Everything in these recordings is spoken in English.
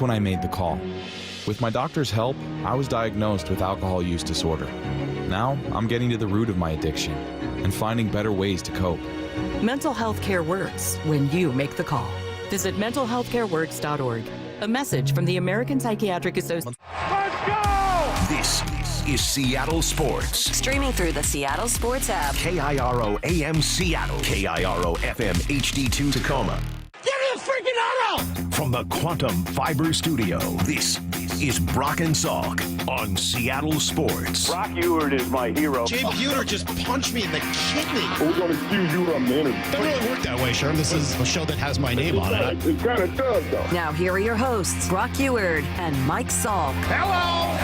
when I made the call. With my doctor's help, I was diagnosed with alcohol use disorder. Now, I'm getting to the root of my addiction and finding better ways to cope. Mental health care works when you make the call. Visit mentalhealthcareworks.org. A message from the American Psychiatric Association. Let's go! This is Seattle Sports. Streaming through the Seattle Sports app. KIRO AM Seattle. KIRO FM HD2 Tacoma. Give me a freaking auto! From the Quantum Fiber Studio, this is Brock and Salk on Seattle Sports. Brock Ewert is my hero. Jay Buhner just punched me in the kidney. We're going to excuse you on the interview. Doesn't really work that way, Sherm. This is a show that has my name on it. It kind of does, though. Now here are your hosts, Brock Ewert and Mike Salk. Hello!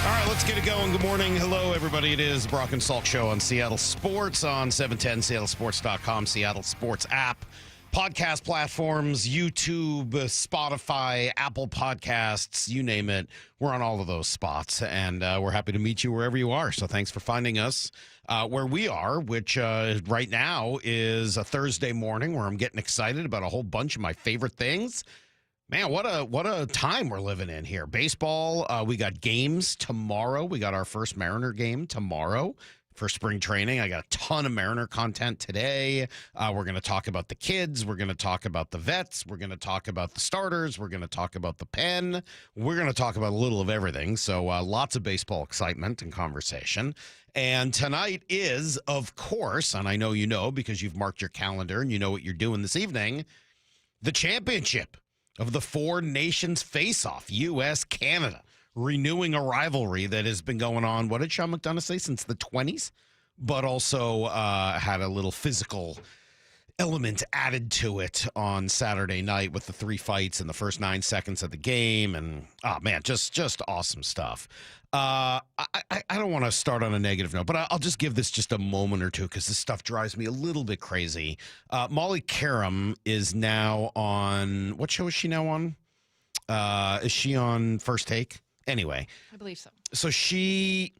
All right, let's get it going. Good morning. Hello, everybody. It is Brock and Salk Show on Seattle Sports on 710 seattlesports.com, Seattle Sports app, podcast platforms, YouTube, Spotify, Apple Podcasts, you name it. We're on all of those spots, and we're happy to meet you wherever you are. So thanks for finding us where we are, which right now is a Thursday morning where I'm getting excited about a whole bunch of my favorite things. Man, what a time we're living in here. Baseball, we got games tomorrow. We got our first Mariner game tomorrow for spring training. I got a ton of Mariner content today. We're going to talk about the kids. We're going to talk about the vets. We're going to talk about the starters. We're going to talk about the pen. We're going to talk about a little of everything. So lots of baseball excitement and conversation. And tonight is, of course, and I know you know because you've marked your calendar and you know what you're doing this evening, the championship of the Four Nations face-off, U.S., Canada, renewing a rivalry that has been going on, what did Sean McDonough say, since the 20s, but also had a little physical element added to it on Saturday night with the 3 fights in the first 9 seconds of the game. And, oh, man, just awesome stuff. I don't want to start on a negative note, but I'll just give this just a moment or two because this stuff drives me a little bit crazy. Molly Karam is now on, what show is she now on? Is she on First Take? Anyway. I believe so. So she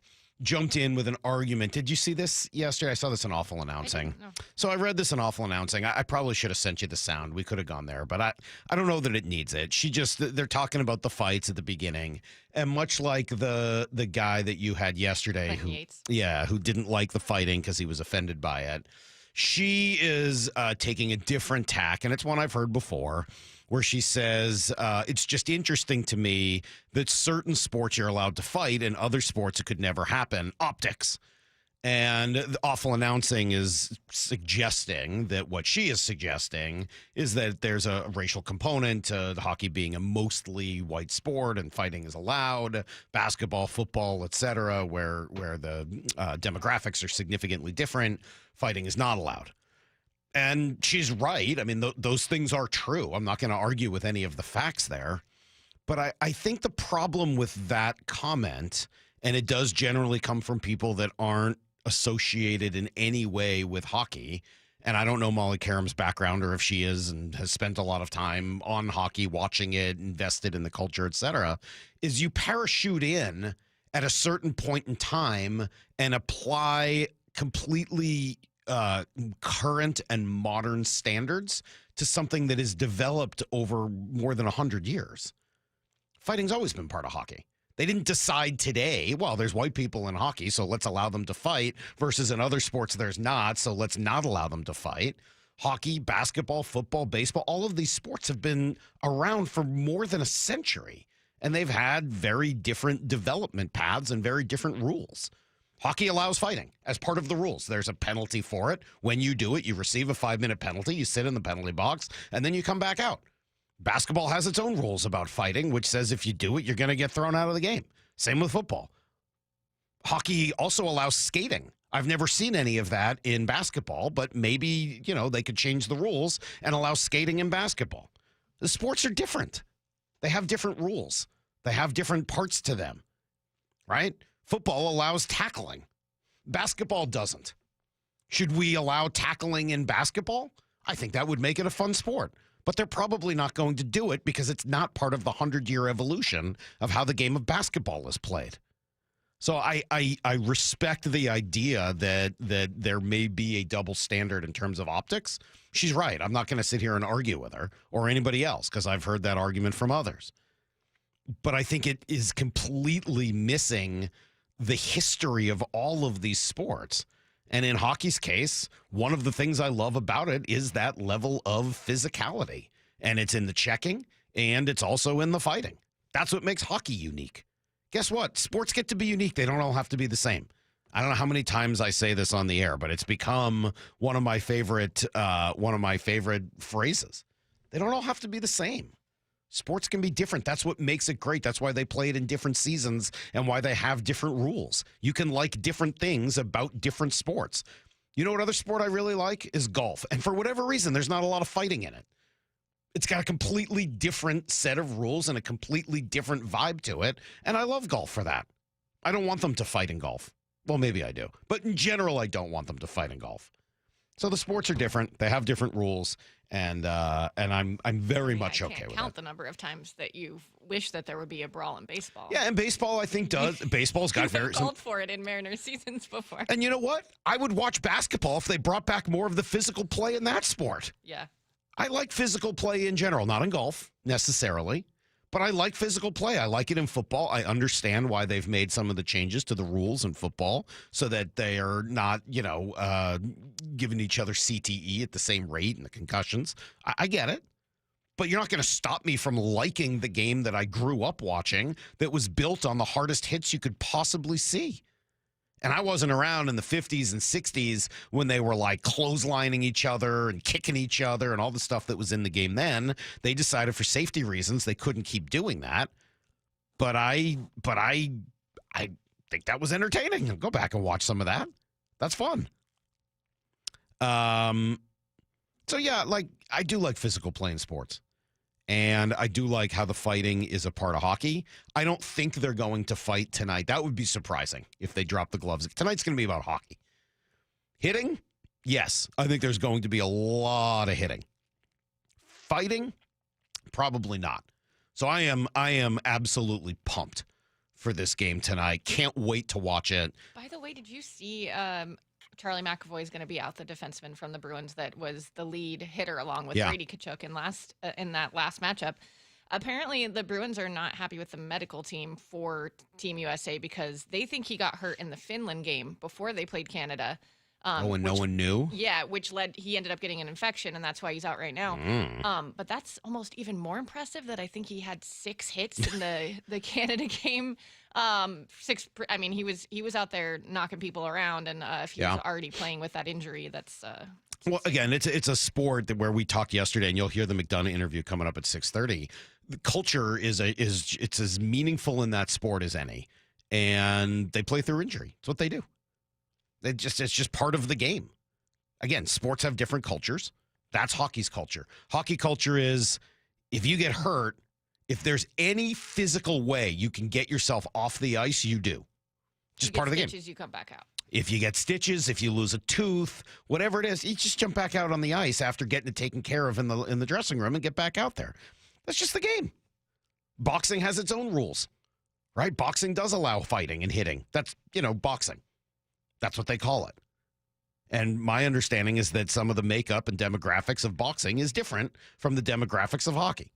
jumped in with an argument. Did you see this yesterday? I saw this in Awful Announcing. No. So I read this in Awful Announcing. I probably should have sent you the sound. We could have gone there, but I don't know that it needs it. They're talking about the fights at the beginning. And much like the guy that you had yesterday who didn't like the fighting because he was offended by it, she is taking a different tack, and it's one I've heard before, where she says, it's just interesting to me that certain sports you're allowed to fight and other sports it could never happen. Optics. And the Awful Announcing is suggesting that what she is suggesting is that there's a racial component to the hockey being a mostly white sport and fighting is allowed, basketball, football, etc., where the demographics are significantly different, fighting is not allowed. And she's right. I mean, those things are true. I'm not going to argue with any of the facts there. But I think the problem with that comment, and it does generally come from people that aren't associated in any way with hockey, and I don't know Molly Karam's background or if she is and has spent a lot of time on hockey, watching it, invested in the culture, etc., is you parachute in at a certain point in time and apply completely current and modern standards to something that is developed over more than 100 years. Fighting's always been part of hockey. They didn't decide today, well, there's white people in hockey, so let's allow them to fight, versus in other sports there's not, so let's not allow them to fight. Hockey, basketball, football, baseball, all of these sports have been around for more than a century, and they've had very different development paths and very different rules. Hockey allows fighting as part of the rules. There's a penalty for it. When you do it, you receive a 5-minute penalty. You sit in the penalty box, and then you come back out. Basketball has its own rules about fighting, which says if you do it, you're going to get thrown out of the game. Same with football. Hockey also allows skating. I've never seen any of that in basketball, but maybe, they could change the rules and allow skating in basketball. The sports are different. They have different rules. They have different parts to them, right? Football allows tackling. Basketball doesn't. Should we allow tackling in basketball? I think that would make it a fun sport. But they're probably not going to do it because it's not part of the 100-year evolution of how the game of basketball is played. So I respect the idea that there may be a double standard in terms of optics. She's right. I'm not going to sit here and argue with her or anybody else because I've heard that argument from others. But I think it is completely missing the history of all of these sports. And in hockey's case, one of the things I love about it is that level of physicality. And it's in the checking and it's also in the fighting. That's what makes hockey unique. Guess what? Sports get to be unique. They don't all have to be the same. I don't know how many times I say this on the air, but it's become one of my favorite phrases. They don't all have to be the same. Sports can be different. That's what makes it great. That's why they play it in different seasons and why they have different rules. You can like different things about different sports. You know what other sport I really like is golf. And for whatever reason, there's not a lot of fighting in it. It's got a completely different set of rules and a completely different vibe to it. And I love golf for that. I don't want them to fight in golf. Well, maybe I do. But in general, I don't want them to fight in golf. So the sports are different. They have different rules. And I'm very much okay with it. I can't count the number of times that you've wished that there would be a brawl in baseball. Yeah, and baseball, I think, does. Baseball's got very... You've called for it in Mariners seasons before. And you know what? I would watch basketball if they brought back more of the physical play in that sport. Yeah. I like physical play in general, not in golf necessarily, but I like physical play. I like it in football. I understand why they've made some of the changes to the rules in football so that they are not, giving each other CTE at the same rate and the concussions. I get it. But you're not going to stop me from liking the game that I grew up watching that was built on the hardest hits you could possibly see. And I wasn't around in the 50s and 60s when they were like clotheslining each other and kicking each other and all the stuff that was in the game then. They decided for safety reasons they couldn't keep doing that. But I think that was entertaining. I'll go back and watch some of that. That's fun. So yeah, I do like physical play in sports. And I do like how the fighting is a part of hockey. I don't think they're going to fight tonight. That would be surprising if they drop the gloves. Tonight's going to be about hockey. Hitting? Yes. I think there's going to be a lot of hitting. Fighting? Probably not. So I am absolutely pumped for this game tonight. Can't wait to watch it. By the way, did you see Charlie McAvoy is going to be out, the defenseman from the Bruins that was the lead hitter along with Brady Tkachuk in that last matchup. Apparently, the Bruins are not happy with the medical team for Team USA because they think he got hurt in the Finland game before they played Canada. And no one knew? Yeah, he ended up getting an infection, and that's why he's out right now. But that's almost even more impressive that I think he had 6 hits in the Canada game. He was out there knocking people around, and if he was already playing with that injury, that's well, again, it's a sport where we talked yesterday, and you'll hear the McDonough interview coming up at 6:30. The culture is as meaningful in that sport as any, and they play through injury. It's what they do. It's just part of the game. Again, sports have different cultures. That's hockey's culture. Hockey culture is if you get hurt, if there's any physical way you can get yourself off the ice, you do. Just part of the game. You come back out. If you get stitches, if you lose a tooth, whatever it is, you just jump back out on the ice after getting it taken care of in the dressing room and get back out there. That's just the game. Boxing has its own rules, right? Boxing does allow fighting and hitting. That's, boxing. That's what they call it. And my understanding is that some of the makeup and demographics of boxing is different from the demographics of hockey.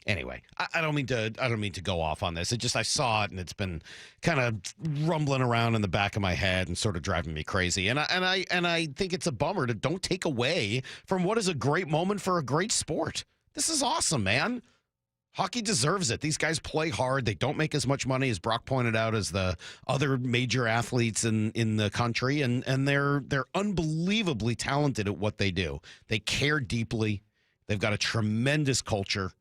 Anyway, I don't mean to go off on this. I saw it and it's been kind of rumbling around in the back of my head and sort of driving me crazy. And I think it's a bummer to don't take away from what is a great moment for a great sport. This is awesome, man. Hockey deserves it. These guys play hard. They don't make as much money, as Brock pointed out, as the other major athletes in the country, and they're unbelievably talented at what they do. They care deeply. They've got a tremendous culture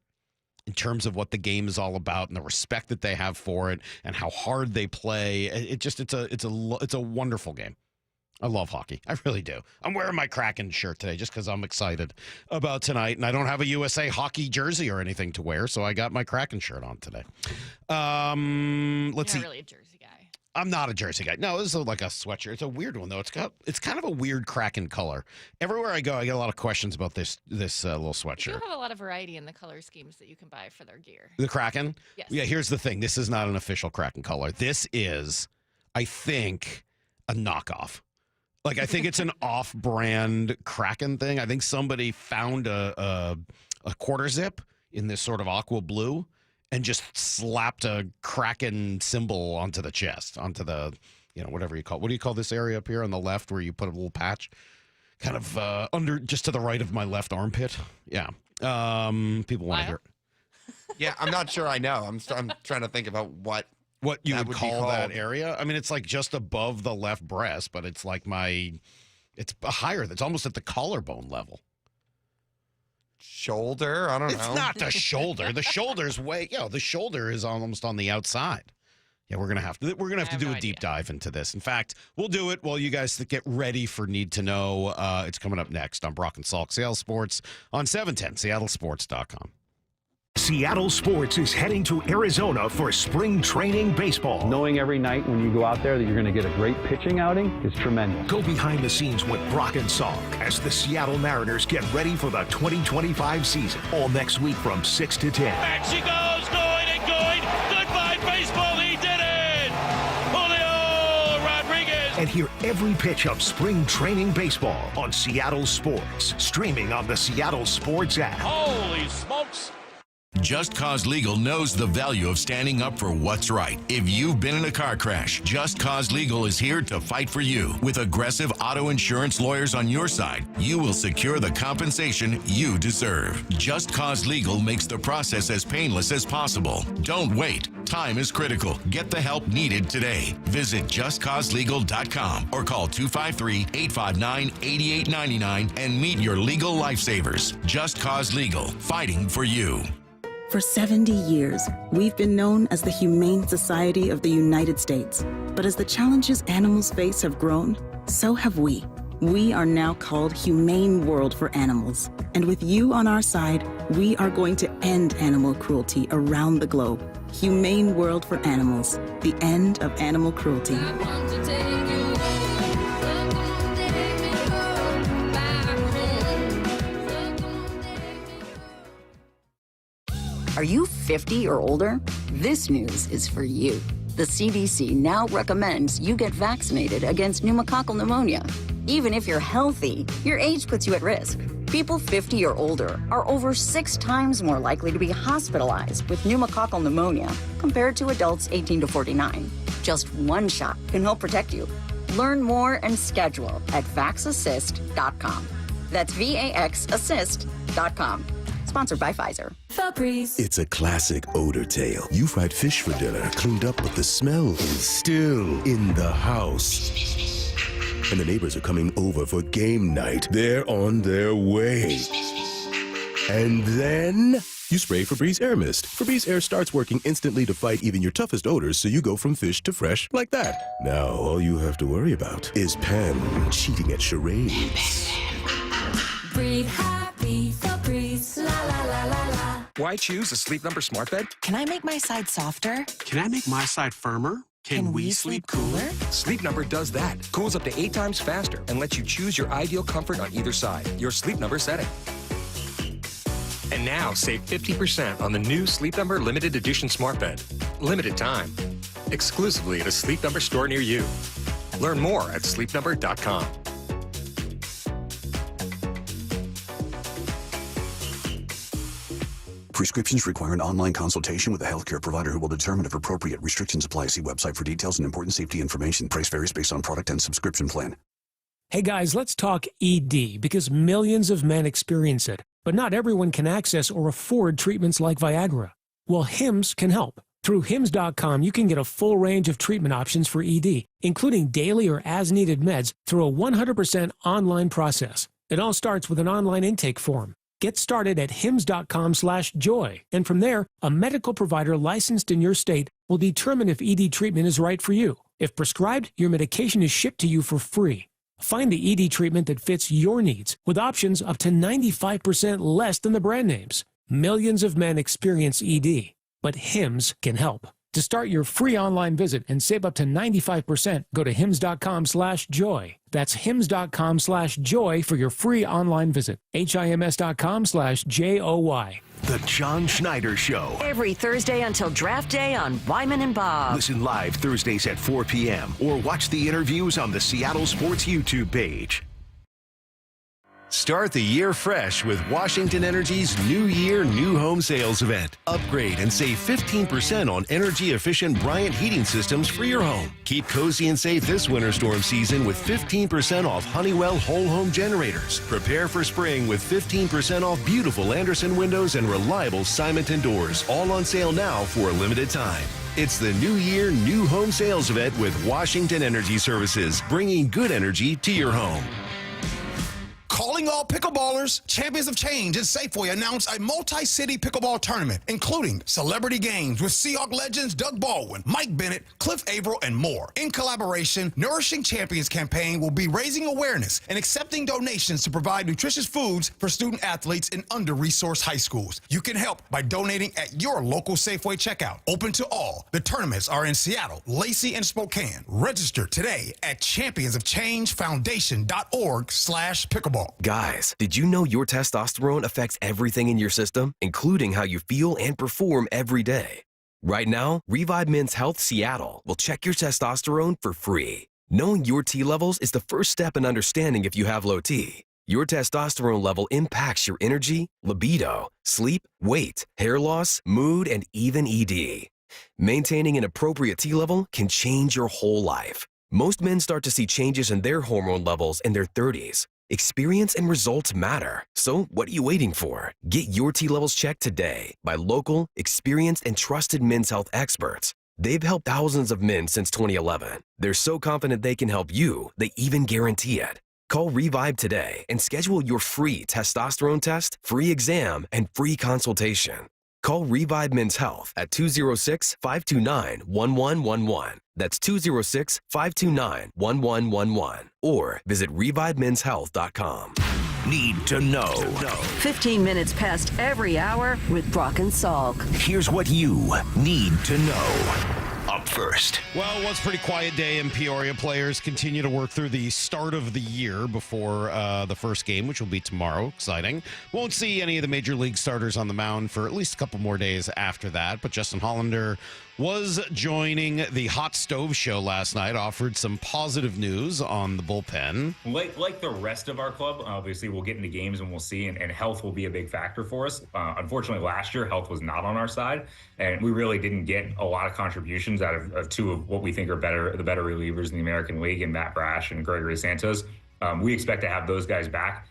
in terms of what the game is all about and the respect that they have for it and how hard they play. It's a wonderful game. I love hockey. I really do. I'm wearing my Kraken shirt today just because I'm excited about tonight, and I don't have a USA hockey jersey or anything to wear, so I got my Kraken shirt on today. Let's see. You're not really a jersey guy. I'm not a jersey guy. No, this is like a sweatshirt. It's a weird one though. It's kind of a weird Kraken color. Everywhere I go, I get a lot of questions about this little You sweatshirt. have a lot of variety in the color schemes that you can buy for their gear. The Kraken? Yes. Yeah, here's the thing. This is not an official Kraken color. This is, I think, a knockoff. Like, I think it's an off-brand Kraken thing. I think somebody found a quarter zip in this sort of aqua blue and just slapped a Kraken symbol onto the chest, onto the, whatever you call it. What do you call this area up here on the left where you put a little patch? Kind of just to the right of my left armpit. Yeah. People want to hear. Yeah, I'm not sure I know. I'm trying to think about what you that would call that area. I mean, it's like just above the left breast, but it's like it's higher. That's almost at the collarbone level. Shoulder? I don't know. It's not the shoulder. The shoulder's the shoulder is almost on the outside. Yeah, we're gonna have to do a deep dive into this. In fact, we'll do it while you guys get ready for Need to Know. It's coming up next on Brock and Salk Seattle Sports on 710 seattlesports.com. Seattle Sports is heading to Arizona for spring training baseball. Knowing every night when you go out there that you're going to get a great pitching outing is tremendous. Go behind the scenes with Brock and Salk as the Seattle Mariners get ready for the 2025 season. All next week from 6 to 10. Back she goes, going and going. Goodbye, baseball. He did it. Julio Rodriguez. And hear every pitch of spring training baseball on Seattle Sports, streaming on the Seattle Sports app. Holy smokes. Just Cause Legal knows the value of standing up for what's right. If you've been in a car crash, Just Cause Legal is here to fight for you. With aggressive auto insurance lawyers on your side, you will secure the compensation you deserve. Just Cause Legal makes the process as painless as possible. Don't wait. Time is critical. Get the help needed today. Visit justcauselegal.com or call 253-859-8899 and meet your legal lifesavers. Just Cause Legal, fighting for you. For 70 years, we've been known as the Humane Society of the United States. But as the challenges animals face have grown, so have we. We are now called Humane World for Animals. And with you on our side, we are going to end animal cruelty around the globe. Humane World for Animals, the end of animal cruelty. Are you 50 or older? This news is for you. The CDC now recommends you get vaccinated against pneumococcal pneumonia. Even if you're healthy, your age puts you at risk. People 50 or older are over 6 times more likely to be hospitalized with pneumococcal pneumonia compared to adults 18 to 49. Just one shot can help protect you. Learn more and schedule at vaxassist.com. That's VAXassist.com. Sponsored by Pfizer. Febreze. It's a classic odor tale. You fried fish for dinner, cleaned up, but the smell is still in the house. And the neighbors are coming over for game night. They're on their way. And then you spray Febreze Air Mist. Febreze Air starts working instantly to fight even your toughest odors, so you go from fish to fresh like that. Now all you have to worry about is Pam cheating at charades. Breathe happy, Febreze, la la la la la. Why choose a Sleep Number smart bed? Can I make my side softer? Can I make my side firmer? Can we sleep cooler? Sleep Number does that. Cools up to 8 times faster and lets you choose your ideal comfort on either side. Your Sleep Number setting. And now save 50% on the new Sleep Number limited edition smart bed. Limited time. Exclusively at a Sleep Number store near you. Learn more at sleepnumber.com. Prescriptions require an online consultation with a healthcare provider who will determine if appropriate. Restrictions apply. See website for details and important safety information. Price varies based on product and subscription plan. Hey guys, let's talk ED because millions of men experience it, but not everyone can access or afford treatments like Viagra. Well, Hims can help. Through Hims.com, you can get a full range of treatment options for ED, including daily or as-needed meds through a 100% online process. It all starts with an online intake form. Get started at hims.com/joy, and from there, a medical provider licensed in your state will determine if ED treatment is right for you. If prescribed, your medication is shipped to you for free. Find the ED treatment that fits your needs with options up to 95% less than the brand names. Millions of men experience ED, but Hims can help. To start your free online visit and save up to 95%, go to hims.com/joy. That's hims.com/joy for your free online visit. HIMS.com/JOY. The John Schneider Show. Every Thursday until draft day on Wyman and Bob. Listen live Thursdays at 4 p.m. or watch the interviews on the Seattle Sports YouTube page. Start the year fresh with Washington Energy's New Year, New Home Sales event. Upgrade and save 15% on energy-efficient Bryant heating systems for your home. Keep cozy and safe this winter storm season with 15% off Honeywell whole home generators. Prepare for spring with 15% off beautiful Anderson windows and reliable Simonton doors. All on sale now for a limited time. It's the New Year, New Home Sales event with Washington Energy Services, bringing good energy to your home. Calling all pickleballers, Champions of Change and Safeway announced a multi-city pickleball tournament, including celebrity games with Seahawk legends Doug Baldwin, Mike Bennett, Cliff Averill, and more. In collaboration, Nourishing Champions campaign will be raising awareness and accepting donations to provide nutritious foods for student athletes in under-resourced high schools. You can help by donating at your local Safeway checkout. Open to all. The tournaments are in Seattle, Lacey, and Spokane. Register today at championsofchangefoundation.org/pickleball. Guys, did you know your testosterone affects everything in your system, including how you feel and perform every day? Right now, Revive Men's Health Seattle will check your testosterone for free. Knowing your T levels is the first step in understanding if you have low T. Your testosterone level impacts your energy, libido, sleep, weight, hair loss, mood, and even ED. Maintaining an appropriate T level can change your whole life. Most men start to see changes in their hormone levels in their 30s. Experience and results matter. So what are you waiting for? Get your T levels checked today by local, experienced, and trusted men's health experts. They've helped thousands of men since 2011. They're so confident they can help you, they even guarantee it. Call Revive today and schedule your free testosterone test, free exam, and free consultation. Call Revive Men's Health at 206-529-1111. That's 206-529-1111. Or visit ReviveMen'sHealth.com. Need to know. 15 minutes past every hour with Brock and Salk. Here's what you need to know. Up first. Well, it was a pretty quiet day in Peoria. Players continue to work through the start of the year before the first game, which will be tomorrow. Exciting. Won't see any of the major league starters on the mound for at least a couple more days after that. But Justin Hollander was joining the Hot Stove Show last night, offered some positive news on the bullpen. Like the rest of our club, obviously we'll get into games and we'll see, and health will be a big factor for us. Unfortunately, last year, health was not on our side, and we really didn't get a lot of contributions out of two of what we think are the better relievers in the American League, and Matt Brash and Gregory Santos. We expect to have those guys back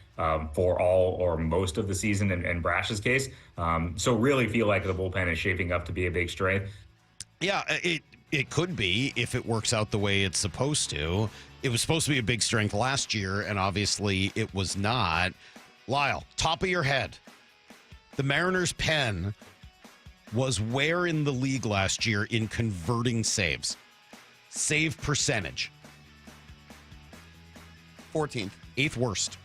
for all or most of the season in Brash's case. So really feel like the bullpen is shaping up to be a big strength. Yeah, it could be if it works out the way it's supposed to. It was supposed to be a big strength last year, and obviously it was not. Lyle, top of your head, the Mariners' pen was where in the league last year in converting saves? Save percentage. 14th. 8th worst.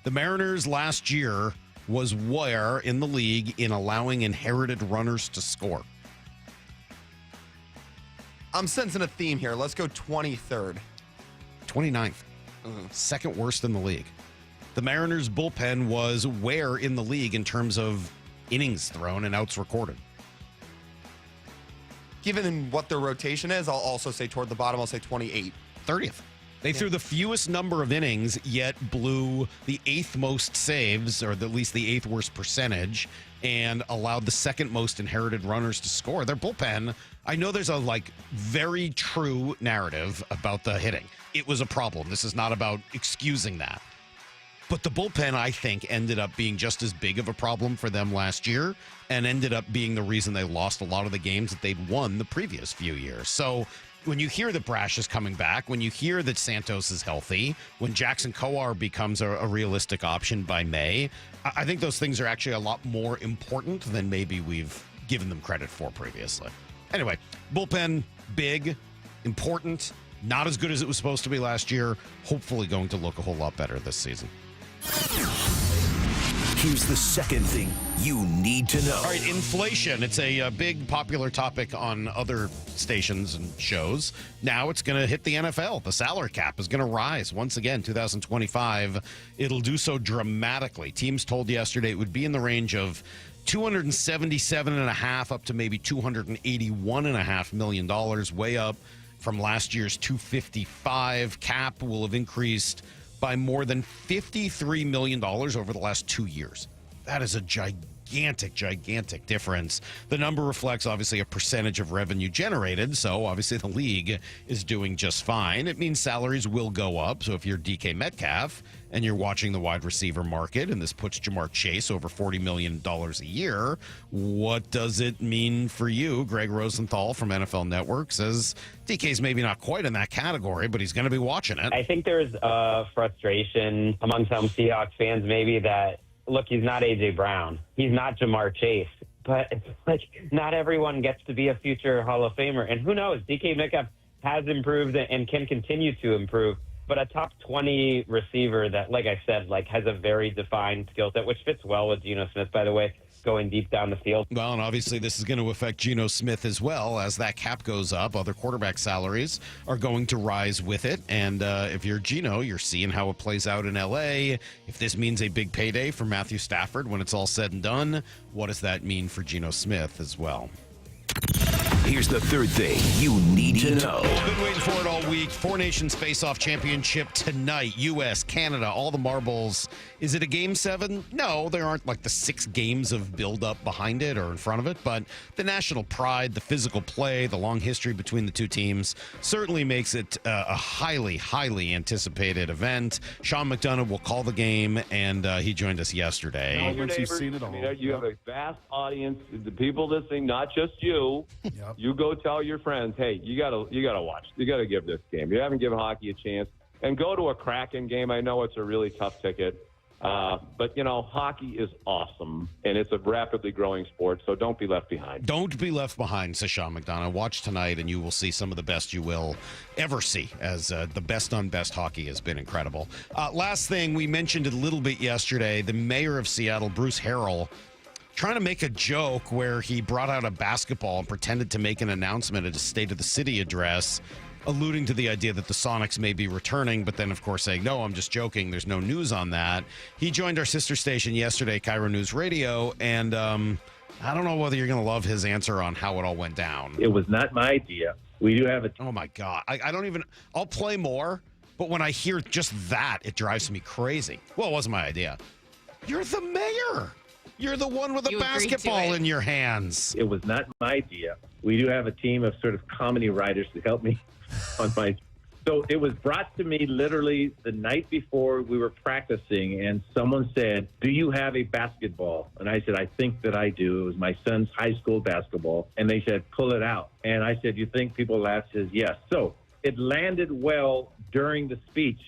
The Mariners last year was where in the league in allowing inherited runners to score? I'm sensing a theme here. Let's go 23rd. 29th. Second worst in the league. The Mariners' bullpen was where in the league in terms of innings thrown and outs recorded? Given what their rotation is, I'll also say toward the bottom, I'll say 28th. 30th. They threw the fewest number of innings, yet blew the 8th most saves, or at least the 8th worst percentage, and allowed the 2nd most inherited runners to score. Their bullpen, I know there's a very true narrative about the hitting. It was a problem. This is not about excusing that. But the bullpen, I think, ended up being just as big of a problem for them last year, and ended up being the reason they lost a lot of the games that they'd won the previous few years. So when you hear that Brash is coming back, when you hear that Santos is healthy, when Jackson Kowar becomes a realistic option by May, I think those things are actually a lot more important than maybe we've given them credit for previously. Anyway, bullpen, big, important, not as good as it was supposed to be last year, hopefully going to look a whole lot better this season. Here's the second thing you need to know. All right, inflation. It's a big popular topic on other stations and shows. Now it's going to hit the NFL. The salary cap is going to rise once again, 2025. It'll do so dramatically. Teams told yesterday it would be in the range of $277.5 up to maybe $281.5 million, way up from last year's $255. Cap will have increased by more than $53 million over the last 2 years. That is a gigantic difference. The number reflects, obviously, a percentage of revenue generated, so obviously the league is doing just fine. It means salaries will go up, so if you're DK Metcalf and you're watching the wide receiver market, and this puts Jamar Chase over $40 million a year, what does it mean for you? Greg Rosenthal from NFL Network says DK's maybe not quite in that category, but he's going to be watching it. I think there's frustration among some Seahawks fans maybe that, look, he's not A.J. Brown. He's not Jamar Chase. But it's like not everyone gets to be a future Hall of Famer. And who knows? DK Metcalf has improved and can continue to improve. But a top 20 receiver that, like I said, has a very defined skill set, which fits well with Geno Smith, by the way, going deep down the field. Well, and obviously this is going to affect Geno Smith as well. As that cap goes up, other quarterback salaries are going to rise with it. And if you're Geno, you're seeing how it plays out in L.A. If this means a big payday for Matthew Stafford when it's all said and done, what does that mean for Geno Smith as well? Here's the third thing you need to know. We've been waiting for it all week. Four Nations Face-Off Championship tonight. U.S., Canada, all the marbles. Is it a Game 7? No, there aren't like the 6 games of build-up behind it or in front of it, but the national pride, the physical play, the long history between the two teams certainly makes it a highly anticipated event. Sean McDonough will call the game, and he joined us yesterday. Tell your neighbors, you have a vast audience, the people listening, not just you. Yep. You go tell your friends, hey, you gotta watch. You gotta give this game. You haven't given hockey a chance. And go to a Kraken game. I know it's a really tough ticket. But, hockey is awesome, and it's a rapidly growing sport, so don't be left behind. Don't be left behind, says Sean McDonough. Watch tonight, and you will see some of the best you will ever see, as the best on best hockey has been incredible. Last thing, we mentioned it a little bit yesterday, the mayor of Seattle, Bruce Harrell, trying to make a joke where he brought out a basketball and pretended to make an announcement at a State of the City address, alluding to the idea that the Sonics may be returning, but then, of course, saying, no, I'm just joking. There's no news on that. He joined our sister station yesterday, Cairo News Radio, and I don't know whether you're going to love his answer on how it all went down. It was not my idea. We do have a... Oh, my God. I don't even... I'll play more, but when I hear just that, it drives me crazy. Well, it wasn't my idea. You're the mayor. You're the one with a basketball in your hands. It was not my idea. We do have a team of sort of comedy writers to help me on my... So it was brought to me literally the night before we were practicing, and someone said, do you have a basketball? And I said, I think that I do. It was my son's high school basketball. And they said, pull it out. And I said, you think people laugh? Says, yes. So it landed well during the speech.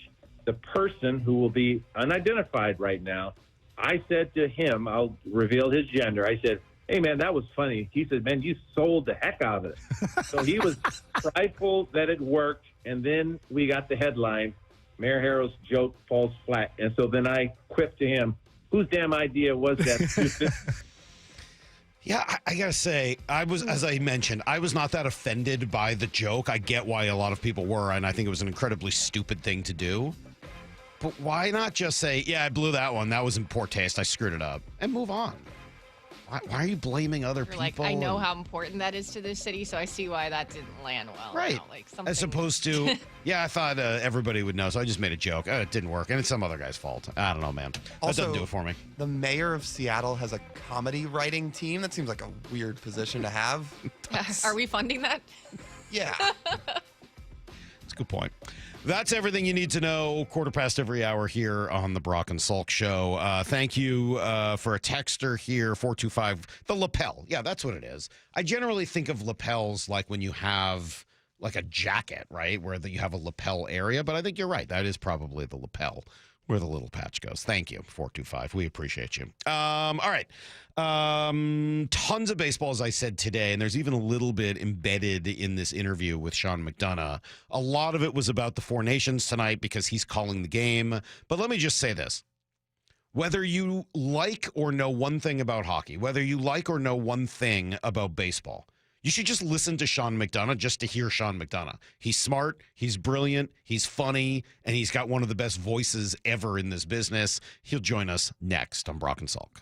The person who will be unidentified right now, I said to him, I'll reveal his gender. I said, hey, man, that was funny. He said, man, you sold the heck out of it. So he was prideful that it worked. And then we got the headline, Mayor Harrell's joke falls flat. And so then I quipped to him, whose damn idea was that? Yeah, I got to say, as I mentioned, I was not that offended by the joke. I get why a lot of people were, and I think it was an incredibly stupid thing to do. But why not just say, yeah, I blew that one. That was in poor taste. I screwed it up. And move on. Why are you blaming other people? Like, I know how important that is to this city, so I see why that didn't land well. Right. Like as opposed to, yeah, I thought everybody would know, so I just made a joke. It didn't work, and it's some other guy's fault. I don't know, man. That doesn't do it for me. The mayor of Seattle has a comedy writing team. That seems like a weird position to have. Are we funding that? Yeah. That's a good point. That's everything you need to know. 1/4 every hour here on the Brock and Salk Show. Thank you for a texter here, 425. The lapel. Yeah, that's what it is. I generally think of lapels like when you have like a jacket, right, where you have a lapel area. But I think you're right. That is probably the lapel where the little patch goes. Thank you, 425. We appreciate you. All right. Tons of baseball, as I said today, and there's even a little bit embedded in this interview with Sean McDonough. A lot of it was about the Four Nations tonight because he's calling the game. But let me just say this. Whether you like or know one thing about hockey, whether you like or know one thing about baseball, you should just listen to Sean McDonough just to hear Sean McDonough. He's smart, he's brilliant, he's funny, and he's got one of the best voices ever in this business. He'll join us next on Brock and Salk.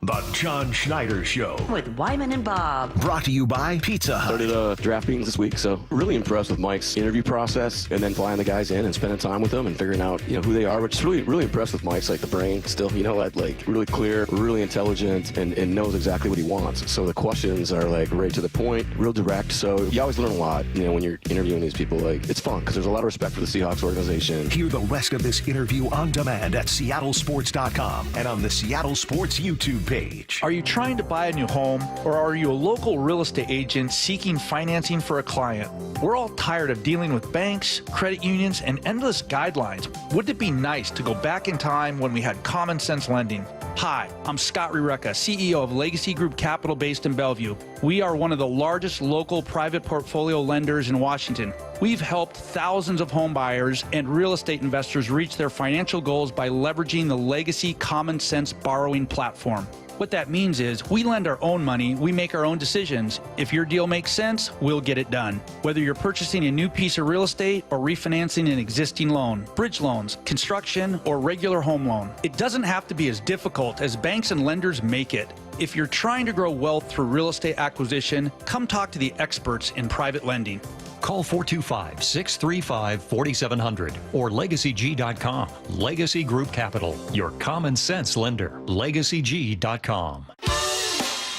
The John Schneider Show. With Wyman and Bob. Brought to you by Pizza Hut. Started draft meetings this week, so really impressed with Mike's interview process and then flying the guys in and spending time with them and figuring out, who they are. But just really impressed with Mike's, the brain still, really clear, really intelligent and knows exactly what he wants. So the questions are right to the point, real direct. So you always learn a lot, when you're interviewing these people. It's fun because there's a lot of respect for the Seahawks organization. Hear the rest of this interview on demand at seattlesports.com and on the Seattle Sports YouTube page. Are you trying to buy a new home, or are you a local real estate agent seeking financing for a client? We're all tired of dealing with banks, credit unions, and endless guidelines. Wouldn't it be nice to go back in time when we had common sense lending? Hi, I'm Scott Rureka, CEO of Legacy Group Capital based in Bellevue. We are one of the largest local private portfolio lenders in Washington. We've helped thousands of home buyers and real estate investors reach their financial goals by leveraging the Legacy Common Sense borrowing platform. What that means is we lend our own money, we make our own decisions. If your deal makes sense, we'll get it done. Whether you're purchasing a new piece of real estate or refinancing an existing loan, bridge loans, construction, or regular home loan, it doesn't have to be as difficult as banks and lenders make it. If you're trying to grow wealth through real estate acquisition, come talk to the experts in private lending. Call 425-635-4700 or LegacyG.com. Legacy Group Capital, your common sense lender. LegacyG.com.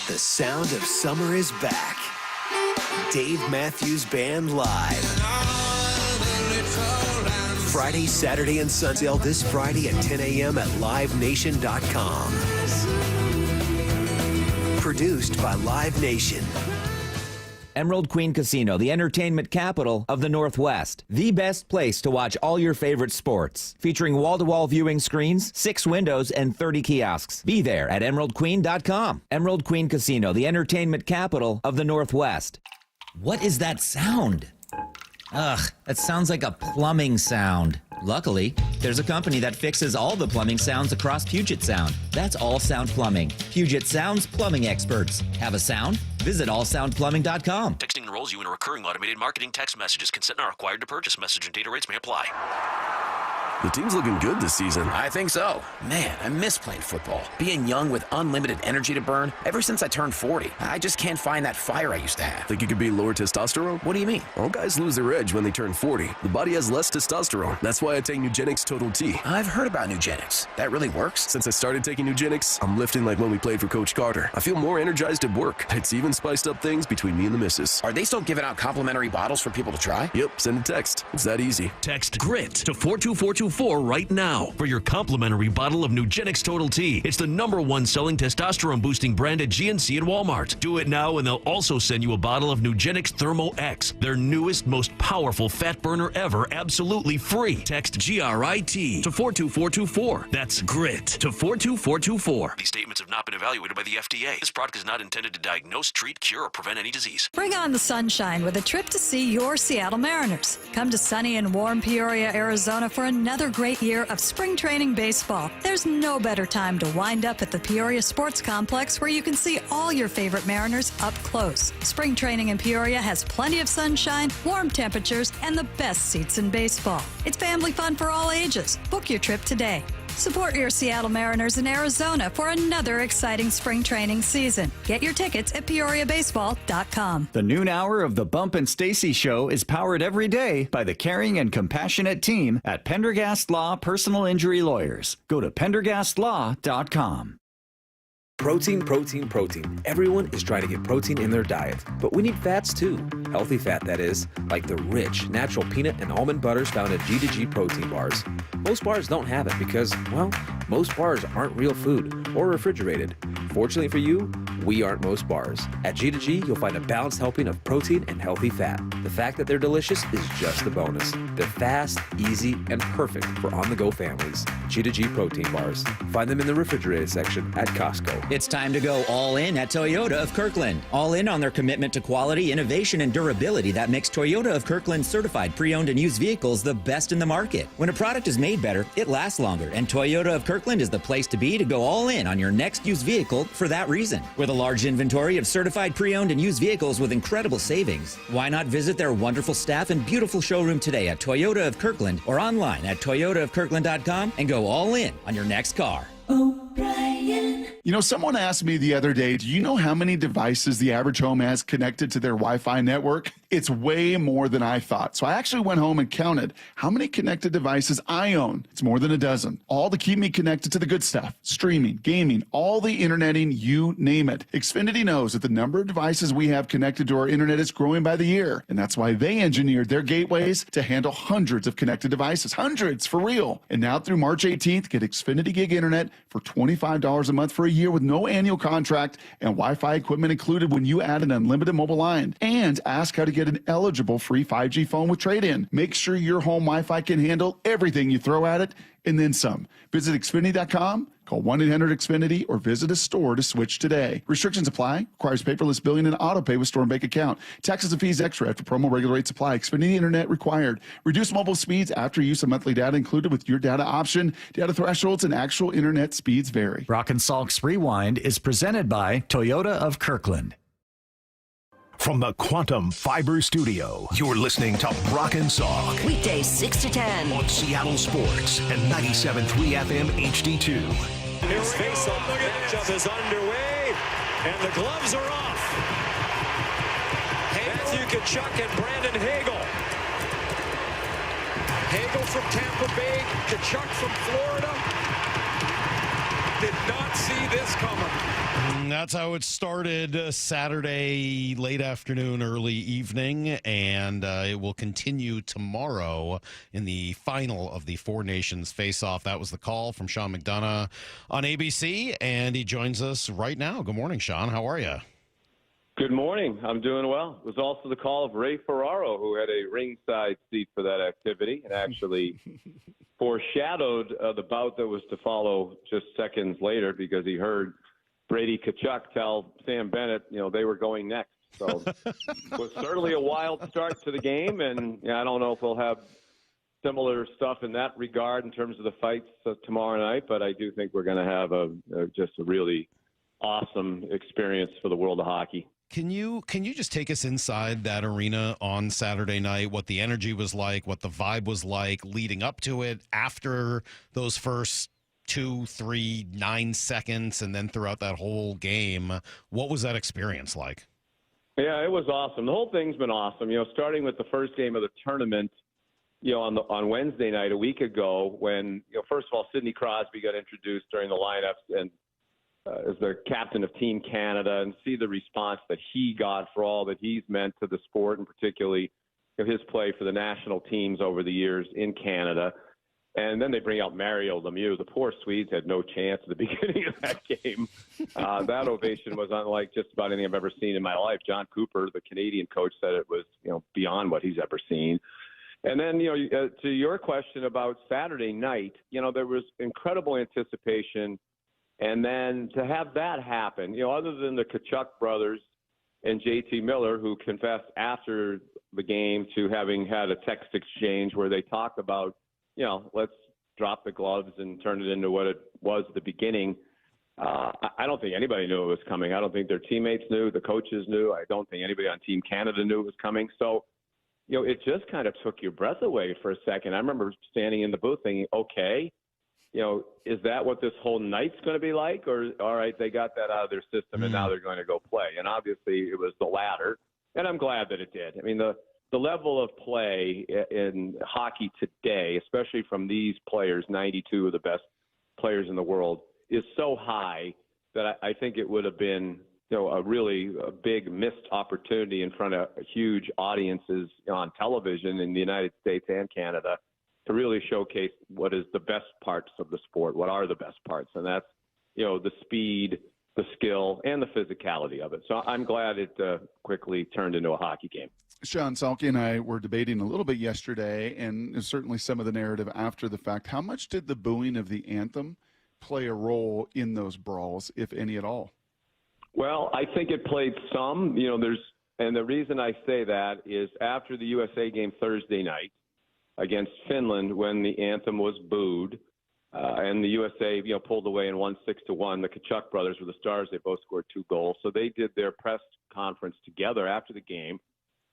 The sound of summer is back. Dave Matthews Band Live. Friday, Saturday, and Sunday this Friday at 10 a.m. at LiveNation.com. Produced by Live Nation. Emerald Queen Casino, the entertainment capital of the Northwest. The best place to watch all your favorite sports. Featuring wall-to-wall viewing screens, 6 windows, and 30 kiosks. Be there at emeraldqueen.com. Emerald Queen Casino, the entertainment capital of the Northwest. What is that sound? Ugh, that sounds like a plumbing sound. Luckily, there's a company that fixes all the plumbing sounds across Puget Sound. That's All Sound Plumbing. Puget Sound's plumbing experts. Have a sound? Visit allsoundplumbing.com. Texting enrolls you in a recurring automated marketing text messages. Consent not required to purchase. Message and data rates may apply. The team's looking good this season. I think so. Man, I miss playing football. Being young with unlimited energy to burn. Ever since I turned 40, I just can't find that fire I used to have. Think you could be lower testosterone? What do you mean? All guys lose their edge when they turn 40. The body has less testosterone. That's why I take Nugenix Total T. I've heard about Nugenix. That really works? Since I started taking Nugenix, I'm lifting like when we played for Coach Carter. I feel more energized at work. It's even spiced up things between me and the missus. Are they still giving out complimentary bottles for people to try? Yep, send a text. It's that easy. Text GRIT to 42424 right now for your complimentary bottle of Nugenix Total T. It's the #1 selling testosterone boosting brand at GNC and Walmart. Do it now and they'll also send you a bottle of Nugenix Thermo X, their newest, most powerful fat burner ever, absolutely free. Text GRIT to 42424. That's GRIT to 42424. These statements have not been evaluated by the FDA. This product is not intended to diagnose, treat, cure, or prevent any disease. Bring on the sunshine with a trip to see your Seattle Mariners. Come to sunny and warm Peoria, Arizona for another great year of spring training baseball. There's no better time to wind up at the Peoria Sports Complex where you can see all your favorite Mariners up close. Spring training in Peoria has plenty of sunshine, warm temperatures, and the best seats in baseball. It's family fun for all ages. Book your trip today. Support your Seattle Mariners in Arizona for another exciting spring training season. Get your tickets at PeoriaBaseball.com. The noon hour of the Bump and Stacy Show is powered every day by the caring and compassionate team at Pendergast Law Personal Injury Lawyers. Go to PendergastLaw.com. Protein, protein, protein. Everyone is trying to get protein in their diet. But we need fats too. Healthy fat, that is, like the rich, natural peanut and almond butters found in G2G protein bars. Most bars don't have it because, well, most bars aren't real food or refrigerated. Fortunately for you, we aren't most bars. At G2G, you'll find a balanced helping of protein and healthy fat. The fact that they're delicious is just the bonus. They're fast, easy, and perfect for on-the-go families. G2G protein bars. Find them in the refrigerated section at Costco. It's time to go all in at Toyota of Kirkland. All in on their commitment to quality, innovation, and durability that makes Toyota of Kirkland certified pre-owned and used vehicles the best in the market. When a product is made better, it lasts longer, and Toyota of Kirkland is the place to be to go all in on your next used vehicle for that reason. With a large inventory of certified pre-owned and used vehicles with incredible savings, why not visit their wonderful staff and beautiful showroom today at Toyota of Kirkland or online at toyotaofkirkland.com and go all in on your next car. You know, someone asked me the other day, do you know how many devices the average home has connected to their Wi-Fi network? It's way more than I thought. So I actually went home and counted how many connected devices I own. It's more than a dozen. All to keep me connected to the good stuff. Streaming, gaming, all the interneting, you name it. Xfinity knows that the number of devices we have connected to our internet is growing by the year. And that's why they engineered their gateways to handle hundreds of connected devices. Hundreds, for real. And now through March 18th, get Xfinity Gig Internet for $25 a month for a year with no annual contract and Wi-Fi equipment included when you add an unlimited mobile line. And ask how to get an eligible free 5G phone with trade-in. Make sure your home Wi-Fi can handle everything you throw at it and then some. Visit Xfinity.com, call 1-800-XFINITY, or visit a store to switch today. Restrictions apply. Requires paperless billing and auto pay with store and bank account. Taxes and fees extra after promo regular rates apply. Xfinity Internet required. Reduce mobile speeds after use of monthly data included with your data option. Data thresholds and actual internet speeds vary. Brock and Salk's Rewind is presented by Toyota of Kirkland. From the Quantum Fiber Studio, you're listening to Brock and Salk. Weekdays 6 to 10 on Seattle Sports and 97.3 FM HD2. His face-off matchup is underway, and the gloves are off. Matthew Tkachuk and Brandon Hagel. Hagel from Tampa Bay, Tkachuk from Florida. Did not see this coming. That's how it started Saturday, late afternoon, early evening, and it will continue tomorrow in the final of the Four Nations face-off. That was the call from Sean McDonough on ABC, and he joins us right now. Good morning, Sean. How are you? Good morning. I'm doing well. It was also the call of Ray Ferraro, who had a ringside seat for that activity and actually foreshadowed the bout that was to follow just seconds later because he heard Brady Tkachuk tell Sam Bennett, they were going next. So it was certainly a wild start to the game, and I don't know if we'll have similar stuff in that regard in terms of the fights tomorrow night, but I do think we're going to have just a really awesome experience for the world of hockey. Can you just take us inside that arena on Saturday night, what the energy was like, what the vibe was like leading up to it, after those first 2, 3, 9 seconds, and then throughout that whole game? What was that experience like? Yeah, it was awesome. The whole thing's been awesome. Starting with the first game of the tournament, on Wednesday night a week ago, when first of all, Sidney Crosby got introduced during the lineups and as the captain of Team Canada, and see the response that he got for all that he's meant to the sport, and particularly his play for the national teams over the years in Canada. And then they bring out Mario Lemieux. The poor Swedes had no chance at the beginning of that game. That ovation was unlike just about anything I've ever seen in my life. John Cooper, the Canadian coach, said it was beyond what he's ever seen. And then to your question about Saturday night, there was incredible anticipation. And then to have that happen, other than the Tkachuk brothers and JT Miller, who confessed after the game to having had a text exchange where they talked about, let's drop the gloves and turn it into what it was at the beginning. I don't think anybody knew it was coming. I don't think their teammates knew. The coaches knew. I don't think anybody on Team Canada knew it was coming. So, it just kind of took your breath away for a second. I remember standing in the booth thinking, okay, is that what this whole night's going to be like? Or, all right, they got that out of their system and now they're going to go play. And obviously it was the latter. And I'm glad that it did. I mean, the level of play in hockey today, especially from these players, 92 of the best players in the world, is so high that I think it would have been, a really big missed opportunity in front of huge audiences on television in the United States and Canada to really showcase what is the best parts of the sport, what are the best parts. And that's, the speed, the skill, and the physicality of it. So I'm glad it quickly turned into a hockey game. Sean, Salk and I were debating a little bit yesterday, and certainly some of the narrative after the fact. How much did the booing of the anthem play a role in those brawls, if any at all? Well, I think it played some. And the reason I say that is after the USA game Thursday night against Finland, when the anthem was booed, and the USA, pulled away and won 6-1. The Tkachuk brothers were the stars. They both scored 2 goals. So they did their press conference together after the game.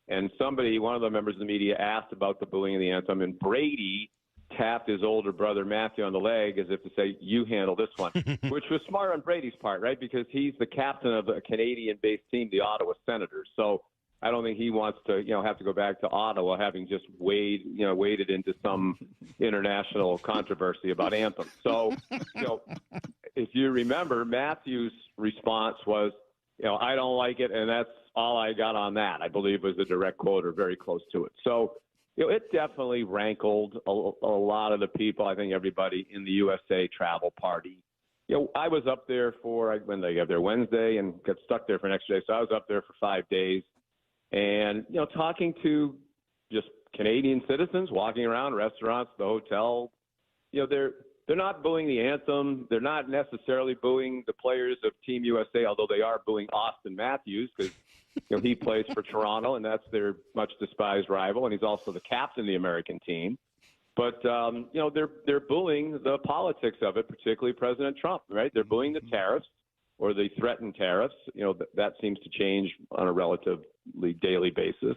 And one of the members of the media, asked about the booing of the anthem, and Brady tapped his older brother Matthew on the leg as if to say, "You handle this one," which was smart on Brady's part, right? Because he's the captain of a Canadian-based team, the Ottawa Senators. So I don't think he wants to, have to go back to Ottawa having just waded into some international controversy about anthem. So, if you remember, Matthew's response was, "I don't like it, and that's all I got on that," I believe was a direct quote or very close to it. So, it definitely rankled a lot of the people. I think everybody in the USA travel party. I was up there when they got there Wednesday and got stuck there for an extra day. So I was up there for 5 days. And, talking to just Canadian citizens, walking around restaurants, the hotel, they're not booing the anthem. They're not necessarily booing the players of Team USA, although they are booing Austin Matthews because, he plays for Toronto, and that's their much despised rival, and he's also the captain of the American team. But, they're booing the politics of it, particularly President Trump, right? They're booing the tariffs or the threatened tariffs. That seems to change on a relatively daily basis.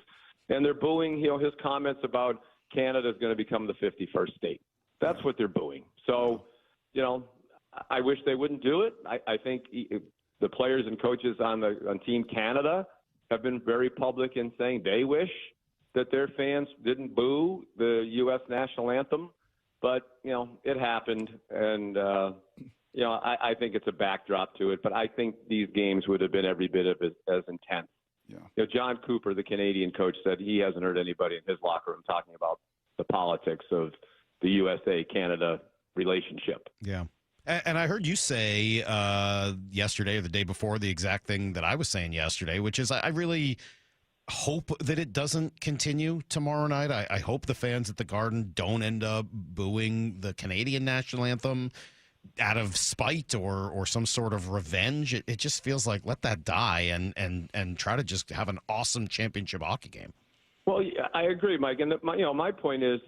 And they're booing, his comments about Canada is going to become the 51st state. That's what they're booing. So, I wish they wouldn't do it. I think the players and coaches on Team Canada have been very public in saying they wish that their fans didn't boo the U.S. national anthem. But, it happened. And, I think it's a backdrop to it. But I think these games would have been every bit of as intense. Yeah. John Cooper, the Canadian coach, said he hasn't heard anybody in his locker room talking about the politics of the USA-Canada relationship. Yeah. And I heard you say yesterday or the day before the exact thing that I was saying yesterday, which is I really hope that it doesn't continue tomorrow night. I hope the fans at the Garden don't end up booing the Canadian national anthem out of spite or some sort of revenge. It just feels like let that die and try to just have an awesome championship hockey game. Well, yeah, I agree, Mike. And my point is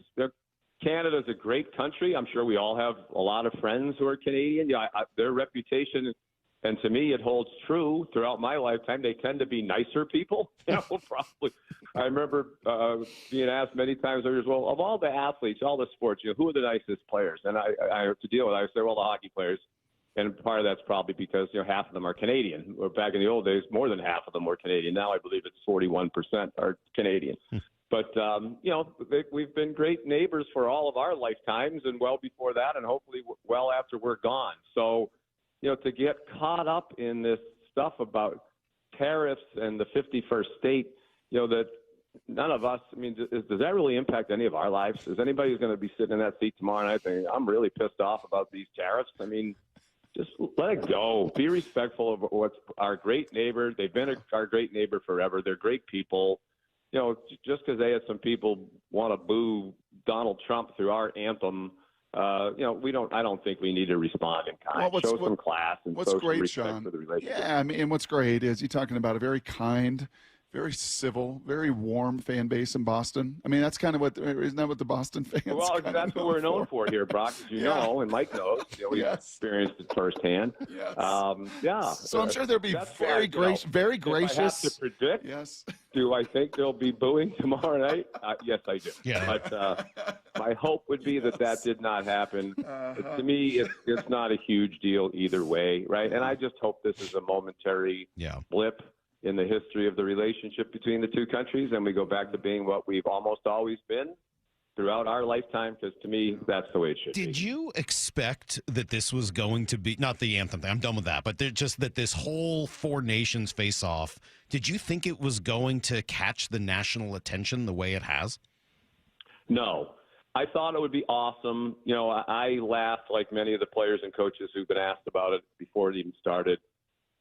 Canada's a great country. I'm sure we all have a lot of friends who are Canadian. Their reputation, and to me, it holds true throughout my lifetime. They tend to be nicer people. Probably. I remember being asked many times, well, of all the athletes, all the sports, who are the nicest players? And I have to deal with it. I say, well, the hockey players. And part of that's probably because, half of them are Canadian. Or back in the old days, more than half of them were Canadian. Now I believe it's 41% are Canadian. But, we've been great neighbors for all of our lifetimes and well before that, and hopefully well after we're gone. So, to get caught up in this stuff about tariffs and the 51st state, that none of us, does that really impact any of our lives? Is anybody who's going to be sitting in that seat tomorrow night thinking, I'm really pissed off about these tariffs? Just let it go. Be respectful of what's our great neighbor. They've been our great neighbor forever. They're great people. Just because they had some people want to boo Donald Trump through our anthem, I don't think we need to respond in kind. Show some class and what's show great, some respect Sean, for the relationship. Yeah, and what's great is you're talking about a very kind, very civil, very warm fan base in Boston. That's kind of isn't that what the Boston fans? Well, that's what we're known for here, Brock, as you know, and Mike knows. We've experienced it firsthand. Yes. So I'm sure they'll be very gracious. If I have to predict, do I think they'll be booing tomorrow night? Yes, I do. Yeah. But my hope would be that did not happen. To me, it's not a huge deal either way, right? And I just hope this is a momentary blip in the history of the relationship between the two countries, and we go back to being what we've almost always been throughout our lifetime, because to me, that's the way it should be. Did you expect that this was going to be, not the anthem thing, I'm done with that, but just that this whole four nations face-off, did you think it was going to catch the national attention the way it has? No. I thought it would be awesome. I laughed like many of the players and coaches who've been asked about it before it even started.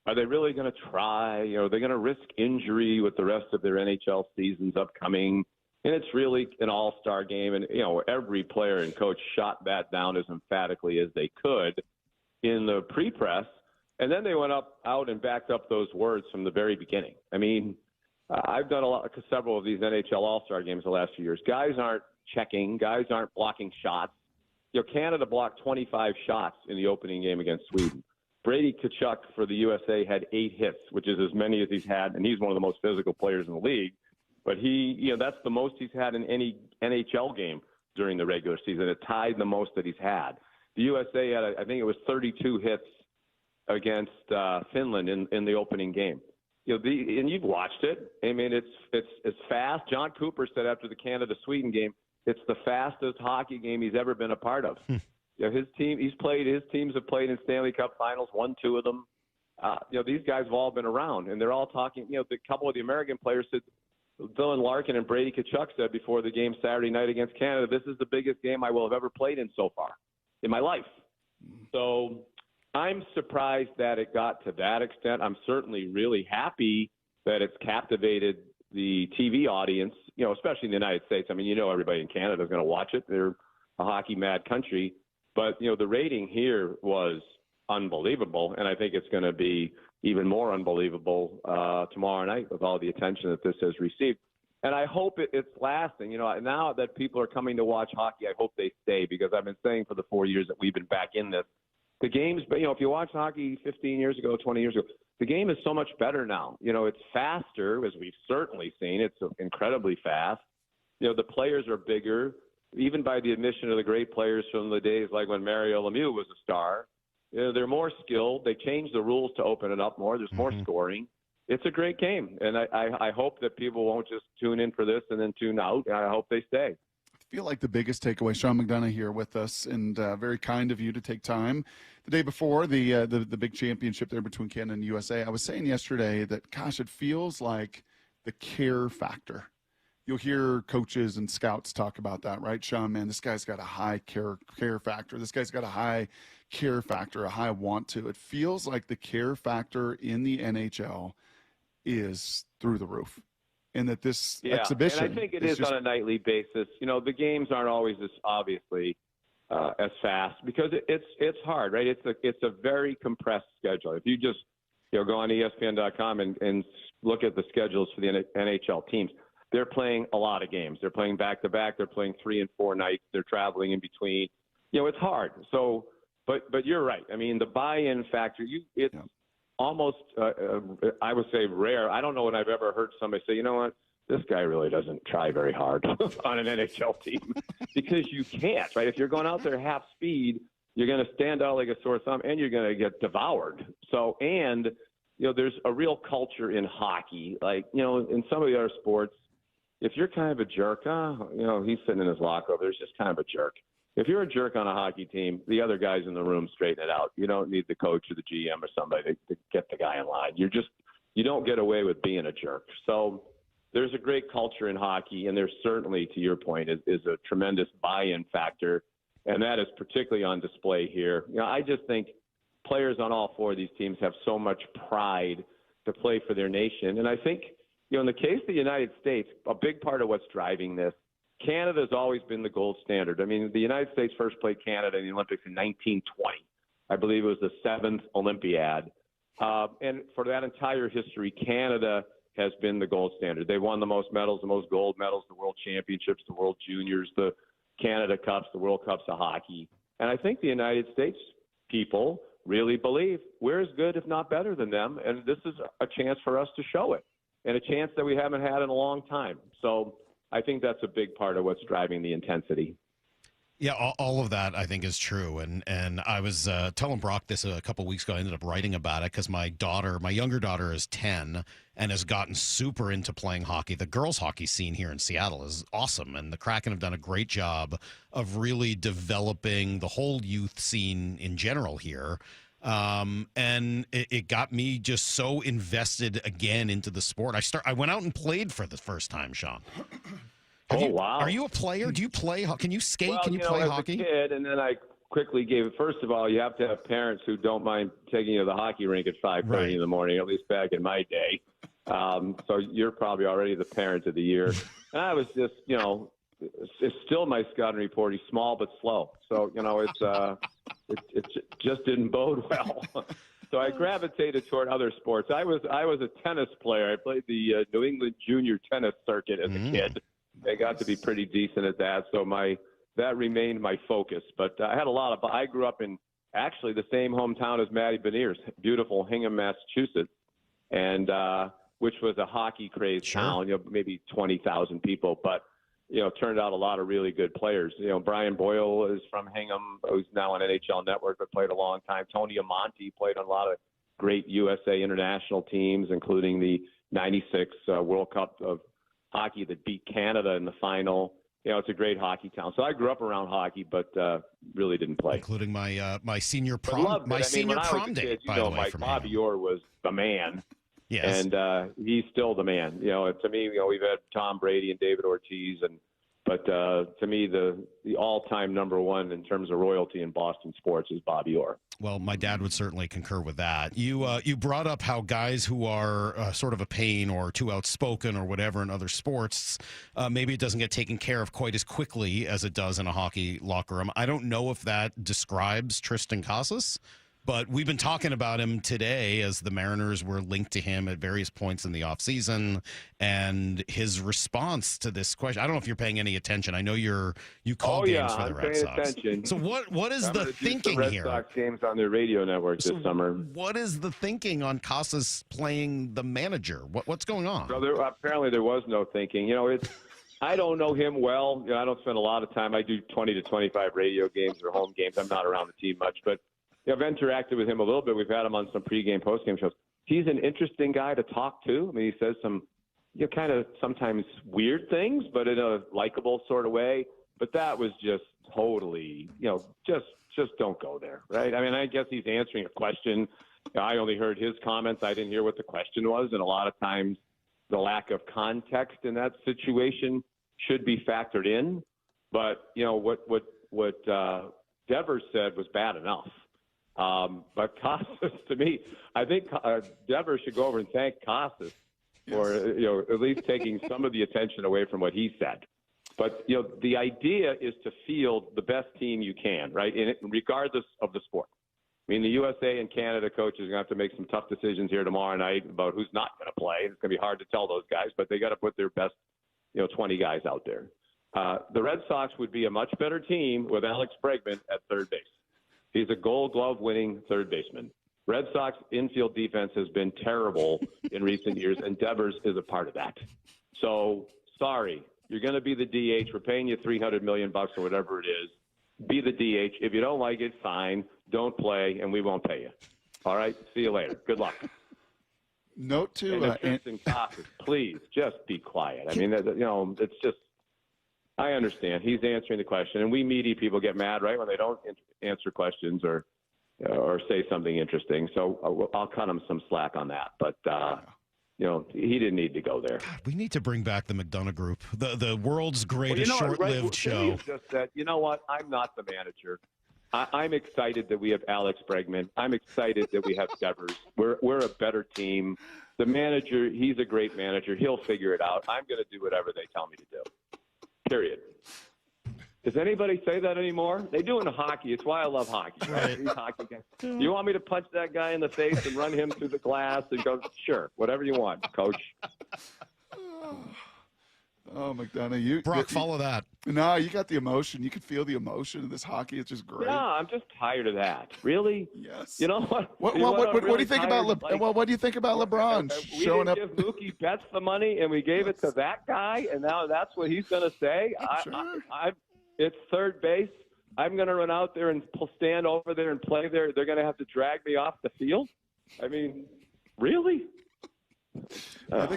Are they really going to try? Are they going to risk injury with the rest of their NHL seasons upcoming? And it's really an all-star game. And, every player and coach shot that down as emphatically as they could in the pre-press. And then they went out and backed up those words from the very beginning. I mean, I've done several of these NHL All-Star games the last few years. Guys aren't checking. Guys aren't blocking shots. Canada blocked 25 shots in the opening game against Sweden. Brady Tkachuk for the USA had 8 hits, which is as many as he's had, and he's one of the most physical players in the league. But that's the most he's had in any NHL game during the regular season. It tied the most that he's had. The USA had, I think it was 32 hits against Finland in the opening game. And you've watched it. I mean, it's fast. John Cooper said after the Canada-Sweden game, it's the fastest hockey game he's ever been a part of. His teams have played in Stanley Cup finals, won 2 of them. These guys have all been around, and they're all talking. The couple of the American players said, Dylan Larkin and Brady Tkachuk said before the game Saturday night against Canada, this is the biggest game I will have ever played in so far in my life. So I'm surprised that it got to that extent. I'm certainly really happy that it's captivated the TV audience, especially in the United States. I mean, everybody in Canada is going to watch it. They're a hockey mad country. But, the rating here was unbelievable, and I think it's going to be even more unbelievable tomorrow night with all the attention that this has received. And I hope it's lasting. Now that people are coming to watch hockey, I hope they stay, because I've been saying for the 4 years that we've been back in this, the game's, if you watch hockey 15 years ago, 20 years ago, the game is so much better now. It's faster, as we've certainly seen. It's incredibly fast. The players are bigger, even by the admission of the great players from the days like when Mario Lemieux was a star. They're more skilled. They changed the rules to open it up more. There's more scoring. It's a great game, and I hope that people won't just tune in for this and then tune out. And I hope they stay. I feel like the biggest takeaway, Sean McDonough here with us, and very kind of you to take time the day before the big championship there between Canada and USA. I was saying yesterday that, gosh, it feels like the care factor. You'll hear coaches and scouts talk about that, right, Sean? Man, this guy's got a high care factor. This guy's got a high care factor, a high want to. It feels like the care factor in the NHL is through the roof. And that this exhibition, and I think it is on a nightly basis. The games aren't always as obviously as fast because it's hard, right? It's a very compressed schedule. If you just go on ESPN.com and look at the schedules for the NHL teams, they're playing a lot of games. They're playing back to back. They're playing 3 and 4 nights. They're traveling in between. It's hard. So, but you're right. I mean, the buy-in factor. It's almost, I would say, rare. I don't know when I've ever heard somebody say, you know what, this guy really doesn't try very hard on an NHL team, because you can't, right? If you're going out there half speed, you're going to stand out like a sore thumb, and you're going to get devoured. So, and there's a real culture in hockey, like in some of the other sports. If you're kind of a jerk, he's sitting in his locker over there, he's just kind of a jerk. If you're a jerk on a hockey team, the other guys in the room straighten it out. You don't need the coach or the GM or somebody to get the guy in line. You don't get away with being a jerk. So there's a great culture in hockey, and there's certainly, to your point, is a tremendous buy-in factor, and that is particularly on display here. I just think players on all 4 of these teams have so much pride to play for their nation, and I think in the case of the United States, a big part of what's driving this, Canada has always been the gold standard. I mean, the United States first played Canada in the Olympics in 1920. I believe it was the 7th Olympiad. And for that entire history, Canada has been the gold standard. They won the most medals, the most gold medals, the World Championships, the World Juniors, the Canada Cups, the World Cups of hockey. And I think the United States people really believe we're as good, if not better than them. And this is a chance for us to show it, and a chance that we haven't had in a long time. So I think that's a big part of what's driving the intensity. Yeah, all of that I think is true, and I was telling Brock this a couple weeks ago. I ended up writing about it because my younger daughter is 10 and has gotten super into playing hockey. The girls' hockey scene here in Seattle is awesome, and the Kraken have done a great job of really developing the whole youth scene in general here. And it got me just so invested again into the sport. I went out and played for the first time, Sean. Wow! Are you a player? Do you play? Can you skate? Well, Can you play as hockey? A kid, and then I quickly gave it. First of all, you have to have parents who don't mind taking you to the hockey rink at 5:30 in the morning, at least back in my day. So you're probably already the parent of the year. And I was just, it's still my scouting report. He's small but slow. So, it just didn't bode well. So I gravitated toward other sports. I was a tennis player. I played the New England junior tennis circuit as a kid. I got to be pretty decent at that. So that remained my focus. But I had I grew up in actually the same hometown as Matty Beniers, beautiful Hingham, Massachusetts, and which was a hockey crazed town, maybe 20,000 people, but turned out a lot of really good players. Brian Boyle is from Hingham, who's now on NHL Network, but played a long time. Tony Amonte played on a lot of great USA international teams, including the 96 World Cup of hockey that beat Canada in the final. It's a great hockey town. So I grew up around hockey, but really didn't play. Including my senior prom, prom date, by the way. Bobby Orr was the man. Yes. And he's still the man. To me, we've had Tom Brady and David Ortiz, but to me, the all-time number one in terms of royalty in Boston sports is Bobby Orr. Well, my dad would certainly concur with that. You brought up how guys who are sort of a pain or too outspoken or whatever in other sports, maybe it doesn't get taken care of quite as quickly as it does in a hockey locker room. I don't know if that describes Tristan Casas. But we've been talking about him today as the Mariners were linked to him at various points in the offseason, and his response to this question. I don't know if you're paying any attention. I know you call games for the Red Sox. Attention. So what is the thinking Red here? Red Sox games on their radio network this summer. What is the thinking on Casas playing the manager? What's going on? So apparently there was no thinking. I don't know him well. I don't spend a lot of time. I do 20 to 25 radio games or home games. I'm not around the team much, but I've interacted with him a little bit. We've had him on some pregame, postgame shows. He's an interesting guy to talk to. I mean, he says some, kind of sometimes weird things, but in a likable sort of way. But that was just totally, just don't go there, right? I mean, I guess he's answering a question. I only heard his comments. I didn't hear what the question was. And a lot of times the lack of context in that situation should be factored in. But, what Devers said was bad enough. But Casas, to me, I think Devers should go over and thank Casas for, at least taking some of the attention away from what he said. But, the idea is to field the best team you can, right, regardless of the sport. I mean, the USA and Canada coaches are going to have to make some tough decisions here tomorrow night about who's not going to play. It's going to be hard to tell those guys, but they got to put their best, 20 guys out there. The Red Sox would be a much better team with Alex Bregman at third base. He's a Gold Glove winning third baseman. Red Sox infield defense has been terrible in recent years, and Devers is a part of that. So, sorry, you're going to be the DH. We're paying you $300 million or whatever it is. Be the DH. If you don't like it, fine. Don't play, and we won't pay you. All right? See you later. Good luck. Note to Tristan Casas, please, just be quiet. I mean, it's just – I understand. He's answering the question, and we meaty people get mad, right, when they don't answer questions or say something interesting. So I'll cut him some slack on that. But he didn't need to go there. God, we need to bring back the McDonough Group, the world's greatest short-lived show. Just that, you know what? I'm not the manager. I'm excited that we have Alex Bregman. I'm excited that we have Devers. We're a better team. The manager, he's a great manager. He'll figure it out. I'm going to do whatever they tell me to do. Period. Does anybody say that anymore? They do in hockey. It's why I love hockey. Right? These hockey guys. You want me to punch that guy in the face and run him through the glass and go, sure, whatever you want, coach. Oh, McDonough, Brock, follow that. No, you got the emotion. You can feel the emotion in this hockey. It's just great. Yeah, I'm just tired of that. Really? Yes. You know what? What do you think about what do you think about LeBron showing up? We didn't give Mookie Betts the money, and we gave it to that guy, and now that's what he's going to say. It's third base. I'm going to run out there and stand over there and play there. They're going to have to drag me off the field. I mean, really? I'll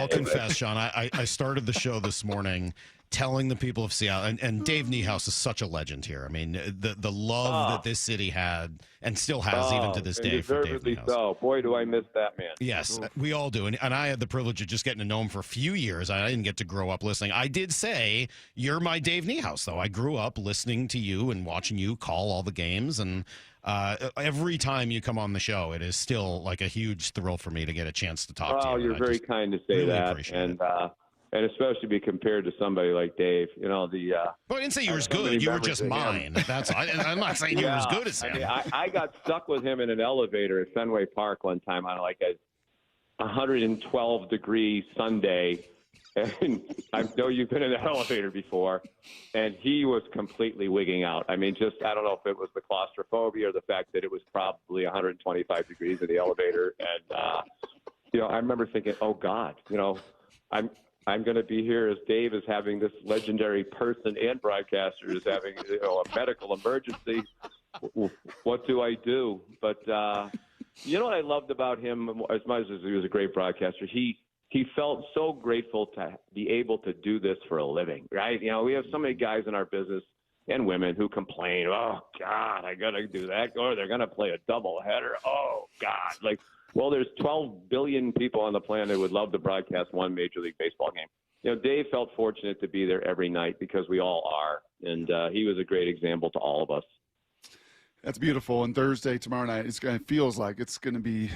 confess, Sean, I started the show this morning telling the people of Seattle, and Dave Niehaus is such a legend here. I mean, the love that this city had and still has even to this day for Dave Niehaus. So. Boy, do I miss that man. Yes, we all do. And I had the privilege of just getting to know him for a few years. I didn't get to grow up listening. I did say, you're my Dave Niehaus, though. I grew up listening to you and watching you call all the games. And every time you come on the show, it is still like a huge thrill for me to get a chance to talk to you. Oh, you're very kind to say really that. And especially be compared to somebody like Dave, Well, I didn't say you were as good. You were just mine. I'm not saying you were as good as him. I got stuck with him in an elevator at Fenway Park one time on like a 112-degree Sunday. And I know you've been in an elevator before, and he was completely wigging out. I mean, I don't know if it was the claustrophobia or the fact that it was probably 125 degrees in the elevator. And, I remember thinking, oh, God, I'm going to be here as Dave is having this legendary person and broadcaster is having a medical emergency. What do I do? But what I loved about him, as much as he was a great broadcaster, he felt so grateful to be able to do this for a living, right? We have so many guys in our business and women who complain, oh, God, I got to do that, or they're going to play a doubleheader. Oh, God. Well, there's 12 billion people on the planet who would love to broadcast one Major League Baseball game. Dave felt fortunate to be there every night because we all are, and he was a great example to all of us. That's beautiful. And Thursday, tomorrow night, it feels like it's going to be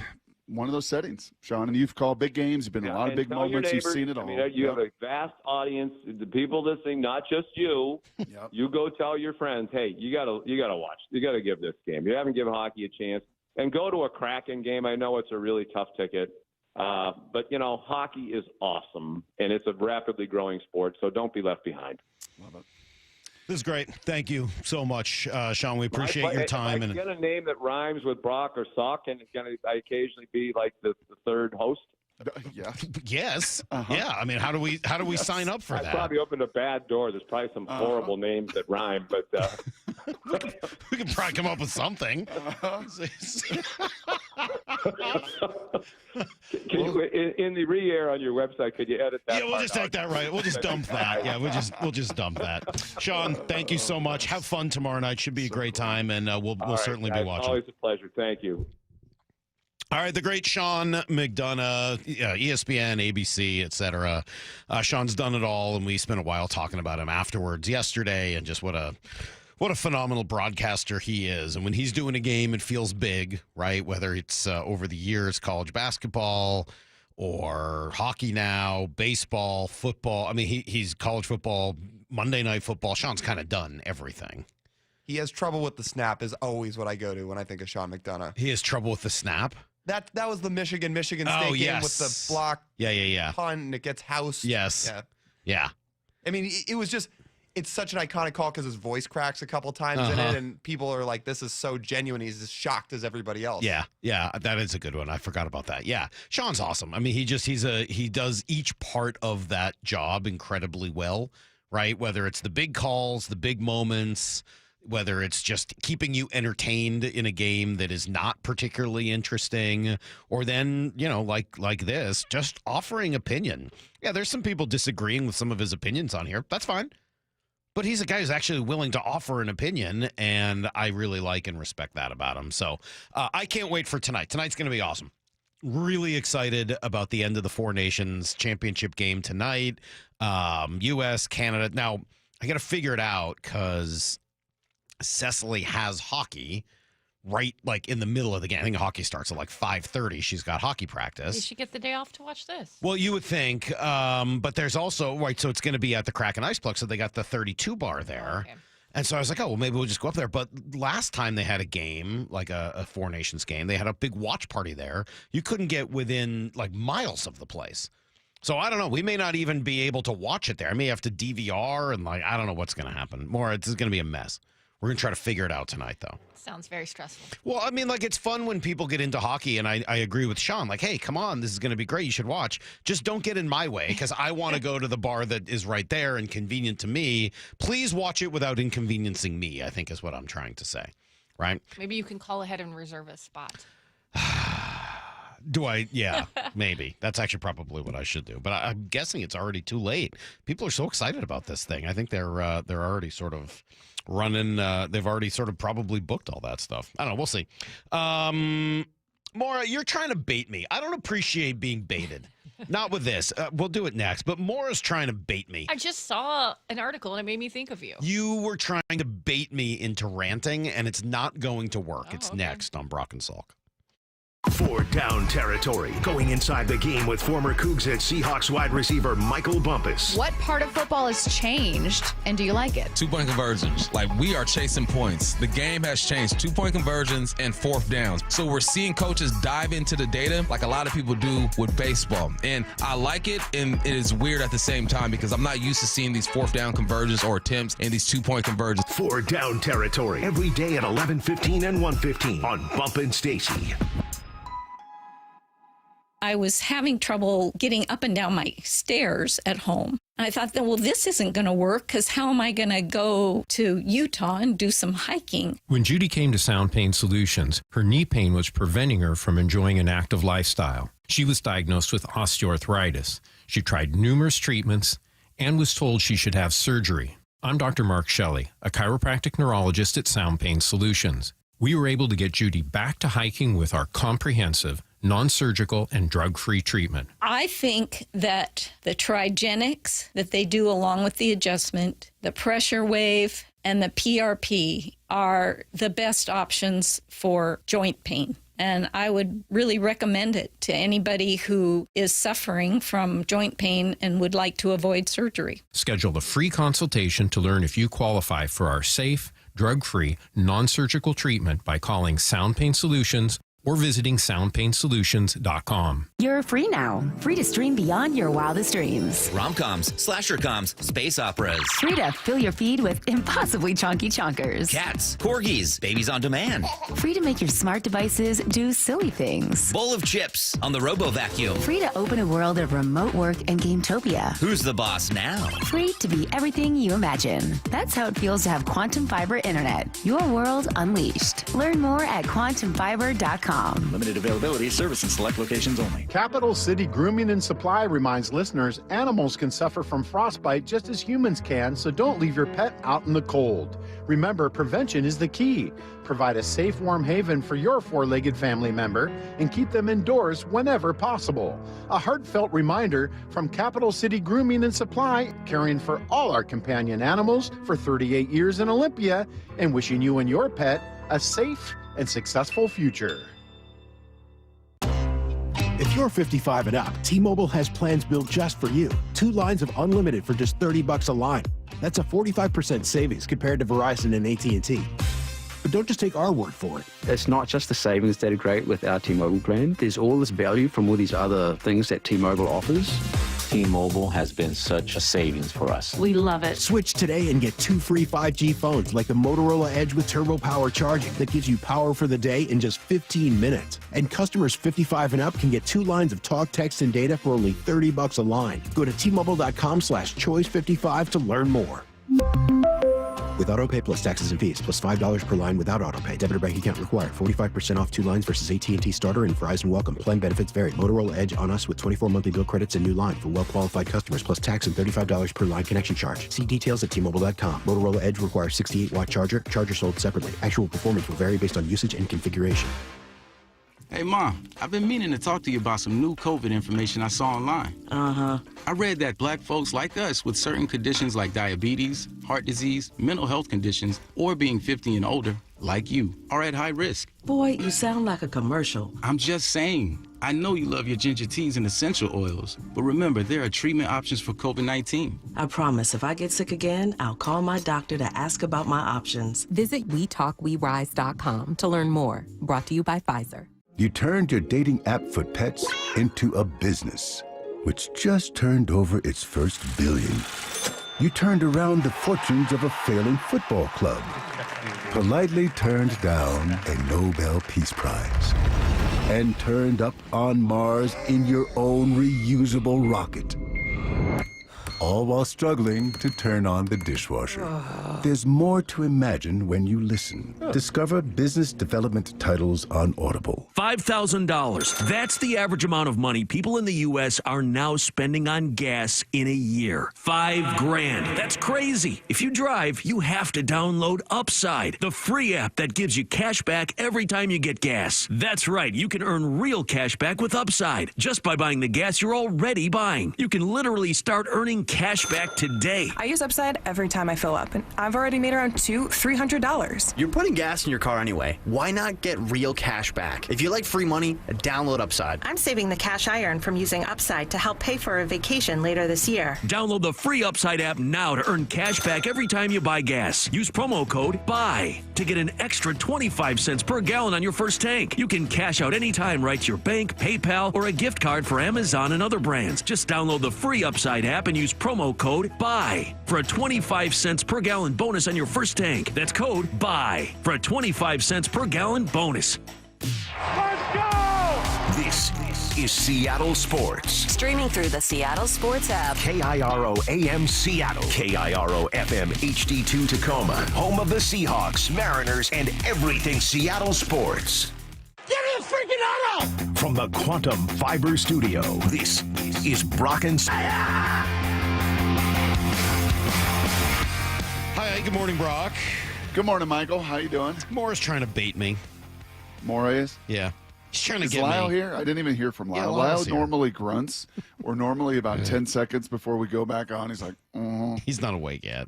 one of those settings, Sean. And you've called big games. You've been in a lot of big moments. You've seen it all. You have a vast audience. The people listening, not just you. Yep. You go tell your friends, hey, you gotta watch. You gotta give this game. You haven't given hockey a chance. And go to a Kraken game. I know it's a really tough ticket, but hockey is awesome, and it's a rapidly growing sport. So don't be left behind. Love it. This is great. Thank you so much, Sean. We appreciate your time. If I get a name that rhymes with Brock or Salk, and I occasionally be like the third host. Yeah. Yes. Yeah. I mean, how do we sign up for that? I probably opened a bad door. There's probably some horrible names that rhyme, but we can probably come up with something. In the re-air on your website, could you edit that? Yeah, we'll just take that right. We'll just dump that. Yeah, we'll just dump that. Sean, thank you so much. Have fun tomorrow night. Should be a great time, and we'll certainly be watching. Always a pleasure. Thank you. All right, the great Sean McDonough, ESPN, ABC, etc. Sean's done it all, and we spent a while talking about him afterwards yesterday, and just what a phenomenal broadcaster he is. And when he's doing a game, it feels big, right? Whether it's over the years, college basketball or hockey now, baseball, football. I mean, he's college football, Monday Night Football. Sean's kind of done everything. He has trouble with the snap is always what I go to when I think of Sean McDonough. He has trouble with the snap? That was the Michigan State game with the block punt and it gets housed. Yes. Yeah. I mean, it was just, it's such an iconic call because his voice cracks a couple times in it, and people are like, this is so genuine. He's as shocked as everybody else. Yeah, that is a good one. I forgot about that. Yeah, Sean's awesome. I mean, he does each part of that job incredibly well, right? Whether it's the big calls, the big moments, whether it's just keeping you entertained in a game that is not particularly interesting, or then, like this, just offering opinion. Yeah, there's some people disagreeing with some of his opinions on here. That's fine. But he's a guy who's actually willing to offer an opinion, and I really like and respect that about him. So I can't wait for tonight. Tonight's going to be awesome. Really excited about the end of the Four Nations championship game tonight. U.S., Canada. Now, I got to figure it out because Cecily has hockey right in the middle of the game. I think hockey starts at 5:30. She's got hockey practice. You should get the day off to watch this. Well, you would think, but there's also, so it's going to be at the Kraken Ice Plug, so they got the 32 bar there. Okay. And so I was like, oh, well, maybe we'll just go up there. But last time they had a game, like a Four Nations game, they had a big watch party there. You couldn't get within miles of the place. So I don't know. We may not even be able to watch it there. I may have to DVR, and I don't know what's going to happen. It's going to be a mess. We're going to try to figure it out tonight, though. Sounds very stressful. Well, I mean, it's fun when people get into hockey, and I agree with Sean. Hey, come on, this is going to be great. You should watch. Just don't get in my way, because I want to go to the bar that is right there and convenient to me. Please watch it without inconveniencing me, I think is what I'm trying to say, right? Maybe you can call ahead and reserve a spot. Do I? Yeah, maybe. That's actually probably what I should do. But I'm guessing it's already too late. People are so excited about this thing. I think they're already sort of running. They've already sort of probably booked all that stuff. I don't know. We'll see. Maura, you're trying to bait me. I don't appreciate being baited. Not with this. We'll do it next. But Maura's trying to bait me. I just saw an article and it made me think of you. You were trying to bait me into ranting, and it's not going to work. It's next on Brock and Salk. For Down Territory, going inside the game with former Cougs and Seahawks wide receiver Michael Bumpus. What part of football has changed, and do you like it? 2-point conversions. Like, we are chasing points. The game has changed. 2-point conversions and fourth downs. So we're seeing coaches dive into the data like a lot of people do with baseball. And I like it, and it is weird at the same time because I'm not used to seeing these fourth down conversions or attempts and these 2-point conversions. For Down Territory, every day at 11:15 and 1:15 on Bump and Stacy. I was having trouble getting up and down my stairs at home. I thought, well, this isn't going to work because how am I going to go to Utah and do some hiking? When Judy came to Sound Pain Solutions, her knee pain was preventing her from enjoying an active lifestyle. She was diagnosed with osteoarthritis. She tried numerous treatments and was told she should have surgery. I'm Dr. Mark Shelley, a chiropractic neurologist at Sound Pain Solutions. We were able to get Judy back to hiking with our comprehensive, non-surgical, and drug-free treatment. I think that the Trigenics that they do along with the adjustment, the pressure wave, and the PRP are the best options for joint pain. And I would really recommend it to anybody who is suffering from joint pain and would like to avoid surgery. Schedule a free consultation to learn if you qualify for our safe, drug-free, non-surgical treatment by calling Sound Pain Solutions or visiting soundpainsolutions.com. You're free now. Free to stream beyond your wildest dreams. Rom-coms, slasher-coms, space operas. Free to fill your feed with impossibly chunky chunkers. Cats, corgis, babies on demand. Free to make your smart devices do silly things. Bowl of chips on the Robo-Vacuum. Free to open a world of remote work and Gametopia. Who's the boss now? Free to be everything you imagine. That's how it feels to have Quantum Fiber Internet. Your world unleashed. Learn more at quantumfiber.com. Limited availability, service in select locations only. Capital City Grooming and Supply reminds listeners animals can suffer from frostbite just as humans can, so don't leave your pet out in the cold. Remember, prevention is the key. Provide a safe, warm haven for your four-legged family member and keep them indoors whenever possible. A heartfelt reminder from Capital City Grooming and Supply, caring for all our companion animals for 38 years in Olympia and wishing you and your pet a safe and successful future. If you're 55 and up, T-Mobile has plans built just for you. 2 lines of unlimited for just $30 a line. That's a 45% savings compared to Verizon and AT&T. But don't just take our word for it. It's not just the savings that are great with our T-Mobile plan. There's all this value from all these other things that T-Mobile offers. T-Mobile has been such a savings for us. We love it. Switch today and get 2 free 5G phones like the Motorola Edge with Turbo Power charging that gives you power for the day in just 15 minutes. And customers 55 and up can get 2 lines of talk, text, and data for only $30 a line. Go to T-Mobile.com/choice55 to learn more. With AutoPay plus taxes and fees, plus $5 per line without AutoPay. Debit or bank account required. 45% off 2 lines versus AT&T Starter and Verizon Welcome. Plan benefits vary. Motorola Edge on us with 24 monthly bill credits and new line for well-qualified customers, plus tax and $35 per line connection charge. See details at T-Mobile.com. Motorola Edge requires 68-watt charger. Charger sold separately. Actual performance will vary based on usage and configuration. Hey, Mom, I've been meaning to talk to you about some new COVID information I saw online. Uh-huh. I read that black folks like us with certain conditions like diabetes, heart disease, mental health conditions, or being 50 and older, like you, are at high risk. Boy, you sound like a commercial. I'm just saying. I know you love your ginger teas and essential oils, but remember, there are treatment options for COVID-19. I promise if I get sick again, I'll call my doctor to ask about my options. Visit WeTalkWeRise.com to learn more. Brought to you by Pfizer. You turned your dating app for pets into a business, which just turned over its first billion. You turned around the fortunes of a failing football club, politely turned down a Nobel Peace Prize, and turned up on Mars in your own reusable rocket. All while struggling to turn on the dishwasher. There's more to imagine when you listen. Discover business development titles on Audible. $5,000. That's the average amount of money people in the U.S. are now spending on gas in a year. $5,000. That's crazy. If you drive, you have to download Upside, the free app that gives you cash back every time you get gas. That's right. You can earn real cash back with Upside just by buying the gas you're already buying. You can literally start earning cash back today. I use Upside every time I fill up, and I've already made around $300. You're putting gas in your car anyway. Why not get real cash back? If you like free money, download Upside. I'm saving the cash I earn from using Upside to help pay for a vacation later this year. Download the free Upside app now to earn cash back every time you buy gas. Use promo code BUY to get an extra 25 cents per gallon on your first tank. You can cash out anytime right to your bank, PayPal, or a gift card for Amazon and other brands. Just download the free Upside app and use promo code BUY for a 25 cents per gallon bonus on your first tank. That's code BUY for a 25 cents per gallon bonus. Let's go! This is Seattle Sports. Streaming through the Seattle Sports app. KIRO AM Seattle. KIRO FM HD2 Tacoma. Home of the Seahawks, Mariners, and everything Seattle sports. Get me a freaking auto! From the Quantum Fiber Studio, this is Brock and Hi, good morning, Brock. Good morning, Michael. How you doing? Mora's trying to bait me. Mora is? Yeah. He's trying to is get Lyle me. here? I didn't even hear from Lyle. Yeah, Lyle Lyle's here. normally grunts, or normally about 10 seconds before we go back on. He's like, He's not awake yet.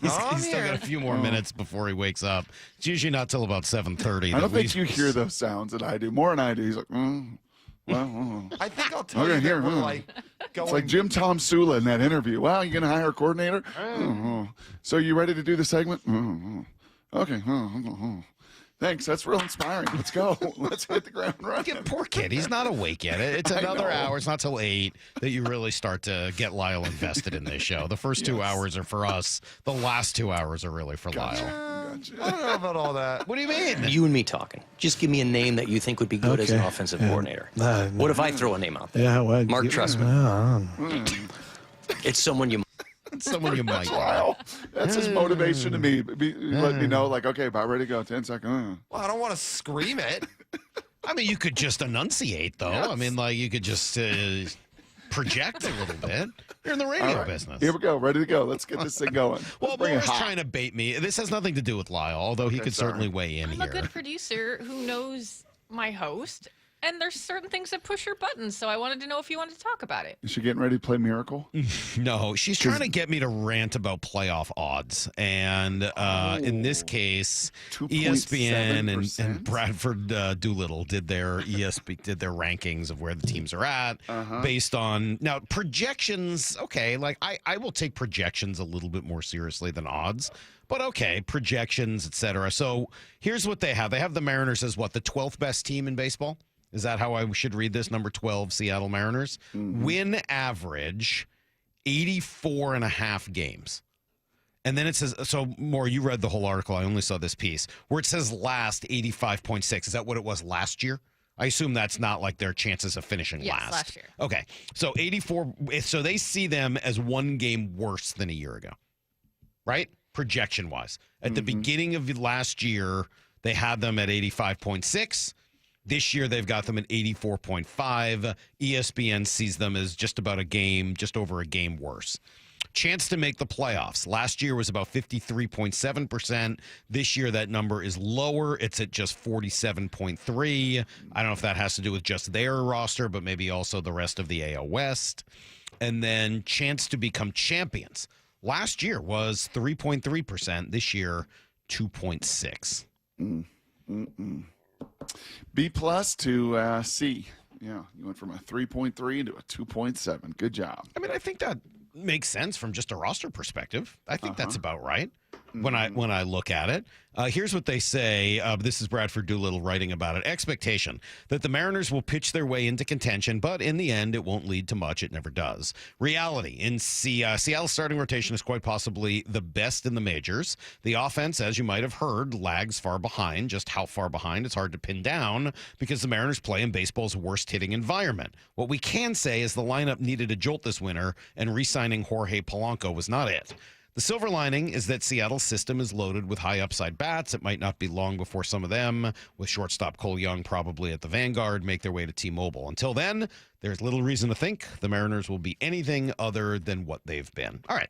He's still got a few more minutes before he wakes up. It's usually not till about 7:30. I don't think you hear those sounds that I do. More than I do. He's like, well, I think I'll tell okay, you here, that we're like going. It's like Jim Tom Sula in that interview. Well, you going to hire a coordinator? So you ready to do the segment? Okay. Thanks. That's real inspiring. Let's go. Let's hit the ground running. Poor kid. He's not awake yet. It's I another know. hour. It's not till 8 that you really start to get Lyle invested in this show. The first 2 hours are for us. The last 2 hours are really for Lyle. I don't know about all that. What do you mean? You and me talking. Just give me a name that you think would be good as an Okay. offensive Yeah. coordinator. What if I throw a name out there? Yeah, well, Mark Trestman. It's someone you. Someone you might. Wow. That's his motivation to me. Let me know, like, okay, about ready to go. 10 seconds. Well, I don't want to scream it. I mean, you could just enunciate, though. Yes. I mean, like, you could just project a little bit. You're in the radio All right. business. Here we go. Ready to go. Let's get this thing going. Well, Bring it Mora's hot. trying to bait me. This has nothing to do with Lyle, although he Okay, could sorry. certainly weigh in I'm here. a good producer who knows my host, and there's certain things that push your buttons, so I wanted to know if you wanted to talk about it. Is she getting ready to play Miracle? No, she's trying to get me to rant about playoff odds. And in this case, ESPN and Bradford Doolittle did their did their rankings of where the teams are at based on now projections. Okay, like I will take projections a little bit more seriously than odds. But okay, projections, etc. So here's what they have. They have the Mariners as what, the 12th best team in baseball? Is that how I should read this? Number 12, Seattle Mariners. Win average 84.5 games. And then it says, so More, you read the whole article. I only saw this piece where it says last 85.6. Is that what it was last year? I assume that's not like their chances of finishing Last year. Okay. So 84. So they see them as one game worse than a year ago, right? Projection wise. At the beginning of last year, they had them at 85.6. This year, they've got them at 84.5. ESPN sees them as just about a game, just over a game worse. Chance to make the playoffs. Last year was about 53.7%. This year, that number is lower. It's at just 47.3. I don't know if that has to do with just their roster, but maybe also the rest of the AL West. And then chance to become champions. Last year was 3.3%. This year, 2.6. B plus to C. Yeah, you went from a 3.3 to a 2.7. Good job. I mean, I think that makes sense from just a roster perspective. I think that's about right when I look at it. Here's what they say. This is Bradford Doolittle writing about it. Expectation that the Mariners will pitch their way into contention, but in the end, it won't lead to much. It never does. Reality in Seattle's starting rotation is quite possibly the best in the majors. The offense, as you might have heard, lags far behind. Just how far behind, it's hard to pin down because the Mariners play in baseball's worst hitting environment. What we can say is the lineup needed a jolt this winter, and re-signing Jorge Polanco was not it. The silver lining is that Seattle's system is loaded with high upside bats. It might not be long before some of them, with shortstop Cole Young probably at the vanguard, make their way to T-Mobile. Until then, there's little reason to think the Mariners will be anything other than what they've been. All right,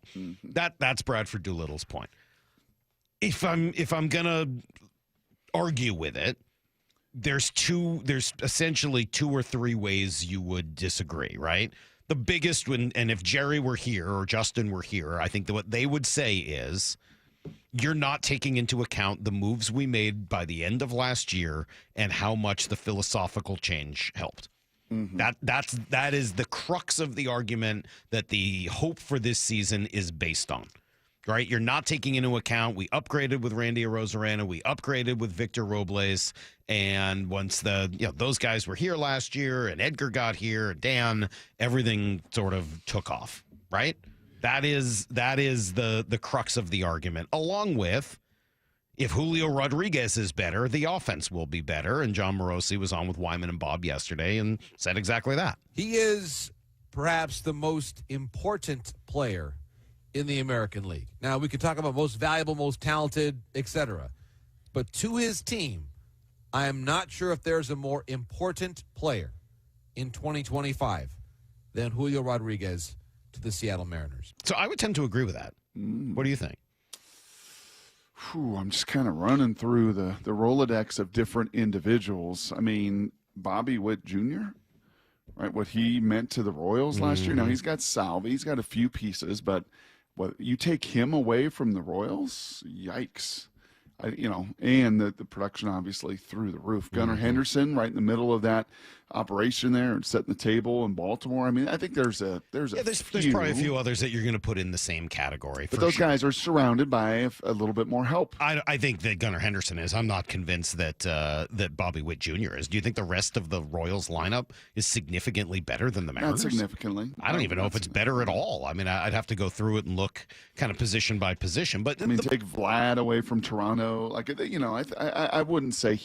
that's Bradford Doolittle's point. If I'm gonna argue with it, there's essentially 2 or 3 ways you would disagree, right? The biggest one, and if Jerry were here or Justin were here, I think that what they would say is you're not taking into account the moves we made by the end of last year and how much the philosophical change helped. That is the crux of the argument that the hope for this season is based on. Right, you're not taking into account we upgraded with Randy Arozarena, we upgraded with Victor Robles, and once those guys were here last year, and Edgar got here, Dan, everything sort of took off. Right, that is the crux of the argument. Along with, if Julio Rodriguez is better, the offense will be better. And John Morosi was on with Wyman and Bob yesterday and said exactly that. He is perhaps the most important player in the American League. Now, we could talk about most valuable, most talented, etc. But to his team, I am not sure if there's a more important player in 2025 than Julio Rodriguez to the Seattle Mariners. So I would tend to agree with that. What do you think? I'm just kind of running through the Rolodex of different individuals. I mean, Bobby Witt Jr., right, what he meant to the Royals last year. Now, he's got Salvi. He's got a few pieces, but you take him away from the Royals, yikes. And the production obviously through the roof. Gunnar Henderson right in the middle of that operation there and setting the table in Baltimore. I mean, I think there's probably a few others that you're going to put in the same category. But those guys are surrounded by a little bit more help. I think that Gunnar Henderson is. I'm not convinced that Bobby Witt Jr. is. Do you think the rest of the Royals lineup is significantly better than the Mariners? Not significantly. I don't even know if it's better at all. I mean, I'd have to go through it and look kind of position by position. But I mean, take Vlad away from Toronto. I wouldn't say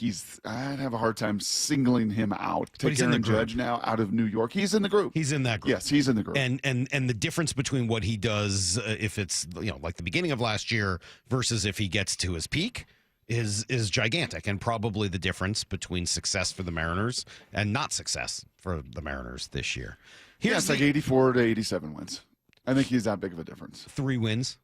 I'd have a hard time singling him out. Take Aaron Judge now out of New York. He's in the group. He's in that group. Yes, he's in the group. And the difference between what he does, if it's like the beginning of last year versus if he gets to his peak, is gigantic, and probably the difference between success for the Mariners and not success for the Mariners this year. Here's like 84 to 87 wins. I think he's that big of a difference. 3 wins.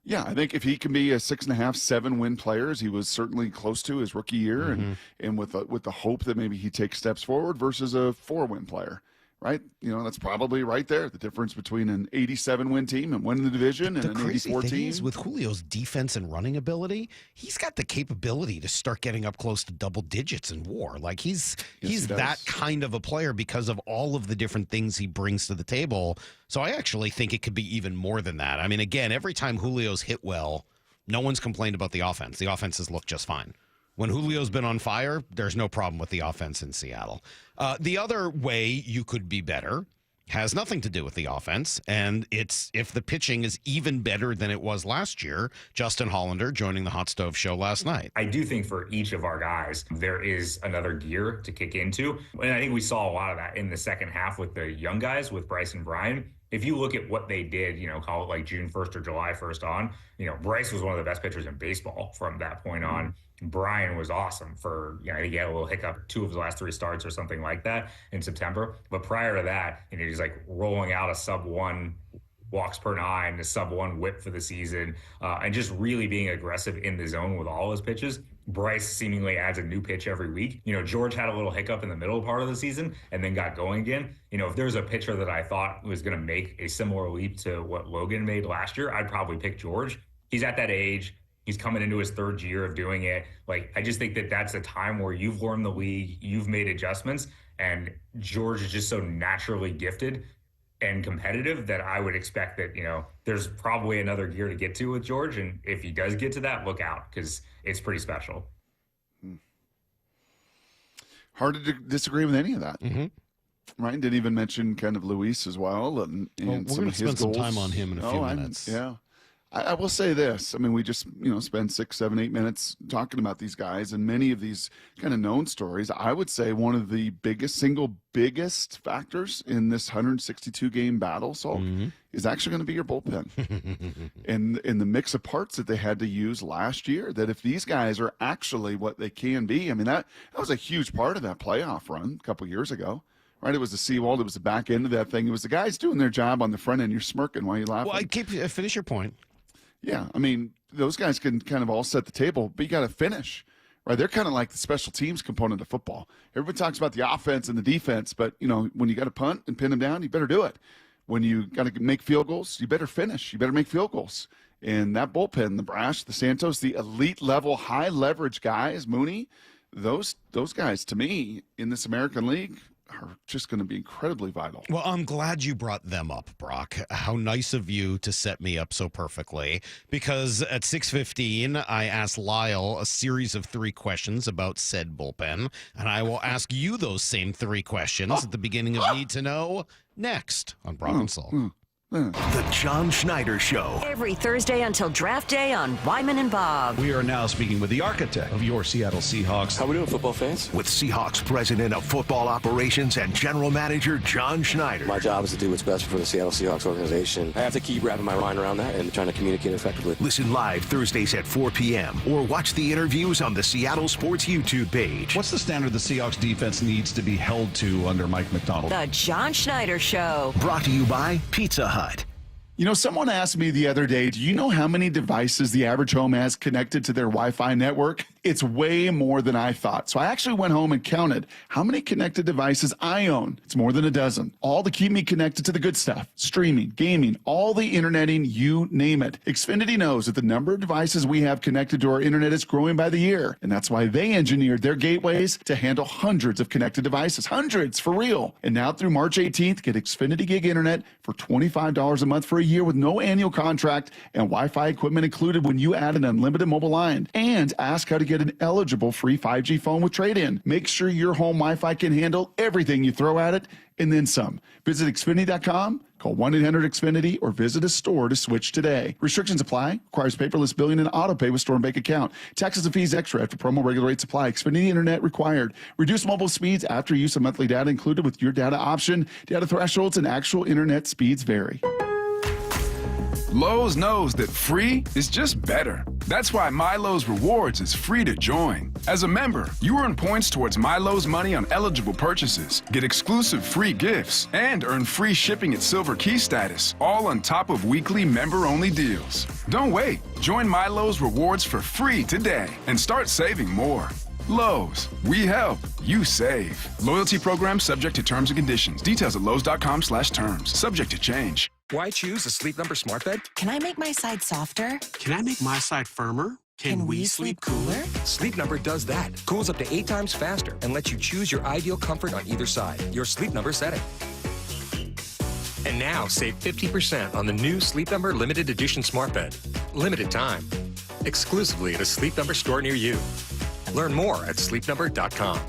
Yeah, I think if he can be a 6.5, 7 win player, as he was certainly close to his rookie year, and with the hope that maybe he takes steps forward versus a 4-win player, right? That's probably right there, the difference between an 87-win team and winning the division and an 84 team. Is with Julio's defense and running ability, he's got the capability to start getting up close to double digits in WAR. Like he's that kind of a player because of all of the different things he brings to the table. So I actually think it could be even more than that. I mean, again, every time Julio's hit well, no one's complained about the offense. The offense has looked just fine. When Julio's been on fire, there's no problem with the offense in Seattle. The other way you could be better has nothing to do with the offense, and it's if the pitching is even better than it was last year. Justin Hollander joining the Hot Stove Show last night. I do think for each of our guys, there is another gear to kick into, and I think we saw a lot of that in the second half with the young guys, with Bryce and Brian. If you look at what they did, call it like June 1st or July 1st on, Bryce was one of the best pitchers in baseball from that point on. Brian was awesome for, I think he had a little hiccup 2 of his last 3 starts or something like that in September. But prior to that, he's like rolling out a sub-1 walks per 9, a sub-1 whip for the season, and just really being aggressive in the zone with all his pitches. Bryce seemingly adds a new pitch every week. George had a little hiccup in the middle part of the season and then got going again. If there's a pitcher that I thought was going to make a similar leap to what Logan made last year, I'd probably pick George. He's at that age. He's coming into his 3rd year of doing it. I just think that that's a time where you've learned the league, you've made adjustments, and George is just so naturally gifted and competitive that I would expect that, there's probably another gear to get to with George. And if he does get to that, look out, because it's pretty special. Hard to disagree with any of that. Ryan didn't even mention kind of Luis as well. And we're going to spend some time on him in a few minutes. I will say this. I mean, we just, spend 6, 7, 8 minutes talking about these guys and many of these kind of known stories. I would say one of the single biggest factors in this 162-game battle, Salk, is actually going to be your bullpen. and the mix of parts that they had to use last year, that if these guys are actually what they can be, I mean, that was a huge part of that playoff run a couple years ago. Right, it was the seawall. It was the back end of that thing. It was the guys doing their job on the front end. You're smirking while you laugh. Well, finish your point. Yeah, I mean, those guys can kind of all set the table, but you got to finish. Right, they're kind of like the special teams component of football. Everybody talks about the offense and the defense, but when you got to punt and pin them down, you better do it. When you got to make field goals, you better finish. You better make field goals. And that bullpen, the Brash, the Santos, the elite level, high leverage guys, Mooney, those guys to me in this American League are just going to be incredibly vital. Well, I'm glad you brought them up, Brock. How nice of you to set me up so perfectly. Because at 6:15, I asked Lyle a series of 3 questions about said bullpen, and I will ask you those same 3 questions at the beginning of Need to Know next on Brock and Salk. The John Schneider Show. Every Thursday until draft day on Wyman and Bob. We are now speaking with the architect of your Seattle Seahawks. How we doing, football fans? With Seahawks President of Football Operations and General Manager John Schneider. My job is to do what's best for the Seattle Seahawks organization. I have to keep wrapping my mind around that and trying to communicate effectively. Listen live Thursdays at 4 p.m. or watch the interviews on the Seattle Sports YouTube page. What's the standard the Seahawks defense needs to be held to under Mike McDonough? The John Schneider Show. Brought to you by Pizza Hut. Someone asked me the other day, do you know how many devices the average home has connected to their Wi-Fi network? It's way more than I thought. So I actually went home and counted how many connected devices I own. It's more than a dozen. All to keep me connected to the good stuff. Streaming, gaming, all the interneting, you name it. Xfinity knows that the number of devices we have connected to our internet is growing by the year. And that's why they engineered their gateways to handle hundreds of connected devices. Hundreds, for real. And now through March 18th, get Xfinity Gig Internet for $25 a month for a year with no annual contract and Wi-Fi equipment included when you add an unlimited mobile line. And ask how to get an eligible free 5G phone with trade-in. Make sure your home Wi-Fi can handle everything you throw at it and then some. Visit Xfinity.com, call 1-800-XFINITY, or visit a store to switch today. Restrictions apply. Requires paperless billing and auto pay with store and bank account. Taxes and fees extra after promo regular rates apply. Xfinity Internet required. Reduce mobile speeds after use of monthly data included with your data option. Data thresholds and actual internet speeds vary. Lowe's knows that free is just better. That's why MyLowe's Rewards is free to join. As a member, you earn points towards MyLowe's money on eligible purchases, get exclusive free gifts, and earn free shipping at Silver Key status, all on top of weekly member-only deals. Don't wait. Join MyLowe's Rewards for free today and start saving more. Lowe's, we help, you save. Loyalty program subject to terms and conditions. Details at lowes.com/terms. Subject to change. Why choose a Sleep Number smart bed? Can I make my side softer? Can I make my side firmer? Can we sleep cooler? Sleep Number does that. Cools up to 8 times faster and lets you choose your ideal comfort on either side. Your Sleep Number setting. And now save 50% on the new Sleep Number limited edition smart bed. Limited time. Exclusively at a Sleep Number store near you. Learn more at sleepnumber.com.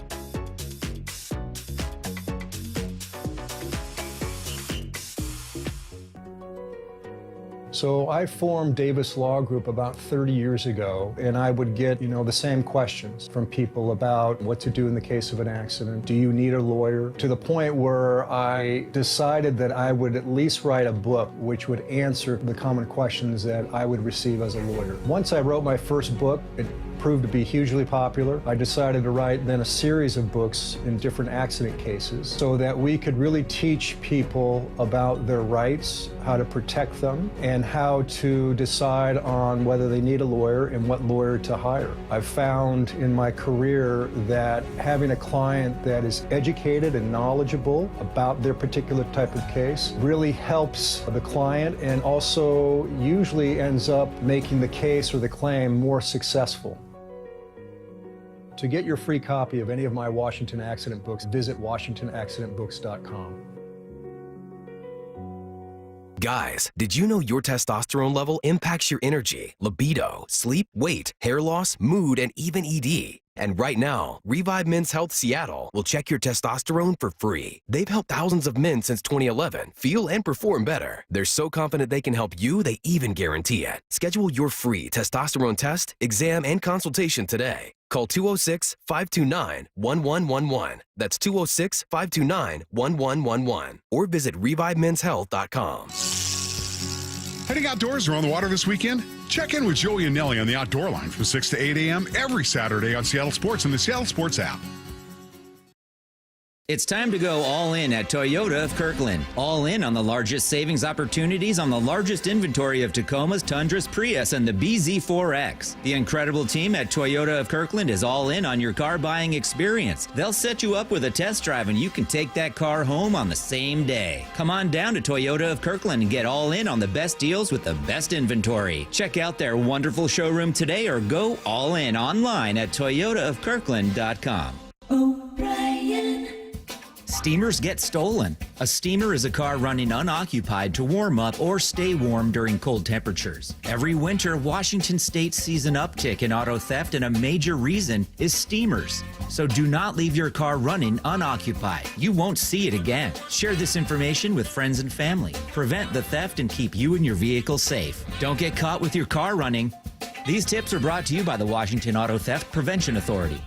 So I formed Davis Law Group about 30 years ago, and I would get, the same questions from people about what to do in the case of an accident. Do you need a lawyer? To the point where I decided that I would at least write a book which would answer the common questions that I would receive as a lawyer. Once I wrote my first book, it proved to be hugely popular. I decided to write then a series of books in different accident cases so that we could really teach people about their rights, how to protect them, and how to decide on whether they need a lawyer and what lawyer to hire. I've found in my career that having a client that is educated and knowledgeable about their particular type of case really helps the client and also usually ends up making the case or the claim more successful. To get your free copy of any of my Washington accident books, visit WashingtonAccidentBooks.com. Guys, did you know your testosterone level impacts your energy, libido, sleep, weight, hair loss, mood, and even ED? And right now, Revive Men's Health Seattle will check your testosterone for free. They've helped thousands of men since 2011 feel and perform better. They're so confident they can help you, they even guarantee it. Schedule your free testosterone test, exam, and consultation today. Call 206-529-1111. That's 206-529-1111. Or visit ReviveMen'sHealth.com. Heading outdoors or on the water this weekend? Check in with Joey and Nelly on the Outdoor Line from 6 to 8 a.m. every Saturday on Seattle Sports and the Seattle Sports app. It's time to go all in at Toyota of Kirkland. All in on the largest savings opportunities on the largest inventory of Tacomas, Tundras, Prius, and the BZ4X. The incredible team at Toyota of Kirkland is all in on your car buying experience. They'll set you up with a test drive and you can take that car home on the same day. Come on down to Toyota of Kirkland and get all in on the best deals with the best inventory. Check out their wonderful showroom today or go all in online at toyotaofkirkland.com. O'Brien. Steamers get stolen. A steamer is a car running unoccupied to warm up or stay warm during cold temperatures. Every winter, Washington State sees an uptick in auto theft, and a major reason is steamers. So do not leave your car running unoccupied. You won't see it again. Share this information with friends and family. Prevent the theft and keep you and your vehicle safe. Don't get caught with your car running. These tips are brought to you by the Washington Auto Theft Prevention Authority.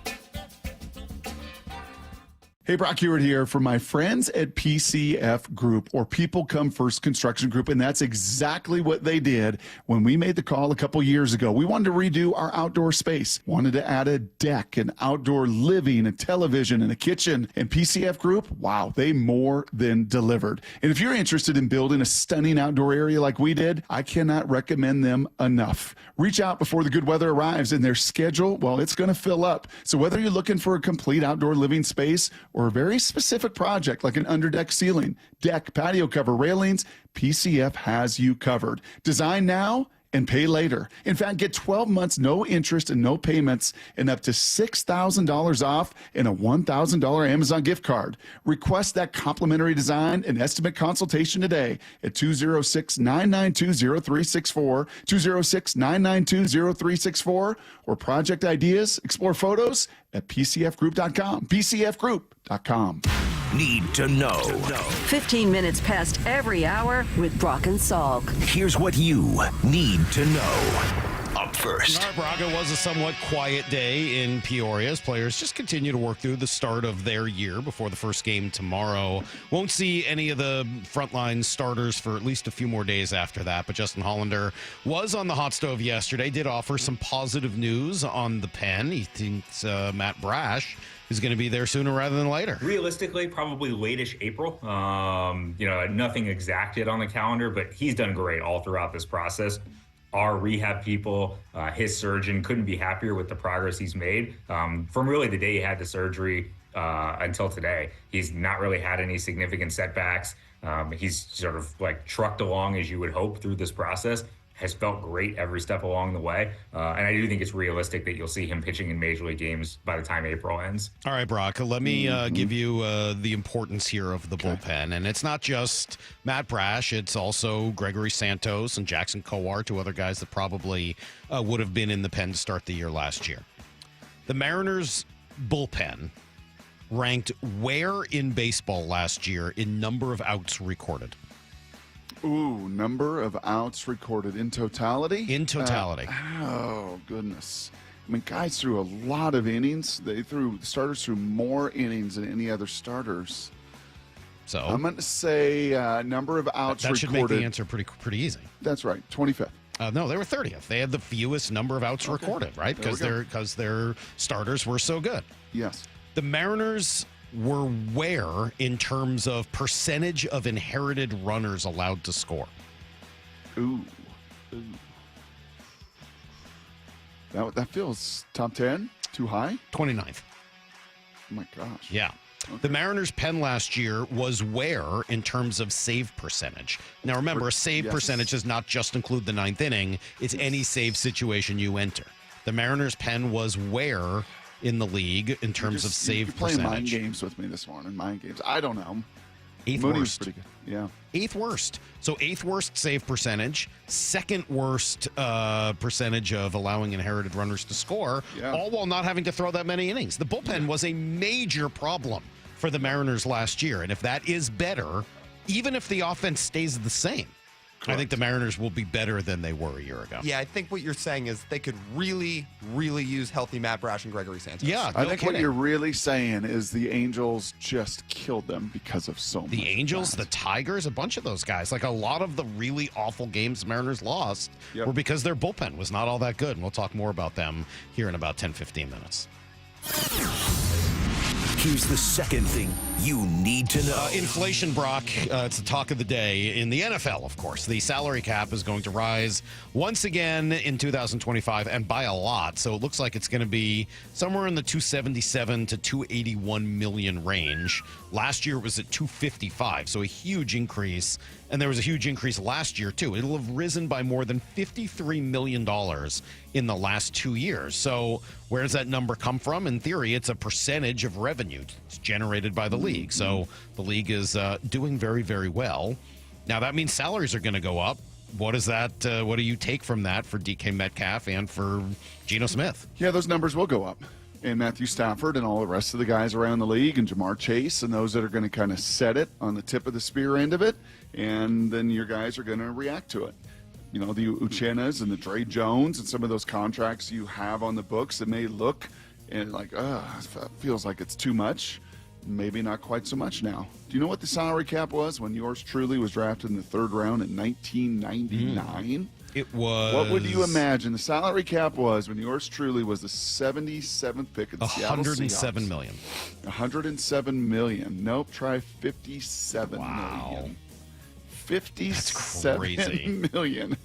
Hey, Brock Hewitt here for my friends at PCF Group, or People Come First Construction Group, and that's exactly what they did when we made the call a couple years ago. We wanted to redo our outdoor space, wanted to add a deck, an outdoor living, a television, and a kitchen, and PCF Group, wow, they more than delivered. And if you're interested in building a stunning outdoor area like we did, I cannot recommend them enough. Reach out before the good weather arrives, and their schedule, well, it's going to fill up. So whether you're looking for a complete outdoor living space or a very specific project like an underdeck ceiling, deck, patio cover, railings, PCF has you covered. Design now and pay later. In fact, get 12 months, no interest and no payments, and up to $6,000 off and a $1,000 Amazon gift card. Request that complimentary design and estimate consultation today at 206-992-0364, 206-992-0364, or project ideas, explore photos at PCFgroup.com, PCFgroup.com. Need to know. 15 minutes past every hour with Brock and Salk. Here's what you need to know. Up first. All right, Brock, it was a somewhat quiet day in Peoria as players just continue to work through the start of their year before the first game tomorrow. Won't see any of the frontline starters for at least a few more days after that, but Justin Hollander was on the hot stove yesterday, did offer some positive news on the pen. He thinks Matt Brash is going to be there sooner rather than later. Realistically, probably late-ish April. Nothing exact yet on the calendar, but he's done great all throughout this process. Our rehab people, his surgeon, couldn't be happier with the progress he's made. From really the day he had the surgery until today, he's not really had any significant setbacks. He's sort of like trucked along as you would hope through this process. Has felt great every step along the way. And I do think it's realistic that you'll see him pitching in Major League games by the time April ends. All right, Brock, let me give you the importance here of the bullpen. And it's not just Matt Brash, it's also Gregory Santos and Jackson Kowar, two other guys that probably would have been in the pen to start the year last year. The Mariners bullpen ranked where in baseball last year in number of outs recorded? Ooh, number of outs recorded in totality? In totality. Oh, goodness. I mean, guys threw a lot of innings. Starters threw more innings than any other starters. So I'm going to say number of outs that should recorded. make the answer pretty easy. That's right, 25th. No, they were 30th. They had the fewest number of outs recorded, right? Because their starters were so good. Yes. The Mariners were where in terms of percentage of inherited runners allowed to score? Ooh. That feels top 10? Too high? 29th. Oh, my gosh. Yeah. Okay. The Mariners' pen last year was where in terms of save percentage. Now, remember, a save percentage does not just include the ninth inning. It's any save situation you enter. The Mariners' pen was where in the league in terms of save percentage. You're playing mind percentage. games with me this morning. Mind games. I don't know. Eighth Mooney was worst. pretty good. Yeah. Eighth worst. So eighth worst save percentage, second worst percentage of allowing inherited runners to score, all while not having to throw that many innings. The bullpen was a major problem for the Mariners last year. And if that is better, even if the offense stays the same, I think the Mariners will be better than they were a year ago. Yeah, I think what you're saying is they could really, really use healthy Matt Brash and Gregory Santos. Yeah, I think what you're really saying is the Angels just killed them because of so much. The Angels, the Tigers, a bunch of those guys. Like a lot of the really awful games the Mariners lost were because their bullpen was not all that good. And we'll talk more about them here in about 10, 15 minutes. Here's the second thing you need to know. Inflation, Brock. It's the talk of the day in the NFL, of course. The salary cap is going to rise once again in 2025 and by a lot. So it looks like it's going to be somewhere in the 277 to 281 million range. Last year it was at 255, so a huge increase. And there was a huge increase last year, too. It'll have risen by more than $53 million in the last 2 years. So where does that number come from? In theory, it's a percentage of revenue generated by the league. So the league is doing very, very well. Now, that means salaries are going to go up. What is that? What do you take from that for DK Metcalf and for Geno Smith? Yeah, those numbers will go up. And Matthew Stafford and all the rest of the guys around the league and Jamar Chase and those that are going to kind of set it on the tip of the spear end of it. And then your guys are going to react to it. You know, the Uchenas and the Dre Jones and some of those contracts you have on the books that may look and like, feels like it's too much. Maybe not quite so much now. Do you know what the salary cap was when yours truly was drafted in the third round in 1999? It was. What would you imagine the salary cap was when yours truly was the 77th pick of the Seattle Seahawks? $107 million. $107 million. Nope, try 57 million. 57 million.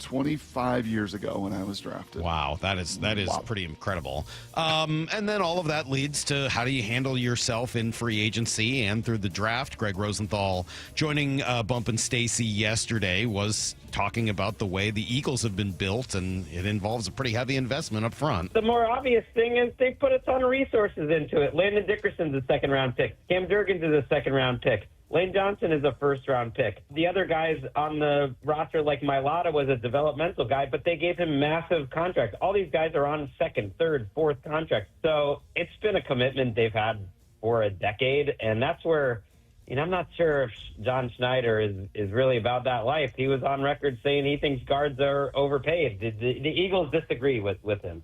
25 years ago when I was drafted. Wow, that is pretty incredible. And then all of that leads to how do you handle yourself in free agency and through the draft. Greg Rosenthal joining Bump and Stacy yesterday was talking about the way the Eagles have been built, and it involves a pretty heavy investment up front. The more obvious thing is they put a ton of resources into it. Landon Dickerson's a second-round pick. Cam Durgan's is a second-round pick. Lane Johnson is a first-round pick. The other guys on the roster, like Mailata, was a developmental guy, but they gave him massive contracts. All these guys are on second, third, fourth contracts. So it's been a commitment they've had for a decade, and that's where, I'm not sure if John Schneider is really about that life. He was on record saying he thinks guards are overpaid. The Eagles disagree with him.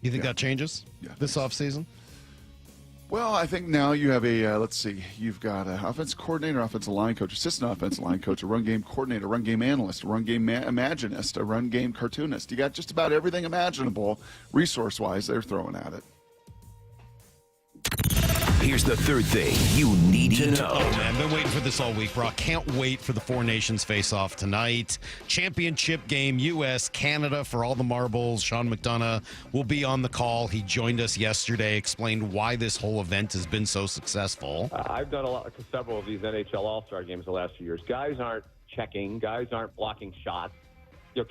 You think that changes this offseason? Well, I think now you have a, you've got an offensive coordinator, offensive line coach, assistant offensive line coach, a run game coordinator, run game analyst, a run game imaginist, a run game cartoonist. You got just about everything imaginable, resource-wise, they're throwing at it. Here's the third thing you need to know. Oh, man, been waiting for this all week, Brock. Can't wait for the Four Nations face-off tonight. Championship game, U.S., Canada, for all the marbles. Sean McDonough will be on the call. He joined us yesterday, explained why this whole event has been so successful. I've done several of these NHL All-Star games the last few years. Guys aren't checking. Guys aren't blocking shots.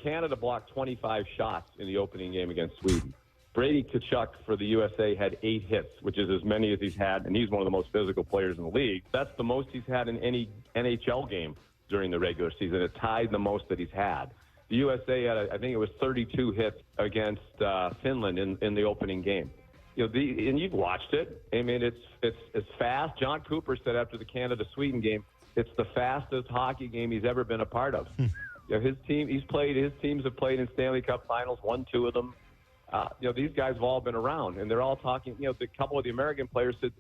Canada blocked 25 shots in the opening game against Sweden. Brady Tkachuk for the USA had 8 hits, which is as many as he's had, and he's one of the most physical players in the league. That's the most he's had in any NHL game during the regular season. It tied the most that he's had. The USA had, I think it was 32 hits against Finland in the opening game. And you've watched it. I mean, it's fast. John Cooper said after the Canada-Sweden game, it's the fastest hockey game he's ever been a part of. His teams have played in Stanley Cup finals, won 2 of them. These guys have all been around, and they're all talking. A couple of the American players said,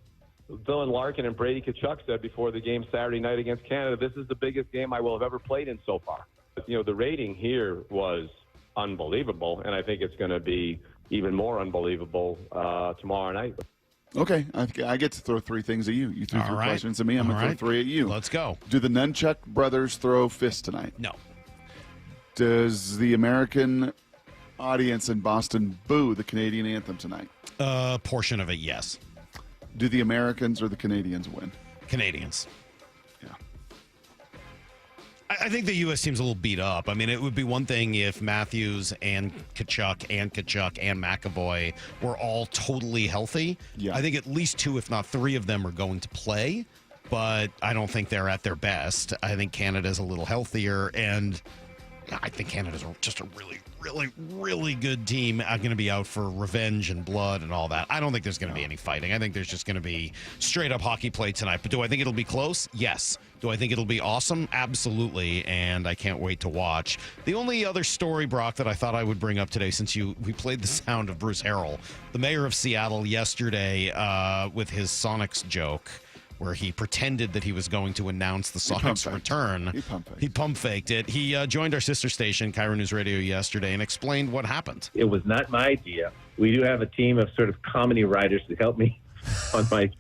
Dylan Larkin and Brady Tkachuk said before the game Saturday night against Canada, this is the biggest game I will have ever played in so far. The rating here was unbelievable, and I think it's going to be even more unbelievable tomorrow night. Okay, I get to throw 3 things at you. You threw 3 questions at me. I'm going to throw 3 at you. Let's go. Do the Nunchuck brothers throw fists tonight? No. Does the American audience in Boston boo the Canadian anthem tonight? A portion of it, yes. Do the Americans or the Canadians win? Canadians. Yeah. I think the U.S. team's a little beat up. I mean, it would be one thing if Matthews and Kachuk and McAvoy were all totally healthy. Yeah. I think at least 2, if not 3 of them are going to play, but I don't think they're at their best. I think Canada's a little healthier, and I think Canada's just a really, really, really good team. I'm going to be out for revenge and blood and all that. I don't think there's going to be any fighting. I think there's just going to be straight-up hockey play tonight. But do I think it'll be close? Yes. Do I think it'll be awesome? Absolutely, and I can't wait to watch. The only other story, Brock, that I thought I would bring up today, since we played the sound of Bruce Harrell, the mayor of Seattle yesterday with his Sonics joke, where he pretended that he was going to announce the Sonics return. He pump faked it. He joined our sister station, Cairo News Radio, yesterday and explained what happened. It was not my idea. We do have a team of sort of comedy writers to help me on my...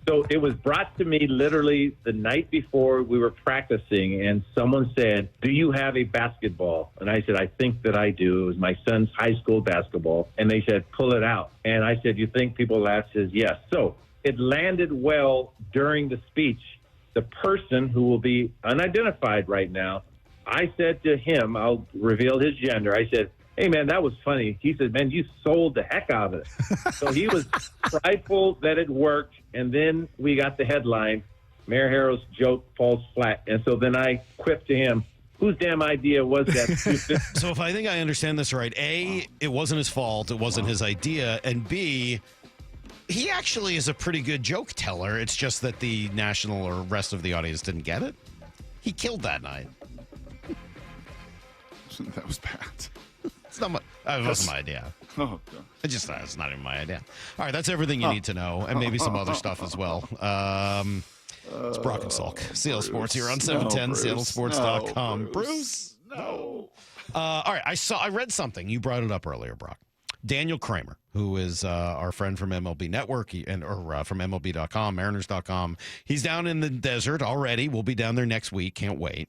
So it was brought to me literally the night before we were practicing, and someone said, "Do you have a basketball?" And I said, "I think that I do." It was my son's high school basketball. And they said, "Pull it out." And I said, "You think people laugh?" Says, "Yes." So it landed well during the speech. The person who will be unidentified right now, I said to him, I'll reveal his gender, I said, "Hey, man, that was funny." He said, "Man, you sold the heck out of it." So he was prideful that it worked. And then we got the headline, Mayor Harrell's joke falls flat. And so then I quipped to him, "Whose damn idea was that?" So if I think I understand this right, A, it wasn't his fault. It wasn't his idea. And B, he actually is a pretty good joke teller. It's just that the national or rest of the audience didn't get it. He killed that night. That was bad. It's not my, that wasn't my idea. Oh, It's not even my idea. All right, that's everything you need to know, and maybe some other stuff as well. It's Brock and Salk. Seattle Sports here on 710, seattlesports.com. No, Bruce? No. All right, I read something. You brought it up earlier, Brock. Daniel Kramer, who is our friend from MLB Network or from MLB.com, Mariners.com. He's down in the desert already. We'll be down there next week. Can't wait.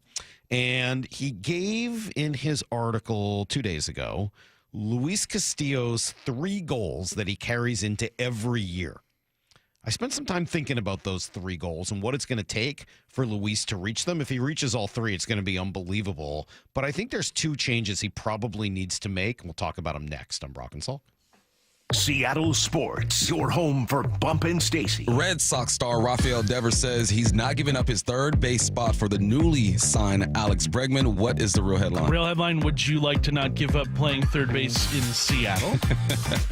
And he gave in his article 2 days ago Luis Castillo's 3 goals that he carries into every year. I spent some time thinking about those 3 goals and what it's going to take for Luis to reach them. If he reaches all 3, it's going to be unbelievable. But I think there's 2 changes he probably needs to make, and we'll talk about them next on Brock and Salk. Seattle Sports, your home for Bump and Stacy. Red Sox star Rafael Devers says he's not giving up his third base spot for the newly signed Alex Bregman. What is the real headline? Real headline, would you like to not give up playing third base in Seattle?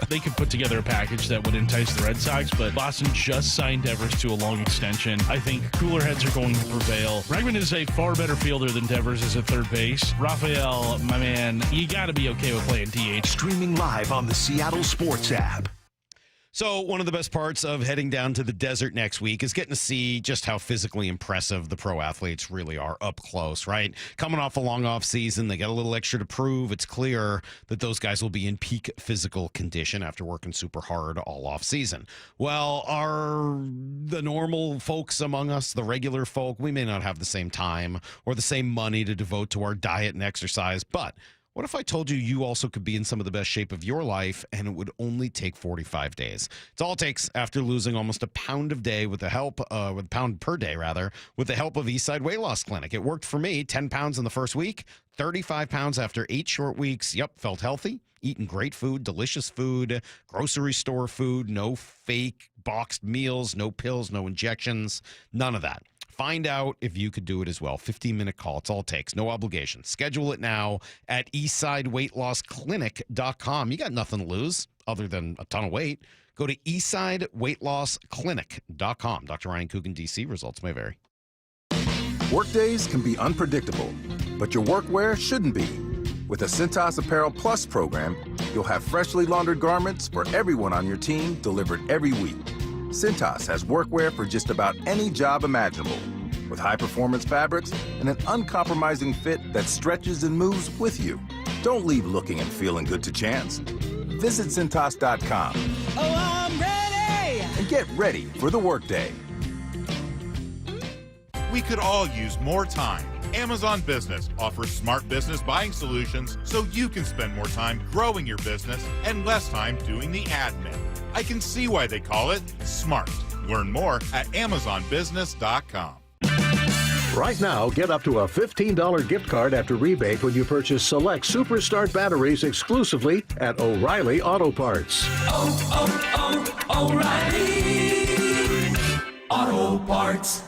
They could put together a package that would entice the Red Sox, but Boston just signed Devers to a long extension. I think cooler heads are going to prevail. Bregman is a far better fielder than Devers is at third base. Rafael, my man, you got to be okay with playing DH. Streaming live on the Seattle Sports app. So one of the best parts of heading down to the desert next week is getting to see just how physically impressive the pro athletes really are up close, right? Coming off a long off season, they got a little extra to prove. It's clear that those guys will be in peak physical condition after working super hard all off season. Well, the normal folks among us, the regular folk, we may not have the same time or the same money to devote to our diet and exercise, but what if I told you you also could be in some of the best shape of your life and it would only take 45 days? It's all it takes after losing almost a pound with the help, with a pound per day rather, with the help of Eastside Weight Loss Clinic. It worked for me, 10 pounds in the first week, 35 pounds after 8 short weeks. Yep, felt healthy, eating great food, delicious food, grocery store food, no fake boxed meals, no pills, no injections, none of that. Find out if you could do it as well. 15-minute call. It's all it takes. No obligation. Schedule it now at eastsideweightlossclinic.com. You got nothing to lose other than a ton of weight. Go to eastsideweightlossclinic.com. Dr. Ryan Coogan, D.C. Results may vary. Workdays can be unpredictable, but your workwear shouldn't be. With the Cintas Apparel Plus program, you'll have freshly laundered garments for everyone on your team delivered every week. Cintas has workwear for just about any job imaginable, with high-performance fabrics and an uncompromising fit that stretches and moves with you. Don't leave looking and feeling good to chance. Visit Cintas.com. Oh, I'm ready! And get ready for the workday. We could all use more time. Amazon Business offers smart business buying solutions so you can spend more time growing your business and less time doing the admin. I can see why they call it smart. Learn more at amazonbusiness.com. Right now, get up to a $15 gift card after rebate when you purchase select Superstart batteries exclusively at O'Reilly Auto Parts. O'Reilly Auto Parts.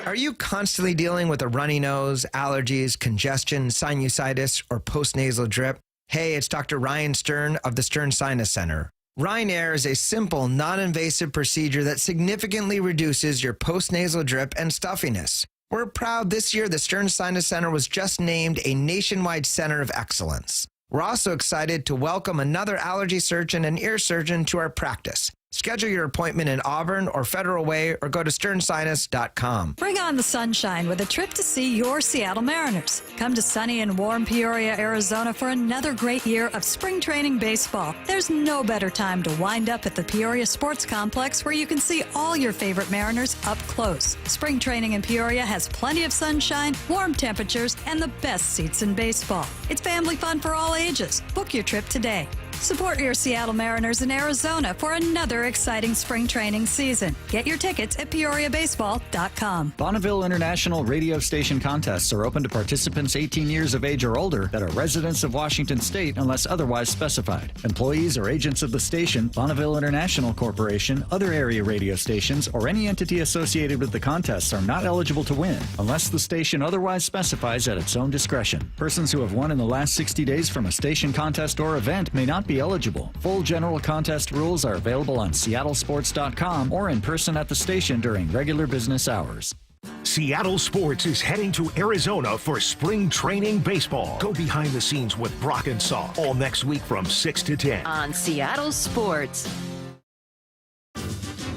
Are you constantly dealing with a runny nose, allergies, congestion, sinusitis, or postnasal drip? Hey, it's Dr. Ryan Stern of the Stern Sinus Center. Rhine Air is a simple, non-invasive procedure that significantly reduces your postnasal drip and stuffiness. We're proud this year the Stern Sinus Center was just named a nationwide center of excellence. We're also excited to welcome another allergy surgeon and ear surgeon to our practice. Schedule your appointment in Auburn or Federal Way or go to sternsinus.com. Bring on the sunshine with a trip to see your Seattle Mariners. Come to sunny and warm Peoria, Arizona for another great year of spring training baseball. There's no better time to wind up at the Peoria Sports Complex where you can see all your favorite Mariners up close. Spring training in Peoria has plenty of sunshine, warm temperatures, and the best seats in baseball. It's family fun for all ages. Book your trip today. Support your Seattle Mariners in Arizona for another exciting spring training season. Get your tickets at PeoriaBaseball.com. Bonneville International radio station contests are open to participants 18 years of age or older that are residents of Washington State unless otherwise specified. Employees or agents of the station, Bonneville International Corporation, other area radio stations, or any entity associated with the contests are not eligible to win unless the station otherwise specifies at its own discretion. Persons who have won in the last 60 days from a station contest or event may not be eligible. Full general contest rules are available on seattlesports.com or in person at the station during regular business hours. Seattle Sports is heading to Arizona for spring training baseball. Go behind the scenes with Brock and Salk all next week from 6 to 10 on Seattle Sports.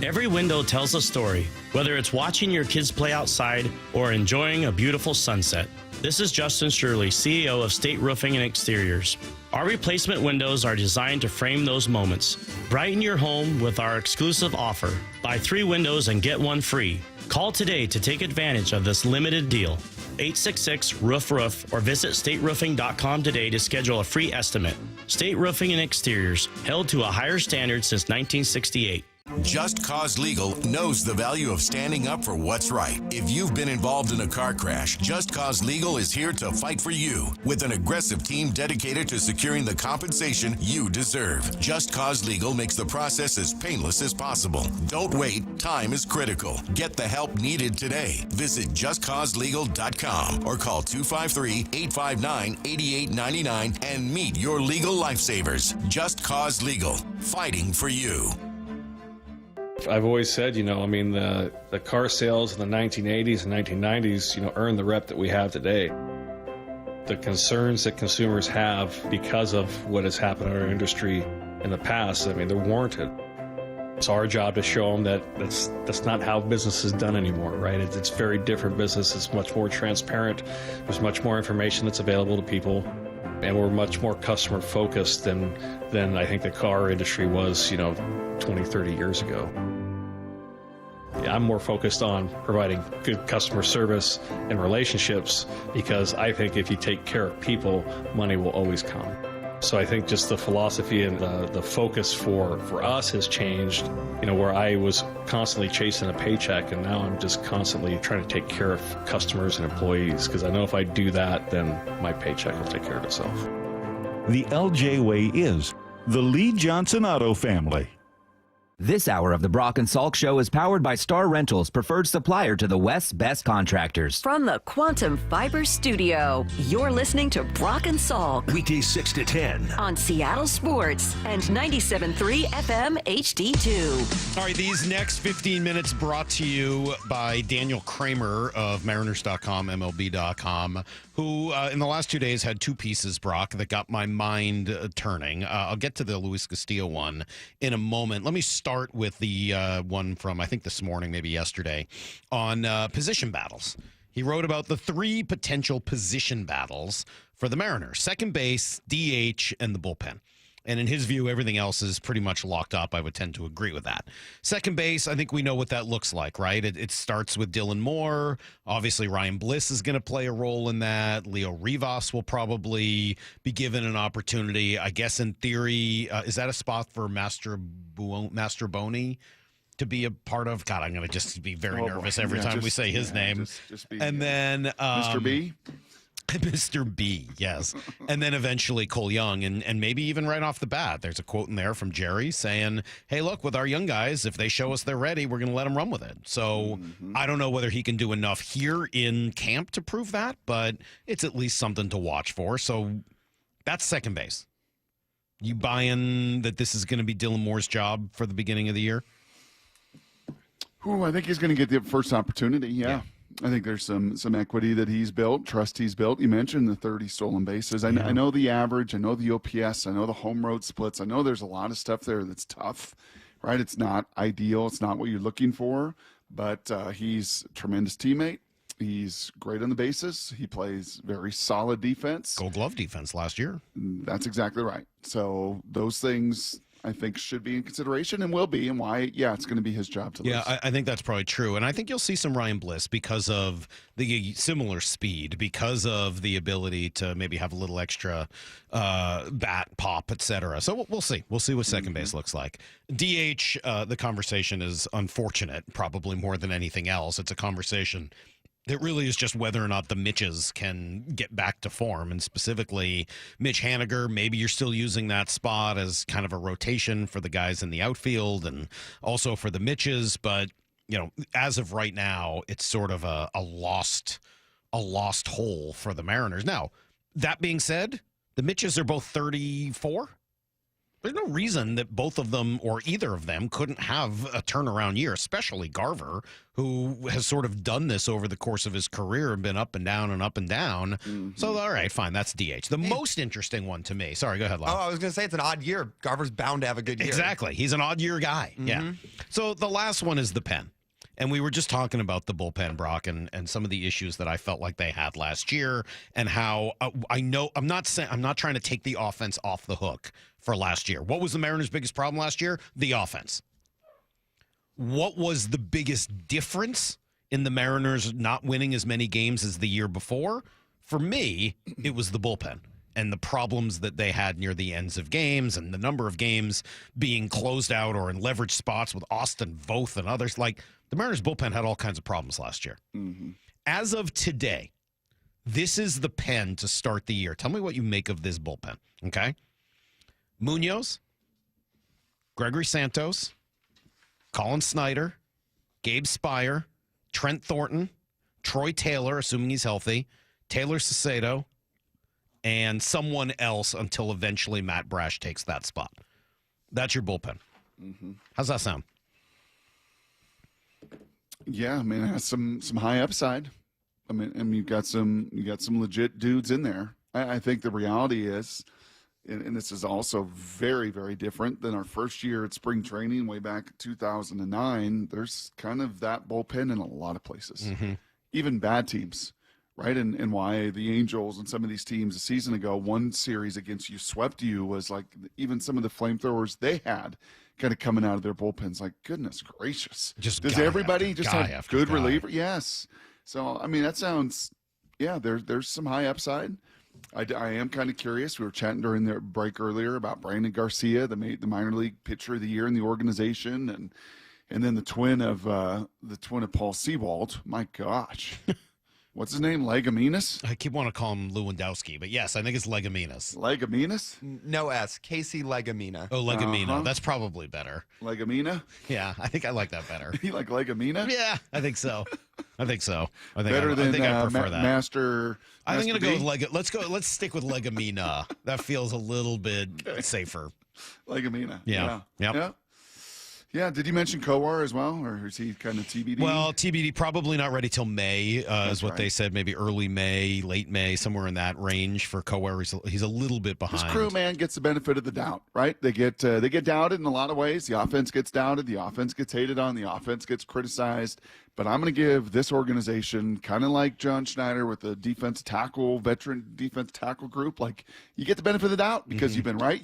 Every window tells a story, whether it's watching your kids play outside or enjoying a beautiful sunset. This is Justin Shirley, CEO of State Roofing and Exteriors. Our replacement windows are designed to frame those moments. Brighten your home with our exclusive offer. Buy 3 windows and get 1 free. Call today to take advantage of this limited deal. 866-ROOF-ROOF or visit stateroofing.com today to schedule a free estimate. State Roofing and Exteriors, held to a higher standard since 1968. Just Cause Legal knows the value of standing up for what's right. If you've been involved in a car crash, Just Cause Legal is here to fight for you with an aggressive team dedicated to securing the compensation you deserve. Just Cause Legal makes the process as painless as possible. Don't wait. Time is critical. Get the help needed today. Visit justcauselegal.com or call 253-859-8899 and meet your legal lifesavers. Just Cause Legal, fighting for you. I've always said, the car sales in the 1980s and 1990s, earned the rep that we have today. The concerns that consumers have because of what has happened in our industry in the past, they're warranted. It's our job to show them that that's not how business is done anymore, right? It's very different business. It's much more transparent. There's much more information that's available to people. And we're much more customer focused than I think the car industry was, 20, 30 years ago. Yeah, I'm more focused on providing good customer service and relationships because I think if you take care of people, money will always come. So I think just the philosophy and the focus for us has changed, where I was constantly chasing a paycheck and now I'm just constantly trying to take care of customers and employees because I know if I do that, then my paycheck will take care of itself. The LJ Way is the Lee Johnson Auto family. This hour of the Brock and Salk Show is powered by Star Rentals, preferred supplier to the West's best contractors. From the Quantum Fiber Studio, you're listening to Brock and Salk. Weekdays 6 to 10 on Seattle Sports and 97.3 FM HD2. All right, these next 15 minutes brought to you by Daniel Kramer of Mariners.com, MLB.com, who in the last 2 days had 2 pieces, Brock, that got my mind turning. I'll get to the Luis Castillo one in a moment. Let me start with the one from, I think, this morning, maybe yesterday, on position battles. He wrote about the 3 potential position battles for the Mariners: second base, DH, and the bullpen. And in his view, everything else is pretty much locked up. I would tend to agree with that. Second base, I think we know what that looks like, right? It starts with Dylan Moore. Obviously, Ryan Bliss is going to play a role in that. Leo Rivas will probably be given an opportunity. I guess in theory, is that a spot for Mastroboni to be a part of. God, I'm going to just be very nervous every time we say his name. Just be, and then Mr. B. Mr. B, yes. And then eventually Cole Young, and maybe even right off the bat, there's a quote in there from Jerry saying, hey, look, with our young guys, if they show us they're ready, we're going to let them run with it. So I don't know whether he can do enough here in camp to prove that, but it's at least something to watch for. So that's second base. You buying that this is going to be Dylan Moore's job for the beginning of the year? I think he's going to get the first opportunity, yeah. I think there's some equity that he's built, trust he's built. You mentioned the 30 stolen bases. I know the average. I know the OPS. I know the home road splits. I know there's a lot of stuff there that's tough, right? It's not ideal. It's not what you're looking for, but he's a tremendous teammate. He's great on the bases. He plays very solid defense. Gold Glove defense last year. That's exactly right. So those things I think should be in consideration and will be, and why, it's going to be his job to lose. Yeah, I think that's probably true. And I think you'll see some Ryan Bliss because of the similar speed, because of the ability to maybe have a little extra bat pop, etc. So we'll see. We'll see what second base looks like. DH, the conversation is unfortunate, probably more than anything else. It's a conversation that really is just whether or not the Mitches can get back to form, and specifically Mitch Haniger. Maybe you're still using that spot as kind of a rotation for the guys in the outfield and also for the Mitches, but as of right now, it's sort of a lost hole for the Mariners. Now, that being said, the Mitches are both 34. There's no reason that both of them or either of them couldn't have a turnaround year, especially Garver, who has sort of done this over the course of his career and been up and down and up and down. So, all right, fine, that's DH. The most interesting one to me. Sorry, go ahead, Lon. Oh, I was going to say it's an odd year. Garver's bound to have a good year. Exactly. He's an odd year guy. Yeah. So the last one is the pen. And we were just talking about the bullpen, Brock, and some of the issues that I felt like they had last year, and how I know I'm not trying to take the offense off the hook for last year. What was the Mariners' biggest problem last year? The offense. What was the biggest difference in the Mariners not winning as many games as the year before? For me, it was the bullpen and the problems that they had near the ends of games and the number of games being closed out or in leverage spots with Austin Voth and others. Like, the Mariners bullpen had all kinds of problems last year. As of today, this is the pen to start the year. Tell me what you make of this bullpen, okay? Munoz, Gregory Santos, Colin Snyder, Gabe Spire, Trent Thornton, Troy Taylor, assuming he's healthy, Taylor Saucedo, and someone else until eventually Matt Brash takes that spot. That's your bullpen. How's that sound? Yeah, I mean, it has some high upside. I mean, you've got some legit dudes in there. I think the reality is, and this is also very, very different than our first year at spring training way back in 2009. There's kind of that bullpen in a lot of places, even bad teams, right? And why the Angels and some of these teams a season ago, one series against you swept you was like even some of the flamethrowers they had kind of coming out of their bullpens. Like, goodness gracious. Does everybody just have good reliever? Yes. So, I mean, that sounds, there's some high upside. I am kind of curious. We were chatting during the break earlier about Brandon Garcia, the minor league pitcher of the year in the organization, and then the twin of Paul Sewald. My gosh. What's his name? Legaminas? I keep wanting to call him Lewandowski, but yes, I think it's Legaminas. Legaminas? No S. Casey Legamina. Oh, Legamina. That's probably better. Legamina? Yeah, I think I like that better. You like Legamina? Yeah, I think so. I think I prefer that. Master. I'm going to go with Let's stick with Legamina. That feels a little bit safer. Legamina. Yeah. Yeah, did you mention Kowar as well, or is he kind of TBD? Well, TBD, probably not ready till May, is what they said. Maybe early May, late May, somewhere in that range for Kowar. He's a little bit behind. This crew, man, gets the benefit of the doubt, right? They get doubted in a lot of ways. The offense gets doubted. The offense gets hated on. The offense gets criticized. But I'm going to give this organization, kind of like John Schneider with the veteran defense tackle group, like, you get the benefit of the doubt because you've been right,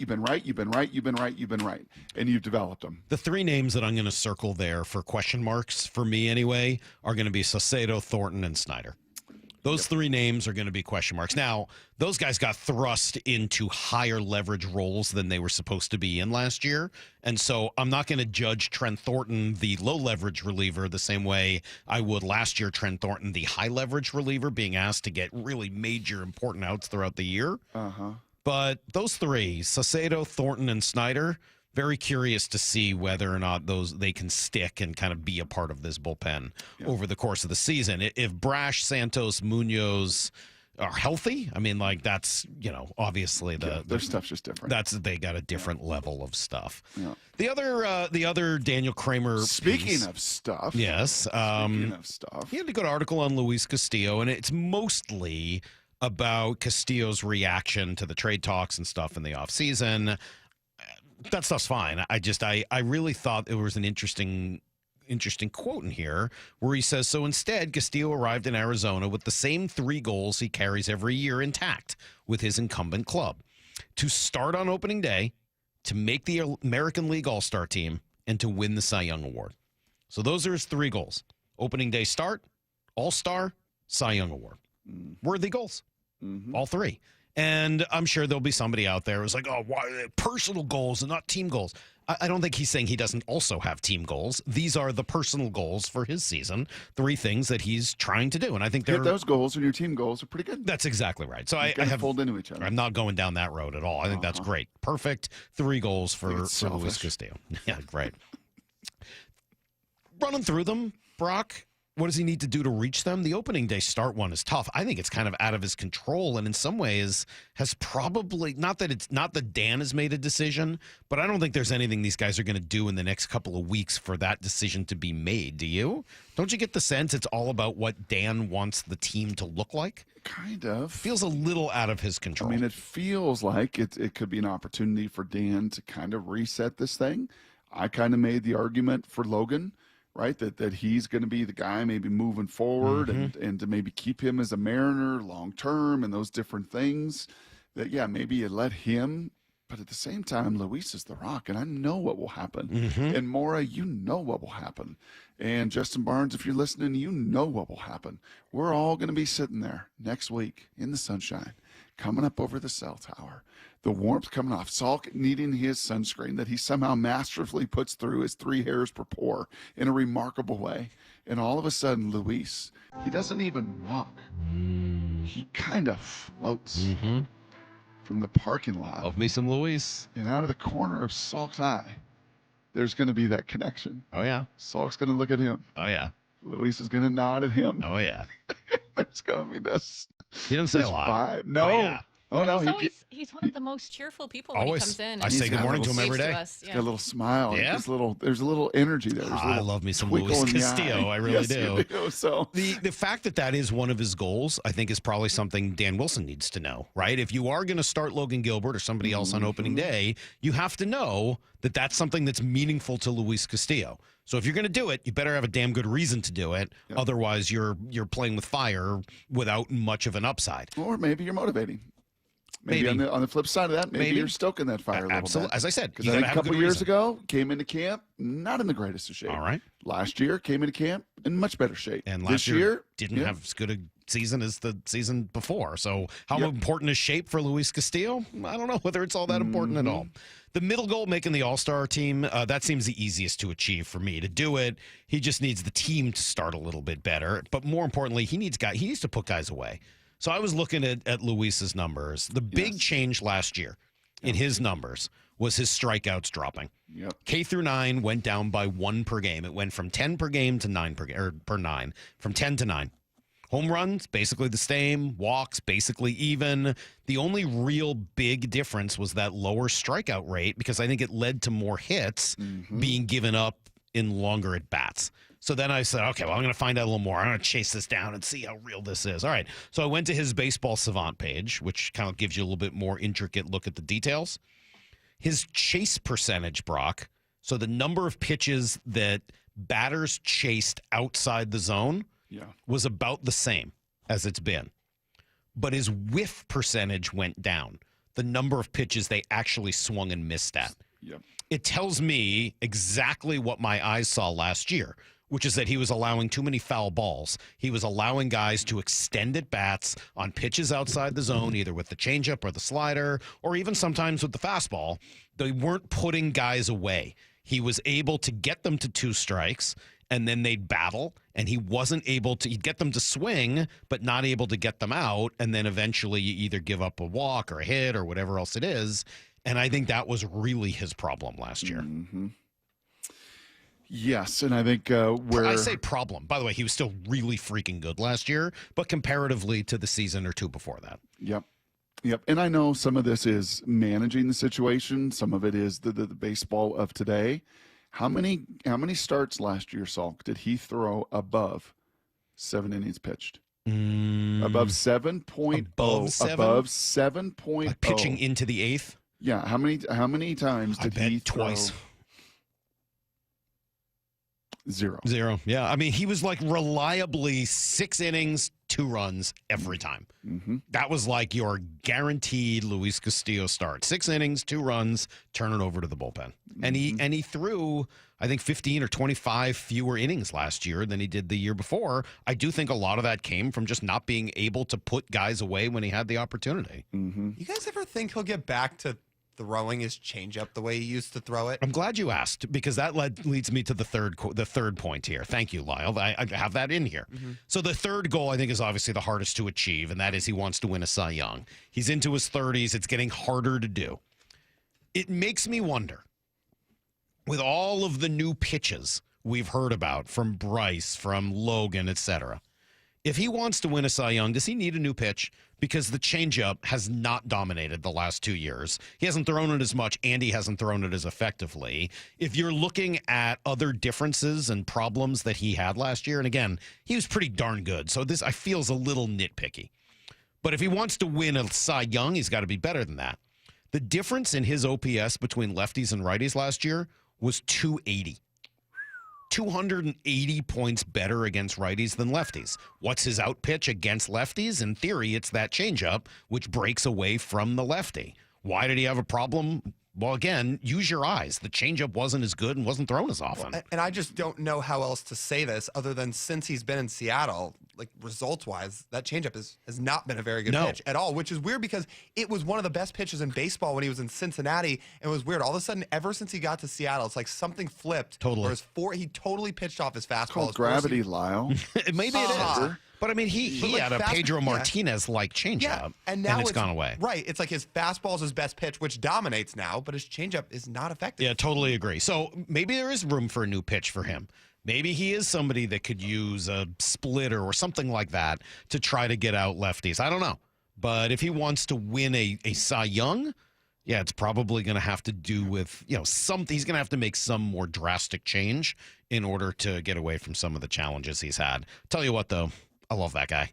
and you've developed them. The three names that I'm going to circle there for question marks, for me anyway, are going to be Saucedo, Thornton, and Snyder. Those three names are going to be question marks. Now, those guys got thrust into higher leverage roles than they were supposed to be in last year. And so I'm not going to judge Trent Thornton, the low leverage reliever, the same way I would last year Trent Thornton, the high leverage reliever, being asked to get really major important outs throughout the year. But those three, Saucedo, Thornton, and Snyder, very curious to see whether or not they can stick and kind of be a part of this bullpen over the course of the season. If Brash, Santos, Munoz are healthy, I mean, like, that's, obviously their stuff's just different. They got a different level of stuff. Yeah. The other Daniel Kramer. Speaking of stuff. Yes. Speaking of stuff. He had a good article on Luis Castillo, and it's mostly about Castillo's reaction to the trade talks and stuff in the offseason. That stuff's fine. I really thought there was an interesting quote in here where he says, so instead, Castillo arrived in Arizona with the same three goals he carries every year intact with his incumbent club: to start on opening day, to make the American League All-Star team, and to win the Cy Young Award. So those are his three goals: opening day start, All-Star, Cy Young Award. Worthy goals. All three. And I'm sure there'll be somebody out there who's like, oh, why personal goals and not team goals? I don't think he's saying he doesn't also have team goals. These are the personal goals for his season, three things that he's trying to do. And I think those goals and your team goals are pretty good. That's exactly right. So I have fold into each other. I'm not going down that road at all. I think that's great. Perfect. Three goals for Luis Castillo. Yeah, great. Running through them, Brock. What does he need to do to reach them? The opening day start one is tough. I think it's kind of out of his control, and in some ways has probably, not that Dan has made a decision, but I don't think there's anything these guys are going to do in the next couple of weeks for that decision to be made. Do you? Don't you get the sense it's all about what Dan wants the team to look like? Kind of. Feels a little out of his control. I mean, it feels like it could be an opportunity for Dan to kind of reset this thing. I kind of made the argument for Logan, right? That he's going to be the guy maybe moving forward and to maybe keep him as a Mariner long term and those different things. That, yeah, maybe you let him, but at the same time, Luis is the rock, and I know what will happen. And Mora, you know what will happen. And Justin Barnes, if you're listening, you know what will happen. We're all going to be sitting there next week in the sunshine, coming up over the cell tower. The warmth coming off, Salk needing his sunscreen that he somehow masterfully puts through his 3 hairs per pore in a remarkable way. And all of a sudden, Luis, he doesn't even walk. He kind of floats from the parking lot. Love me some Luis. And out of the corner of Salk's eye, there's going to be that connection. Oh, yeah. Salk's going to look at him. Oh, yeah. Luis is going to nod at him. Oh, yeah. There's going to be this. He doesn't say a lot. Vibe. No. Oh, yeah. Oh, no. He's one of the most cheerful people when Always. he comes in. I say good morning to him every day. He's got a little smile. Yeah. There's a little energy there. I love me some Luis Castillo. I really do. You do. So the fact that is one of his goals, I think, is probably something Dan Wilson needs to know, right? If you are going to start Logan Gilbert or somebody else on opening day, you have to know that that's something that's meaningful to Luis Castillo. So if you're going to do it, you better have a damn good reason to do it. Yep. Otherwise, you're playing with fire without much of an upside. Or maybe you're motivating. Maybe. On the flip side of that, maybe you're stoking that fire a little bit. As I said, because I think a couple years ago, came into camp not in the greatest of shape. All right. Last year, came into camp in much better shape. And last year didn't have as good a season as the season before. So how important is shape for Luis Castillo? I don't know whether it's all that important at all. The middle goal, making the All-Star team, that seems the easiest to achieve for me. To do it, he just needs the team to start a little bit better. But more importantly, he needs to put guys away. So I was looking at Luis's numbers. The big change last year in his numbers was his strikeouts dropping. Yep. K through 9 went down by 1 per game. It went from 10 per game to 9 per game, or per 9, from 10 to 9. Home runs, basically the same. Walks, basically even. The only real big difference was that lower strikeout rate, because I think it led to more hits being given up in longer at-bats. So then I said, okay, well, I'm going to find out a little more. I'm going to chase this down and see how real this is. All right. So I went to his Baseball Savant page, which kind of gives you a little bit more intricate look at the details. His chase percentage, Brock, so the number of pitches that batters chased outside the zone was about the same as it's been. But his whiff percentage went down, the number of pitches they actually swung and missed at. Yep. It tells me exactly what my eyes saw last year, which is that he was allowing too many foul balls. He was allowing guys to extend at bats on pitches outside the zone, either with the changeup or the slider, or even sometimes with the fastball. They weren't putting guys away. He was able to get them to 2 strikes, and then they'd battle, and he wasn't able to. He'd get them to swing, but not able to get them out, and then eventually you either give up a walk or a hit or whatever else it is. And I think that was really his problem last year. Mm-hmm. Yes, and I think where I say problem. By the way, he was still really freaking good last year, but comparatively to the season or two before that. Yep. And I know some of this is managing the situation. Some of it is the baseball of today. How many starts last year, Salk, did he throw above 7 innings pitched? Above 7.0. Above 7? Above 7.0. Like pitching into the 8th? Yeah. How many times did he throw? Twice. 0. Yeah. I mean, he was like reliably 6 innings, 2 runs every time. Mm-hmm. That was like your guaranteed Luis Castillo start. 6 innings, 2 runs, turn it over to the bullpen. Mm-hmm. And he threw, I think, 15 or 25 fewer innings last year than he did the year before. I do think a lot of that came from just not being able to put guys away when he had the opportunity. Mm-hmm. You guys ever think he'll get back to throwing his changeup the way he used to throw it? I'm glad you asked, because that leads me to the third point here. Thank you, Lyle. I have that in here. Mm-hmm. So the third goal, I think, is obviously the hardest to achieve, and that is he wants to win a Cy Young. He's into his 30s. It's getting harder to do. It makes me wonder, with all of the new pitches we've heard about from Bryce, from Logan, etc., if he wants to win a Cy Young, does he need a new pitch? Because the changeup has not dominated the last 2 years. He hasn't thrown it as much, and he hasn't thrown it as effectively. If you're looking at other differences and problems that he had last year, and again, he was pretty darn good, so this I feel is a little nitpicky. But if he wants to win a Cy Young, he's got to be better than that. The difference in his OPS between lefties and righties last year was 280. 280 points better against righties than lefties. What's his out pitch against lefties? In theory, it's that changeup, which breaks away from the lefty. Why did he have a problem? Well, again, use your eyes. The changeup wasn't as good and wasn't thrown as often. Well, and I just don't know how else to say this other than since he's been in Seattle, like results-wise, that changeup has not been a very good pitch at all, which is weird because it was one of the best pitches in baseball when he was in Cincinnati. And it was weird. All of a sudden, ever since he got to Seattle, it's like something flipped. Totally. He totally pitched off his fastball. It's called gravity, Lyle. Maybe it is. But I mean, he had a Pedro Martinez-like changeup, and now it's gone away. Right. It's like his fastball is his best pitch, which dominates now, but his changeup is not effective. Yeah, totally agree. So maybe there is room for a new pitch for him. Maybe he is somebody that could use a splitter or something like that to try to get out lefties. I don't know. But if he wants to win a Cy Young, yeah, it's probably going to have to do with, something. He's going to have to make some more drastic change in order to get away from some of the challenges he's had. Tell you what, though. I love that guy.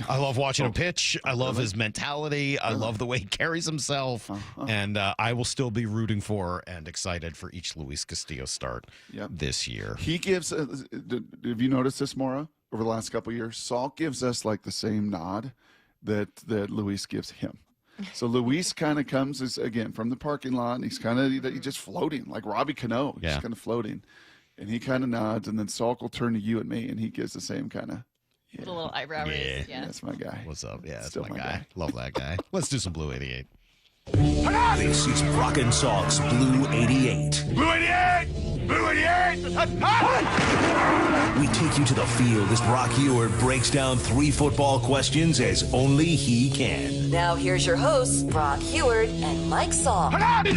I love watching him pitch. I love his mentality. I love the way he carries himself. And I will still be rooting for and excited for each Luis Castillo start this year. He gives, have you noticed this, Maura, over the last couple of years? Salk gives us like the same nod that Luis gives him. So Luis kind of comes, again, from the parking lot, and he's just floating, like Robbie Cano. He's kind of floating. And he kind of nods, and then Salk will turn to you and me, and he gives the same kind of. With a little eyebrow raise. Yeah. That's my guy. What's up? Yeah, that's my guy. Love that guy. Let's do some Blue 88. This is Brock and Salk's Blue 88. Blue 88! Blue 88! We take you to the field as Brock Heward breaks down 3 football questions as only he can. Now here's your hosts, Brock Heward and Mike Salk. I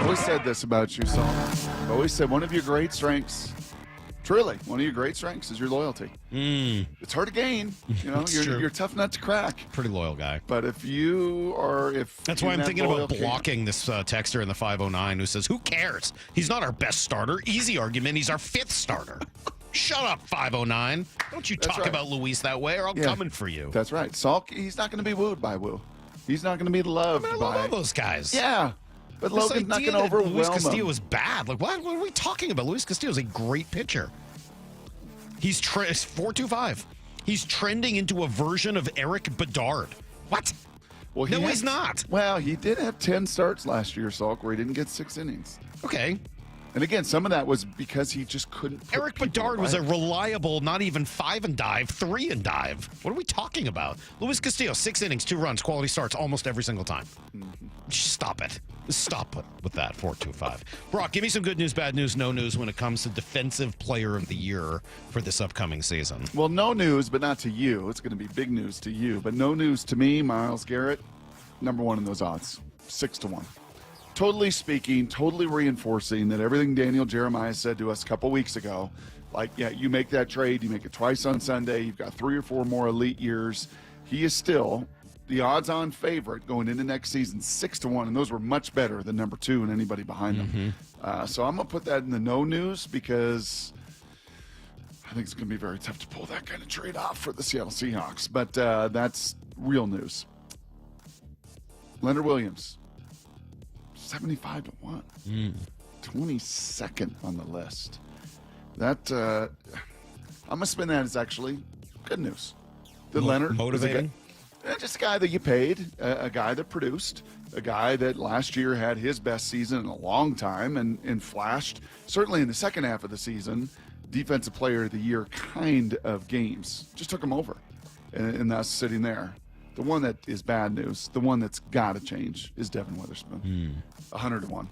always said this about you, Salk. I always said one of your great strengths, truly, one of your great strengths is your loyalty. It's hard to gain. You're a tough nut to crack. Pretty loyal guy. But that's why I'm thinking about blocking this texter in the 509 who says, who cares? He's not our best starter. Easy argument. He's our 5th starter. Shut up, 509. Don't you talk about Luis that way, or I'm coming for you. That's right. Salk, he's not going to be wooed by Woo. He's not going to be loved by all those guys. Yeah. But Logan's not going to overwhelm him. Luis Castillo is bad. Like, what are we talking about? Luis Castillo is a great pitcher. He's 4.25. He's trending into a version of Eric Bedard. What? Well, he's not. Well, he did have 10 starts last year, Salk, where he didn't get 6 innings. Okay. And again, some of that was because he just couldn't. Eric Bedard was a reliable, not even 5 and dive, 3 and dive. What are we talking about? Luis Castillo, 6 innings, 2 runs, quality starts almost every single time. Stop it. Stop it with that, 425. Brock, give me some good news, bad news, no news when it comes to Defensive Player of the Year for this upcoming season. Well, no news, but not to you. It's going to be big news to you. But no news to me, Myles Garrett, number 1 in those odds, 6-1. Totally speaking, totally reinforcing that everything Daniel Jeremiah said to us a couple weeks ago. Like, yeah, you make that trade, you make it twice on Sunday, you've got 3 or 4 more elite years. He is still the odds-on favorite going into next season, 6-1, and those were much better than number 2 and anybody behind them. So I'm going to put that in the no news because I think it's going to be very tough to pull that kind of trade off for the Seattle Seahawks. But that's real news. Leonard Williams, 75-1, 22nd on the list. That I'm gonna spin that as actually good news. That Leonard motivating, just a guy that you paid, a guy that produced, a guy that last year had his best season in a long time and flashed certainly in the second half of the season. Defensive Player of the Year kind of games just took him over, and that's sitting there. The one that is bad news, the one that's got to change, is Devin Witherspoon. 100-1.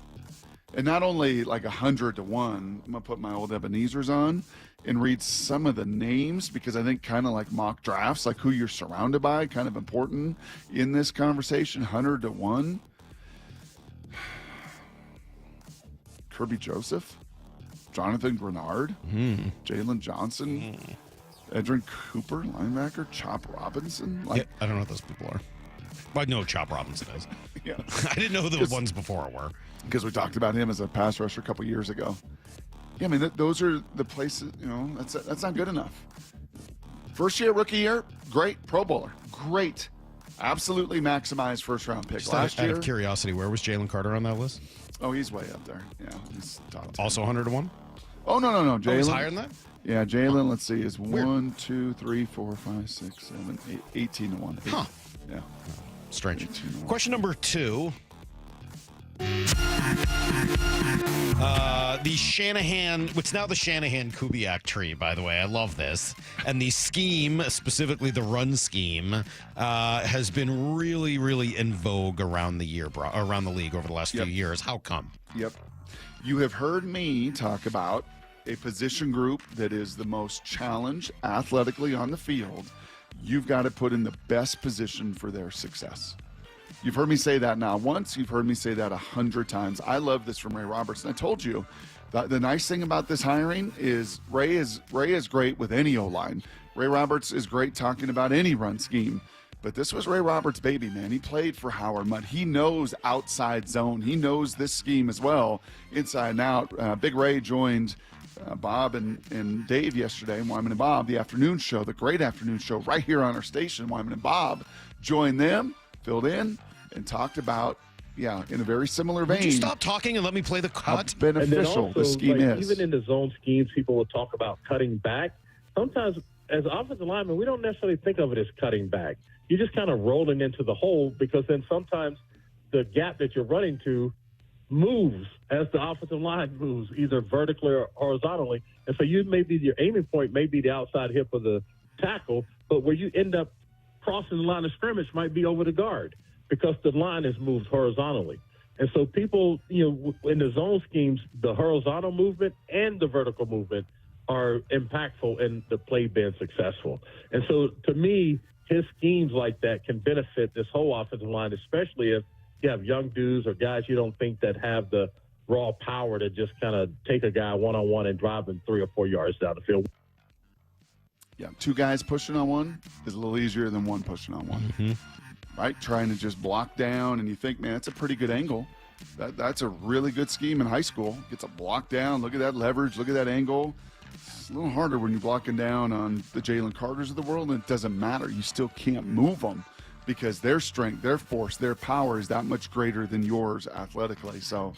And not only like 100-1, I'm going to put my old Ebenezer's on and read some of the names because I think kind of like mock drafts, like who you're surrounded by, kind of important in this conversation. 100-1. Kirby Joseph, Jonathan Grenard, Jalen Johnson, Edrin Cooper, linebacker, Chop Robinson. I don't know what those people are. I know Chop Robinson is. Yeah. I didn't know who the ones before were. Because we talked about him as a pass rusher a couple years ago. Yeah, I mean, those are the places, that's not good enough. First year, rookie year, great. Pro Bowler, great. Absolutely maximized first-round pick. Just Last year, out of curiosity, where was Jalen Carter on that list? Oh, he's way up there. Yeah, he's top 10. Also 100-1? Oh, no. Jalen. Oh, he's higher than that? Yeah, Jalen, let's see, is 1, 2, 3, 4, 5, 6, 7, 8, 18-1. Huh. Yeah. Strange. Question number 2. The Shanahan, what's now the Shanahan-Kubiak tree, by the way. I love this. And the scheme, specifically the run scheme, has been really, really in vogue around the league over the last few years. How come? Yep. You have heard me talk about a position group that is the most challenged athletically on the field. You've got to put in the best position for their success. You've heard me say that not once. You've heard me say that 100 times. I love this from Ray Roberts. And I told you, the nice thing about this hiring is Ray is great with any O-line. Ray Roberts is great talking about any run scheme. But this was Ray Roberts' baby, man. He played for Howard Mudd. He knows outside zone. He knows this scheme as well, inside and out. Big Ray joined Bob and Dave yesterday, Wyman and Bob, the afternoon show, the great afternoon show right here on our station. Wyman and Bob joined them, filled in, and talked about, in a very similar vein. Would you stop talking and let me play the cut? How beneficial the scheme is. Even in the zone schemes, people will talk about cutting back. Sometimes, as offensive linemen, we don't necessarily think of it as cutting back. You're just kind of rolling into the hole because then sometimes the gap that you're running to moves as the offensive line moves, either vertically or horizontally. And so your aiming point may be the outside hip of the tackle, but where you end up crossing the line of scrimmage might be over the guard because the line has moved horizontally. And so people, in the zone schemes, the horizontal movement and the vertical movement are impactful in the play being successful. And so to me, his schemes like that can benefit this whole offensive line, especially if you have young dudes or guys you don't think that have the raw power to just kind of take a guy one-on-one and drive him 3 or 4 yards down the field. Yeah, 2 guys pushing on one is a little easier than 1 pushing on one. Right? Trying to just block down, and you think, man, that's a pretty good angle. That's a really good scheme in high school. Gets a block down. Look at that leverage. Look at that angle. It's a little harder when you're blocking down on the Jalen Carters of the world, and it doesn't matter. You still can't move them because their strength, their force, their power is that much greater than yours athletically. So,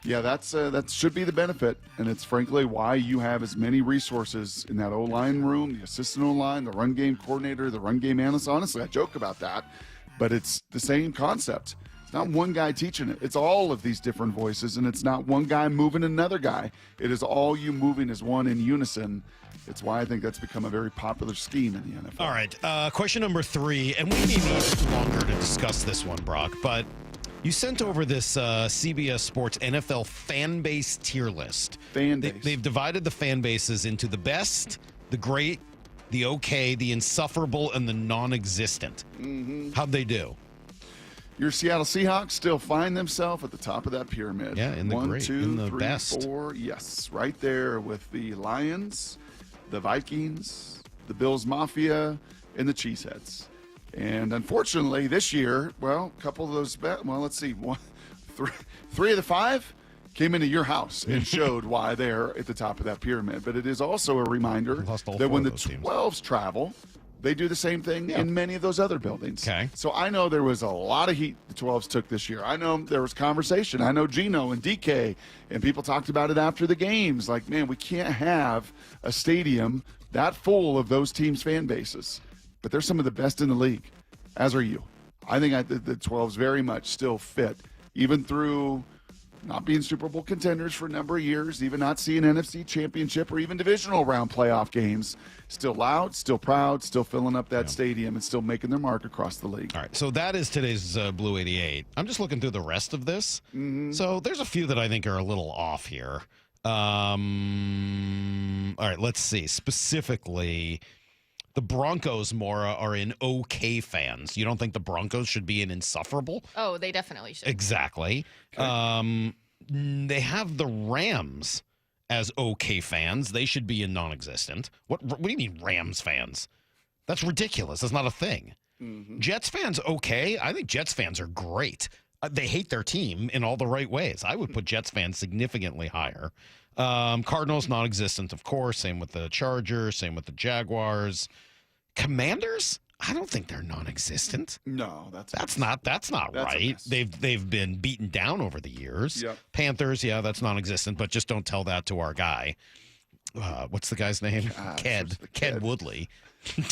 yeah, that should be the benefit, and it's frankly why you have as many resources in that O-line room, the assistant O-line, the run game coordinator, the run game analyst. Honestly, I joke about that, but it's the same concept. It's not one guy teaching it. It's all of these different voices, and it's not one guy moving another guy. It is all you moving as one in unison. It's why I think that's become a very popular scheme in the NFL. All right, question number 3, and we may need longer to discuss this one, Brock, but you sent over this CBS Sports NFL fan base tier list. They've divided the fan bases into the best, the great, the okay, the insufferable, and the non-existent. Mm-hmm. How'd they do? Your Seattle Seahawks still find themselves at the top of that pyramid. Yeah, in the great, in the best. 4, yes, right there with the Lions, the Vikings, the Bills Mafia, and the Cheeseheads. And unfortunately, this year, well, a couple of those, let's see, 3 of the 5 came into your house and showed why they're at the top of that pyramid. But it is also a reminder that when the 12s travel, they do the same thing in many of those other buildings. Okay. So I know there was a lot of heat the 12s took this year. I know there was conversation. I know Gino and DK and people talked about it after the games. Like, man, we can't have a stadium that full of those teams' fan bases. But they're some of the best in the league, as are you. I think the 12s very much still fit, even through not being Super Bowl contenders for a number of years, even not seeing NFC championship or even divisional round playoff games. Still loud, still proud, still filling up that stadium and still making their mark across the league. All right, so that is today's Blue 88. I'm just looking through the rest of this. Mm-hmm. So there's a few that I think are a little off here. All right, let's see. Specifically, the Broncos, Maura, are in okay fans. You don't think the Broncos should be in insufferable? Oh, they definitely should. Exactly. Okay. They have the Rams as okay fans. They should be in non-existent. What do you mean Rams fans? That's ridiculous. That's not a thing. Mm-hmm. Jets fans, okay. I think Jets fans are great. They hate their team in all the right ways. I would put Jets fans significantly higher. Cardinals, non-existent, of course. Same with the Chargers. Same with the Jaguars. Commanders? I don't think they're non-existent. No, that's not right. They've been beaten down over the years. Yep. Panthers, yeah, that's non-existent, but just don't tell that to our guy. What's the guy's name? Ked Woodley.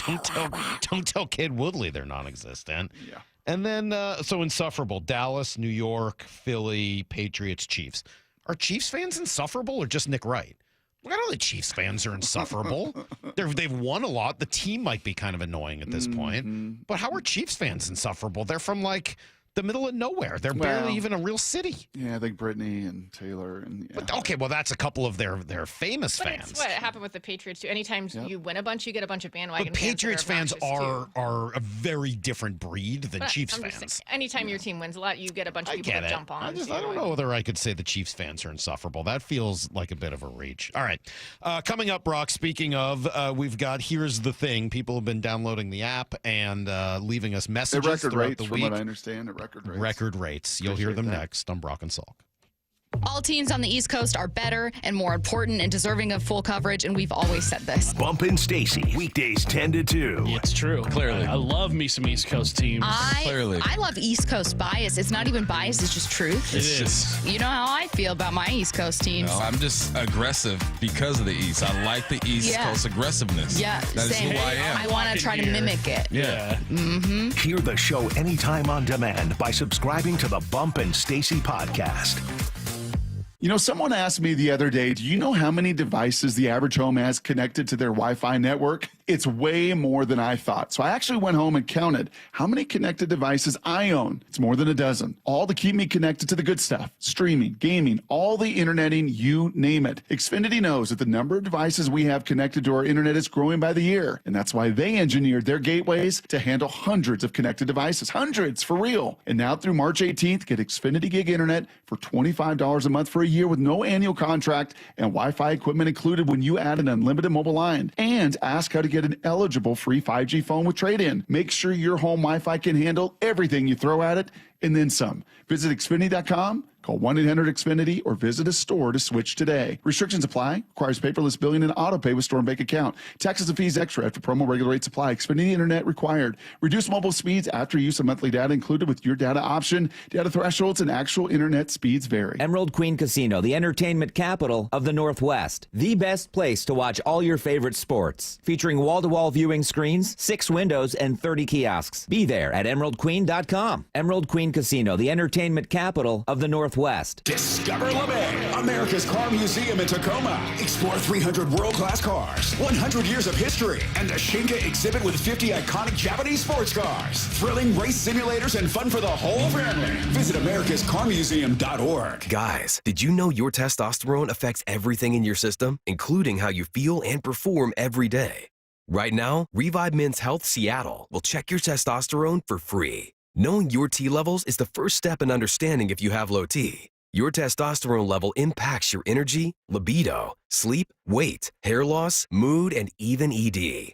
don't tell Ked Woodley they're non-existent. Yeah. And then so insufferable: Dallas, New York, Philly, Patriots, Chiefs. Are Chiefs fans insufferable or just Nick Wright? Look at all the Chiefs fans are insufferable. They've won a lot. The team might be kind of annoying at this point. But how are Chiefs fans insufferable? They're from like the middle of nowhere. They're barely even a real city. Yeah, I think Brittany and Taylor and But, okay, well that's a couple of their famous fans. It's what happened with the Patriots too. Anytime you win a bunch, you get a bunch of bandwagon. But Patriots fans are a very different breed than Chiefs fans. Saying, anytime your team wins a lot, you get a bunch of people to jump on. I don't know whether I could say the Chiefs fans are insufferable. That feels like a bit of a reach. All right, coming up, Brock. Speaking of, we've got Here's the Thing. People have been downloading the app and leaving us messages throughout the week. From what I understand, Record rates. You'll hear them next on Brock and Salk. All teams on the East Coast are better and more important and deserving of full coverage, and we've always said this. Bumpin' Stacy, weekdays 10 to 2. It's true. Clearly. I love me some East Coast teams. I love East Coast bias. It's not even bias, it's just truth. It is. You know how I feel about my East Coast teams. No, I'm just aggressive because of the East. I like the East Coast aggressiveness. Yeah, that same. is who I am. I want to try to mimic it. Yeah. Mm-hmm. Hear the show anytime on demand by subscribing to the Bump and Stacy podcast. You know, someone asked me the other day, do you know how many devices the average home has connected to their Wi-Fi network? It's way more than I thought. So I actually went home and counted how many connected devices I own. It's more than a dozen. All to keep me connected to the good stuff. Streaming, gaming, all the interneting, you name it. Xfinity knows that the number of devices we have connected to our internet is growing by the year. And that's why they engineered their gateways to handle hundreds of connected devices. Hundreds, for real. And now through March 18th, get Xfinity Gig Internet for $25 a month for a year with no annual contract and Wi-Fi equipment included when you add an unlimited mobile line. And ask how to get an eligible free 5G phone with trade-in. Make sure your home Wi-Fi can handle everything you throw at it and then some. Visit Xfinity.com, Call 1-800-XFINITY or visit a store to switch today. Restrictions apply. Requires paperless billing and auto pay with store and bank account. Taxes and fees extra after promo regular rates apply. Xfinity Internet required. Reduced mobile speeds after use of monthly data included with your data option. Data thresholds and actual internet speeds vary. Emerald Queen Casino, the entertainment capital of the Northwest. The best place to watch all your favorite sports. Featuring wall-to-wall viewing screens, 6 windows, and 30 kiosks. Be there at emeraldqueen.com. Emerald Queen Casino, the entertainment capital of the Northwest. Discover LeMay, America's car museum in Tacoma. Explore 300 world-class cars, 100 years of history, and the Shinka exhibit with 50 iconic Japanese sports cars. Thrilling race simulators and fun for the whole family. Visit americascarmuseum.org. Guys, did you know your testosterone affects everything in your system, including how you feel and perform every day? Right now, Revive Men's Health Seattle will check your testosterone for free. Knowing your T levels is the first step in understanding if you have low T. Your testosterone level impacts your energy, libido, sleep, weight, hair loss, mood, and even ED.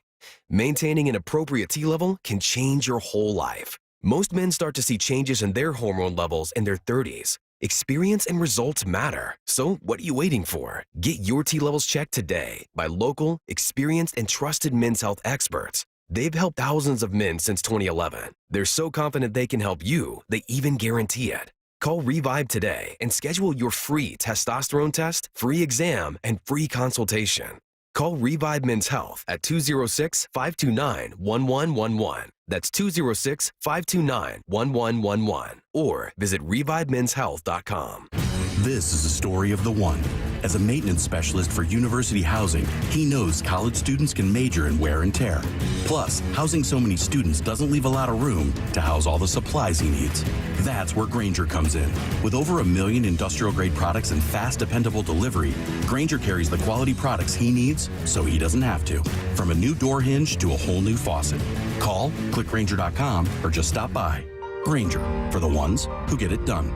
Maintaining an appropriate T level can change your whole life. Most men start to see changes in their hormone levels in their 30s. Experience and results matter. So what are you waiting for? Get your T levels checked today by local, experienced, and trusted men's health experts. They've helped thousands of men since 2011. They're so confident they can help you, they even guarantee it. Call Revive today and schedule your free testosterone test, free exam, and free consultation. Call Revive Men's Health at 206-529-1111. That's 206-529-1111. Or visit ReviveMen'sHealth.com. This is the story of the one. As a maintenance specialist for university housing, he knows college students can major in wear and tear. Plus, housing so many students doesn't leave a lot of room to house all the supplies he needs. That's where Grainger comes in. With over 1 million industrial-grade products and fast, dependable delivery, Grainger carries the quality products he needs so he doesn't have to. From a new door hinge to a whole new faucet. Call, click Grainger.com, or just stop by. Grainger, for the ones who get it done.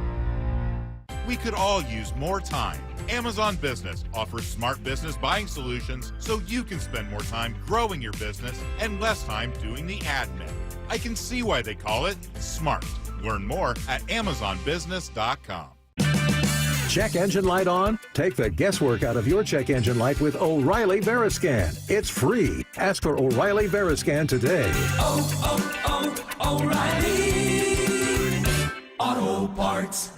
We could all use more time. Amazon Business offers smart business buying solutions so you can spend more time growing your business and less time doing the admin. I can see why they call it smart. Learn more at amazonbusiness.com. Check engine light on? Take the guesswork out of your check engine light with O'Reilly Veriscan. It's free. Ask for O'Reilly Veriscan today. O'Reilly Auto Parts.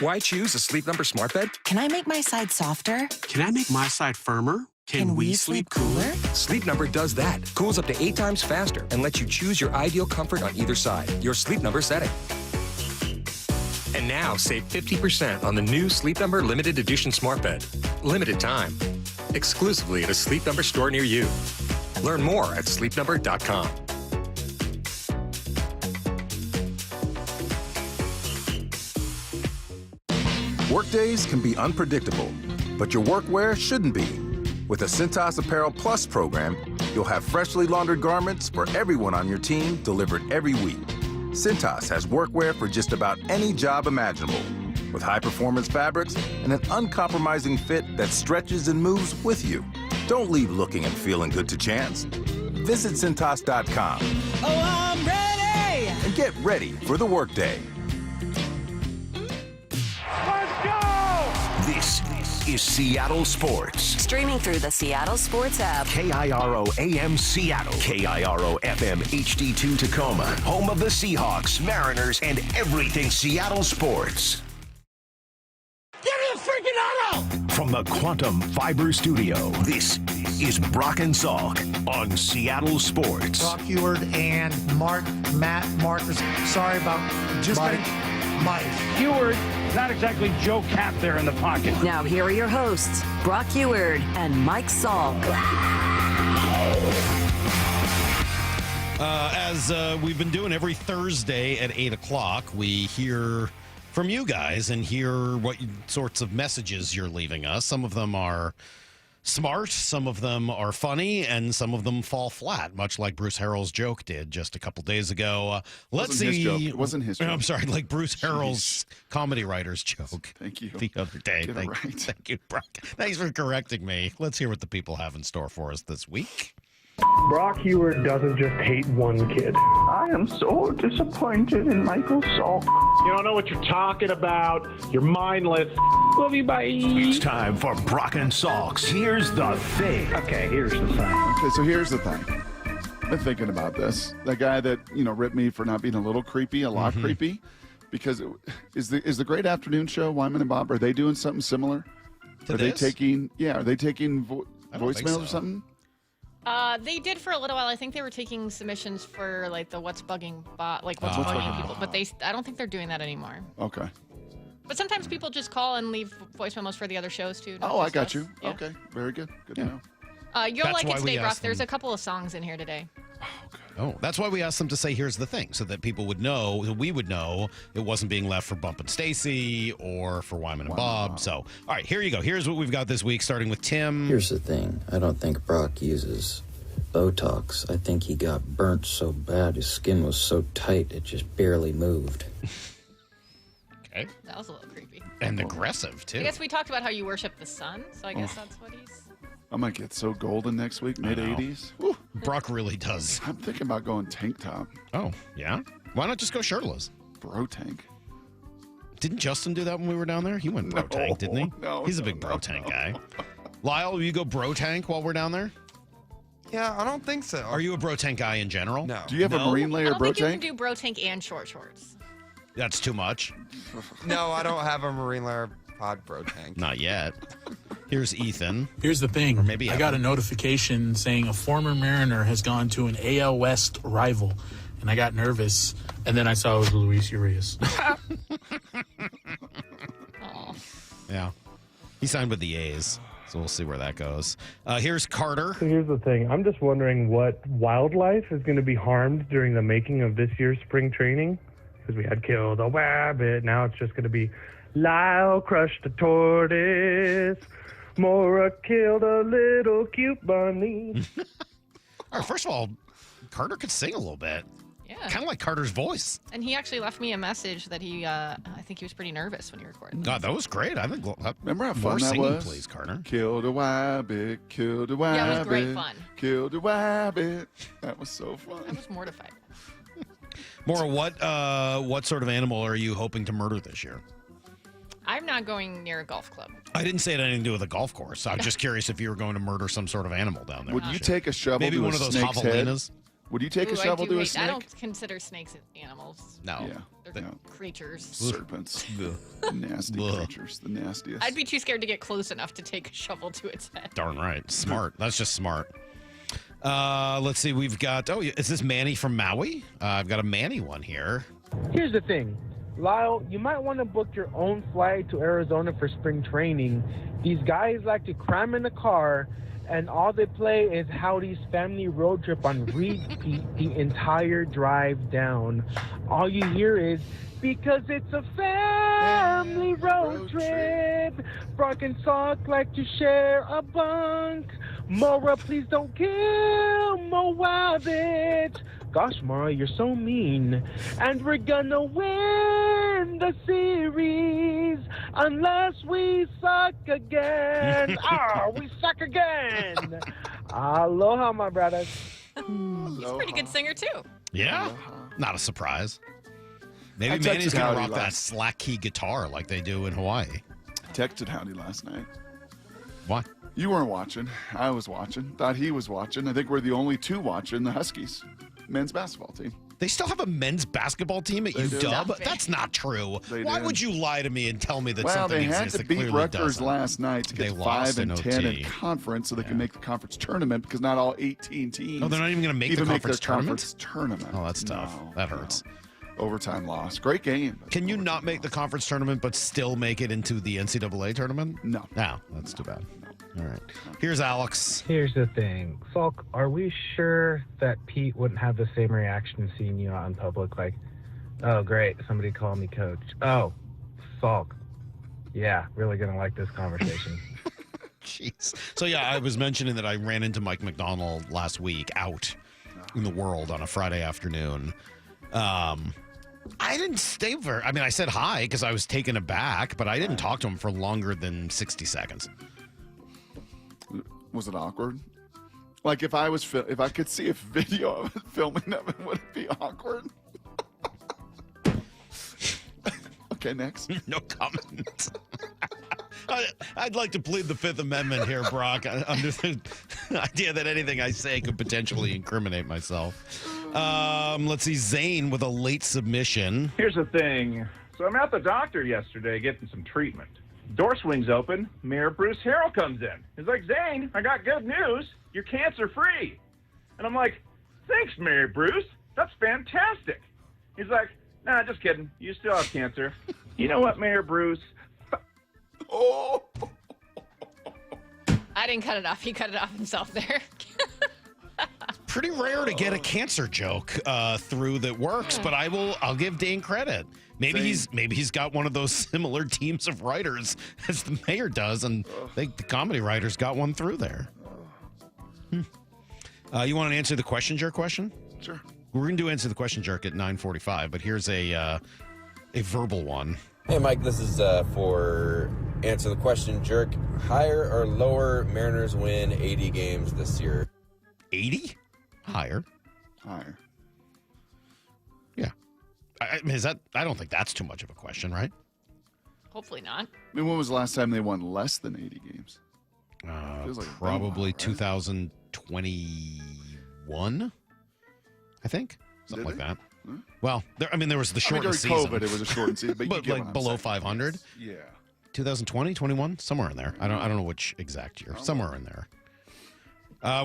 Why choose a Sleep Number smart bed? Can I make my side softer? Can I make my side firmer? Can we sleep cooler? Sleep Number does that. Cools up to 8 times faster and lets you choose your ideal comfort on either side. Your Sleep Number setting. And now save 50% on the new Sleep Number limited edition smart bed. Limited time. Exclusively at a Sleep Number store near you. Learn more at sleepnumber.com. Workdays can be unpredictable, but your workwear shouldn't be. With the Cintas Apparel Plus program, you'll have freshly laundered garments for everyone on your team delivered every week. Cintas has workwear for just about any job imaginable, with high-performance fabrics and an uncompromising fit that stretches and moves with you. Don't leave looking and feeling good to chance. Visit Cintas.com. Oh, I'm ready! And get ready for the workday. This is Seattle Sports. Streaming through the Seattle Sports app. KIRO AM Seattle. KIRO FM HD2 Tacoma. Home of the Seahawks, Mariners, and everything Seattle sports. Give me a freaking auto! From the Quantum Fiber Studio, this is Brock and Salk on Seattle Sports. Brock Heward and Matt Marcus. Sorry about just Mike. Heward, not exactly Joe Cap there in the pocket. Now here are your hosts, Brock Heward and Mike Salk. As we've been doing every Thursday at 8 o'clock, we hear from you guys and hear what sorts of messages you're leaving us. Some of them are smart, some of them are funny, and some of them fall flat, much like Bruce Harrell's joke did just a couple days ago. Let's see. His joke. It wasn't his joke. I'm sorry, like Bruce Harrell's comedy writer's joke. Thank you. The other day. Get it right. Thank you, Brock. Thanks for correcting me. Let's hear what the people have in store for us this week. Brock Heward doesn't just hate one kid. I am so disappointed in Michael Salk. You don't know what you're talking about. You're mindless. Love you, bye. It's time for Brock and Salk's Here's the Thing. Okay, here's the thing. Okay, so here's the thing. I've been thinking about this. The guy that, ripped me for not being a little creepy, a lot creepy, because is the Great Afternoon Show, Wyman and Bob, are they doing something similar? Are they taking voicemails or something? They did for a little while. I think they were taking submissions for like the what's bugging people, but I don't think they're doing that anymore. Okay. But sometimes people just call and leave voice memos for the other shows too. Oh, I got you. Yeah. Okay, very good. Good to know. You'll like it today, Brock. There's a couple of songs in here today. Oh, that's why we asked them to say, here's the thing, so that people would know, we would know it wasn't being left for Bump and Stacy or for Wyman and Bob. So, all right, here you go. Here's what we've got this week, starting with Tim. Here's the thing. I don't think Brock uses Botox. I think he got burnt so bad his skin was so tight it just barely moved. Okay. That was a little creepy. And aggressive, too. I guess we talked about how you worship the sun, so I guess that's what he's... I might get so golden next week, mid-80s. Brock really does. I'm thinking about going tank top. Oh, yeah? Why not just go shirtless? Bro tank. Didn't Justin do that when we were down there? He went bro tank, didn't he? No, he's a big bro tank guy. Lyle, will you go bro tank while we're down there? Yeah, I don't think so. Are you a bro tank guy in general? No. Do you have a marine layer bro tank? I don't think you can do bro tank and short shorts. That's too much. No, I don't have a marine layer pod bro tank. Not yet. Here's Ethan. Here's the thing. Or maybe I got a notification saying a former Mariner has gone to an AL West rival, and I got nervous, and then I saw it was Luis Urias. Yeah. He signed with the A's, so we'll see where that goes. Here's Carter. So here's the thing. I'm just wondering what wildlife is going to be harmed during the making of this year's spring training. Because we had killed a rabbit. Now it's just going to be Lyle crushed a tortoise. Maura killed a little cute bunny. All right, first of all, Carter could sing a little bit. Yeah. Kind of like Carter's voice. And he actually left me a message that I think he was pretty nervous when he recorded. God, that was great. I think. Remember how more fun that singing, was? please, Carter. Killed a rabbit, killed a rabbit. Yeah, it was great fun. Killed a rabbit. That was so fun. I was mortified. Maura, what sort of animal are you hoping to murder this year? I'm not going near a golf club. I didn't say it had anything to do with a golf course. I was just curious if you were going to murder some sort of animal down there. Would you take a shovel Maybe to one a of those snake's head? javelinas? Would you take a shovel to a snake? I don't consider snakes animals. No. Yeah. They're creatures. Serpents. Nasty creatures. The nastiest. I'd be too scared to get close enough to take a shovel to its head. Darn right. Smart. That's just smart. Let's see. We've got, is this Manny from Maui? I've got a Manny one here. Here's the thing. Lyle, you might want to book your own flight to Arizona for spring training. These guys like to cram in the car, and all they play is Howdy's Family Road Trip on repeat the entire drive down. All you hear is, because it's a family road trip. Brock and Salk like to share a bunk. Maura, please don't kill Moabit. Gosh, Maura, you're so mean. And we're gonna win the series unless we suck again. We suck again. Aloha, my brothers. He's a pretty good singer, too. Yeah. Not a surprise. Maybe Manny's going to rock that slack key guitar like they do in Hawaii. I texted Howdy last night. Why? You weren't watching. I was watching. Thought he was watching. I think we're the only two watching the Huskies men's basketball team. They still have a men's basketball team at UW? That's not true. Why would you lie to me and tell me that something exists that clearly doesn't? Well, they had to beat Rutgers last night to get 5 and 10 in conference so they can make the conference tournament because not all 18 teams. Oh, they're not even going to make the conference tournament? Oh, that's tough. That hurts. Overtime loss. Great game. Can you not make the conference tournament but still make it into the NCAA tournament? No. No, that's too bad. All right. Here's Alex. Here's the thing. Salk, are we sure that Pete wouldn't have the same reaction seeing you out in public? Like, oh, great, somebody called me coach. Oh, Salk. Yeah, really going to like this conversation. Jeez. So, yeah, I was mentioning that I ran into Mike McDonough last week out in the world on a Friday afternoon. I didn't stay for, I mean, I said hi because I was taken aback, but I didn't talk to him for longer than 60 seconds. Was it awkward? Like if I could see a video of it filming of it, would it be awkward? Okay, next. No comment. I'd like to plead the Fifth Amendment here, Brock, under the idea that anything I say could potentially incriminate myself. Let's see, Zane with a late submission. Here's the thing. So I'm at the doctor yesterday getting some treatment. Door swings open. Mayor Bruce Harrell comes in. He's like, Zane, I got good news. You're cancer-free. And I'm like, thanks, Mayor Bruce. That's fantastic. He's like, nah, just kidding. You still have cancer. You know what, Mayor Bruce? Oh. I didn't cut it off. He cut it off himself there. Pretty rare to get a cancer joke through that works, but I'll give Dane credit. Maybe he's got one of those similar teams of writers as the mayor does, and I think the comedy writers got one through there. You want to answer the question jerk question? Sure. We're going to answer the question jerk at 9:45, but here's a verbal one. Hey, Mike, this is for answer the question jerk. Higher or lower Mariners win 80 games this year? 80? Higher. Yeah. I mean, I don't think that's too much of a question, right? Hopefully not. I mean, when was the last time they won less than 80 games? Like Probably 2021, I think. Something like that. Huh? Well, there was the shortened during season. COVID, it was a shortened season, but, but like below 500. Yeah. 2020, 21, somewhere in there. I don't know which exact year. Somewhere in there.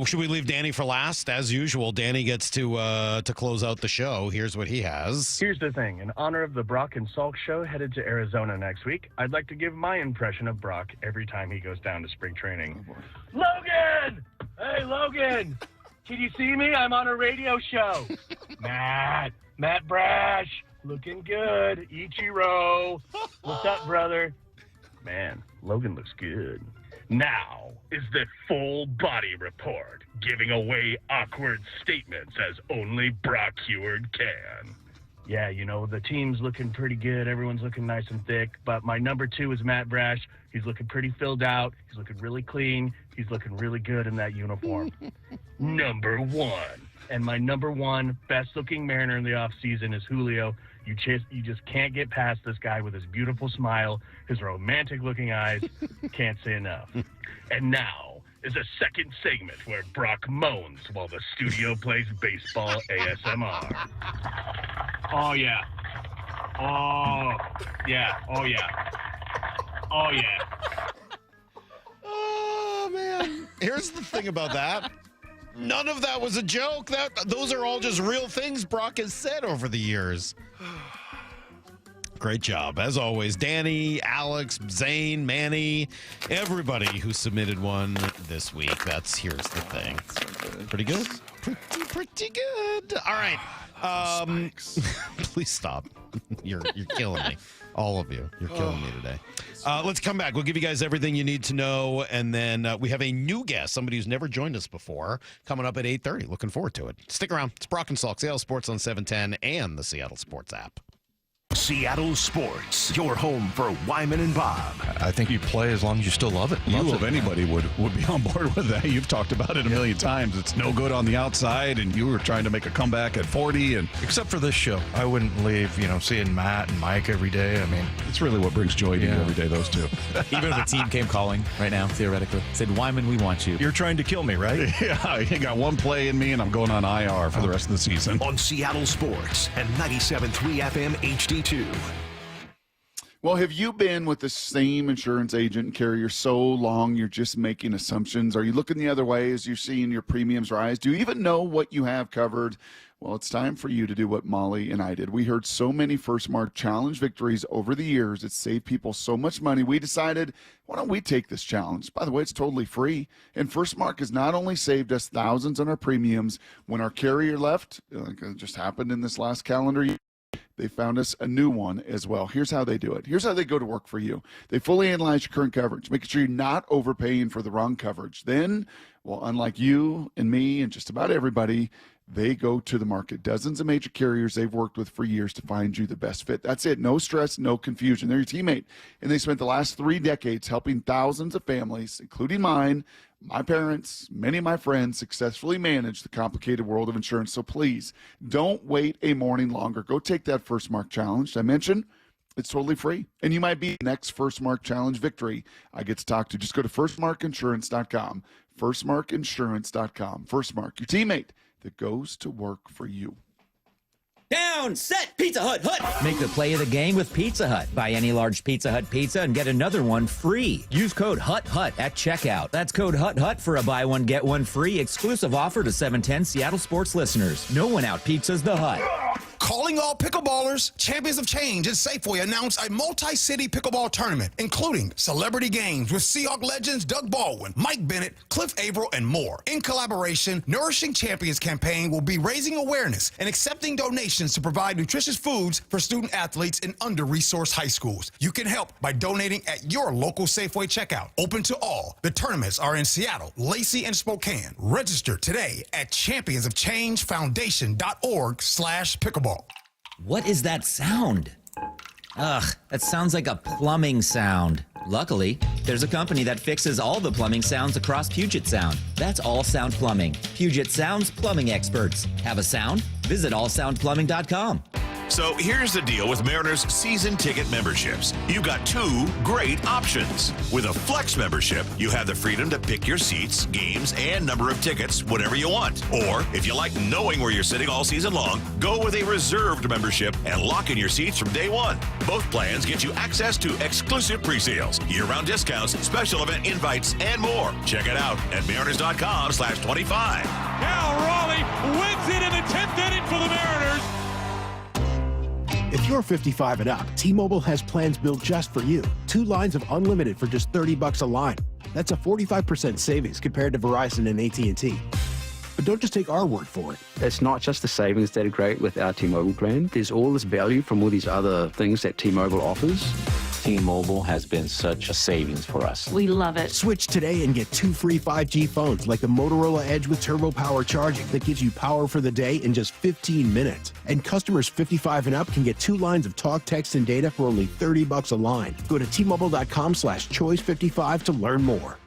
Should we leave Danny for last? As usual, Danny gets to close out the show. Here's what he has. Here's the thing. In honor of the Brock and Salk show headed to Arizona next week, I'd like to give my impression of Brock every time he goes down to spring training. Logan! Hey, Logan! Can you see me? I'm on a radio show. Matt Brash, looking good. Ichiro. What's up, brother? Man, Logan looks good. Now is the full body report, giving away awkward statements as only Brock Heward can. Yeah, you know, the team's looking pretty good. Everyone's looking nice and thick. But my number 2 is Matt Brash. He's looking pretty filled out. He's looking really clean. He's looking really good in that uniform. Number 1. And my number 1 best-looking Mariner in the offseason is Julio. You just can't get past this guy with his beautiful smile, his romantic-looking eyes. Can't say enough. And now is a second segment where Brock moans while the studio plays baseball ASMR. Oh, yeah. Oh, yeah. Oh, yeah. Oh, yeah. Oh, man. Here's the thing about that. None of that was a joke. Those are all just real things Brock has said over the years. Great job. As always, Danny, Alex, Zane, Manny, everybody who submitted one this week. Here's the thing. Pretty good? Pretty good. All right. Please stop. You're killing me. All of you. You're killing me today. Let's come back. We'll give you guys everything you need to know. And then we have a new guest, somebody who's never joined us before, coming up at 8:30. Looking forward to it. Stick around. It's Brock and Salk, Seattle Sports on 710 and the Seattle Sports app. Seattle Sports, your home for Wyman and Bob. I think you play as long as you still love it. You of anybody would be on board with that. You've talked about it a million times. It's no good on the outside, and you were trying to make a comeback at 40. And except for this show, I wouldn't leave, seeing Matt and Mike every day. I mean, it's really what brings joy to you every day, those two. Even if the team came calling right now, theoretically, said, Wyman, we want you. You're trying to kill me, right? Yeah, you got one play in me, and I'm going on IR for the rest of the season. On Seattle Sports and 97.3 FM HD2. Well, have you been with the same insurance agent and carrier so long you're just making assumptions? Are you looking the other way as you're seeing your premiums rise? Do you even know what you have covered? Well, it's time for you to do what Molly and I did. We heard so many First Mark Challenge victories over the years. It saved people so much money. We decided, why don't we take this challenge? By the way, it's totally free. And First Mark has not only saved us thousands on our premiums when our carrier left, like it just happened in this last calendar year, they found us a new one as well. Here's how they do it. Here's how they go to work for you. They fully analyze your current coverage, making sure you're not overpaying for the wrong coverage. Then, well, unlike you and me and just about everybody, they go to the market. Dozens of major carriers they've worked with for years to find you the best fit. That's it. No stress, no confusion. They're your teammate. And they spent the last 3 decades helping thousands of families, including mine, my parents, many of my friends, successfully manage the complicated world of insurance. So please, don't wait a morning longer. Go take that First Mark Challenge I mentioned. It's totally free. And you might be the next First Mark Challenge victory I get to talk to. Just go to firstmarkinsurance.com. Firstmarkinsurance.com. First Mark, your teammate that goes to work for you. Down, set, Pizza Hut, Make the play of the game with Pizza Hut. Buy any large Pizza Hut pizza and get another one free. Use code HUT at checkout. That's code HUT for a buy one, get one free exclusive offer to 710 Seattle sports listeners. No one out pizzas the Hut. Calling all pickleballers, Champions of Change and Safeway announced a multi-city pickleball tournament, including celebrity games with Seahawk legends Doug Baldwin, Mike Bennett, Cliff Averill, and more. In collaboration, Nourishing Champions campaign will be raising awareness and accepting donations to provide nutritious foods for student athletes in under-resourced high schools. You can help by donating at your local Safeway checkout. Open to all. The tournaments are in Seattle, Lacey, and Spokane. Register today at championsofchangefoundation.org/pickleball. What is that sound? Ugh, that sounds like a plumbing sound. Luckily, there's a company that fixes all the plumbing sounds across Puget Sound. That's All Sound Plumbing. Puget Sound's plumbing experts. Have a sound? Visit allsoundplumbing.com. So here's the deal with Mariners season ticket memberships. You've got 2 great options. With a Flex membership, you have the freedom to pick your seats, games, and number of tickets whenever you want. Or, if you like knowing where you're sitting all season long, go with a reserved membership and lock in your seats from day one. Both plans get you access to exclusive pre-sales, year-round discounts, special event invites, and more. Check it out at mariners.com/25. Now Raleigh wins it in the 10th inning for the Mariners. If you're 55 and up, T-Mobile has plans built just for you. 2 lines of unlimited for just $30 a line. That's a 45% savings compared to Verizon and AT&T. But don't just take our word for it. It's not just the savings that are great with our T-Mobile plan. There's all this value from all these other things that T-Mobile offers. T-Mobile has been such a savings for us. We love it. Switch today and get 2 free 5G phones like the Motorola Edge with Turbo Power charging that gives you power for the day in just 15 minutes. And customers 55 and up can get 2 lines of talk, text, and data for only $30 a line. Go to T-Mobile.com/choice55 to learn more.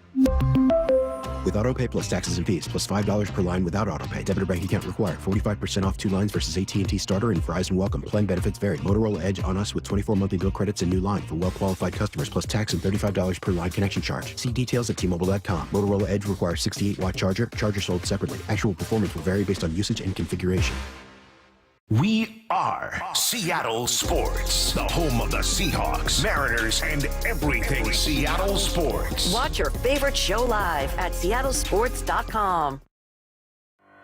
With AutoPay plus taxes and fees, plus $5 per line without AutoPay. Debit or bank account required. 45% off 2 lines versus AT&T Starter and Verizon Welcome. Plan benefits vary. Motorola Edge on us with 24 monthly bill credits and new line for well-qualified customers, plus tax and $35 per line connection charge. See details at T-Mobile.com. Motorola Edge requires 68-watt charger. Charger sold separately. Actual performance will vary based on usage and configuration. We are Seattle Sports, the home of the Seahawks, Mariners, and everything Seattle sports. Watch your favorite show live at seattlesports.com.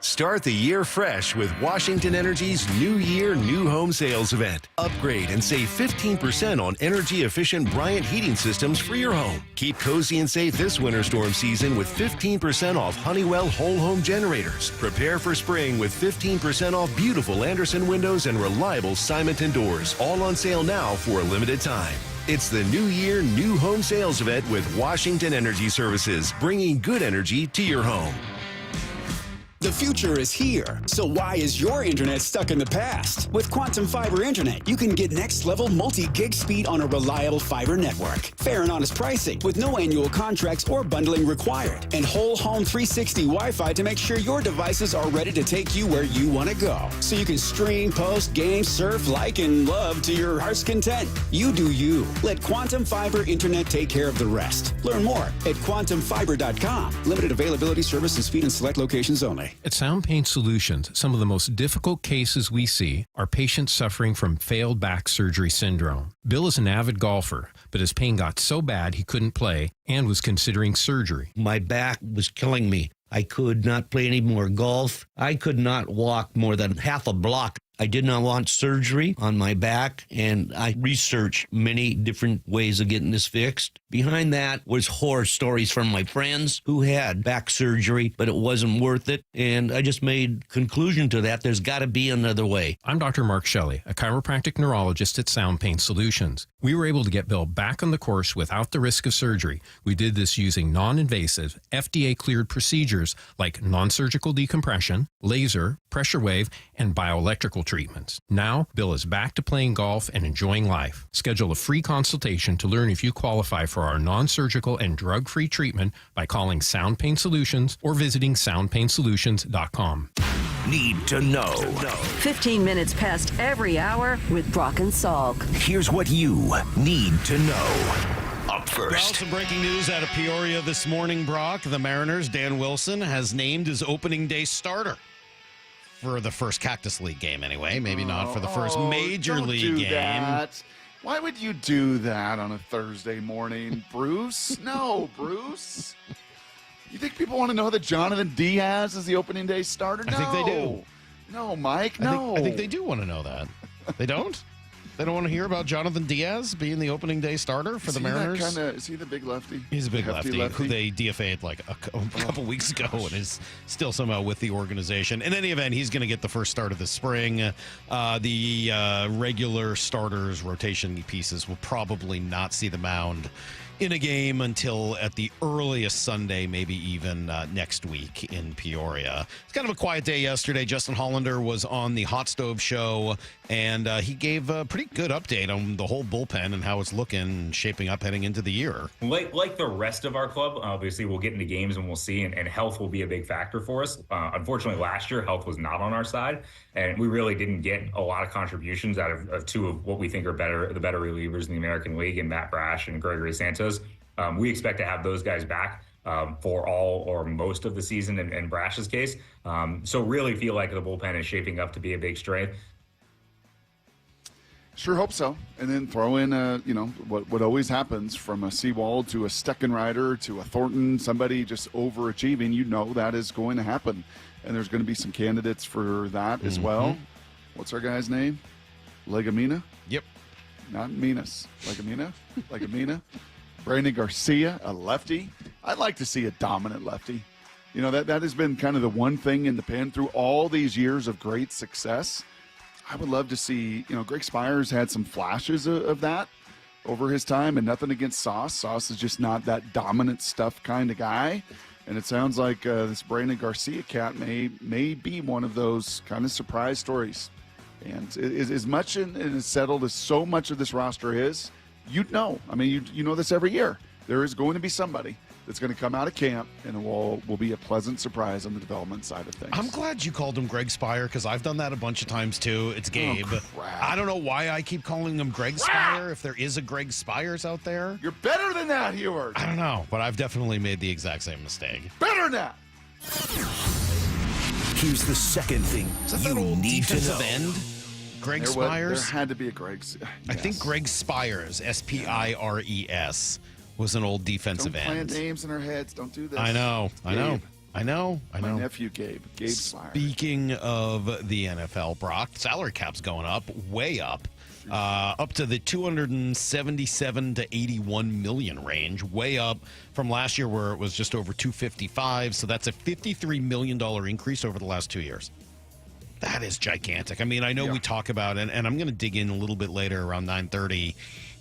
Start the year fresh with Washington Energy's New Year, New Home Sales event. Upgrade and save 15% on energy-efficient Bryant heating systems for your home. Keep cozy and safe this winter storm season with 15% off Honeywell whole home generators. Prepare for spring with 15% off beautiful Anderson windows and reliable Simonton doors. All on sale now for a limited time. It's the New Year, New Home Sales event with Washington Energy Services, bringing good energy to your home. The future is here, so why is your internet stuck in the past? With Quantum Fiber Internet, you can get next-level multi-gig speed on a reliable fiber network. Fair and honest pricing with no annual contracts or bundling required. And whole home 360 Wi-Fi to make sure your devices are ready to take you where you want to go. So you can stream, post, game, surf, like, and love to your heart's content. You do you. Let Quantum Fiber Internet take care of the rest. Learn more at quantumfiber.com. Limited availability, service, and speed in select locations only. At Sound Pain Solutions, some of the most difficult cases we see are patients suffering from failed back surgery syndrome. Bill is an avid golfer, but his pain got so bad he couldn't play and was considering surgery. My back was killing me. I could not play any more golf. I could not walk more than half a block. I did not want surgery on my back, and I researched many different ways of getting this fixed. Behind that was horror stories from my friends who had back surgery, but it wasn't worth it, and I just made conclusion to that. There's got to be another way. I'm Dr. Mark Shelley, a chiropractic neurologist at Sound Pain Solutions. We were able to get Bill back on the course without the risk of surgery. We did this using non-invasive, FDA-cleared procedures like non-surgical decompression, laser, pressure wave, and bioelectrical treatments. Now, Bill is back to playing golf and enjoying life. Schedule a free consultation to learn if you qualify for our non-surgical and drug-free treatment by calling Sound Pain Solutions or visiting soundpainsolutions.com. Need to know. 15 minutes past every hour with Brock and Salk. Here's what you need to know. Up first. Well, some breaking news out of Peoria this morning, Brock. The Mariners, Dan Wilson, has named his opening day starter for the first Cactus League game anyway. Maybe not for the first Major League game. That. Why would you do that on a Thursday morning, Bruce? No, Bruce. You think people want to know that Jonathan Diaz is the opening day starter? No. I think they do. No, Mike, no. I think they do want to know that. They don't? They don't want to hear about Jonathan Diaz being the opening day starter for the Mariners? Is he the big lefty? He's a big lefty who they DFA'd like a couple weeks ago and is still somehow with the organization. In any event, he's going to get the first start of the spring. The regular starters, rotation pieces will probably not see the mound in a game until at the earliest Sunday, maybe even next week in Peoria. It's kind of a quiet day yesterday. Justin Hollander was on the Hot Stove Show, and he gave a pretty good update on the whole bullpen and how it's looking and shaping up heading into the year. Like the rest of our club, obviously we'll get into games and we'll see, and health will be a big factor for us. Unfortunately, last year, health was not on our side, and we really didn't get a lot of contributions out of two of what we think are the better relievers in the American League, and Matt Brash and Gregory Santos. We expect to have those guys back for all or most of the season in Brash's case. So really feel like the bullpen is shaping up to be a big strength. Sure hope so. And then throw in, what always happens from a Seawald to a Steckenrider to a Thornton, somebody just overachieving, that is going to happen. And there's going to be some candidates for that as well. What's our guy's name? Legumina? Yep. Not Minas. Legumina? Brandon Garcia, a lefty. I'd like to see a dominant lefty. That has been kind of the one thing in the pen through all these years of great success. I would love to see, Greg Spires had some flashes of that over his time, and nothing against Sauce. Sauce is just not that dominant stuff kind of guy. And it sounds like this Brandon Garcia cat may be one of those kind of surprise stories. And as much and as settled as so much of this roster is, you know this every year. There is going to be somebody that's going to come out of camp, and it will be a pleasant surprise on the development side of things. I'm glad you called him Greg Spire, because I've done that a bunch of times too. It's Gabe. I don't know why I keep calling him Greg Spire, if there is a Greg Spires out there. You're better than that, Heward. I don't know, but I've definitely made the exact same mistake. Better than that. Here's the second thing you need to know. End? Greg Spires? There had to be a Greg. Yes. I think Greg Spires, Spires, was an old defensive end. Don't plant names in our heads. Don't do this. I know. My nephew, Gabe Spires. Speaking of the NFL, Brock, salary cap's going up, way up. Up to the 277 to 81 million range, way up from last year where it was just over 255. So that's a $53 million increase over the last 2 years. That is gigantic. I mean, I know we talk about it, and I'm going to dig in a little bit later around 9:30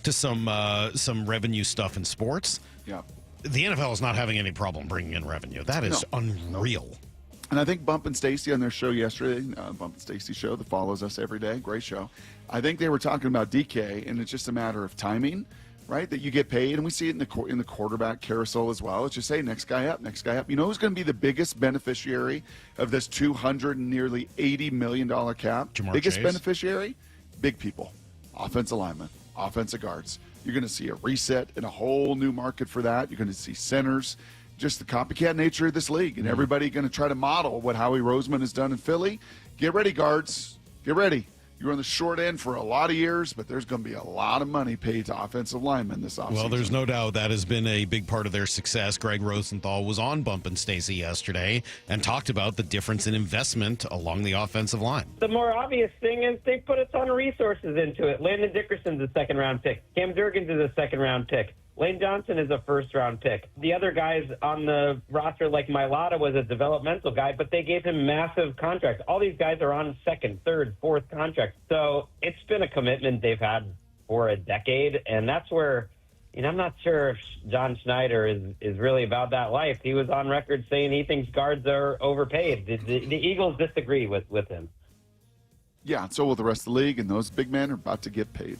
to some revenue stuff in sports. Yeah. The NFL is not having any problem bringing in revenue. That is unreal. And I think Bump and Stacy on their show yesterday, Bump and Stacy show that follows us every day, great show. I think they were talking about DK, and it's just a matter of timing, right? That you get paid, and we see it in the quarterback carousel as well. It's just, hey, next guy up. You know who's going to be the biggest beneficiary of this nearly $80 million cap? Jamar biggest Chase. Beneficiary? Big people. Offensive linemen, offensive guards. You're going to see a reset and a whole new market for that. You're going to see centers. Just the copycat nature of this league, and everybody going to try to model what Howie Roseman has done in Philly. Get ready, guards. Get ready. you're on the short end for a lot of years, but there's going to be a lot of money paid to offensive linemen this offseason. Well, there's no doubt that has been a big part of their success. Greg Rosenthal was on Bump and Stacy yesterday and talked about the difference in investment along the offensive line. The more obvious thing is they put a ton of resources into it. Landon Dickerson's a second-round pick. Cam Durkins is a second-round pick. Lane Johnson is a first-round pick. The other guys on the roster, like Mailata, was a developmental guy, but they gave him massive contracts. All these guys are on second, third, fourth contracts. So it's been a commitment they've had for a decade, and that's where, I'm not sure if John Schneider is really about that life. He was on record saying he thinks guards are overpaid. The Eagles disagree with him. Yeah, and so will the rest of the league, and those big men are about to get paid.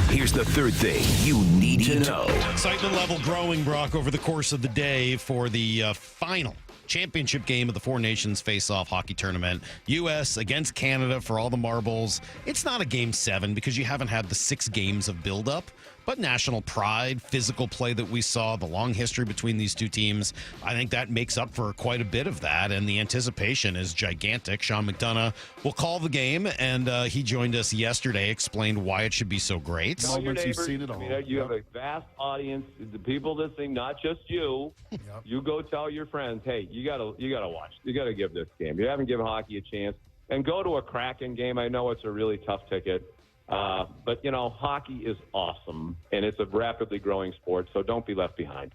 Here's the third thing you need to know. Excitement level growing, Brock, over the course of the day for the final championship game of the Four Nations Face-Off Hockey Tournament. U.S. against Canada for all the marbles. It's not a Game 7 because you haven't had the 6 games of build-up, but national pride, physical play that we saw, the long history between these two teams, I think that makes up for quite a bit of that, and the anticipation is gigantic. Sean McDonough will call the game, and he joined us yesterday, explained why it should be so great. Tell your neighbors, you have a vast audience, the people listening, not just you. Yep. You go tell your friends, hey, you gotta watch. You gotta give this game. You haven't given hockey a chance. And go to a Kraken game. I know it's a really tough ticket. But, hockey is awesome, and it's a rapidly growing sport, so don't be left behind.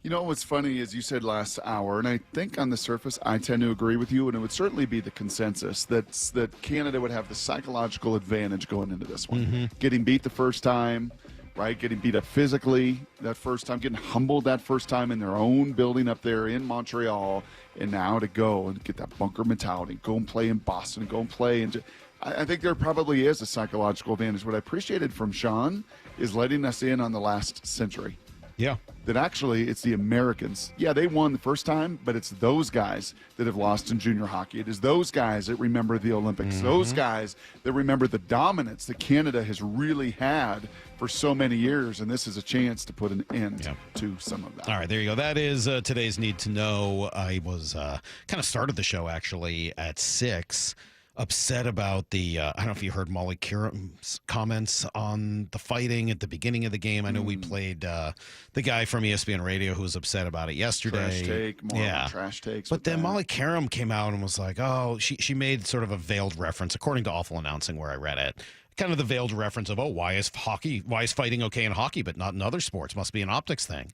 What's funny is you said last hour, and I think on the surface I tend to agree with you, and it would certainly be the consensus that Canada would have the psychological advantage going into this one. Mm-hmm. Getting beat the first time, right? Getting beat up physically that first time, getting humbled that first time in their own building up there in Montreal, and now to go and get that bunker mentality, go and play in Boston, go and play and I think there probably is a psychological advantage. What I appreciated from Sean is letting us in on the last century. Yeah. That actually it's the Americans. Yeah, they won the first time, but it's those guys that have lost in junior hockey. It is those guys that remember the Olympics. Mm-hmm. Those guys that remember the dominance that Canada has really had for so many years, and this is a chance to put an end to some of that. All right, there you go. That is today's Need to Know. I was kind of started the show actually at 6. Upset about the, I don't know if you heard Molly Kiram's comments on the fighting at the beginning of the game. I know we played the guy from ESPN Radio who was upset about it yesterday. Trash take, more trash takes. But then Molly Kiram came out and was like, she made sort of a veiled reference, according to Awful Announcing where I read it, kind of the veiled reference of, why is fighting okay in hockey but not in other sports? Must be an optics thing.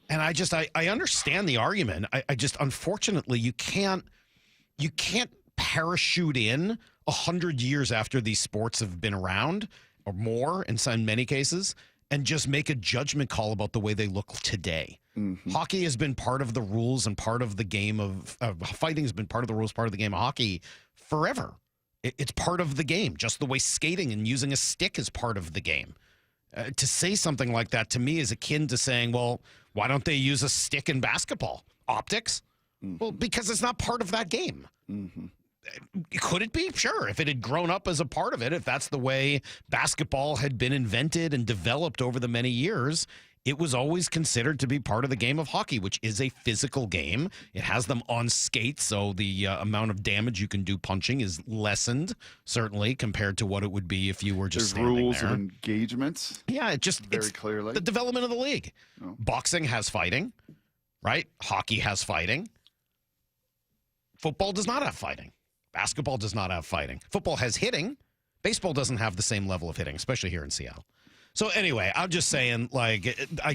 And I understand the argument. I just, unfortunately, you can't parachute in 100 years after these sports have been around or more in many cases and just make a judgment call about the way they look today. Mm-hmm. Hockey has been part of the rules and part of the game of fighting has been part of the rules, part of the game of hockey forever. It's part of the game, just the way skating and using a stick is part of the game. To say something like that to me is akin to saying, well, why don't they use a stick in basketball? Optics? Mm-hmm. Well, because it's not part of that game. Mm-hmm. Could it be? Sure. If it had grown up as a part of it, if that's the way basketball had been invented and developed over the many years, it was always considered to be part of the game of hockey, which is a physical game. It has them on skates, so the amount of damage you can do punching is lessened, certainly, compared to what it would be if you were just standing rules there. Of engagement. Yeah, it's clearly the development of the league. Oh. Boxing has fighting, right? Hockey has fighting. Football does not have fighting. Basketball does not have fighting. Football has hitting. Baseball doesn't have the same level of hitting, especially here in Seattle. So anyway, I'm just saying, I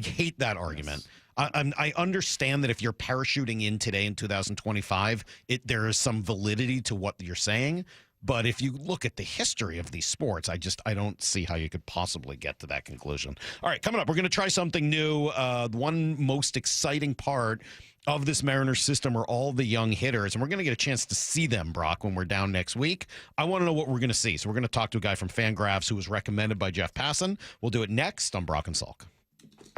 hate that argument. I understand that if you're parachuting in today in 2025, there is some validity to what you're saying. But if you look at the history of these sports, I don't see how you could possibly get to that conclusion. All right, coming up, we're going to try something new. One most exciting part of this Mariners system are all the young hitters, and we're going to get a chance to see them, Brock, when we're down next week. I want to know what we're going to see, so we're going to talk to a guy from Fangraphs who was recommended by Jeff Passan. We'll do it next on Brock and Salk.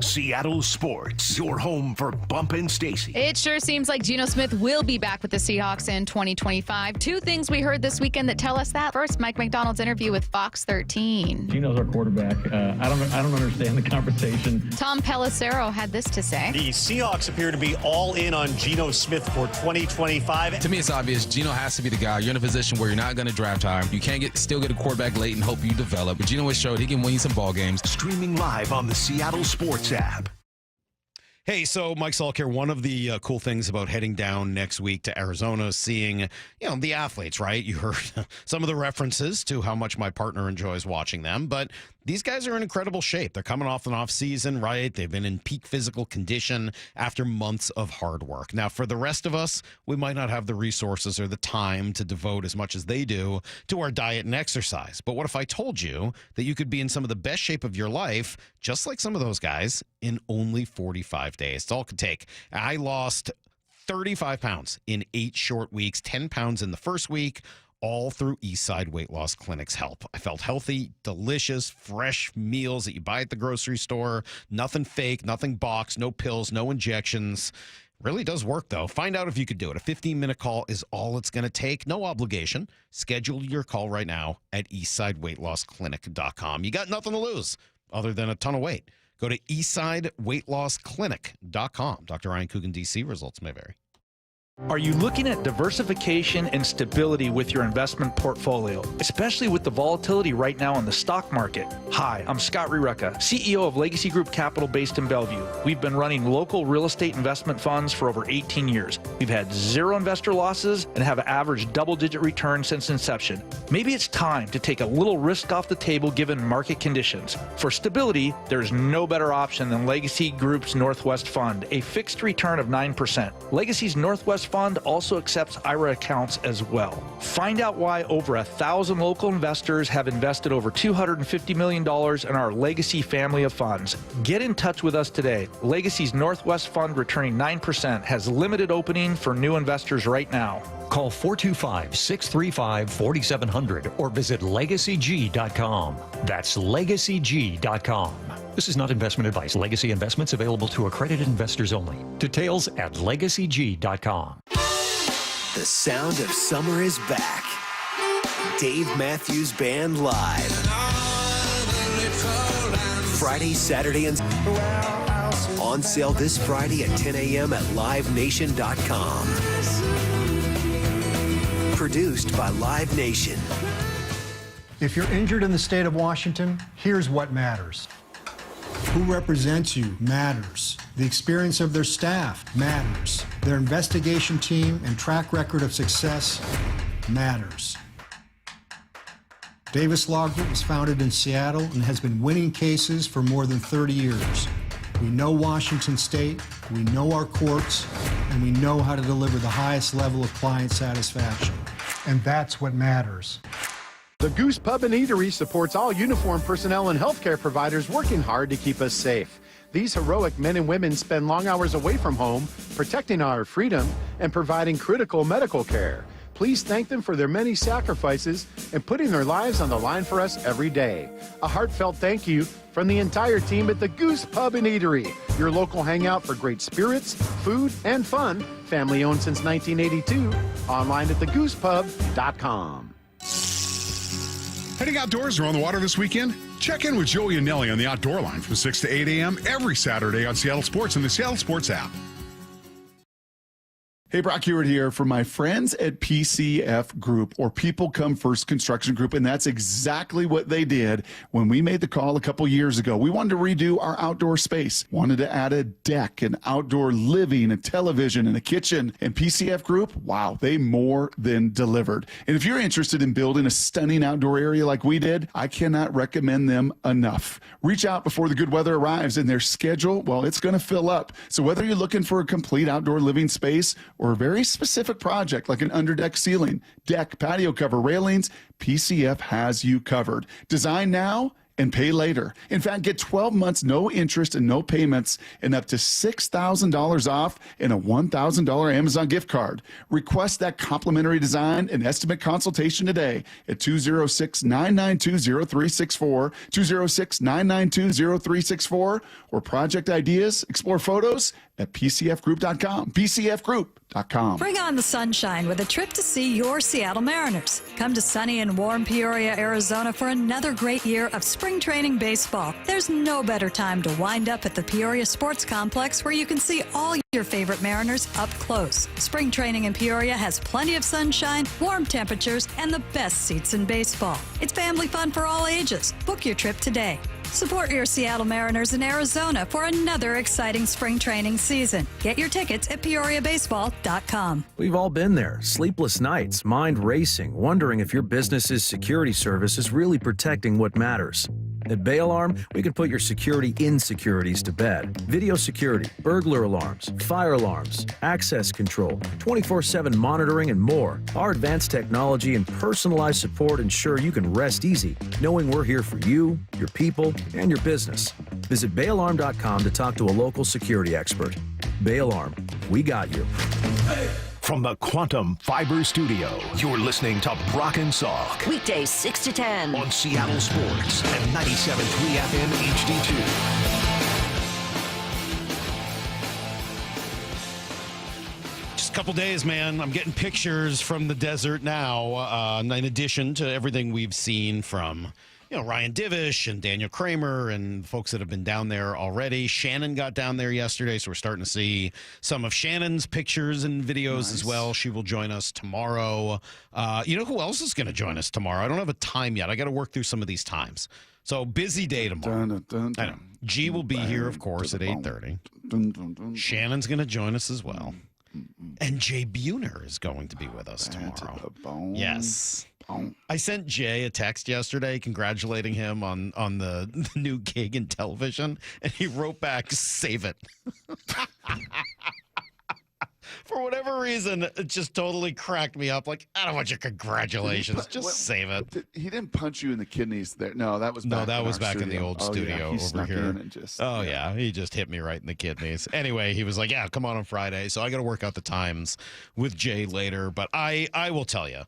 Seattle Sports, your home for Bump and Stacy. It sure seems like Geno Smith will be back with the Seahawks in 2025. Two things we heard this weekend that tell us that. First, Mike McDonald's interview with Fox 13. Geno's our quarterback. I don't understand the conversation. Tom Pelissero had this to say. The Seahawks appear to be all in on Geno Smith for 2025. To me, it's obvious. Geno has to be the guy. You're in a position where you're not going to draft high. You can't still get a quarterback late and hope you develop. But Geno has showed he can win you some ball games. Streaming live on the Seattle Sports app. Hey, so Mike Salk here. One of the cool things about heading down next week to Arizona, seeing, the athletes, right? You heard some of the references to how much my partner enjoys watching them, but these guys are in incredible shape. They're coming off an off season, right? They've been in peak physical condition after months of hard work. Now, for the rest of us, we might not have the resources or the time to devote as much as they do to our diet and exercise. But what if I told you that you could be in some of the best shape of your life, just like some of those guys, in only 45 days? It's all it could take. I lost 35 pounds in 8 short weeks, 10 pounds in the first week, all through Eastside Weight Loss Clinic's help. I felt healthy, delicious, fresh meals that you buy at the grocery store. Nothing fake, nothing boxed, no pills, no injections. Really does work, though. Find out if you could do it. A 15-minute call is all it's going to take. No obligation. Schedule your call right now at eastsideweightlossclinic.com. You got nothing to lose other than a ton of weight. Go to eastsideweightlossclinic.com. Dr. Ryan Coogan, D.C. Results may vary. Are you looking at diversification and stability with your investment portfolio, especially with the volatility right now in the stock market? Hi, I'm Scott Riereka, CEO of Legacy Group Capital based in Bellevue. We've been running local real estate investment funds for over 18 years. We've had 0 investor losses and have averaged double-digit returns since inception. Maybe it's time to take a little risk off the table given market conditions. For stability, there's no better option than Legacy Group's Northwest Fund, a fixed return of 9%. Legacy's Northwest Fund also accepts IRA accounts as well. Find out why over 1,000 local investors have invested over $250 million in our Legacy family of funds. Get in touch with us today. Legacy's Northwest Fund, returning 9%, has limited opening for new investors right now. Call 425-635-4700 or visit legacyg.com. That's legacyg.com. This is not investment advice. Legacy investments available to accredited investors only. Details at legacyg.com. The sound of summer is back. Dave Matthews Band Live. Friday, Saturday, and on sale this Friday at 10 a.m. at livenation.com. Produced by Live Nation. If you're injured in the state of Washington, here's what matters. Who represents you matters. The experience of their staff matters. Their investigation team and track record of success matters. Davis Law Group was founded in Seattle and has been winning cases for more than 30 years. We know Washington State, we know our courts, and we know how to deliver the highest level of client satisfaction. And that's what matters. The Goose Pub and Eatery supports all uniformed personnel and healthcare providers working hard to keep us safe. These heroic men and women spend long hours away from home, protecting our freedom and providing critical medical care. Please thank them for their many sacrifices and putting their lives on the line for us every day. A heartfelt thank you from the entire team at the Goose Pub and Eatery, your local hangout for great spirits, food, and fun. Family owned since 1982. Online at thegoosepub.com. Heading outdoors or on the water this weekend? Check in with Joey and Nelly on the Outdoor Line from 6 to 8 a.m. every Saturday on Seattle Sports and the Seattle Sports app. Hey, Brock Hewitt here for my friends at PCF Group, or People Come First Construction Group, and that's exactly what they did when we made the call a couple years ago. We wanted to redo our outdoor space, wanted to add a deck, an outdoor living, a television, and a kitchen, and PCF Group, wow, they more than delivered. And if you're interested in building a stunning outdoor area like we did, I cannot recommend them enough. Reach out before the good weather arrives, and their schedule, well, it's going to fill up. So whether you're looking for a complete outdoor living space or a very specific project like an underdeck ceiling, deck, patio cover, railings, PCF has you covered. Design now and pay later. In fact, get 12 months, no interest and no payments, and up to $6,000 off and a $1,000 Amazon gift card. Request that complimentary design and estimate consultation today at 206-992-0364, 206-992-0364, or project ideas, explore photos at pcfgroup.com, pcfgroup.com. Bring on the sunshine with a trip to see your Seattle Mariners. Come to sunny and warm Peoria, Arizona for another great year of spring training baseball. There's no better time to wind up at the Peoria Sports Complex where you can see all your favorite Mariners up close. Spring training in Peoria has plenty of sunshine, warm temperatures, and the best seats in baseball. It's family fun for all ages. Book your trip today. Support your Seattle Mariners in Arizona for another exciting spring training season. Get your tickets at PeoriaBaseball.com. We've all been there. Sleepless nights, mind racing, wondering if your business's security service is really protecting what matters. At Bay Alarm, we can put your security insecurities to bed. Video security, burglar alarms, fire alarms, access control, 24/7 monitoring, and more. Our advanced technology and personalized support ensure you can rest easy, knowing we're here for you, your people, and your business. Visit bayalarm.com to talk to a local security expert. Bay Alarm, we got you. From the Quantum Fiber Studio, you're listening to Brock and Salk. Weekdays 6 to 10. On Seattle Sports at 97.3 FM HD2. Just a couple days, man. I'm getting pictures from the desert now, in addition to everything we've seen from Ryan Divish and Daniel Kramer and folks that have been down there already. Shannon got down there yesterday, so we're starting to see some of Shannon's pictures and videos as well. She will join us tomorrow. You know who else is going to join us tomorrow? I don't have a time yet. I got to work through some of these times. So busy day tomorrow. I know. G will be here, of course, at 8:30. Shannon's going to join us as well. And Jay Buhner is going to be with us tomorrow. Yes. I sent Jay a text yesterday congratulating him on the new gig in television, and he wrote back, "Save it." For whatever reason, it just totally cracked me up. Like, I don't want your congratulations. Just save it. He didn't punch you in the kidneys there. No, that was back in the old studio over here. He just hit me right in the kidneys. Anyway, he was like, "Yeah, come on Friday." So I got to work out the times with Jay later. But I will tell you,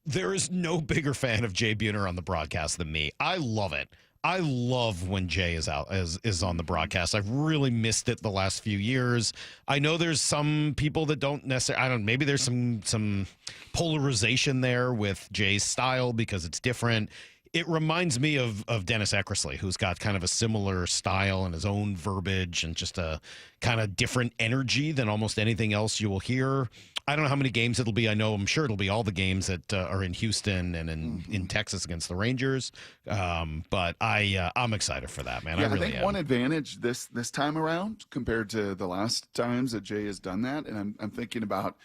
there is no bigger fan of Jay Buhner on the broadcast than me. I love it. I love when Jay is on the broadcast. I've really missed it the last few years. I know there's some people that don't necessarily, maybe there's some polarization there with Jay's style because it's different. It reminds me of Dennis Eckersley, who's got kind of a similar style and his own verbiage and just a kind of different energy than almost anything else you will hear. I don't know how many games it'll be. I'm sure it'll be all the games that are in Houston and in Texas against the Rangers. But I'm excited for that, man. Yeah, I really think am. one advantage this time around compared to the last times that Jay has done that, and I'm thinking about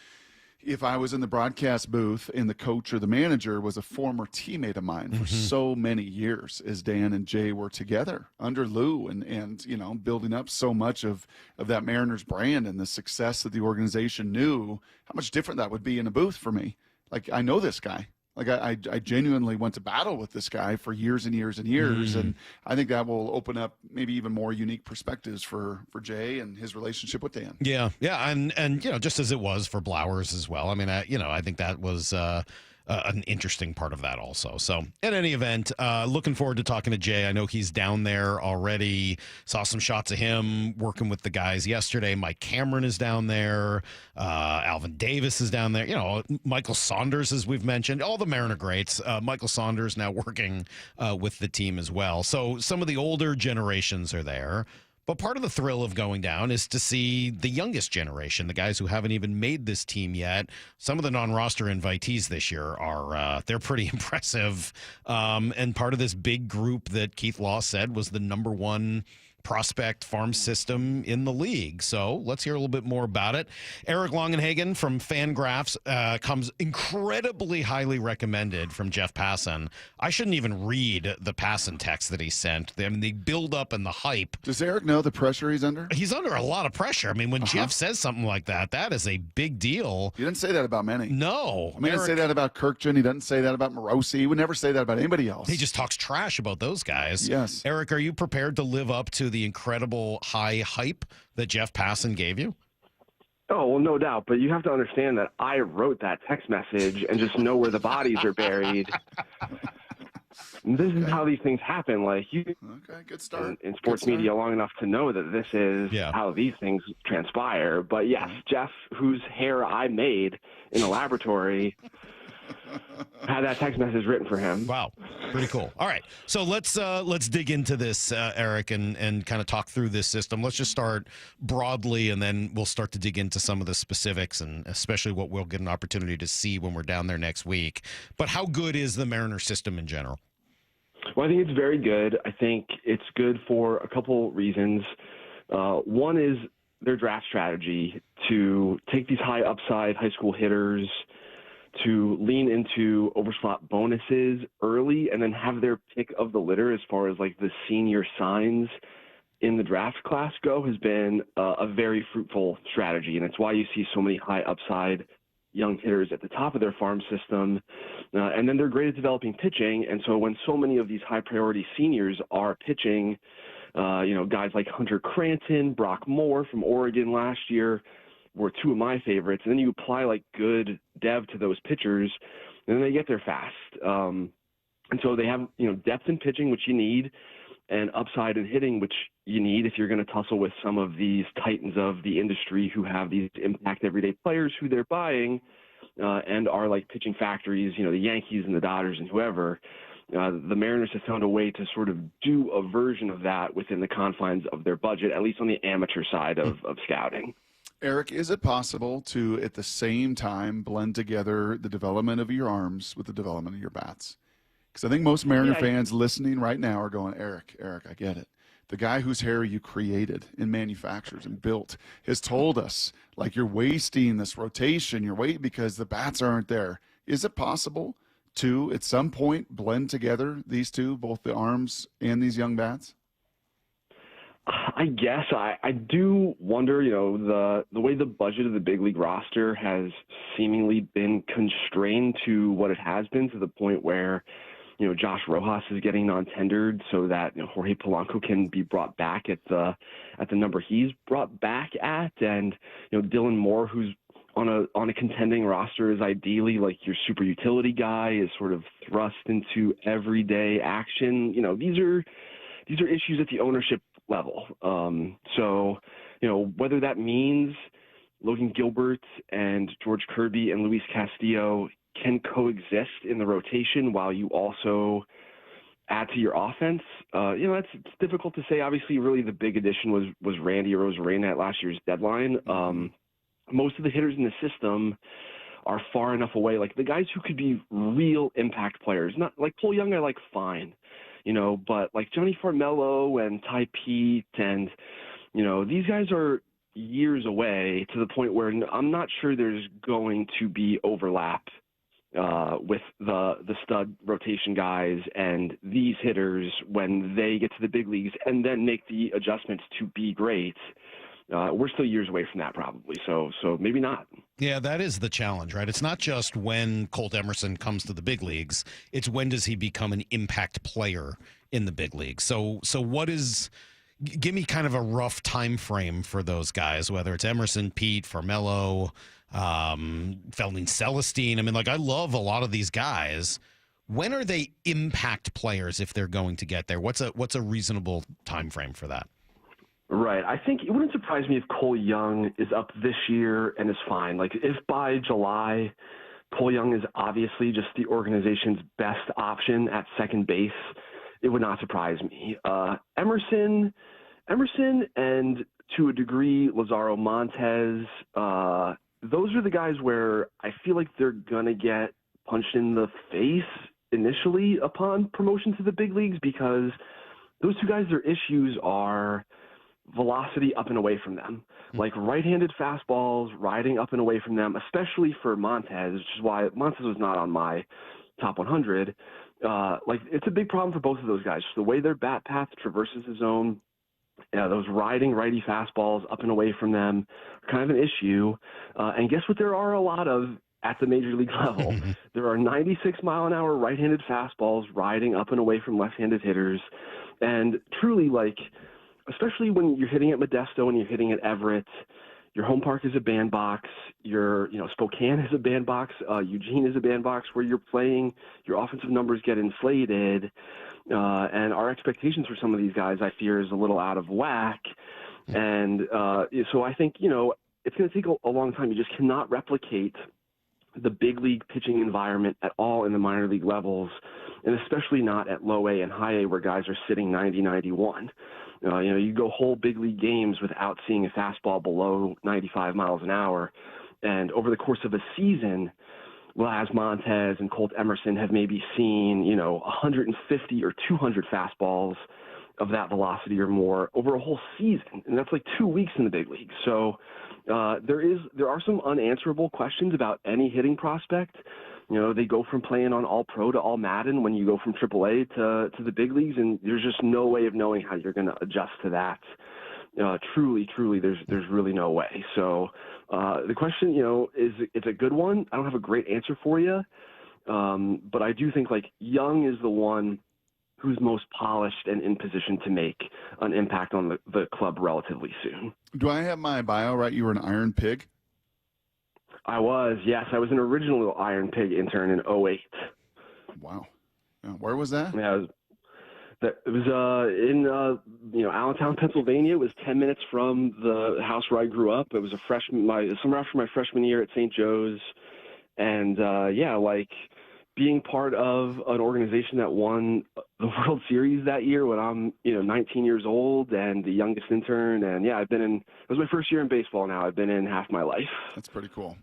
if I was in the broadcast booth and the coach or the manager was a former teammate of mine for so many years, as Dan and Jay were together under Lou and building up so much of that Mariners brand and the success that the organization knew, how much different that would be in a booth for me. Like, I know this guy. Like, I genuinely went to battle with this guy for years and years and years, and I think that will open up maybe even more unique perspectives for Jay and his relationship with Dan. Yeah, and just as it was for Blowers as well. I mean, I think that was an interesting part of that also. So, in any event, looking forward to talking to Jay. I know he's down there already. Saw some shots of him working with the guys yesterday. Mike Cameron is down there. Alvin Davis is down there. Michael Saunders, as we've mentioned, all the Mariner greats. Michael Saunders now working with the team as well. So some of the older generations are there. But part of the thrill of going down is to see the youngest generation, the guys who haven't even made this team yet. Some of the non-roster invitees this year are they're pretty impressive. And part of this big group that Keith Law said was the number one prospect farm system in the league. So let's hear a little bit more about it. Eric Longenhagen from Fangraphs comes incredibly highly recommended from Jeff Passan. I shouldn't even read the Passan text that he sent. I mean, the build up and the hype. Does Eric know the pressure he's under? He's under a lot of pressure. I mean, when Jeff says something like that, that is a big deal. He didn't say that about many. No. I mean, he doesn't say that about Kirkjian. He doesn't say that about Morosi. He would never say that about anybody else. He just talks trash about those guys. Yes. Eric, are you prepared to live up to the incredible high hype that Jeff Passan gave you? Oh, well, no doubt. But you have to understand that I wrote that text message and just know where the bodies are buried. This is how these things happen. Like good start. In sports media long enough to know that this is how these things transpire. But yes, Jeff, whose hair I made in the laboratory, had that text message written for him. Wow, pretty cool. All right, so let's dig into this, Eric, and kind of talk through this system. Let's just start broadly, and then we'll start to dig into some of the specifics, and especially what we'll get an opportunity to see when we're down there next week. But how good is the Mariner system in general? Well, I think it's very good. I think it's good for a couple reasons. One is their draft strategy to take these high upside high school hitters, to lean into overslot bonuses early, and then have their pick of the litter as far as like the senior signs in the draft class go, has been a very fruitful strategy. And it's why you see so many high upside young hitters at the top of their farm system. And then they're great at developing pitching. And so when so many of these high priority seniors are pitching, guys like Hunter Cranton, Brock Moore from Oregon last year were two of my favorites. And then you apply like good dev to those pitchers, and then they get there fast. And so they have, depth in pitching, which you need, and upside in hitting, which you need if you're going to tussle with some of these titans of the industry who have these impact everyday players who they're buying and are like pitching factories, the Yankees and the Dodgers and whoever. The Mariners have found a way to sort of do a version of that within the confines of their budget, at least on the amateur side of scouting. Eric, is it possible to, at the same time, blend together the development of your arms with the development of your bats? Because I think most Mariner fans listening right now are going, Eric, I get it. The guy whose hair you created and manufactured and built has told us, like, you're wasting this rotation, because the bats aren't there. Is it possible to, at some point, blend together these two, both the arms and these young bats? I guess I do wonder, the way the budget of the big league roster has seemingly been constrained to what it has been, to the point where, Josh Rojas is getting non-tendered so that Jorge Polanco can be brought back at the number he's brought back at, and Dylan Moore, who's on a contending roster, is ideally like your super utility guy, is sort of thrust into everyday action. These are issues at the ownership level. So, whether that means Logan Gilbert and George Kirby and Luis Castillo can coexist in the rotation while you also add to your offense, it's difficult to say. Obviously, really the big addition was Randy Arozarena at last year's deadline. Most of the hitters in the system are far enough away. Like the guys who could be real impact players, not like Cole Young, I like fine. But like Johnny Farmello and Ty Pete and, these guys are years away, to the point where I'm not sure there's going to be overlap with the stud rotation guys and these hitters when they get to the big leagues and then make the adjustments to be great. We're still years away from that probably, so maybe not. Yeah, that is the challenge, right? It's not just when Colt Emerson comes to the big leagues. It's when does he become an impact player in the big leagues. So what is – give me kind of a rough time frame for those guys, whether it's Emerson, Pete, Farmello, Felding Celestine. I mean, I love a lot of these guys. When are they impact players if they're going to get there? What's a reasonable time frame for that? Right. I think it wouldn't surprise me if Cole Young is up this year and is fine. Like if by July, Cole Young is obviously just the organization's best option at second base, it would not surprise me. Emerson, and to a degree, Lazaro Montes, those are the guys where I feel like they're going to get punched in the face initially upon promotion to the big leagues, because those two guys, their issues are velocity up and away from them. Like right-handed fastballs riding up and away from them, especially for Montez, which is why Montez was not on my top 100. Like it's a big problem for both of those guys. Just the way their bat path traverses the zone, those riding righty fastballs up and away from them are kind of an issue. And guess what there are a lot of at the major league level? There are 96-mile-an-hour right-handed fastballs riding up and away from left-handed hitters. And truly, like, especially when you're hitting at Modesto and you're hitting at Everett, your home park is a bandbox. Spokane is a bandbox. Eugene is a bandbox where you're playing. Your offensive numbers get inflated. And our expectations for some of these guys, I fear, is a little out of whack. And so I think, it's going to take a long time. You just cannot replicate the big league pitching environment at all in the minor league levels, and especially not at low A and high A where guys are sitting 90, 91. You go whole big league games without seeing a fastball below 95 miles an hour. And over the course of a season, Laz Montez and Colt Emerson have maybe seen, 150 or 200 fastballs of that velocity or more over a whole season. And that's like 2 weeks in the big league. So there are some unanswerable questions about any hitting prospect. They go from playing on All Pro to All Madden when you go from AAA to the big leagues, and there's just no way of knowing how you're going to adjust to that. Truly, there's really no way. So the question, it's a good one. I don't have a great answer for you, but I do think like Young is the one who's most polished and in position to make an impact on the club relatively soon. Do I have my bio right? You were an Iron Pig? I was, yes. I was an original Iron Pig intern in 2008. Wow. Where was that? Yeah, it was in Allentown, Pennsylvania. It was 10 minutes from the house where I grew up. It was summer after my freshman year at St. Joe's. And being part of an organization that won the World Series that year when I'm, 19 years old and the youngest intern. And yeah, it was my first year in baseball now. I've been in half my life. That's pretty cool.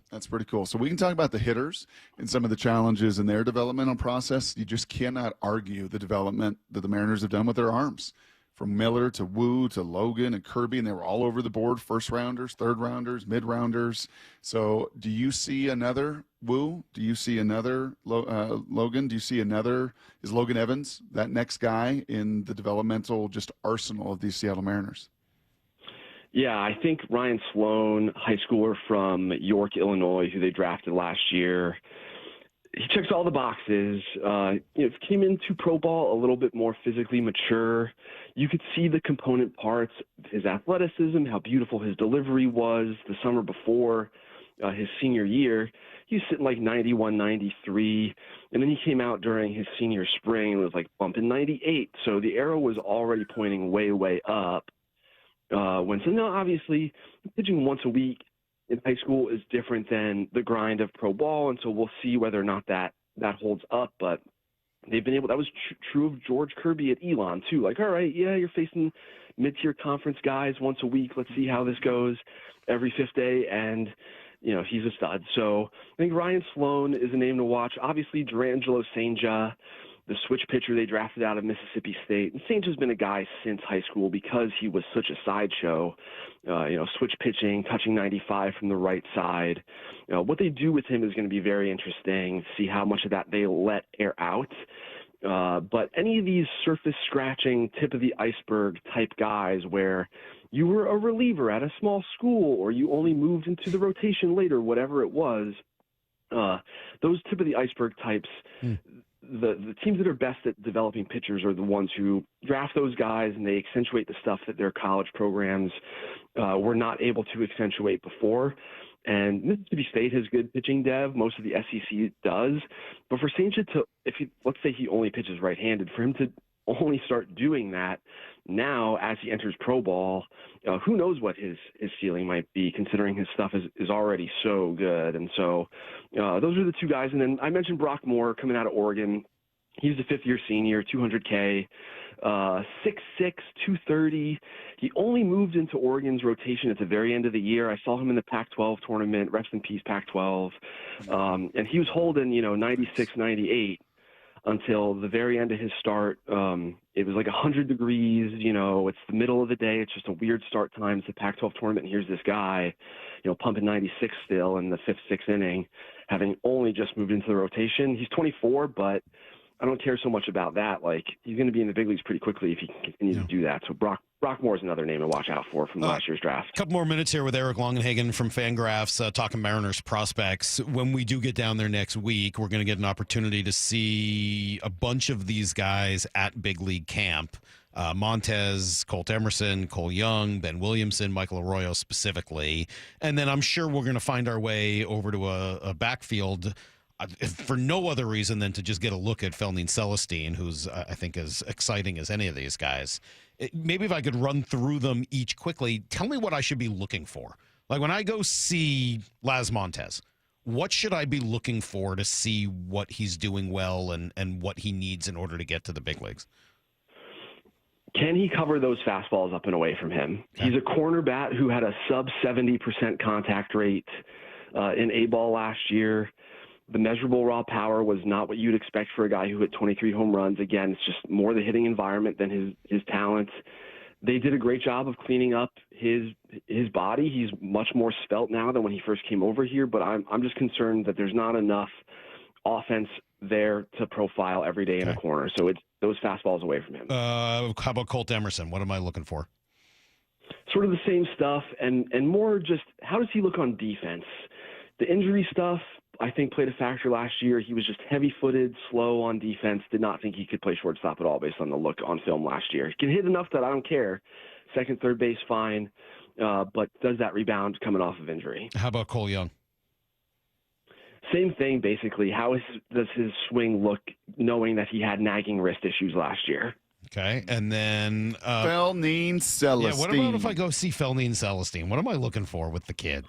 So we can talk about the hitters and some of the challenges in their developmental process. You just cannot argue the development that the Mariners have done with their arms. From Miller to Wu to Logan and Kirby, and they were all over the board, first-rounders, third-rounders, mid-rounders. So do you see another Wu? Do you see another Logan? Do you see another – is Logan Evans that next guy in the developmental just arsenal of these Seattle Mariners? Yeah, I think Ryan Sloan, high schooler from York, Illinois, who they drafted last year – he checks all the boxes. Came into pro ball a little bit more physically mature. You could see the component parts, his athleticism, how beautiful his delivery was the summer before his senior year. He was sitting like 91, 93, and then he came out during his senior spring and was like bumping 98. So the arrow was already pointing way, way up. Obviously, pitching once a week in high school is different than the grind of pro ball, and so we'll see whether or not that holds up. But they've been able. That was true of George Kirby at Elon too. Like, all right, yeah, you're facing mid-tier conference guys once a week. Let's see how this goes every fifth day, and he's a stud. So I think Ryan Sloan is a name to watch. Obviously, Durangelo Sainja, the switch pitcher they drafted out of Mississippi State. And Sainja's been a guy since high school because he was such a sideshow. Switch pitching, touching 95 from the right side. What they do with him is going to be very interesting. See how much of that they let air out. But any of these surface scratching, tip of the iceberg type guys where you were a reliever at a small school or you only moved into the rotation later, whatever it was, those tip of the iceberg types, the teams that are best at developing pitchers are the ones who draft those guys and they accentuate the stuff that their college programs were not able to accentuate before. And Mississippi State has good pitching dev. Most of the SEC does. But for Sainja let's say he only pitches right-handed, for him to only start doing that now as he enters pro ball, who knows what his ceiling might be, considering his stuff is already so good. And so those are the two guys. And then I mentioned Brock Moore coming out of Oregon. He's a fifth-year senior, 200K, 6'6", 230. He only moved into Oregon's rotation at the very end of the year. I saw him in the Pac-12 tournament. Rest in peace, Pac-12. And he was holding, 96, 98. until the very end of his start. It was like 100 degrees, it's the middle of the day. It's just a weird start time. It's the Pac-12 tournament, and here's this guy, pumping 96 still in the fifth, sixth inning, having only just moved into the rotation. He's 24, but I don't care so much about that. Like, he's going to be in the big leagues pretty quickly if he can continue to do that. So Brock Moore is another name to watch out for from last year's draft. A couple more minutes here with Eric Longenhagen from Fangraphs, talking Mariners prospects. When we do get down there next week, we're going to get an opportunity to see a bunch of these guys at big league camp. Montez, Colt Emerson, Cole Young, Ben Williamson, Michael Arroyo specifically. And then I'm sure we're going to find our way over to a backfield for no other reason than to just get a look at Felnine Celestine, who's, I think, as exciting as any of these guys. Maybe if I could run through them each quickly, tell me what I should be looking for. Like, when I go see Laz Montez, what should I be looking for to see what he's doing well and what he needs in order to get to the big leagues? Can he cover those fastballs up and away from him? Okay. He's a corner bat who had a sub 70% contact rate in A-ball last year. The measurable raw power was not what you'd expect for a guy who hit 23 home runs. Again, it's just more the hitting environment than his talent. They did a great job of cleaning up his body. He's much more svelte now than when he first came over here, but I'm just concerned that there's not enough offense there to profile every day in a corner. So it's those fastballs away from him. How about Colt Emerson? What am I looking for? Sort of the same stuff and more just how does he look on defense? The injury stuff, I think, played a factor last year. He was just heavy-footed, slow on defense, did not think he could play shortstop at all based on the look on film last year. He can hit enough that I don't care. Second, third base, fine. But does that rebound coming off of injury? How about Cole Young? Same thing, basically. How does his swing look knowing that he had nagging wrist issues last year? Okay, and then Felnine Celestine. Yeah, what about if I go see Felnine Celestine? What am I looking for with the kid?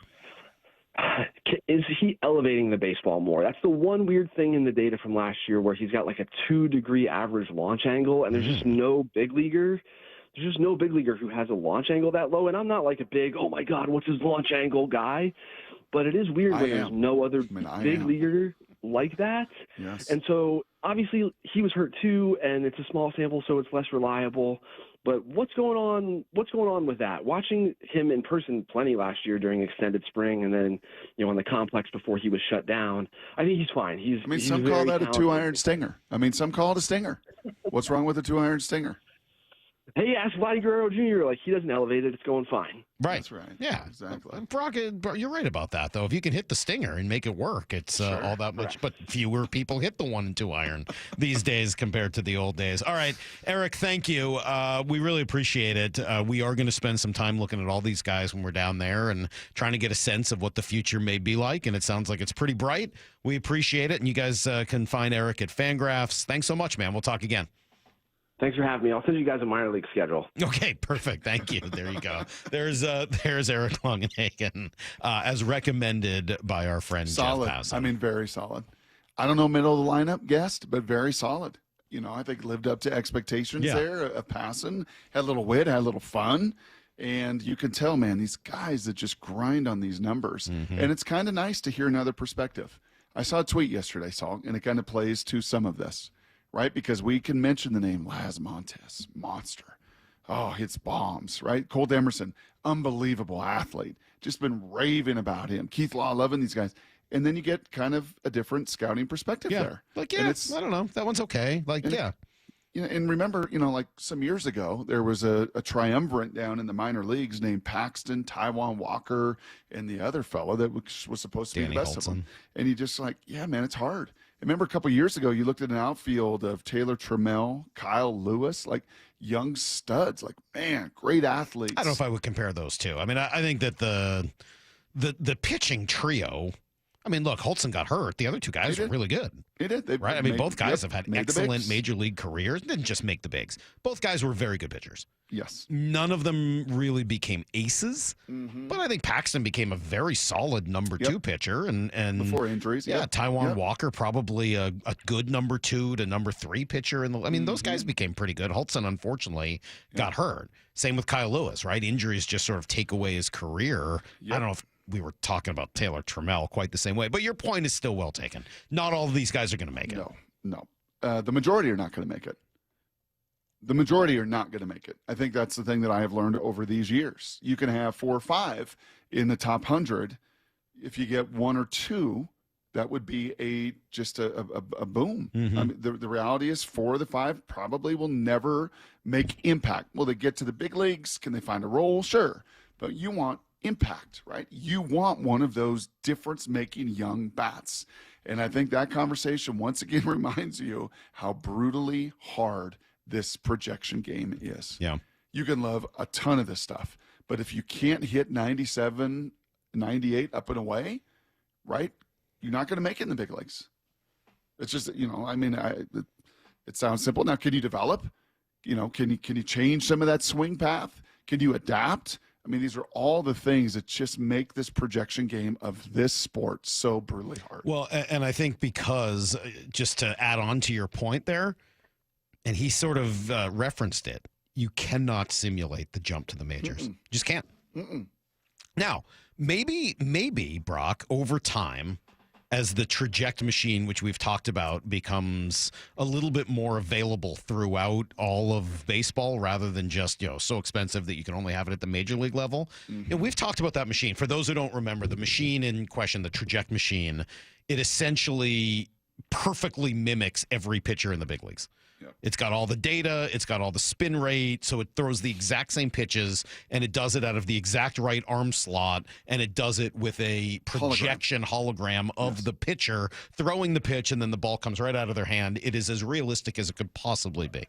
Is he elevating the baseball more? That's the one weird thing in the data from last year where he's got like a 2-degree average launch angle, and there's just no big leaguer. There's just no big leaguer who has a launch angle that low, and I'm not like a big, oh my God, what's his launch angle guy? But it is weird when there's no other big leaguer like that. Yes. And so obviously he was hurt too, and it's a small sample, so it's less reliable. But what's going on with that? Watching him in person plenty last year during extended spring and then, on the complex before he was shut down, I think he's fine. Some call that a 2-iron stinger. Some call it a stinger. What's wrong with a 2-iron stinger? Hey, ask Vladdy Guerrero Jr. Like, he doesn't elevate it. It's going fine. Right. That's right. Yeah. Exactly. Brock, you're right about that, though. If you can hit the stinger and make it work, it's all that much. But fewer people hit the 1 and 2 iron these days compared to the old days. All right, Eric, thank you. We really appreciate it. We are going to spend some time looking at all these guys when we're down there and trying to get a sense of what the future may be like. And it sounds like it's pretty bright. We appreciate it. And you guys can find Eric at Fangraphs. Thanks so much, man. We'll talk again. Thanks for having me. I'll send you guys a minor league schedule. Okay, perfect. Thank you. There you go. There's Eric Longenhagen, as recommended by our friend solid. Jeff Passan. Very solid. I don't know middle of the lineup guest, but very solid. I think lived up to expectations there. A Passan, had a little wit, had a little fun. And you can tell, man, these guys that just grind on these numbers. Mm-hmm. And it's kind of nice to hear another perspective. I saw a tweet yesterday, Salk, and it kind of plays to some of this. Right, because we can mention the name Laz Montez, monster. Oh, hits bombs, right? Colt Emerson, unbelievable athlete. Just been raving about him. Keith Law, loving these guys. And then you get kind of a different scouting perspective there. Like, I don't know. That one's okay. And remember, like some years ago, there was a triumvirate down in the minor leagues named Paxton, Taijuan Walker, and the other fellow that was supposed to be the best of them. And you just it's hard. I remember a couple of years ago, you looked at an outfield of Taylor Trammell, Kyle Lewis, like young studs, great athletes. I don't know if I would compare those two. I think that the pitching trio. Look, Holtzen got hurt. The other two guys were really good. They did. Right? Both guys have had excellent major league careers. Didn't just make the bigs. Both guys were very good pitchers. Yes. None of them really became aces, but I think Paxton became a very solid number 2 pitcher. And before injuries. Yeah, Taijuan Walker probably a good number 2 to number 3 pitcher. Those guys became pretty good. Holtzen, unfortunately, got hurt. Same with Kyle Lewis, right? Injuries just sort of take away his career. I don't know if we were talking about Taylor Trammell quite the same way, but your point is still well taken. Not all of these guys are going to make it. No. the majority are not going to make it. The majority are not going to make it. I think that's the thing that I have learned over these years. You can have 4 or 5 in the top 100. If you get 1 or 2, that would be just a boom. Mm-hmm. I mean, the reality is 4 of the 5 probably will never make impact. Will they get to the big leagues? Can they find a role? Sure. But you want impact, right? You want one of those difference-making young bats. And I think that conversation once again reminds you how brutally hard this projection game is. Yeah. You can love a ton of this stuff, but if you can't hit 97, 98 up and away, right, you're not going to make it in the big leagues. It's just, it sounds simple. Now, can you develop? Can you change some of that swing path? Can you adapt? I mean, these are all the things that just make this projection game of this sport so brutally hard. Well, and I think because, just to add on to your point there, and he sort of referenced it, you cannot simulate the jump to the majors. Mm-mm. Just can't. Mm-mm. Now, maybe, Brock, over time, as the traject machine, which we've talked about, becomes a little bit more available throughout all of baseball rather than just, so expensive that you can only have it at the major league level. Mm-hmm. And we've talked about that machine. For those who don't remember, the machine in question, the traject machine, it essentially perfectly mimics every pitcher in the big leagues. Yep. It's got all the data. It's got all the spin rate. So it throws the exact same pitches, and it does it out of the exact right arm slot, and it does it with a projection hologram of the pitcher throwing the pitch, and then the ball comes right out of their hand. It is as realistic as it could possibly be.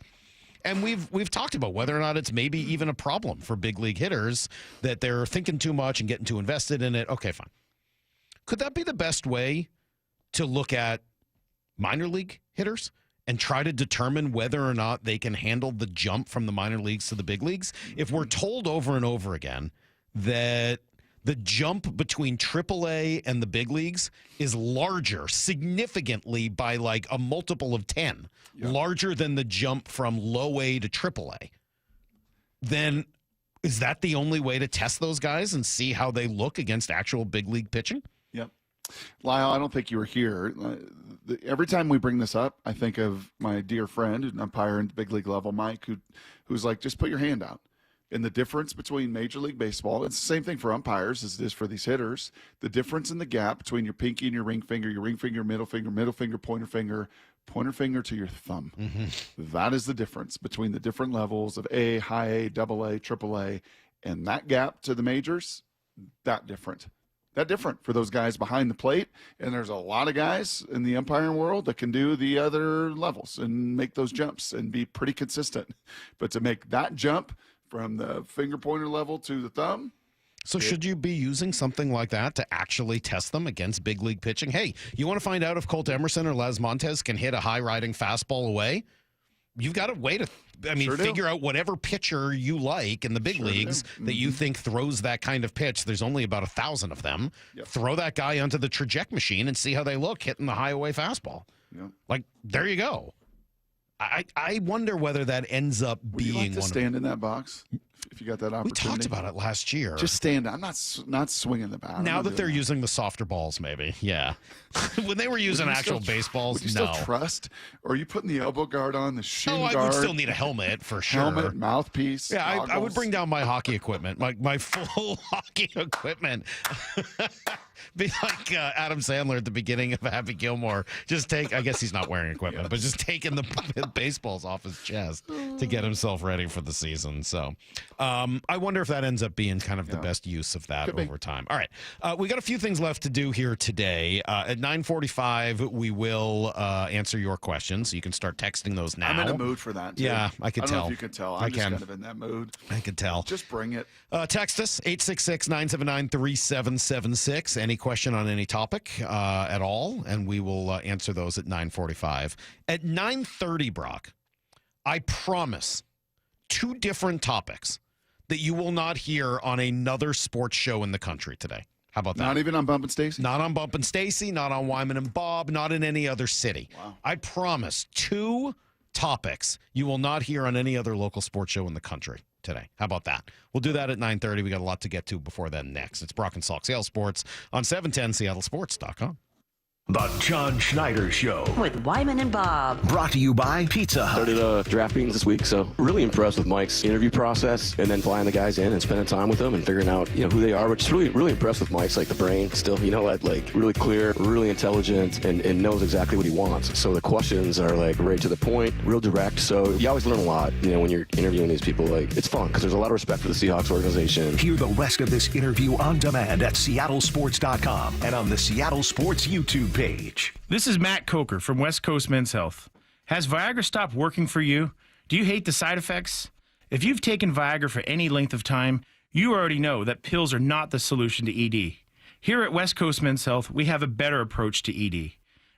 And we've talked about whether or not it's maybe even a problem for big league hitters that they're thinking too much and getting too invested in it. Okay, fine. Could that be the best way to look at minor league hitters and try to determine whether or not they can handle the jump from the minor leagues to the big leagues? If we're told over and over again that the jump between AAA and the big leagues is larger, significantly by like a multiple of 10, larger than the jump from low A to AAA, then is that the only way to test those guys and see how they look against actual big league pitching? Yep. Lyle, I don't think you were here. Every time we bring this up, I think of my dear friend, an umpire in big league level, Mike, who's like, just put your hand out. And the difference between Major League Baseball, it's the same thing for umpires as it is for these hitters. The difference in the gap between your pinky and your ring finger, middle finger, pointer finger to your thumb. Mm-hmm. That is the difference between the different levels of A, high A, double A, triple A. And that gap to the majors, that different for those guys behind the plate. And there's a lot of guys in the umpiring world that can do the other levels and make those jumps and be pretty consistent. But to make that jump from the finger pointer level to the thumb. So should you be using something like that to actually test them against big league pitching? Hey, you want to find out if Colt Emerson or Les Montes can hit a high riding fastball away? You've got a way to, figure out whatever pitcher you like in the big leagues that you think throws that kind of pitch. There's only about 1,000 of them. Yep. Throw that guy onto the traject machine and see how they look hitting the high away fastball. Yep. Like, there you go. I wonder whether that ends up being one. Stand in that box if you got that opportunity. We talked about it last year. Just stand. I'm not swinging the bat. Now that they're using the softer balls, maybe. Yeah. When they were using actual baseballs, would you still trust? Or are you putting the elbow guard on, the shin guard? I would still need a helmet for sure. Helmet, mouthpiece. Yeah, I would bring down my hockey equipment, my full hockey equipment. Be like Adam Sandler at the beginning of Happy Gilmore. I guess he's not wearing equipment, but just taking the baseballs off his chest to get himself ready for the season. So I wonder if that ends up being kind of the best use of that over time. All right. We got a few things left to do here today. At 9:45, we will answer your questions. You can start texting those now. I'm in a mood for that, too. Yeah, I can tell. I don't know if you can tell. I'm just kind of in that mood. I can tell. Just bring it. Text us, 866-979-3776. Any question on any topic at all, and we will answer those at 9:45. At 9:30, Brock, I promise 2 different topics that you will not hear on another sports show in the country today. How about that? Not even on Bump and Stacy? Not on Bump and Stacy, not on Wyman and Bob, not in any other city. Wow. I promise 2 topics you will not hear on any other local sports show in the country today. How about that? We'll do that at 9:30. We got a lot to get to before then next. It's Brock and Salk, Seattle Sports on 710 SeattleSports.com. The John Schneider Show. With Wyman and Bob. Brought to you by Pizza Hut. Started draft meetings this week, so really impressed with Mike's interview process and then flying the guys in and spending time with them and figuring out, who they are. But just really impressed with Mike's, the brain still, really clear, really intelligent and knows exactly what he wants. So the questions are right to the point, real direct. So you always learn a lot, when you're interviewing these people. It's fun because there's a lot of respect for the Seahawks organization. Hear the rest of this interview on demand at seattlesports.com and on the Seattle Sports YouTube page. This is Matt Coker from West Coast Men's Health. Has Viagra stopped working for you? Do you hate the side effects? If you've taken Viagra for any length of time, you already know that pills are not the solution to ED. Here at West Coast Men's Health, we have a better approach to ED.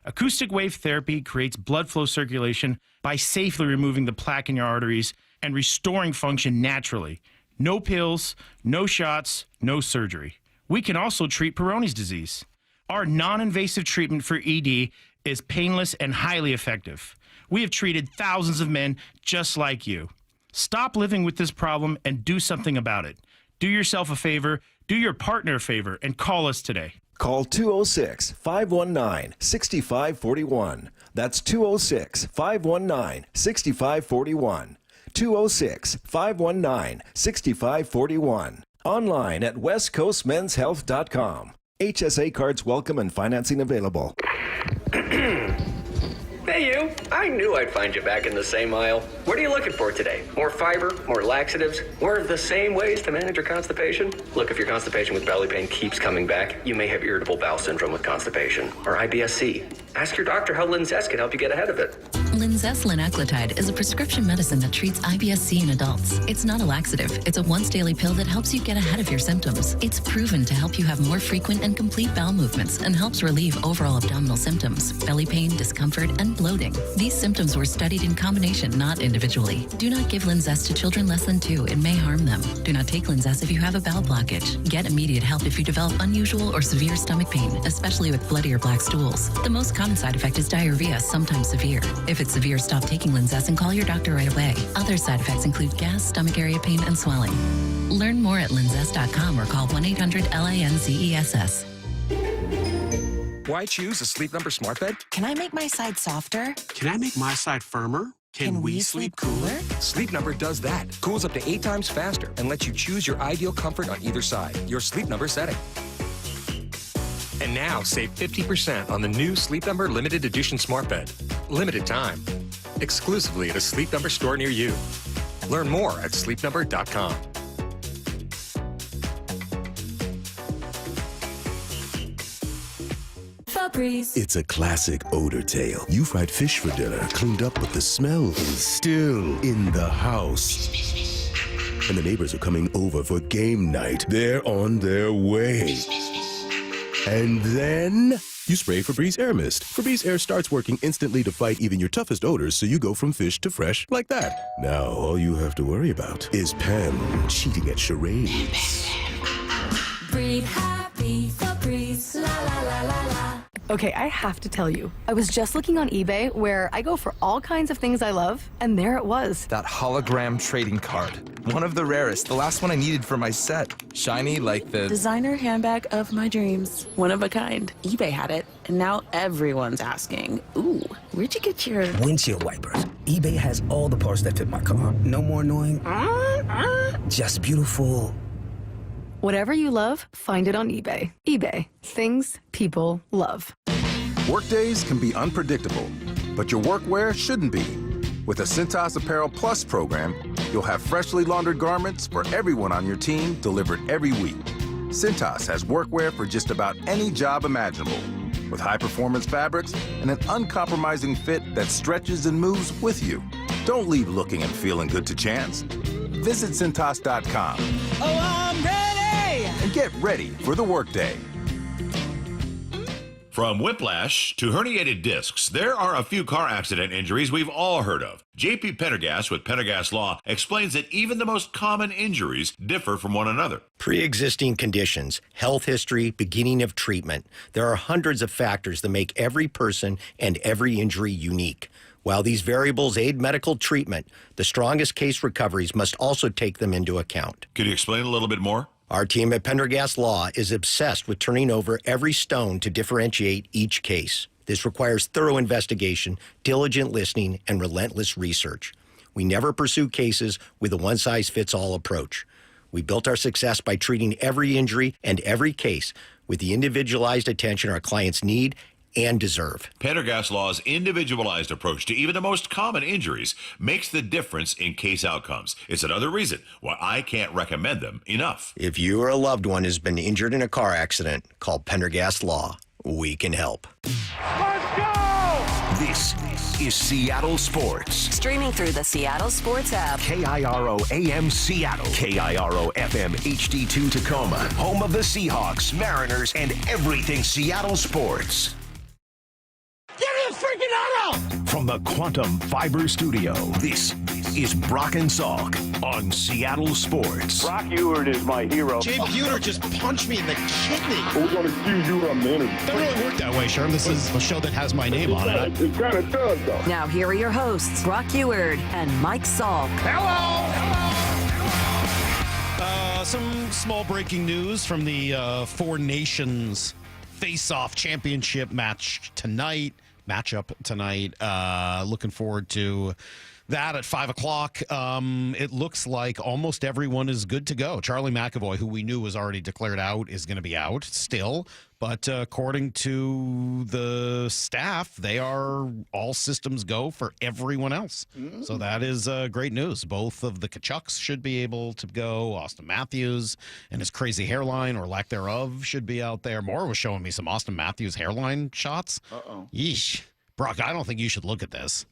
Acoustic wave therapy creates blood flow circulation by safely removing the plaque in your arteries and restoring function naturally. No pills, no shots, no surgery. We can also treat Peyronie's disease. Our non-invasive treatment for ED is painless and highly effective. We have treated thousands of men just like you. Stop living with this problem and do something about it. Do yourself a favor, do your partner a favor, and call us today. Call 206-519-6541. That's 206-519-6541. 206-519-6541. Online at westcoastmenshealth.com. HSA cards welcome and financing available. Hey you, I knew I'd find you back in the same aisle. What are you looking for today? More fiber, more laxatives, more of the same ways to manage your constipation? Look, if your constipation with belly pain keeps coming back, you may have irritable bowel syndrome with constipation, or IBS-C. Ask your doctor how Linzess can help you get ahead of it. Linzess linaclotide is a prescription medicine that treats IBS-C in adults. It's not a laxative. It's a once-daily pill that helps you get ahead of your symptoms. It's proven to help you have more frequent and complete bowel movements and helps relieve overall abdominal symptoms, belly pain, discomfort, and bloating. These symptoms were studied in combination, not individually. Do not give Linzess to children less than 2. It may harm them. Do not take Linzess if you have a bowel blockage. Get immediate help if you develop unusual or severe stomach pain, especially with bloody or black stools. The most common side effect is diarrhea, sometimes severe. If it's severe, stop taking Linzess and call your doctor right away. Other side effects include gas, stomach area pain, and swelling. Learn more at linzess.com or call 1-800-LINZESS. Why choose a Sleep Number smart bed? Can I make my side softer? Can I make my side firmer? Can we sleep cooler? Sleep Number does that. Cools up to 8 times faster and lets you choose your ideal comfort on either side. Your Sleep Number setting. And now save 50% on the new Sleep Number limited edition smart bed. Limited time. Exclusively at a Sleep Number store near you. Learn more at sleepnumber.com. It's a classic odor tale. You fried fish for dinner, cleaned up, but the smell is still in the house. And the neighbors are coming over for game night. They're on their way. And then you spray Febreze Air Mist. Febreze Air starts working instantly to fight even your toughest odors, so you go from fish to fresh like that. Now all you have to worry about is Pam cheating at charades. Breathe happy, Febreze, la la la la la. Okay, I have to tell you, I was just looking on eBay where I go for all kinds of things I love, and there it was. That hologram trading card. One of the rarest, the last one I needed for my set. Shiny like the designer handbag of my dreams. One of a kind. eBay had it, and now everyone's asking, ooh, where'd you get your windshield wipers? eBay has all the parts that fit my car. No more annoying, just beautiful. Whatever you love, find it on eBay. eBay. Things people love. Workdays can be unpredictable, but your workwear shouldn't be. With the Cintas Apparel Plus program, you'll have freshly laundered garments for everyone on your team delivered every week. Cintas has workwear for just about any job imaginable, with high-performance fabrics and an uncompromising fit that stretches and moves with you. Don't leave looking and feeling good to chance. Visit Cintas.com. Oh, I'm ready! And get ready for the workday. From whiplash to herniated discs, there are a few car accident injuries we've all heard of. J.P. Pendergast with Pendergast Law explains that even the most common injuries differ from one another. Pre-existing conditions, health history, beginning of treatment. There are hundreds of factors that make every person and every injury unique. While these variables aid medical treatment, the strongest case recoveries must also take them into account. Could you explain a little bit more? Our team at Pendergast Law is obsessed with turning over every stone to differentiate each case. This requires thorough investigation, diligent listening, and relentless research. We never pursue cases with a one-size-fits-all approach. We built our success by treating every injury and every case with the individualized attention our clients need and deserve. Pendergast Law's individualized approach to even the most common injuries makes the difference in case outcomes. It's another reason why I can't recommend them enough. If you or a loved one has been injured in a car accident, call Pendergast Law. We can help. Let's go! This is Seattle Sports. Streaming through the Seattle Sports app. KIRO AM Seattle. KIRO FM HD2 Tacoma. Home of the Seahawks, Mariners, and everything Seattle sports. Give me a freaking auto! From the Quantum Fiber Studio, this is Brock and Salk on Seattle Sports. Brock Ewert is my hero. Jay Buhner just punched me in the kidney. We're going to accuse you of management. Doesn't really work that way, Sherm. This is a show that has my name on it. It kind of does, though. Now here are your hosts, Brock Ewert and Mike Salk. Some small breaking news from the Four Nations Face-Off Championship matchup tonight. Looking forward to that at 5 o'clock. It looks like almost everyone is good to go. Charlie McAvoy, who we knew was already declared out, is going to be out still. But according to the staff, they are all systems go for everyone else. So that is great news. Both of the Kachucks should be able to go. Austin Matthews and his crazy hairline or lack thereof should be out there. Moore was showing me some Austin Matthews hairline shots. Yeesh. Brock, I don't think you should look at this.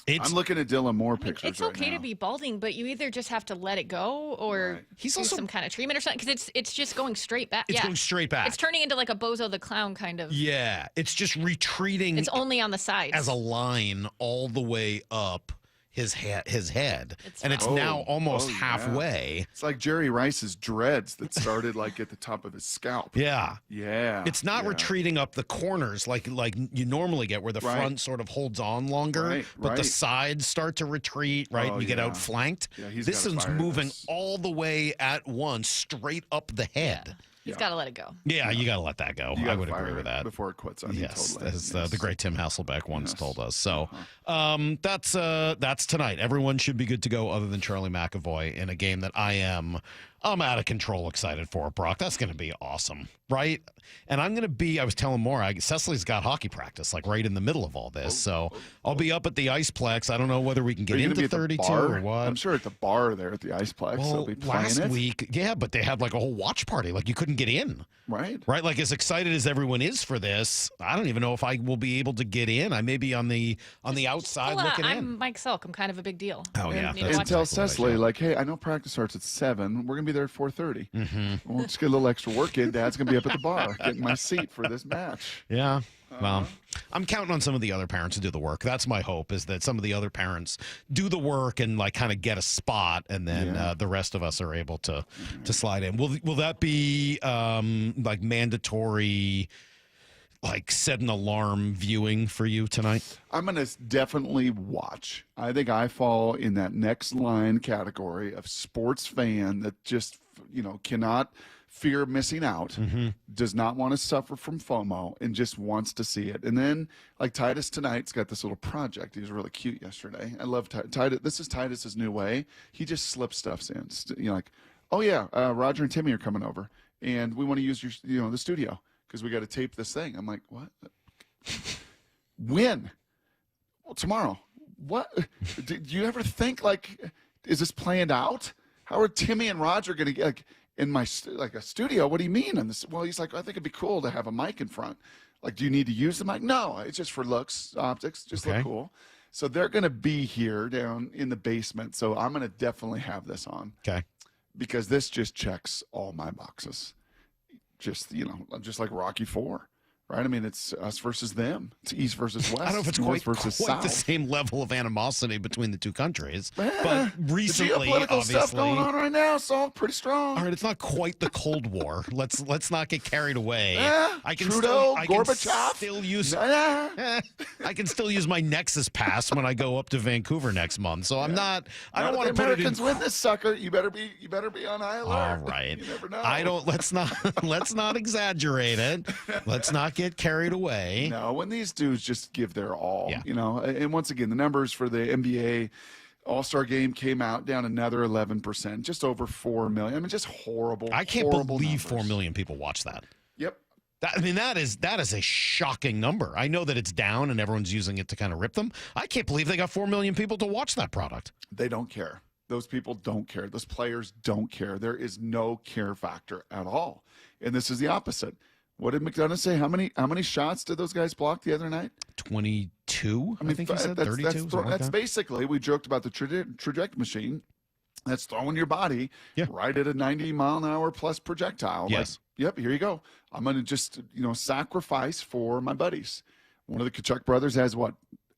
I'm looking at Dylan Moore pictures. It's okay to be balding, but you either just have to let it go or He's do also some kind of treatment or something, because it's just going straight back. It's going straight back. It's turning into like a Bozo the Clown kind of. Yeah, it's just retreating. It's only on the sides. As a line all the way up his head, and it's rough. now almost halfway. Yeah. It's like Jerry Rice's dreads that started like at the top of his scalp. Yeah. It's not retreating up the corners like you normally get, where the front sort of holds on longer, but the sides start to retreat. You get outflanked. This one's moving all the way at once, straight up the head. He's got to let it go. Yeah, you got to let that go. I would agree with that. Before it quits on you, totally. As the great Tim Hasselbeck once told us. So that's tonight. Everyone should be good to go other than Charlie McAvoy in a game that I'm out of control excited for, Brock. That's going to be awesome, right? And I'm going to be, I was telling Maura, Cecily's got hockey practice like right in the middle of all this. So I'll be up at the Iceplex. I don't know whether we can get into 32 or what. I'm sure at the bar there at the Iceplex. They'll be playing last week, but they had like a whole watch party. Like you couldn't get in. Right. Like as excited as everyone is for this, I don't even know if I will be able to get in. I may be on the outside looking in. I'm Mike Salk. I'm kind of a big deal. Oh, yeah. And tell Cecily, like, hey, I know practice starts at 7. We're going to be there at 4:30. We'll just get a little extra work in. Dad's going to be up at the bar getting my seat for this match. Yeah. Well, I'm counting on some of the other parents to do the work. That's my hope, is that some of the other parents do the work and like kind of get a spot, and then the rest of us are able to slide in. Will that be like mandatory, like set an alarm viewing for you tonight? I'm going to definitely watch. I think I fall in that next line category of sports fan that just, cannot fear missing out, does not want to suffer from FOMO, and just wants to see it. And then, like Titus tonight's got this little project. He was really cute yesterday. I love Titus. This is Titus's new way. He just slips stuff in. Like, oh yeah, Roger and Timmy are coming over, and we want to use your, the studio because we got to tape this thing. I'm like, what? When? Well, tomorrow. What? Did you ever think, like, is this planned out? How are Timmy and Roger going to get, like, in my a studio? What do you mean? And this, well, he's like, I think it'd be cool to have a mic in front. Like, do you need to use the mic? No, it's just for looks, optics, just look cool. So they're going to be here down in the basement. So I'm going to definitely have this on. Okay. Because this just checks all my boxes. Just, just like Rocky IV. right? I mean, it's us versus them. It's East versus West. I don't know if it's North quite versus the South. same level of animosity between the two countries. But recently, the geopolitical obviously, stuff going on right now, so pretty strong. All right, it's not quite the Cold War. Let's not get carried away. I can Gorbachev. Still use I can still use my Nexus pass when I go up to Vancouver next month. So I'm not. I don't want to put it in. Americans win this sucker. You better be on high alert. All right. You never know. I don't. Let's not exaggerate it. Let's not get carried away. No, when these dudes just give their all, and once again, the numbers for the NBA All-Star game came out down another 11%, just over 4 million. I mean, just horrible. I can't believe numbers. 4 million people watch that. Yep. That is a shocking number. I know that it's down and everyone's using it to kind of rip them. I can't believe they got 4 million people to watch that product. They don't care. Those people don't care. Those players don't care. There is no care factor at all. And this is the opposite. What did McDonough say? How many shots did those guys block the other night? 22. I think he said 32. That's basically, we joked about the trajectory machine. That's throwing your body right at a 90-mile-an-hour plus projectile. Yes. Yep, here you go. I'm going to just, sacrifice for my buddies. One of the Kachuk brothers has,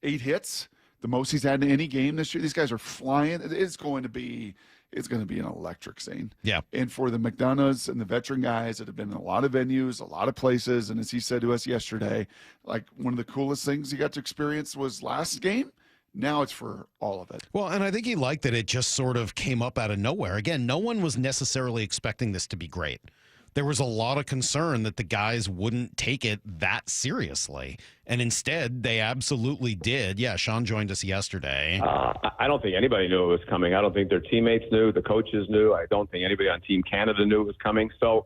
8 hits? The most he's had in any game this year. These guys are flying. It's going to be an electric scene. Yeah. And for the McDonoughs and the veteran guys that have been in a lot of venues, a lot of places, and as he said to us yesterday, like one of the coolest things he got to experience was last game. Now it's for all of it. Well, and I think he liked that it just sort of came up out of nowhere. Again, no one was necessarily expecting this to be great. There was a lot of concern that the guys wouldn't take it that seriously. And instead, they absolutely did. Yeah, Sean joined us yesterday. I don't think anybody knew it was coming. I don't think their teammates knew. The coaches knew. I don't think anybody on Team Canada knew it was coming. So,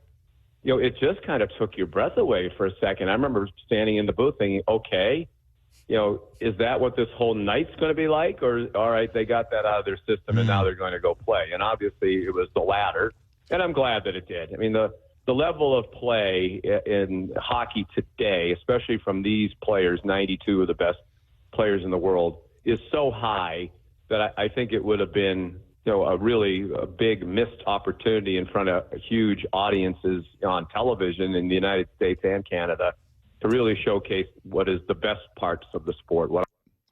it just kind of took your breath away for a second. I remember standing in the booth thinking, okay, is that what this whole night's going to be like? Or, all right, they got that out of their system and now they're going to go play. And obviously it was the latter. And I'm glad that it did. I mean, the level of play in hockey today, especially from these players, 92 of the best players in the world, is so high that I think it would have been, a big missed opportunity in front of huge audiences on television in the United States and Canada to really showcase what is the best parts of the sport.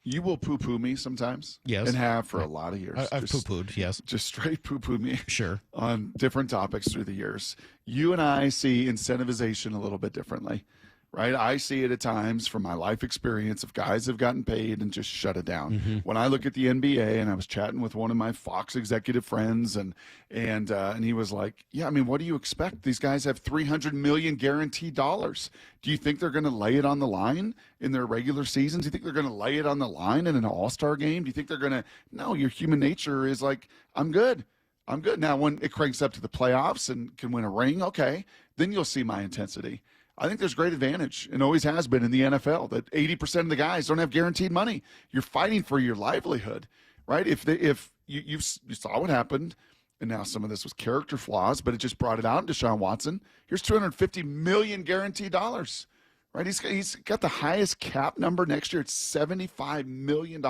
You will poo-poo me sometimes. Yes. And have for a lot of years. I've poo-pooed, yes. Just straight poo-poo me. Sure. On different topics through the years. You and I see incentivization a little bit differently, right? I see it at times from my life experience of guys have gotten paid and just shut it down. Mm-hmm. When I look at the NBA, and I was chatting with one of my Fox executive friends, and he was like, yeah, I mean, what do you expect? These guys have $300 million guaranteed dollars. Do you think they're going to lay it on the line in their regular seasons? Do you think they're going to lay it on the line in an all-star game? Do you think they're going to? No, your human nature is like, I'm good. Now, when it cranks up to the playoffs and can win a ring, okay, then you'll see my intensity. I think there's great advantage, and always has been in the NFL, that 80% of the guys don't have guaranteed money. You're fighting for your livelihood, right? If you saw what happened, and now some of this was character flaws, but it just brought it out in Deshaun Watson. Here's $250 million guaranteed dollars, right? He's got the highest cap number next year. It's $75 million.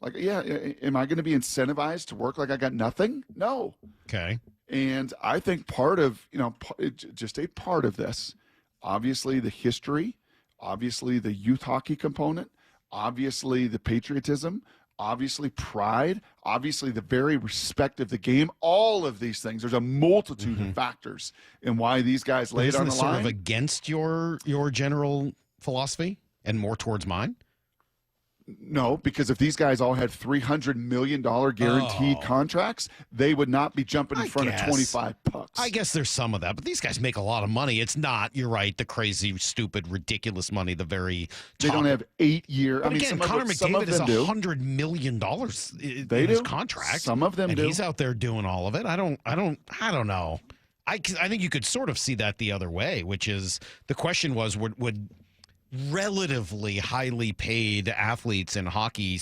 Like, yeah, am I going to be incentivized to work like I got nothing? No. Okay. And I think part of, just a part of this, obviously the history, obviously the youth hockey component, obviously the patriotism, obviously pride, obviously the very respect of the game, all of these things. There's a multitude of factors in why these guys laid on the line. Sort of against your general philosophy and more towards mine? No, because if these guys all had $300 million guaranteed contracts, they would not be jumping in front of 25 pucks. I guess there's some of that, but these guys make a lot of money. It's not, you're right, the crazy, stupid, ridiculous money, the very top. They don't have 8 year. But I mean, again, Connor McDavid is $100 million in his contract. Some of them and do. He's out there doing all of it. I don't know. I think you could sort of see that the other way, which is the question was, would relatively highly paid athletes in hockey,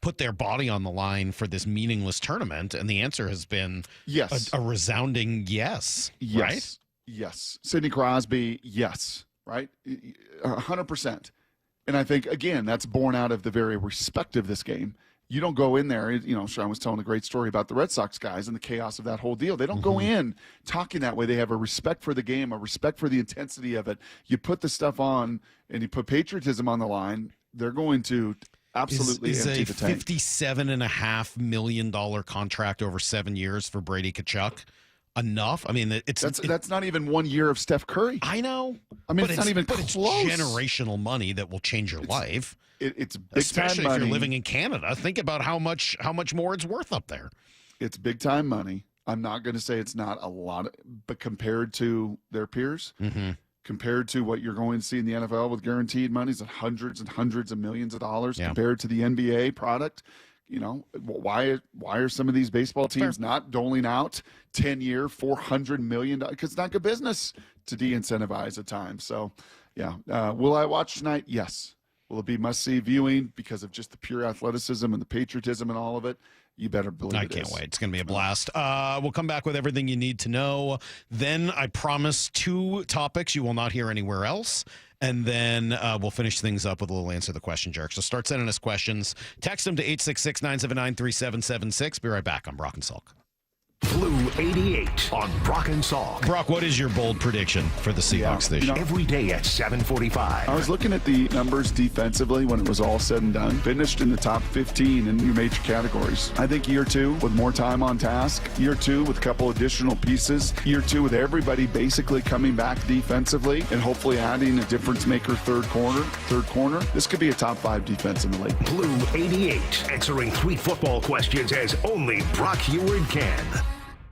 put their body on the line for this meaningless tournament? And the answer has been yes, a resounding yes. Right? Yes. Sidney Crosby, yes, right? 100%. And I think, again, that's born out of the very respect of this game. You don't go in there, Sean was telling a great story about the Red Sox guys and the chaos of that whole deal. They don't go in talking that way. They have a respect for the game, a respect for the intensity of it. You put the stuff on and you put patriotism on the line, they're going to absolutely empty the tank. Is a $57.5 million contract over 7 years for Brady Tkachuk enough? I mean, that's not even 1 year of Steph Curry. I know. I mean, it's not even close. It's generational money that will change your life. It's big especially time money. If you're living in Canada. Think about how much more it's worth up there. It's big time money. I'm not going to say it's not a lot, but compared to their peers, compared to what you're going to see in the NFL with guaranteed monies and hundreds of millions of dollars, compared to the NBA product, why are some of these baseball teams not doling out 10-year, $400 million? Because it's not good business to de-incentivize at times. So, will I watch tonight? Yes. Will it be must-see viewing because of just the pure athleticism and the patriotism and all of it? You better believe I can't wait. It's going to be a blast. We'll come back with everything you need to know. Then I promise 2 topics you will not hear anywhere else. And then we'll finish things up with a little answer the question, Jerk. So start sending us questions. Text them to 866-979-3776. Be right back on Brock and Salk. Blue 88 on Brock and Salk. Brock, what is your bold prediction for the Seahawks this year? Every day at 7:45. I was looking at the numbers defensively when it was all said and done. Finished in the top 15 in your major categories. I think year 2 with more time on task. Year 2 with a couple additional pieces. Year 2 with everybody basically coming back defensively and hopefully adding a difference maker third corner. This could be a top 5 defense in the league. Blue 88 answering 3 football questions as only Brock Heward can.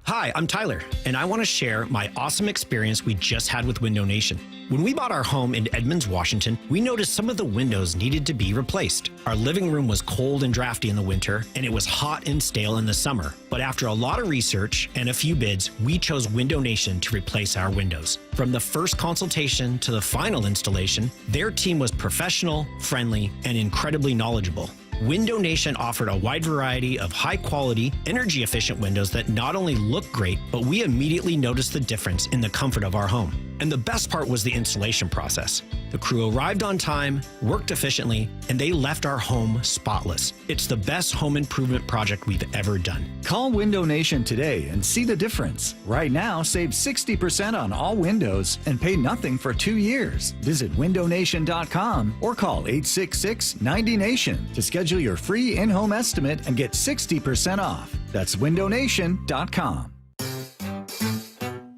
Hi, I'm Tyler, and I want to share my awesome experience we just had with Window Nation. When we bought our home in Edmonds, Washington, we noticed some of the windows needed to be replaced. Our living room was cold and drafty in the winter, and it was hot and stale in the summer. But after a lot of research and a few bids, we chose Window Nation to replace our windows. From the first consultation to the final installation, their team was professional, friendly, and incredibly knowledgeable. Window Nation offered a wide variety of high-quality, energy-efficient windows that not only look great, but we immediately noticed the difference in the comfort of our home. And the best part was the installation process. The crew arrived on time, worked efficiently, and they left our home spotless. It's the best home improvement project we've ever done. Call Window Nation today and see the difference. Right now, save 60% on all windows and pay nothing for 2 years. Visit windownation.com or call 866-90-NATION to schedule your free in-home estimate and get 60% off. That's windownation.com.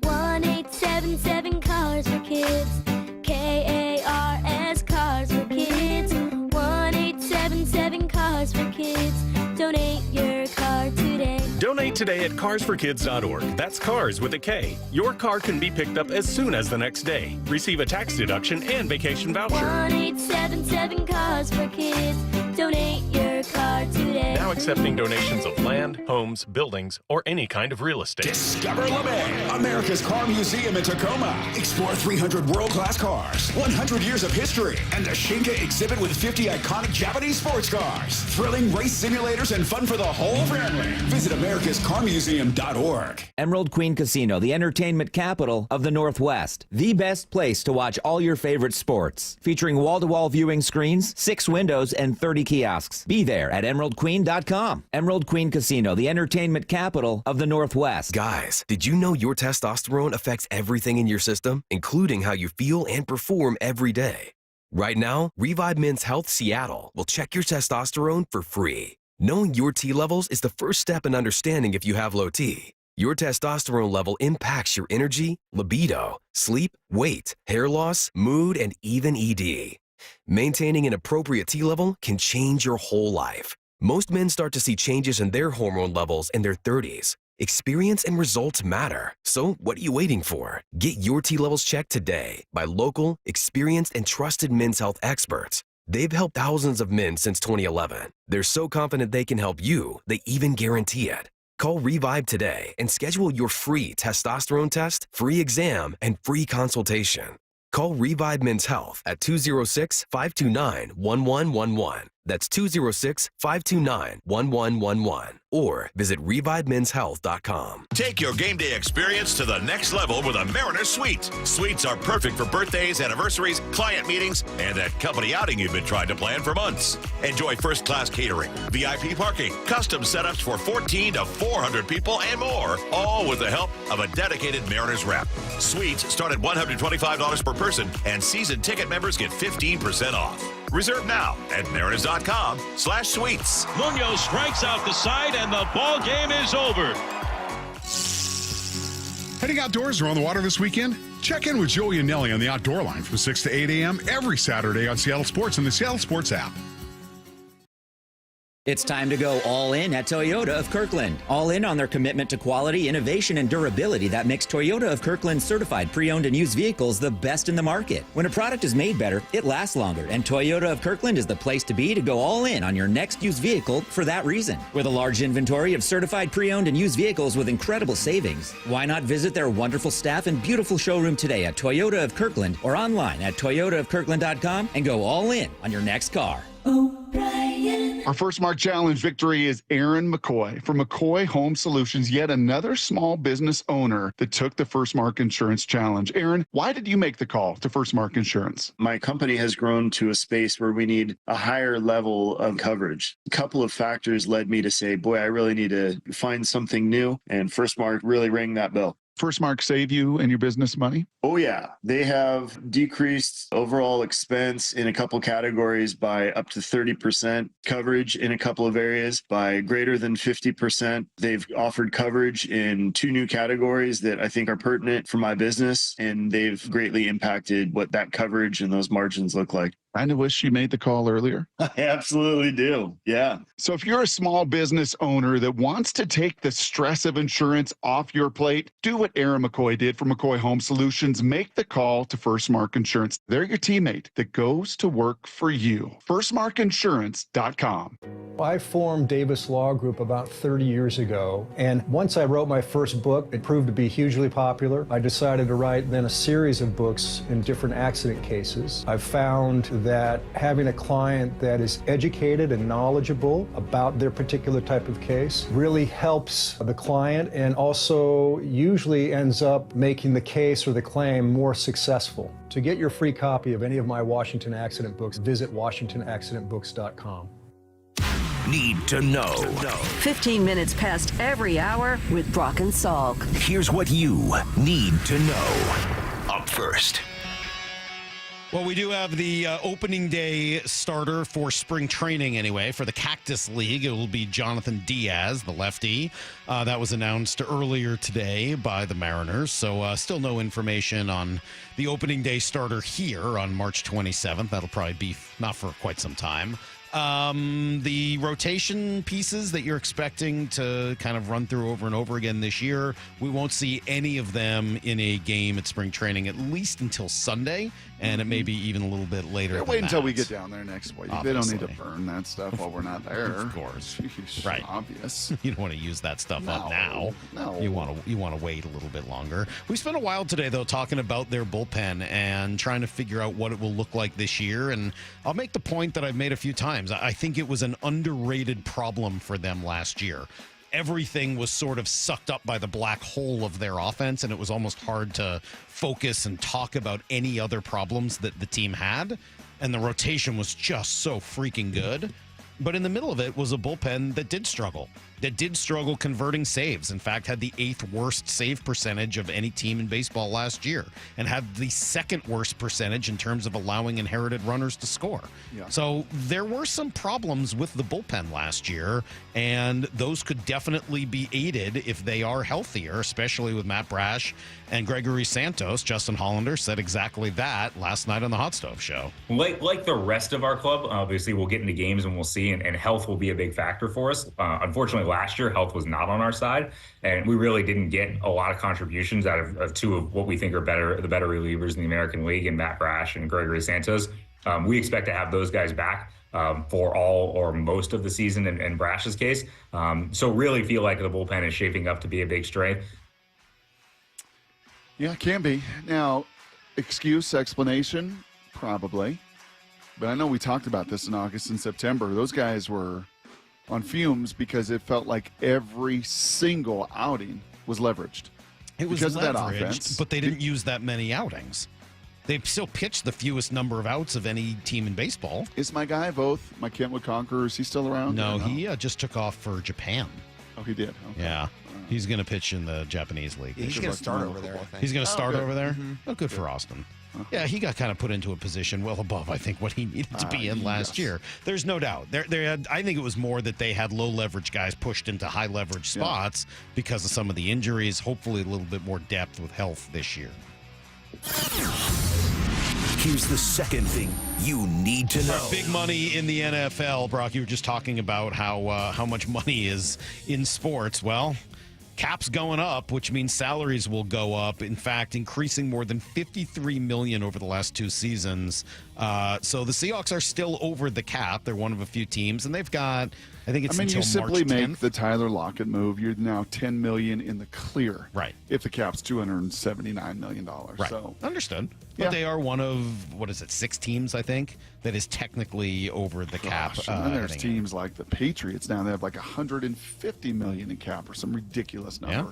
1-877 Cars for Kids. KARS Cars for Kids. 1-877 Cars for Kids. Donate your car today. Donate today at carsforkids.org. That's cars with a K. Your car can be picked up as soon as the next day. Receive a tax deduction and vacation voucher. 1-877 Cars for Kids. Donate your car today. Now accepting donations of land, homes, buildings, or any kind of real estate. Discover LeMay, America's car museum in Tacoma. Explore 300 world-class cars, 100 years of history, and the Shinka exhibit with 50 iconic Japanese sports cars. Thrilling race simulators and fun for the whole family. Visit americascarmuseum.org. Emerald Queen Casino, the entertainment capital of the Northwest. The best place to watch all your favorite sports. Featuring wall-to-wall viewing screens, 6 windows, and 30 kiosks. Be there at emeraldqueen.com. Emerald Queen Casino, the entertainment capital of the Northwest. Guys, did you know your testosterone affects everything in your system, including how you feel and perform every day? Right now, Revive Men's Health Seattle will check your testosterone for free. Knowing your T levels is the first step in understanding if you have low T. Your testosterone level impacts your energy, libido, sleep, weight, hair loss, mood, and even ED. Maintaining an appropriate T level can change your whole life. Most men start to see changes in their hormone levels in their 30s. Experience and results matter. So what are you waiting for? Get your T levels checked today by local, experienced, and trusted men's health experts. They've helped thousands of men since 2011. They're so confident they can help you, they even guarantee it. Call Revive today and schedule your free testosterone test, free exam, and free consultation. Call Revive Men's Health at 206-529-1111. That's 206-529-1111. Or visit ReviveMen'sHealth.com. Take your game day experience to the next level with a Mariners Suite. Suites are perfect for birthdays, anniversaries, client meetings, and that company outing you've been trying to plan for months. Enjoy first-class catering, VIP parking, custom setups for 14 to 400 people, and more, all with the help of a dedicated Mariners rep. Suites start at $125 per person, and season ticket members get 15% off. Reserve now at mariners.com/suites. Munoz strikes out the side, and the ball game is over. Heading outdoors or on the water this weekend? Check in with Joey and Nelly on the Outdoor Line from 6 to 8 a.m. every Saturday on Seattle Sports and the Seattle Sports app. It's time to go all in at Toyota of Kirkland. All in on their commitment to quality, innovation, and durability that makes Toyota of Kirkland certified pre-owned and used vehicles the best in the market. When a product is made better, it lasts longer, and Toyota of Kirkland is the place to be to go all in on your next used vehicle for that reason. With a large inventory of certified pre-owned and used vehicles with incredible savings, why not visit their wonderful staff and beautiful showroom today at Toyota of Kirkland or online at toyotaofkirkland.com and go all in on your next car. Our first Mark Challenge victory is Aaron McCoy from McCoy Home Solutions, yet another small business owner that took the First Mark Insurance Challenge. Aaron, why did you make the call to First Mark Insurance? My company has grown to a space where we need a higher level of coverage. A couple of factors led me to say, boy, I really need to find something new, and First Mark really rang that bell. First Mark save you and your business money? Oh, yeah. They have decreased overall expense in a couple categories by up to 30%, coverage in a couple of areas by greater than 50%. They've offered coverage in 2 new categories that I think are pertinent for my business, and they've greatly impacted what that coverage and those margins look like. Kind of wish you made the call earlier. I absolutely do. Yeah. So if you're a small business owner that wants to take the stress of insurance off your plate, do what Aaron McCoy did for McCoy Home Solutions. Make the call to First Mark Insurance. They're your teammate that goes to work for you. FirstMarkInsurance.com. I formed Davis Law Group about 30 years ago, and once I wrote my first book, it proved to be hugely popular. I decided to write then a series of books in different accident cases. I've found that having a client that is educated and knowledgeable about their particular type of case really helps the client and also usually ends up making the case or the claim more successful. To get your free copy of any of my Washington accident books, visit WashingtonAccidentBooks.com. Need to know. 15 minutes past every hour with Brock and Salk. Here's what you need to know. Up first. Well, we do have the opening day starter for spring training anyway. For the Cactus League, it will be Jonathan Diaz, the lefty. That was announced earlier today by the Mariners. So still no information on the opening day starter here on March 27th. That'll probably be not for quite some time. The rotation pieces that you're expecting to kind of run through over and over again this year, we won't see any of them in a game at spring training, at least until Sunday, and it may be even a little bit later. Yeah, wait until we get down there next week. Obviously. They don't need to burn that stuff while we're not there. Of course. Jeez, right. Obvious. You don't want to use that stuff up now. No. You want to wait a little bit longer. We spent a while today, though, talking about their bullpen and trying to figure out what it will look like this year. And I'll make the point that I've made a few times. I think it was an underrated problem for them last year. Everything was sort of sucked up by the black hole of their offense, and it was almost hard to focus and talk about any other problems that the team had. And the rotation was just so freaking good. But in the middle of it was a bullpen that did struggle converting saves. In fact, had the 8th worst save percentage of any team in baseball last year and had the 2nd worst percentage in terms of allowing inherited runners to score. Yeah. So there were some problems with the bullpen last year, and those could definitely be aided if they are healthier, especially with Matt Brash and Gregory Santos. Justin Hollander said exactly that last night on the Hot Stove Show. Like the rest of our club, obviously we'll get into games and we'll see, and health will be a big factor for us. Unfortunately, last year, health was not on our side, and we really didn't get a lot of contributions out of 2 of what we think are the better relievers in the American League, and Matt Brash and Gregory Santos. We expect to have those guys back for all or most of the season in Brash's case. So really feel like the bullpen is shaping up to be a big strength. Yeah, it can be. Now, explanation, probably. But I know we talked about this in August and September. Those guys were on fumes because it felt like every single outing was leveraged. It was because leveraged, of that offense. but they didn't use that many outings. They still pitched the fewest number of outs of any team in baseball. Is my guy Voth, my Kentwood Conqueror, is he still around? No, he just took off for Japan. Oh, he did? Okay. Yeah. He's going to pitch in the Japanese league. Yeah, he's going to start over there, I think. He's going to start over there? Mm-hmm. Oh, good for Austin. Yeah, he got kind of put into a position well above, I think, what he needed to be in last year. There's no doubt. I think it was more that they had low leverage guys pushed into high leverage spots because of some of the injuries. Hopefully, a little bit more depth with health this year. Here's the second thing you need to know. Big money in the NFL, Brock. You were just talking about how much money is in sports. Well, cap's going up, which means salaries will go up. In fact, increasing more than $53 million over the last 2 seasons. So the Seahawks are still over the cap. They're one of a few teams, and they've got, I think it's until you simply March 10th. make the Tyler Lockett move. You're now $10 million in the clear. Right. If the cap's $279 million. Right. So Understood. But they are one of, 6 teams, I think, that is technically over the cap. And then there's teams like the Patriots now. They have like $150 million in cap or some ridiculous number. Yeah.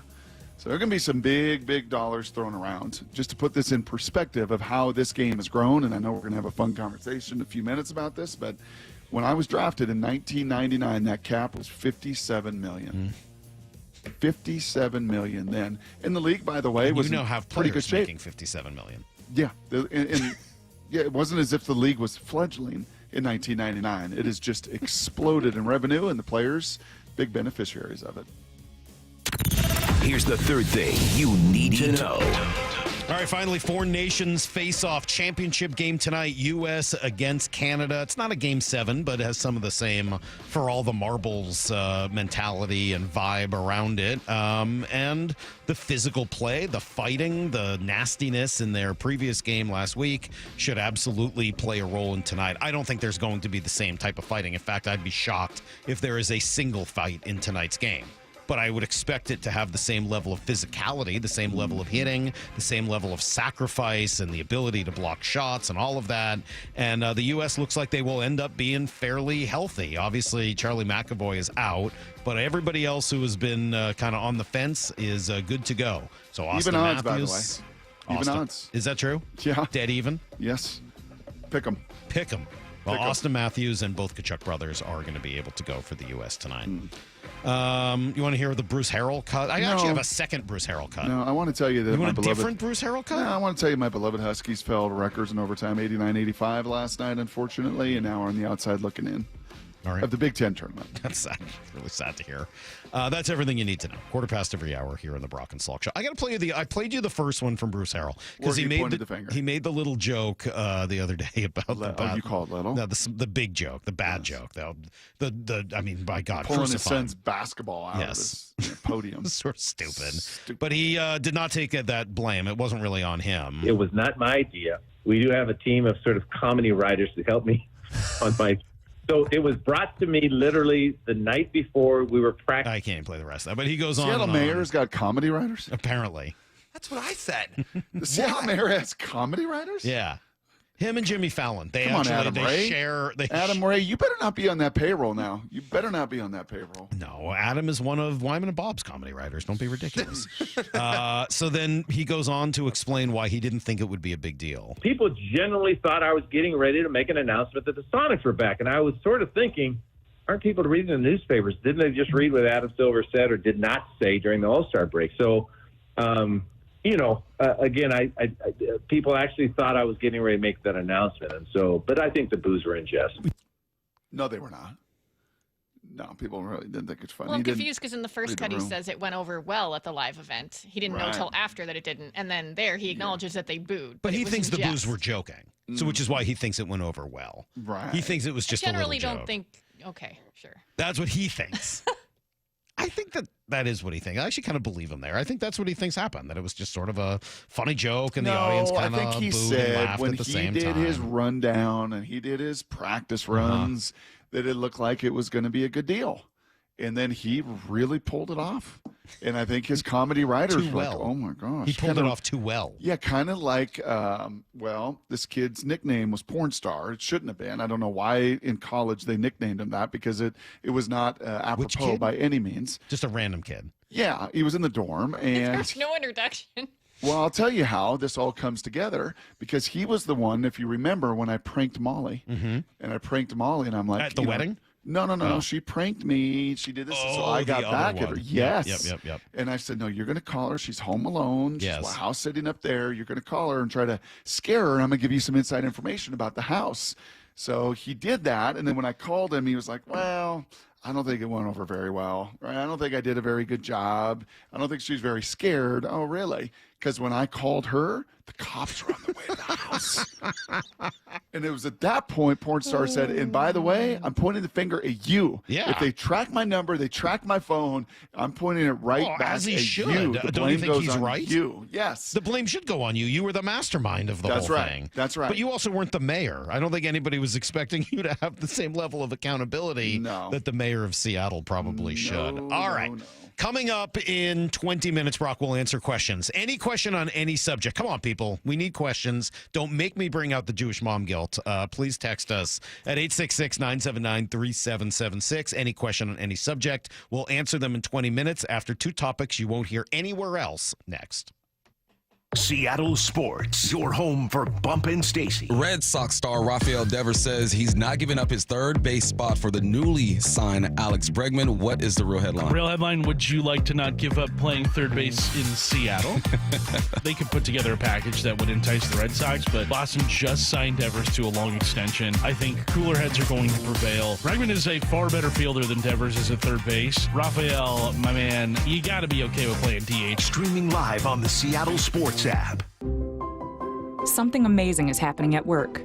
So there are going to be some big dollars thrown around. Just to put this in perspective of how this game has grown, and I know we're going to have a fun conversation in a few minutes about this, but when I was drafted in 1999, that cap was $57 million. $57 million then. In the league, by the way, was now have pretty good players shape. making $57 million. Yeah. Yeah, it wasn't as if the league was fledgling in 1999. It has just exploded in revenue, and the players, big beneficiaries of it. Here's the third thing you need to know. All right, finally, 4 nations face-off championship game tonight, U.S. against Canada. It's not a Game 7, but it has some of the same for all the marbles mentality and vibe around it. And the physical play, the fighting, the nastiness in their previous game last week should absolutely play a role in tonight. I don't think there's going to be the same type of fighting. In fact, I'd be shocked if there is a single fight in tonight's game. But I would expect it to have the same level of physicality, the same level of hitting, the same level of sacrifice, and the ability to block shots and all of that. And the U.S. looks like they will end up being fairly healthy. Obviously, Charlie McAvoy is out, but everybody else who has been kind of on the fence is good to go. So Austin Even odds, Matthews, by the way. Even odds. Is that true? Yeah. Dead even? Yes. Pick them. Pick them. Well, Austin Matthews and both Kachuk brothers are going to be able to go for the U.S. tonight. You want to hear the Bruce Harrell cut? I actually have a second Bruce Harrell cut. No, I want to tell you that you my want a beloved, different Bruce Harrell cut? No, I want to tell you my beloved Huskies fell to records in overtime, 89-85 last night, unfortunately, and now are on the outside looking in. All right. Of the Big Ten tournament. That's sad. Really sad to hear. That's everything you need to know. 1/4 every hour here on the Brock and Salk Show. I got to play you I played you the first one from Bruce Harrell because he made the finger. He made the little joke the other day about the bad, you call it little? No, the big joke, the bad joke. The I mean, by God, pulling his crucifying. son's basketball out of his podium. Sort of stupid. But he did not take that blame. It wasn't really on him. It was not my idea. We do have a team of sort of comedy writers to help me on my. So it was brought to me literally the night before we were practicing. I can't play the rest of that, but he goes Seattle on. Mayor's got comedy writers? Apparently. That's what I said. The Seattle Mayor has comedy writers? Yeah. Him and Jimmy Fallon. They Come on, Adam Ray. share. Adam Ray, you better not be on that payroll now. You better not be on that payroll. No, Adam is one of Wyman and Bob's comedy writers. Don't be ridiculous. So then he goes on to explain why he didn't think it would be a big deal. People generally thought I was getting ready to make an announcement that the Sonics were back. And I was sort of thinking, aren't people reading the newspapers? Didn't they just read what Adam Silver said or did not say during the All-Star break? So, again, I people actually thought I was getting ready to make that announcement. And so, but I think the boos were in jest. No, they were not. No, people really didn't think it's funny. Well, I'm confused because in the first cut he says it went over well at the live event. He didn't know Right. till after that it didn't. And then there he acknowledges that they booed. But he it was thinks in the jest. boos were joking. So which is why he thinks it went over well. Right. He thinks it was just I generally a little don't joke. think. Okay, sure. That's what he thinks. I think that is what he thinks. I actually kind of believe him there. I think that's what he thinks happened, that it was just sort of a funny joke and the audience kind of I think he booed and said laughed when at the he same did time. his rundown and he did his practice runs that it looked like it was going to be a good deal. And then he really pulled it off. And I think his comedy writers Too were well. like, oh my gosh. He pulled it off too well. Yeah, kind of like, this kid's nickname was Porn Star. It shouldn't have been. I don't know why in college they nicknamed him that, because it was not apropos by any means. Just a random kid. Yeah, he was in the dorm. And There's no introduction. well, I'll tell you how this all comes together, because he was the one, if you remember, when I pranked Molly. And I pranked Molly, and I'm like, At the wedding? No. Oh. She pranked me. She did this. So Oh, I got the other back at one. her. Yes. Yep. And I said, no, you're going to call her. She's home alone. She's Yes. house sitting up there. You're going to call her and try to scare her. And I'm going to give you some inside information about the house. So he did that. And then when I called him, he was like, well, I don't think it went over very well. Right? I don't think I did a very good job. I don't think she's very scared. Oh, really? Because when I called her, the cops were on the way to the house. And it was at that point, Porn Star said, and by the way, I'm pointing the finger at you. Yeah. If they track my number, they track my phone, I'm pointing it right back as he at should. you. The Don't you blame think goes he's on right? you. Yes. The blame should go on you. You were the mastermind of the That's whole right. thing. That's right. But you also weren't the mayor. I don't think anybody was expecting you to have the same level of accountability that the mayor of Seattle probably should. All right. Coming up in 20 minutes, Brock will answer questions. Any question on any subject. Come on, people. We need questions. Don't make me bring out the Jewish mom guilt. Please text us at 866-979-3776. Any question on any subject. We'll answer them in 20 minutes after two topics you won't hear anywhere else next. Seattle Sports, your home for Bump and Stacy. Red Sox star Rafael Devers says he's not giving up his third base spot for the newly signed Alex Bregman. What is the real headline? Real headline, would you like to not give up playing third base in Seattle? They could put together a package that would entice the Red Sox, but Boston just signed Devers to a long extension. I think cooler heads are going to prevail. Bregman is a far better fielder than Devers is at third base. Rafael, my man, you got to be okay with playing DH. Streaming live on the Seattle Sports app. Something amazing is happening at work.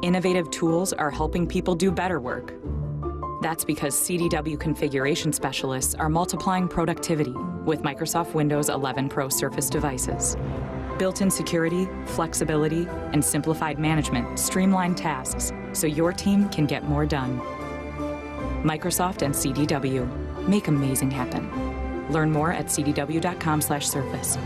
Innovative tools are helping people do better work. That's because CDW configuration specialists are multiplying productivity with Microsoft Windows 11 Pro Surface devices. Built-in security, flexibility, and simplified management streamline tasks so your team can get more done. Microsoft and CDW make amazing happen. Learn more at cdw.com/surface.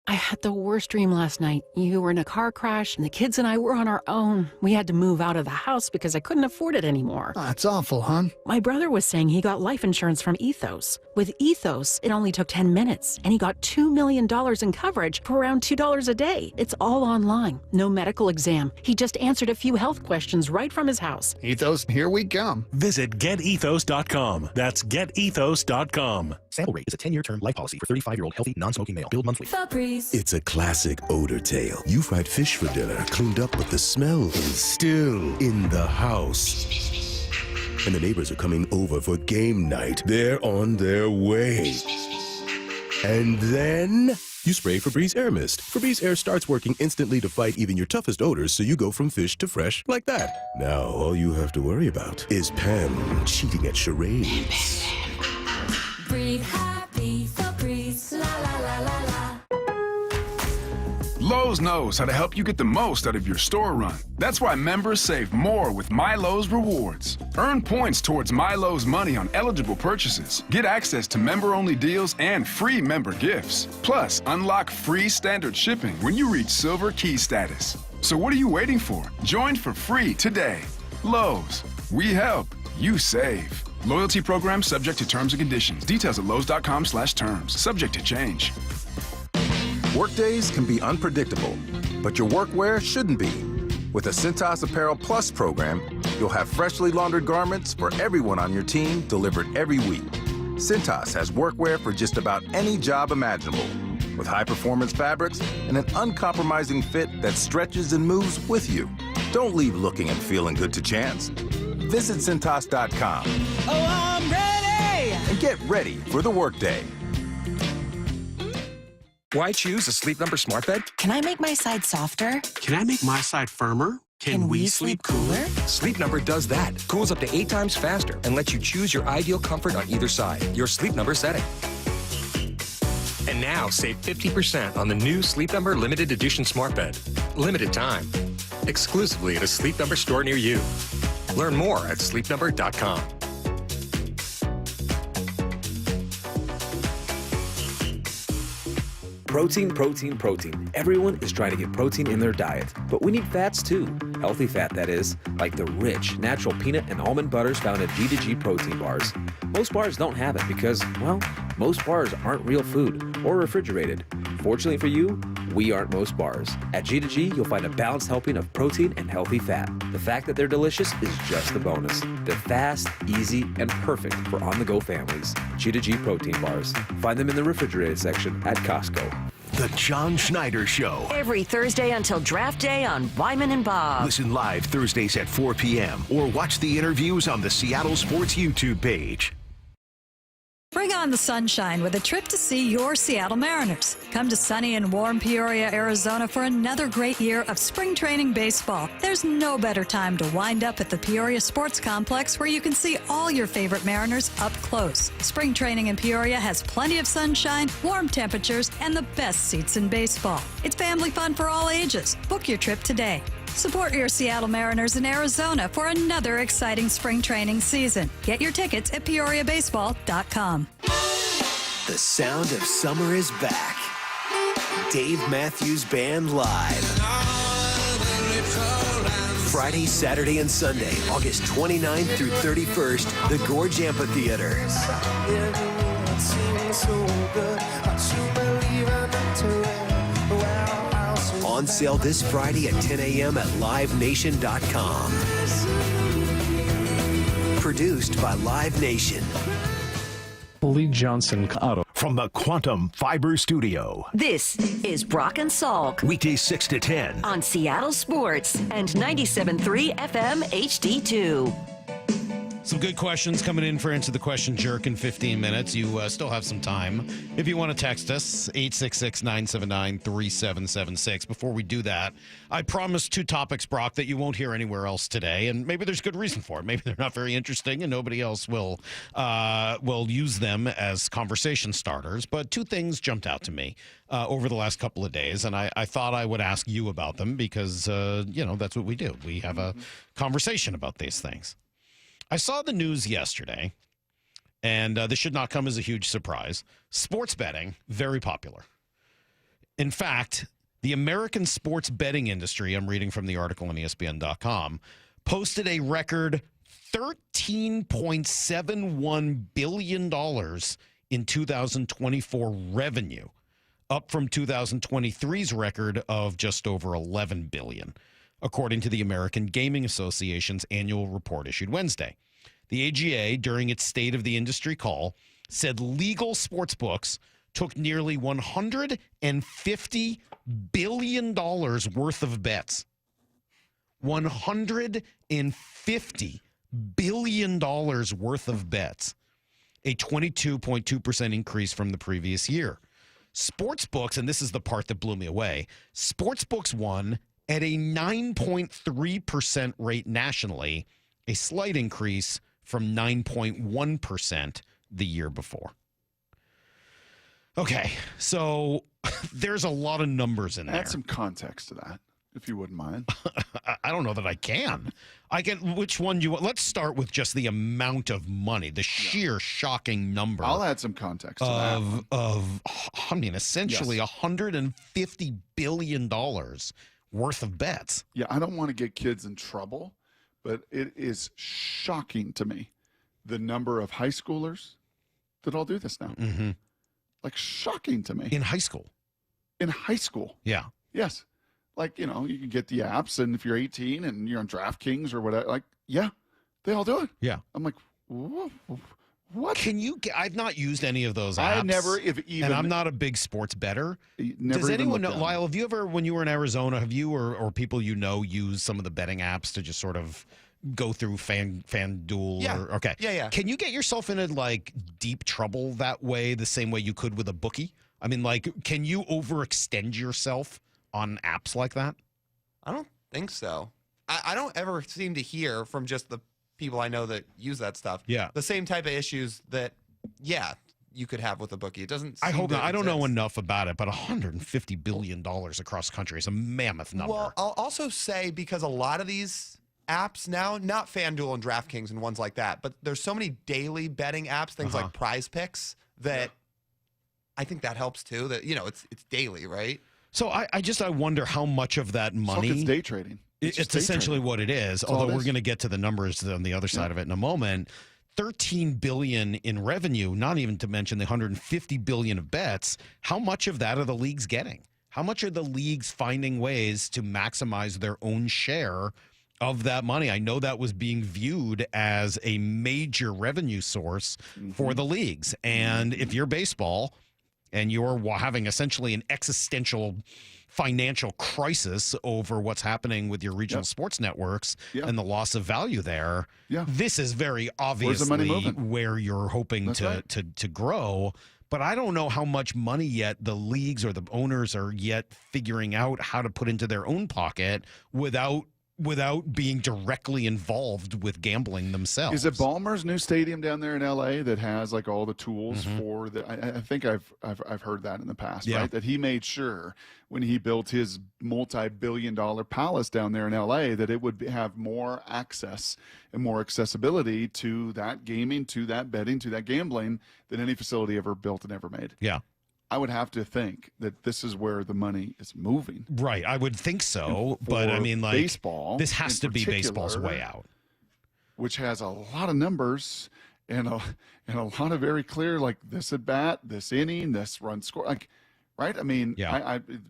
I had the worst dream last night. You were in a car crash, and the kids and I were on our own. We had to move out of the house because I couldn't afford it anymore. That's awful, hon. My brother was saying he got life insurance from Ethos. With Ethos, it only took 10 minutes, and he got $2 million in coverage for around $2 a day. It's all online. No medical exam. He just answered a few health questions right from his house. Ethos, here we come. Visit getethos.com. That's getethos.com. Sample rate is a 10-year term life policy for 35-year-old healthy, non-smoking male. Billed monthly. It's a classic odor tale. You fried fish for dinner, cleaned up, but the smell is still in the house. And the neighbors are coming over for game night. They're on their way. And then you spray Febreze Air Mist. Febreze Air starts working instantly to fight even your toughest odors, so you go from fish to fresh like that. Now all you have to worry about is Pam cheating at charades. Breathe happy, Febreze, la la la la la. Lowe's knows how to help you get the most out of your store run. That's why members save more with My Lowe's Rewards. Earn points towards My Lowe's money on eligible purchases. Get access to member-only deals and free member gifts. Plus, unlock free standard shipping when you reach Silver Key status. So what are you waiting for? Join for free today. Lowe's. We help. You save. Loyalty program subject to terms and conditions. Details at lowes.com/terms. Subject to change. Workdays can be unpredictable, but your workwear shouldn't be. With a Cintas Apparel Plus program, you'll have freshly laundered garments for everyone on your team delivered every week. Cintas has workwear for just about any job imaginable, with high-performance fabrics and an uncompromising fit that stretches and moves with you. Don't leave looking and feeling good to chance. Visit Cintas.com. Oh, I'm ready! And get ready for the workday. Why choose a Sleep Number smart bed? Can I make my side softer? Can I make my side firmer? Can we sleep cooler? Sleep Number does that. Cools up to 8 times faster and lets you choose your ideal comfort on either side. Your Sleep Number setting. And now save 50% on the new Sleep Number limited edition smart bed. Limited time. Exclusively at a Sleep Number store near you. Learn more at sleepnumber.com. Protein, protein, protein. Everyone is trying to get protein in their diet, but we need fats too. Healthy fat, that is, like the rich, natural peanut and almond butters found in G2G protein bars. Most bars don't have it because, well, most bars aren't real food or refrigerated. Fortunately for you, we aren't most bars. At G2G, you'll find a balanced helping of protein and healthy fat. The fact that they're delicious is just the bonus. They're fast, easy, and perfect for on-the-go families. G2G protein bars. Find them in the refrigerated section at Costco. The John Schneider Show. Every Thursday until draft day on Wyman and Bob. Listen live Thursdays at 4 p.m. or watch the interviews on the Seattle Sports YouTube page. Bring on the sunshine with a trip to see your Seattle Mariners. Come to sunny and warm Peoria, Arizona for another great year of spring training baseball. There's no better time to wind up at the Peoria Sports Complex where you can see all your favorite Mariners up close. Spring training in Peoria has plenty of sunshine, warm temperatures, and the best seats in baseball. It's family fun for all ages. Book your trip today. Support your Seattle Mariners in Arizona for another exciting spring training season. Get your tickets at PeoriaBaseball.com. The sound of summer is back. Dave Matthews Band Live. Friday, Saturday, and Sunday, August 29th through 31st, the Gorge Amphitheater. On sale this Friday at 10 a.m. at livenation.com. Produced by Live Nation. Lee Johnson Auto. From the Quantum Fiber Studio. This is Brock and Salk. Weekdays 6 to 10. On Seattle Sports and 97.3 FM HD2. Some good questions coming in for Answer the Question Jerk in 15 minutes. You still have some time. If you want to text us, 866-979-3776. Before we do that, I promised 2 topics, Brock, that you won't hear anywhere else today, and maybe there's good reason for it. Maybe they're not very interesting, and nobody else will use them as conversation starters. But 2 things jumped out to me over the last couple of days, and I thought I would ask you about them because, that's what we do. We have a conversation about these things. I saw the news yesterday, and this should not come as a huge surprise. Sports betting, very popular. In fact, the American sports betting industry, I'm reading from the article on ESPN.com, posted a record $13.71 billion in 2024 revenue, up from 2023's record of just over $11 billion. According to the American Gaming Association's annual report issued Wednesday. The AGA, during its State of the Industry call, said legal sports books took nearly $150 billion worth of bets. $150 billion worth of bets, a 22.2% increase from the previous year. Sports books, and this is the part that blew me away, sports books won at a 9.3% rate nationally, a slight increase from 9.1% the year before. Okay, so there's a lot of numbers in there. Add some context to that, if you wouldn't mind. I don't know that I can. Which one do you want? Let's start with just the amount of money, the sheer shocking number. I'll add some context to that. Essentially $150 billion worth of bets. Yeah, I don't want to get kids in trouble, but it is shocking to me the number of high schoolers that all do this now. Mm-hmm. Like, shocking to me. In high school? In high school. Yeah. Yes. Like, you can get the apps, and if you're 18 and you're on DraftKings or whatever, they all do it. Yeah. I'm like, what? Can you get, I've not used any of those apps. I never, and I'm not a big sports bettor. Never. Does anyone know, Lyle, have you ever, when you were in Arizona, have you or people use some of the betting apps to just sort of go through FanDuel? Yeah. Okay. Yeah. Can you get yourself into deep trouble that way, the same way you could with a bookie? I mean, can you overextend yourself on apps like that? I don't think so. I don't ever seem to hear from just the people I know that use that stuff. Yeah. The same type of issues that, you could have with a bookie. It doesn't. I hope not. I don't know exist. enough about it, but $150 billion across the country is a mammoth number. Well, I'll also say, because a lot of these apps now, not FanDuel and DraftKings and ones like that, but there's so many daily betting apps, things like Prize Picks, that I think that helps too. That it's daily, right? So I wonder how much of that money. It's day trading. It's essentially what it is. That's although all it we're is. going to get to the numbers on the other side of it in a moment. $13 billion in revenue, not even to mention the $150 billion of bets. How much of that are the leagues getting? How much are the leagues finding ways to maximize their own share of that money? I know that was being viewed as a major revenue source for the leagues. And if you're baseball and you're having essentially an existential financial crisis over what's happening with your regional sports networks and the loss of value there, this is very obviously where you're hoping to grow. But I don't know how much money yet the leagues or the owners are yet figuring out how to put into their own pocket without being directly involved with gambling themselves. Is it Ballmer's new stadium down there in LA that has like all the tools for the? I think I've heard that in the past, right? That he made sure when he built his multi-billion-dollar palace down there in LA that it would have more access and more accessibility to that gaming, to that betting, to that gambling than any facility ever built and ever made. Yeah. I would have to think that this is where the money is moving. Right. I would think so. But I mean, like, baseball, this has to be baseball's way out. Which has a lot of numbers and a lot of very clear, like this at bat, this inning, this run score. Like, right? I mean,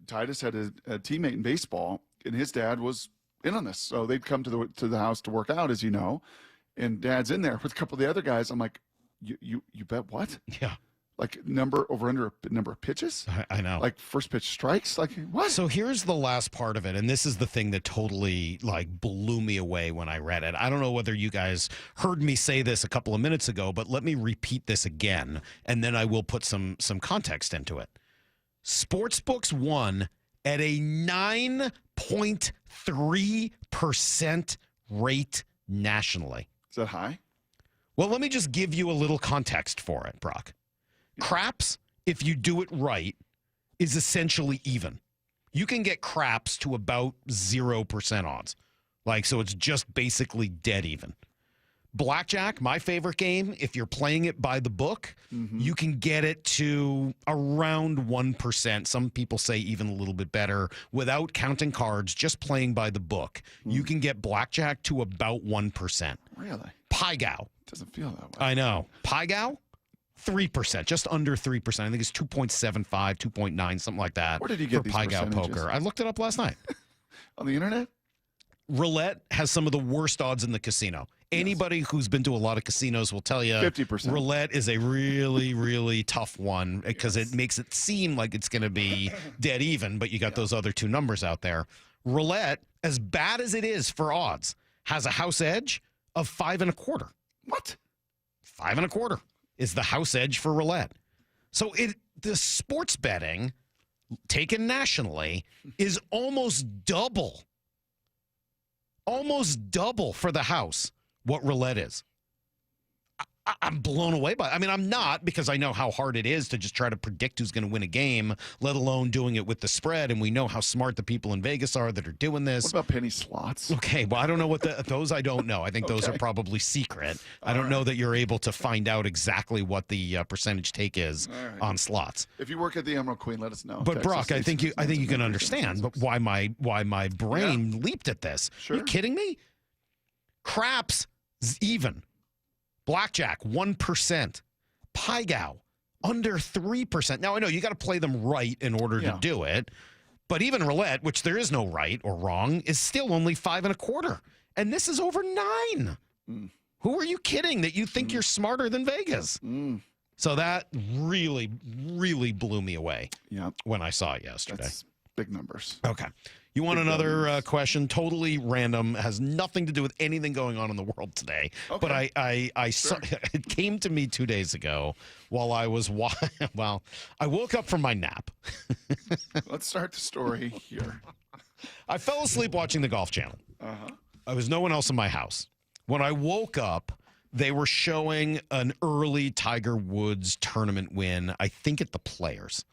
Titus had a teammate in baseball, and his dad was in on this. So they'd come to the house to work out, as you know, and Dad's in there with a couple of the other guys. I'm like, you bet what? Yeah. Like number of pitches? I know. Like first pitch strikes? Like what? So here's the last part of it, and this is the thing that totally like blew me away when I read it. I don't know whether you guys heard me say this a couple of minutes ago, but let me repeat this again, and then I will put some context into it. Sportsbooks won at a 9.3% rate nationally. Is that high? Well, let me just give you a little context for it, Brock. Craps, if you do it right, is essentially even. You can get craps to about 0% odds. Like, so it's just basically dead even. Blackjack, my favorite game, if you're playing it by the book, you can get it to around 1%. Some people say even a little bit better. Without counting cards, just playing by the book, you can get blackjack to about 1%. Really? Pai-Gow. Doesn't feel that way. I know. Pai-Gow? 3%, just under 3%. I think it's 2.75, 2.9, something like that. Where did you get for these Pai-Gow percentages? poker? I looked it up last night. On the internet? Roulette has some of the worst odds in the casino. Anybody who's been to a lot of casinos will tell you 50%. Roulette is a really, really tough one because it makes it seem like it's going to be dead even, but you got those other two numbers out there. Roulette, as bad as it is for odds, has a house edge of 5.25. What? 5.25 is the house edge for roulette. So the sports betting taken nationally is almost double for the house what roulette is. I'm blown away by it. I mean, I'm not, because I know how hard it is to just try to predict who's going to win a game, let alone doing it with the spread. And we know how smart the people in Vegas are that are doing this. What about penny slots? Okay, well, I don't know what those I don't know. I think those are probably secret. I don't know that you're able to find out exactly what the percentage take is on slots. If you work at the Emerald Queen, let us know. But Brock, I think you can understand why my brain leaped at this. Sure. Are you kidding me? Craps even. Blackjack, 1%. Pai-Gow, under 3%. Now, I know you got to play them right in order to do it, but even roulette, which there is no right or wrong, is still only 5.25. And this is over 9. Who are you kidding that you think you're smarter than Vegas? So that really, really blew me away when I saw it yesterday. That's big numbers. Okay. You want another question? Totally random, has nothing to do with anything going on in the world today. Okay. But I saw, it came to me 2 days ago while I was I woke up from my nap. Let's start the story here. I fell asleep watching the Golf Channel. There was no one else in my house. When I woke up, they were showing an early Tiger Woods tournament win, I think at the Players.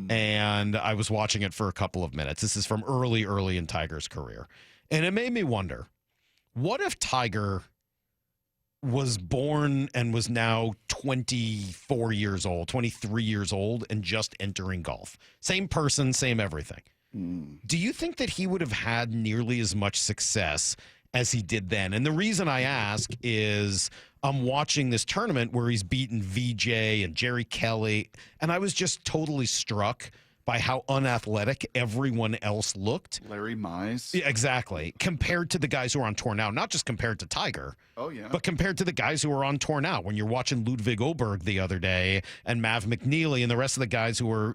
And I was watching it for a couple of minutes. This is from early in Tiger's career. And it made me wonder, what if Tiger was born and was now 24 years old, 23 years old, and just entering golf. Same person, same everything. Do you think that he would have had nearly as much success as he did then? And the reason I ask is I'm watching this tournament where he's beaten VJ and Jerry Kelly, and I was just totally struck by how unathletic everyone else looked. Larry Mize. Yeah, exactly. Compared to the guys who are on tour now, not just compared to Tiger. Oh, yeah. But compared to the guys who are on tour now, when you're watching Ludwig Oberg the other day and Mav McNeely and the rest of the guys who are,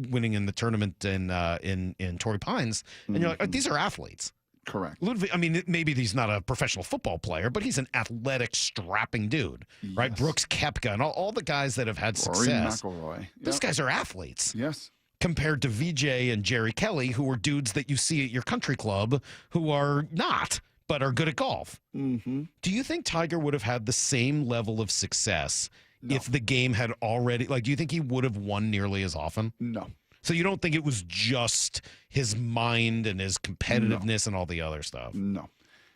winning in the tournament in Torrey Pines, and you're like, oh, these are athletes. Correct. Ludwig, I mean, maybe he's not a professional football player, but he's an athletic, strapping dude, right? Brooks Koepka and all the guys that have had success. Rory McIlroy. Those guys are athletes. Yes. Compared to VJ and Jerry Kelly, who are dudes that you see at your country club who are not, but are good at golf. Mm-hmm. Do you think Tiger would have had the same level of success if the game had already, do you think he would have won nearly as often? No. So you don't think it was just his mind and his competitiveness and all the other stuff? No.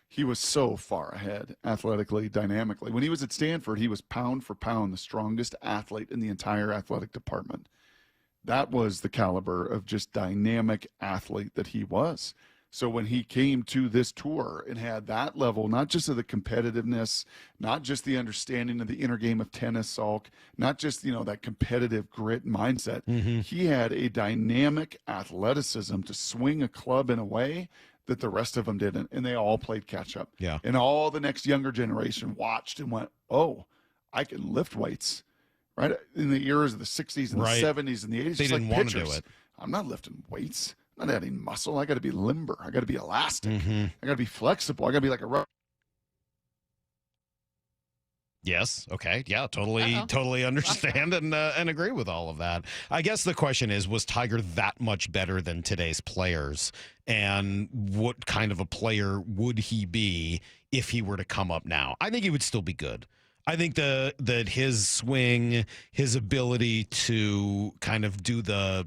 He was so far ahead athletically, dynamically. When he was at Stanford, he was pound for pound the strongest athlete in the entire athletic department. That was the caliber of just dynamic athlete that he was. So when he came to this tour and had that level, not just of the competitiveness, not just the understanding of the inner game of tennis, Salk, not just, that competitive grit mindset, he had a dynamic athleticism to swing a club in a way that the rest of them didn't, and they all played catch up. Yeah. And all the next younger generation watched and went, oh, I can lift weights. Right in the eras of the 60s and the 70s and the 80s, they didn't want to do it. I'm not lifting weights. I'm not adding muscle. I got to be limber. I got to be elastic. I got to be flexible. I got to be like a rubber. Yes. Okay. Yeah. Totally understand and agree with all of that. I guess the question is, was Tiger that much better than today's players? And what kind of a player would he be if he were to come up now? I think he would still be good. I think that his swing, his ability to kind of do the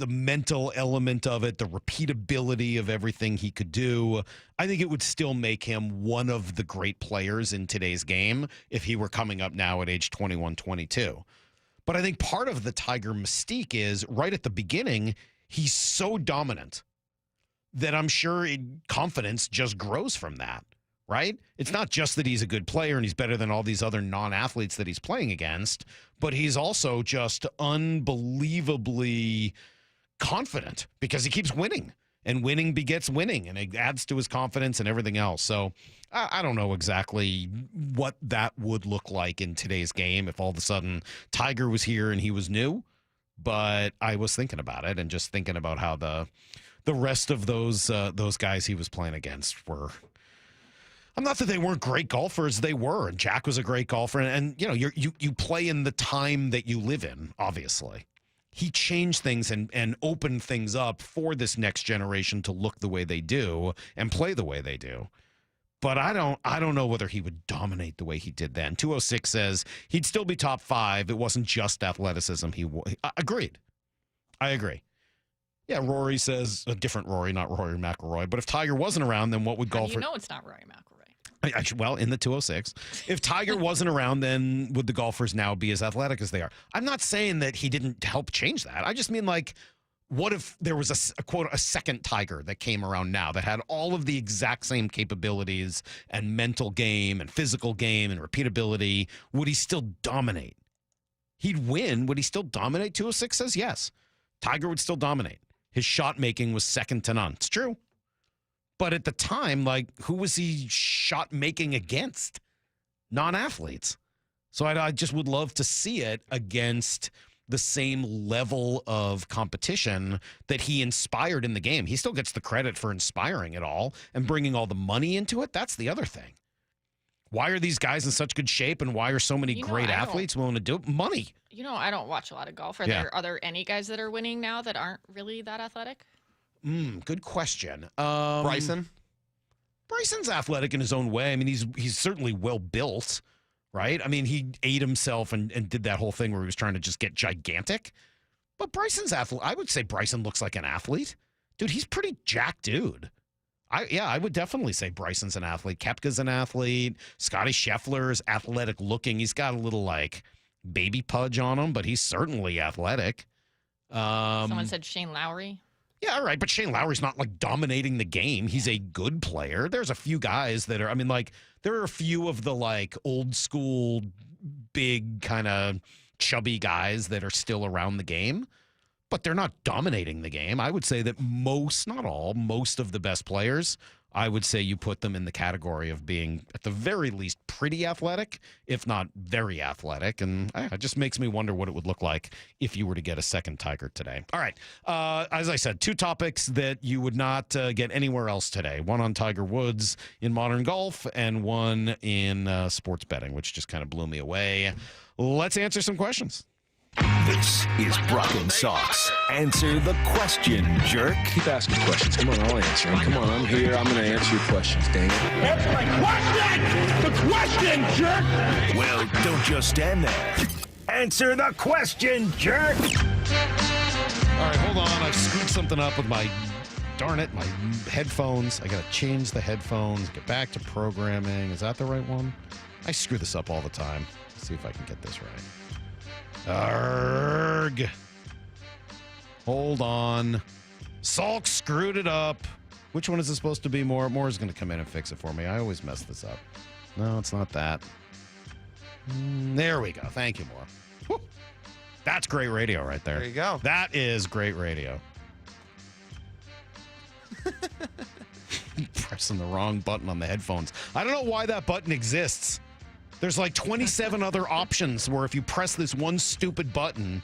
mental element of it, the repeatability of everything he could do, I think it would still make him one of the great players in today's game if he were coming up now at age 21, 22. But I think part of the Tiger mystique is right at the beginning, he's so dominant that I'm sure confidence just grows from that. Right? It's not just that he's a good player and he's better than all these other non-athletes that he's playing against, but he's also just unbelievably confident because he keeps winning, and winning begets winning, and it adds to his confidence and everything else. So I don't know exactly what that would look like in today's game if all of a sudden Tiger was here and he was new, but I was thinking about it and just thinking about how the rest of those guys he was playing against were. I'm not that they weren't great golfers, they were, and Jack was a great golfer, and you play in the time that you live in, obviously. He changed things and opened things up for this next generation to look the way they do and play the way they do. But I don't know whether he would dominate the way he did then. 206 says he'd still be top 5. It wasn't just athleticism. Agreed. I agree. Yeah, Rory says, a different Rory, not Rory McIlroy. But if Tiger wasn't around, then what would golfers... You know it's not Rory McIlroy. Well, in the 206. If Tiger wasn't around, then would the golfers now be as athletic as they are? I'm not saying that he didn't help change that. I just mean, what if there was a second Tiger that came around now that had all of the exact same capabilities and mental game and physical game and repeatability? Would he still dominate? He'd win. Would he still dominate? 206 says yes. Tiger would still dominate. His shot making was second to none. It's true. But at the time, who was he shot making against? Non-athletes. So I just would love to see it against the same level of competition that he inspired in the game. He still gets the credit for inspiring it all and bringing all the money into it. That's the other thing. Why are these guys in such good shape, and why are so many great athletes willing to do it? Money. I don't watch a lot of golf. Are there any guys that are winning now that aren't really that athletic? Good question. Bryson? Bryson's athletic in his own way. I mean, he's certainly well built, right? I mean, he ate himself and did that whole thing where he was trying to just get gigantic. But Bryson's athlete, I would say Bryson looks like an athlete. Dude, he's pretty jacked dude. I would definitely say Bryson's an athlete. Koepka's an athlete. Scotty Scheffler's athletic looking. He's got a little like baby pudge on him, but he's certainly athletic. Someone said Shane Lowry. Yeah, right. But Shane Lowry's not like dominating the game. He's a good player. There's a few guys that are, there are a few of the like old school, big kind of chubby guys that are still around the game, but they're not dominating the game. I would say that most, not all, most of the best players, I would say you put them in the category of being, at the very least, pretty athletic, if not very athletic. And it just makes me wonder what it would look like if you were to get a second Tiger today. All right. As I said, 2 topics that you would not get anywhere else today. One on Tiger Woods in modern golf and one in sports betting, which just kind of blew me away. Let's answer some questions. This is Brock and Salk's Answer the Question, Jerk. Keep asking questions. Come on, I'll answer them. Come on, I'm here. I'm going to answer your questions, dang it. Answer my question! The question, jerk! Well, don't just stand there. Answer the question, jerk! All right, hold on. I've screwed something up with my, darn it, my headphones. I got to change the headphones, get back to programming. Is that the right one? I screw this up all the time. Let's see if I can get this right. Arrgh. Hold on. Salk screwed it up. Which one is it supposed to be? Moore's going to come in and fix it for me. I always mess this up. No, it's not that. There we go. Thank you, Moore. Woo. That's great radio right there. There you go. That is great radio. Pressing the wrong button on the headphones. I don't know why that button exists. There's like 27 other options where if you press this one stupid button,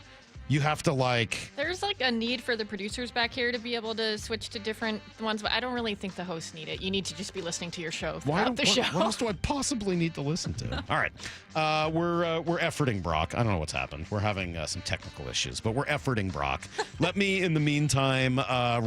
you have to like... There's like a need for the producers back here to be able to switch to different ones, but I don't really think the hosts need it. You need to just be listening to your show throughout the show. What else do I possibly need to listen to? All right. We're efforting Brock. I don't know what's happened. We're having some technical issues, but we're efforting Brock. Let me, in the meantime,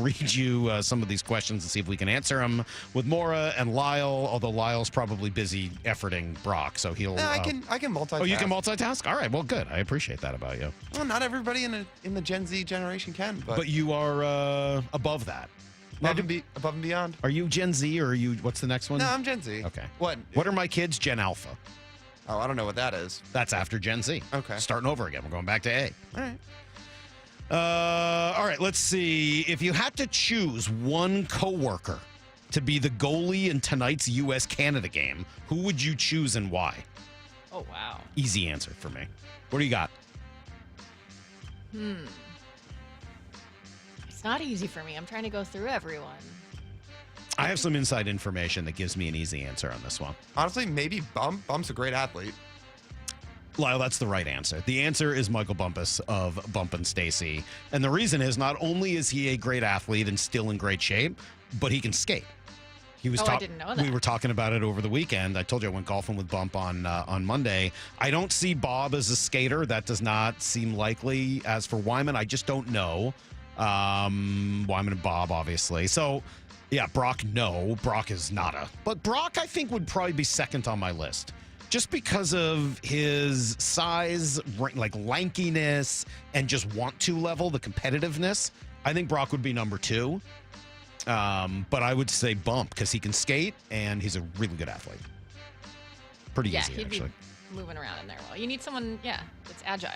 read you some of these questions and see if we can answer them with Maura and Lyle, although Lyle's probably busy efforting Brock, so he'll... I can multitask. Oh, you can multitask? All right. Well, good. I appreciate that about you. Well, not everybody in the Gen Z generation can, but you are above that. Above and beyond. Are you Gen Z or are you? What's the next one? No, I'm Gen Z. Okay. What are my kids? Gen Alpha. Oh, I don't know what that is. That's after Gen Z. Okay. Starting over again. We're going back to A. All right. All right. Let's see. If you had to choose one coworker to be the goalie in tonight's U.S.-Canada game, who would you choose and why? Oh, wow. Easy answer for me. What do you got? It's not easy for me. I'm trying to go through everyone. I have some inside information that gives me an easy answer on this one. Honestly, maybe Bump. Bump's a great athlete. Lyle, that's the right answer. The answer is Michael Bumpus of Bump and Stacy. And the reason is not only is he a great athlete and still in great shape, but he can skate. I didn't know that. We were talking about it over the weekend. I told you I went golfing with Bump on Monday. I don't see Bob as a skater. That does not seem likely. As for Wyman, I just don't know. Wyman and Bob, obviously. So, yeah, Brock, no. Brock is nada. But Brock, I think, would probably be second on my list. Just because of his size, like lankiness, and just want-to level, the competitiveness. I think Brock would be number 2. But I would say Bump because he can skate and he's a really good athlete. Pretty easy, he'd actually. Be moving around in there well. You need someone, that's agile.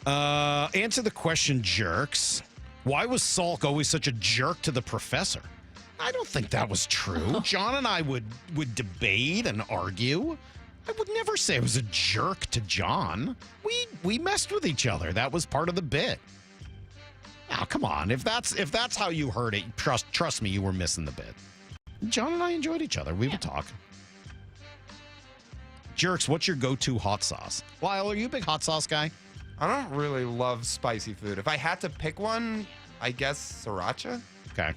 Answer the question, jerks. Why was Salk always such a jerk to the professor? I don't think that was true. John and I would debate and argue. I would never say I was a jerk to John. We messed with each other. That was part of the bit. Oh, come on. If that's how you heard it, trust me, you were missing the bit. John and I enjoyed each other. We would talk. Jerks, what's your go-to hot sauce? Lyle, are you a big hot sauce guy? I don't really love spicy food. If I had to pick one, I guess sriracha. Okay.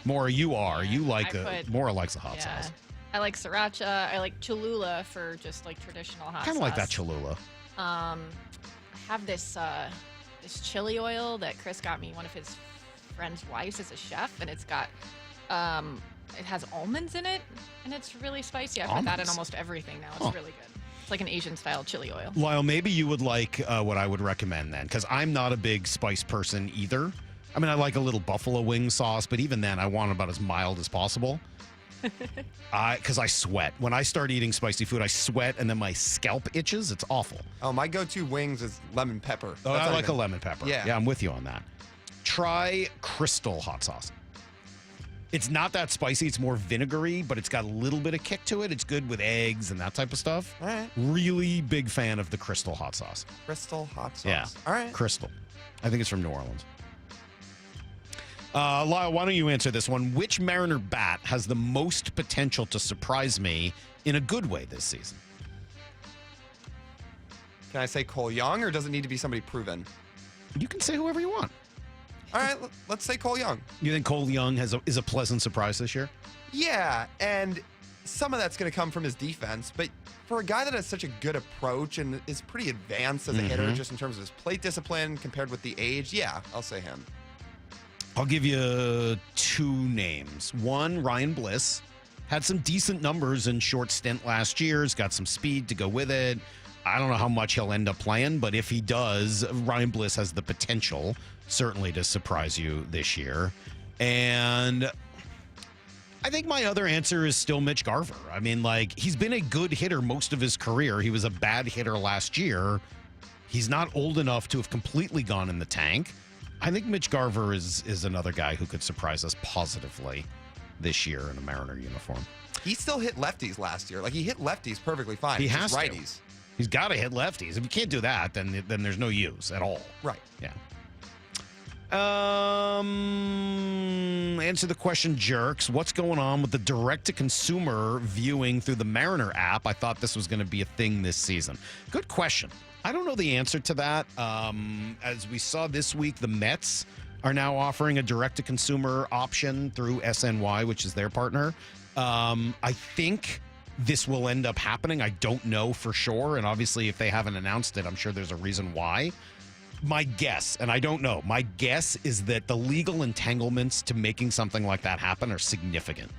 Maura, you are. You like Maura likes the hot sauce. I like sriracha. I like Cholula for just like traditional hot sauce. Kind of like that Cholula. I have this chili oil that Chris got me. One of his friend's wives is a chef, and it's got it has almonds in it, and it's really spicy. I put that in almost everything now. It's really good. It's like an Asian-style chili oil. Lyle, maybe you would like what I would recommend then, because I'm not a big spice person either. I mean, I like a little buffalo wing sauce, but even then, I want about as mild as possible. Because I sweat. When I start eating spicy food, I sweat, and then my scalp itches. It's awful. Oh, my go-to wings is lemon pepper. Oh, I like a lemon pepper. Yeah, I'm with you on that. Try Crystal hot sauce. It's not that spicy. It's more vinegary, but it's got a little bit of kick to it. It's good with eggs and that type of stuff. All right. Really big fan of the Crystal hot sauce. Crystal hot sauce. Yeah. All right. Crystal. I think it's from New Orleans. Lyle, why don't you answer this one? Which Mariner bat has the most potential to surprise me in a good way this season? Can I say Cole Young, or does it need to be somebody proven? You can say whoever you want. All right, let's say Cole Young. You think Cole Young is a pleasant surprise this year? Yeah, and some of that's going to come from his defense, but for a guy that has such a good approach and is pretty advanced as a hitter, just in terms of his plate discipline compared with the age, yeah, I'll say him. I'll give you two names. One, Ryan Bliss. Had some decent numbers in short stint last year. He's got some speed to go with it. I don't know how much he'll end up playing, but if he does, Ryan Bliss has the potential, certainly, to surprise you this year. And I think my other answer is still Mitch Garver. I mean, like, he's been a good hitter most of his career. He was a bad hitter last year. He's not old enough to have completely gone in the tank. I think Mitch Garver is another guy who could surprise us positively this year in a Mariner uniform. He still hit lefties last year. Like, he hit lefties perfectly fine. He It's has just to. righties. He's got to hit lefties. If you can't do that, then there's no use at all. Right. Yeah. Answer the question, jerks. What's going on with the direct-to-consumer viewing through the Mariner app? I thought this was going to be a thing this season. Good question. I don't know the answer to that. As we saw this week, the Mets are now offering a direct-to-consumer option through SNY, which is their partner. I think this will end up happening. I don't know for sure. And obviously, if they haven't announced it, I'm sure there's a reason why. My guess, and I don't know, my guess is that the legal entanglements to making something like that happen are significant.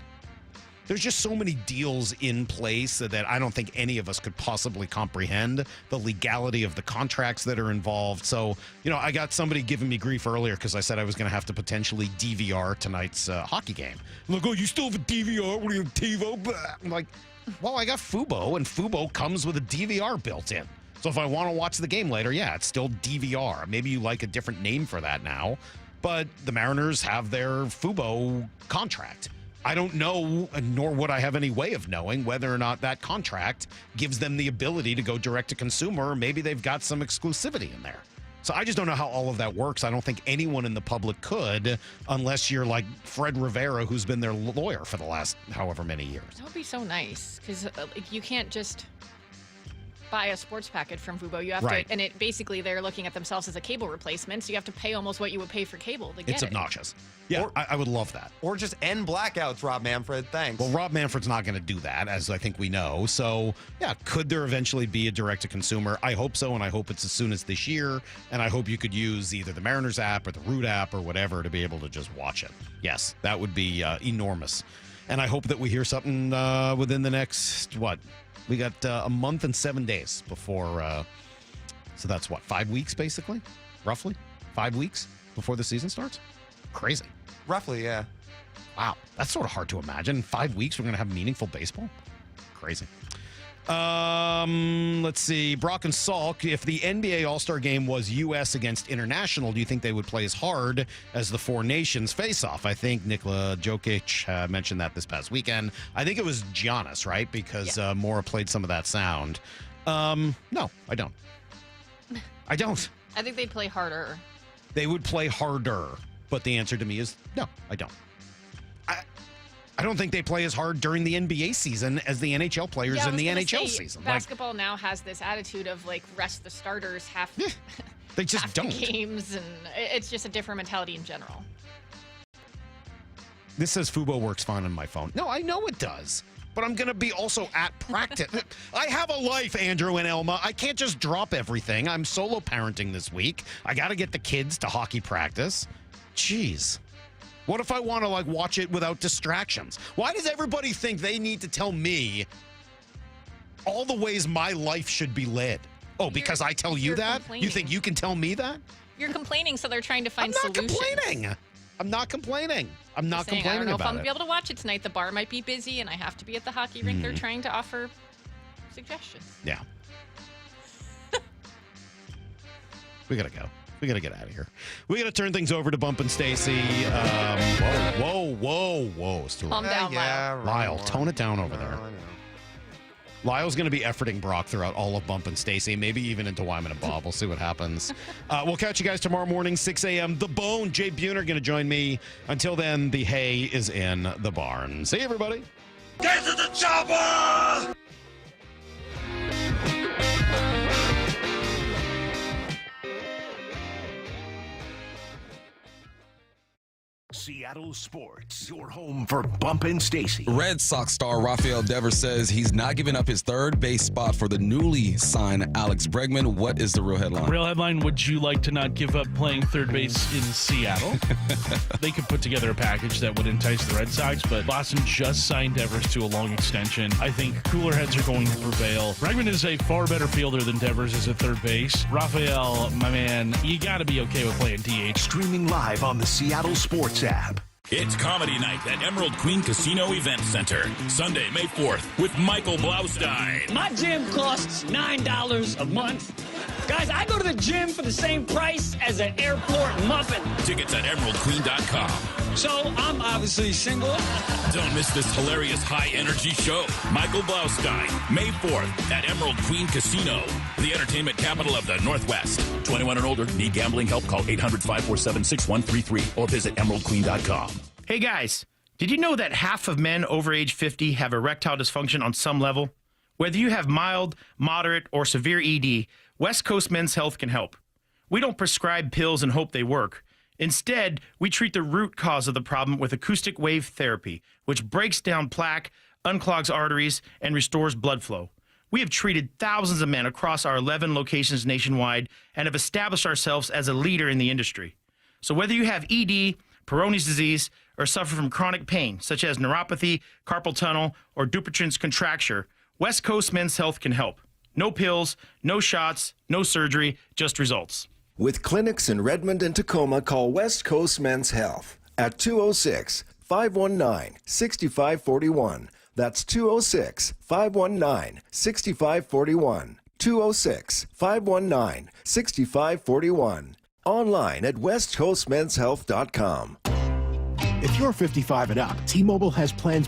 There's just so many deals in place that I don't think any of us could possibly comprehend the legality of the contracts that are involved. So, I got somebody giving me grief earlier because I said I was going to have to potentially DVR tonight's hockey game. I'm like, oh, you still have a DVR? What are you, TiVo? I'm like, well, I got Fubo, and Fubo comes with a DVR built in. So if I want to watch the game later, yeah, it's still DVR. Maybe you like a different name for that now, but the Mariners have their Fubo contract. I don't know, nor would I have any way of knowing whether or not that contract gives them the ability to go direct to consumer, or maybe they've got some exclusivity in there. So I just don't know how all of that works. I don't think anyone in the public could, unless you're like Fred Rivera, who's been their lawyer for the last however many years. That would be so nice, because you can't just buy a sports package from Fubo. You have Right. to, and it basically they're looking at themselves as a cable replacement, so you have to pay almost what you would pay for cable to get It's it. obnoxious. Yeah, I would love that. Or just end blackouts, Rob Manfred. Thanks. Well, Rob Manfred's not going to do that, as I think we know. So, yeah, could there eventually be a direct-to-consumer? I hope so, and I hope it's as soon as this year. And I hope you could use either the Mariners app or the Root app or whatever to be able to just watch it. Yes, that would be enormous. And I hope that we hear something within the next, we got a month and 7 days before, so that's 5 weeks, basically? Roughly? 5 weeks before the season starts? Crazy. Roughly, yeah. Wow, that's sort of hard to imagine. 5 weeks, we're going to have meaningful baseball? Crazy. Let's see. Brock and Salk, if the NBA All-Star Game was U.S. against international, do you think they would play as hard as the four nations face-off? I think Nikola Jokic mentioned that this past weekend. I think it was Giannis, right? Because Mora played some of that sound. No, I don't. I don't. I think they'd play harder. They would play harder, but the answer to me is no, I don't. I don't think they play as hard during the NBA season as the NHL players in the NHL season. Basketball now has this attitude of rest the starters half. They just half don't. The games, and it's just a different mentality in general. This says Fubo works fine on my phone. No, I know it does. But I'm going to be also at practice. I have a life, Andrew and Elma. I can't just drop everything. I'm solo parenting this week. I got to get the kids to hockey practice. Jeez. What if I want to watch it without distractions? Why does everybody think they need to tell me all the ways my life should be led? Oh, because I tell you that? You think you can tell me that? You're complaining, so they're trying to find solutions. I'm not complaining. I'm not Saying, complaining I don't know if I'm about going to it. be able to watch it tonight. The bar might be busy, and I have to be at the hockey rink. They're trying to offer suggestions. Yeah. We got to go. We got to get out of here. We got to turn things over to Bump and Stacy. Whoa. Calm down, Lyle. Lyle, tone it down over there. I know. Lyle's going to be efforting Brock throughout all of Bump and Stacy, maybe even into Wyman and Bob. We'll see what happens. We'll catch you guys tomorrow morning, 6 a.m. The Bone, Jay Buhner going to join me. Until then, the hay is in the barn. See you, everybody. Get to the chopper! Seattle Sports, your home for Bump and Stacy. Red Sox star Rafael Devers says he's not giving up his third base spot for the newly signed Alex Bregman. What is the real headline? Real headline, would you like to not give up playing third base in Seattle? They could put together a package that would entice the Red Sox, but Boston just signed Devers to a long extension. I think cooler heads are going to prevail. Bregman is a far better fielder than Devers is at third base. Rafael, my man, you got to be okay with playing DH. Streaming live on the Seattle Sports app. It's Comedy Night at Emerald Queen Casino Event Center, Sunday, May 4th, with Michael Blaustein. My gym costs $9 a month. Guys, I go to the gym for the same price as an airport muffin. Tickets at emeraldqueen.com. So, I'm obviously single. Don't miss this hilarious high-energy show. Michael Blaustein, May 4th at Emerald Queen Casino, the entertainment capital of the Northwest. 21 and older. Need gambling help? Call 800-547-6133 or visit emeraldqueen.com. Hey guys, did you know that half of men over age 50 have erectile dysfunction on some level? Whether you have mild, moderate, or severe ED, West Coast Men's Health can help. We don't prescribe pills and hope they work. Instead, we treat the root cause of the problem with acoustic wave therapy, which breaks down plaque, unclogs arteries, and restores blood flow. We have treated thousands of men across our 11 locations nationwide and have established ourselves as a leader in the industry. So whether you have ED, Peyronie's disease, or suffer from chronic pain, such as neuropathy, carpal tunnel, or Dupuytren's contracture, West Coast Men's Health can help. No pills, no shots, no surgery, just results. With clinics in Redmond and Tacoma, call West Coast Men's Health at 206-519-6541. That's 206-519-6541. 206-519-6541. Online at westcoastmenshealth.com. If you're 55 and up, T-Mobile has plans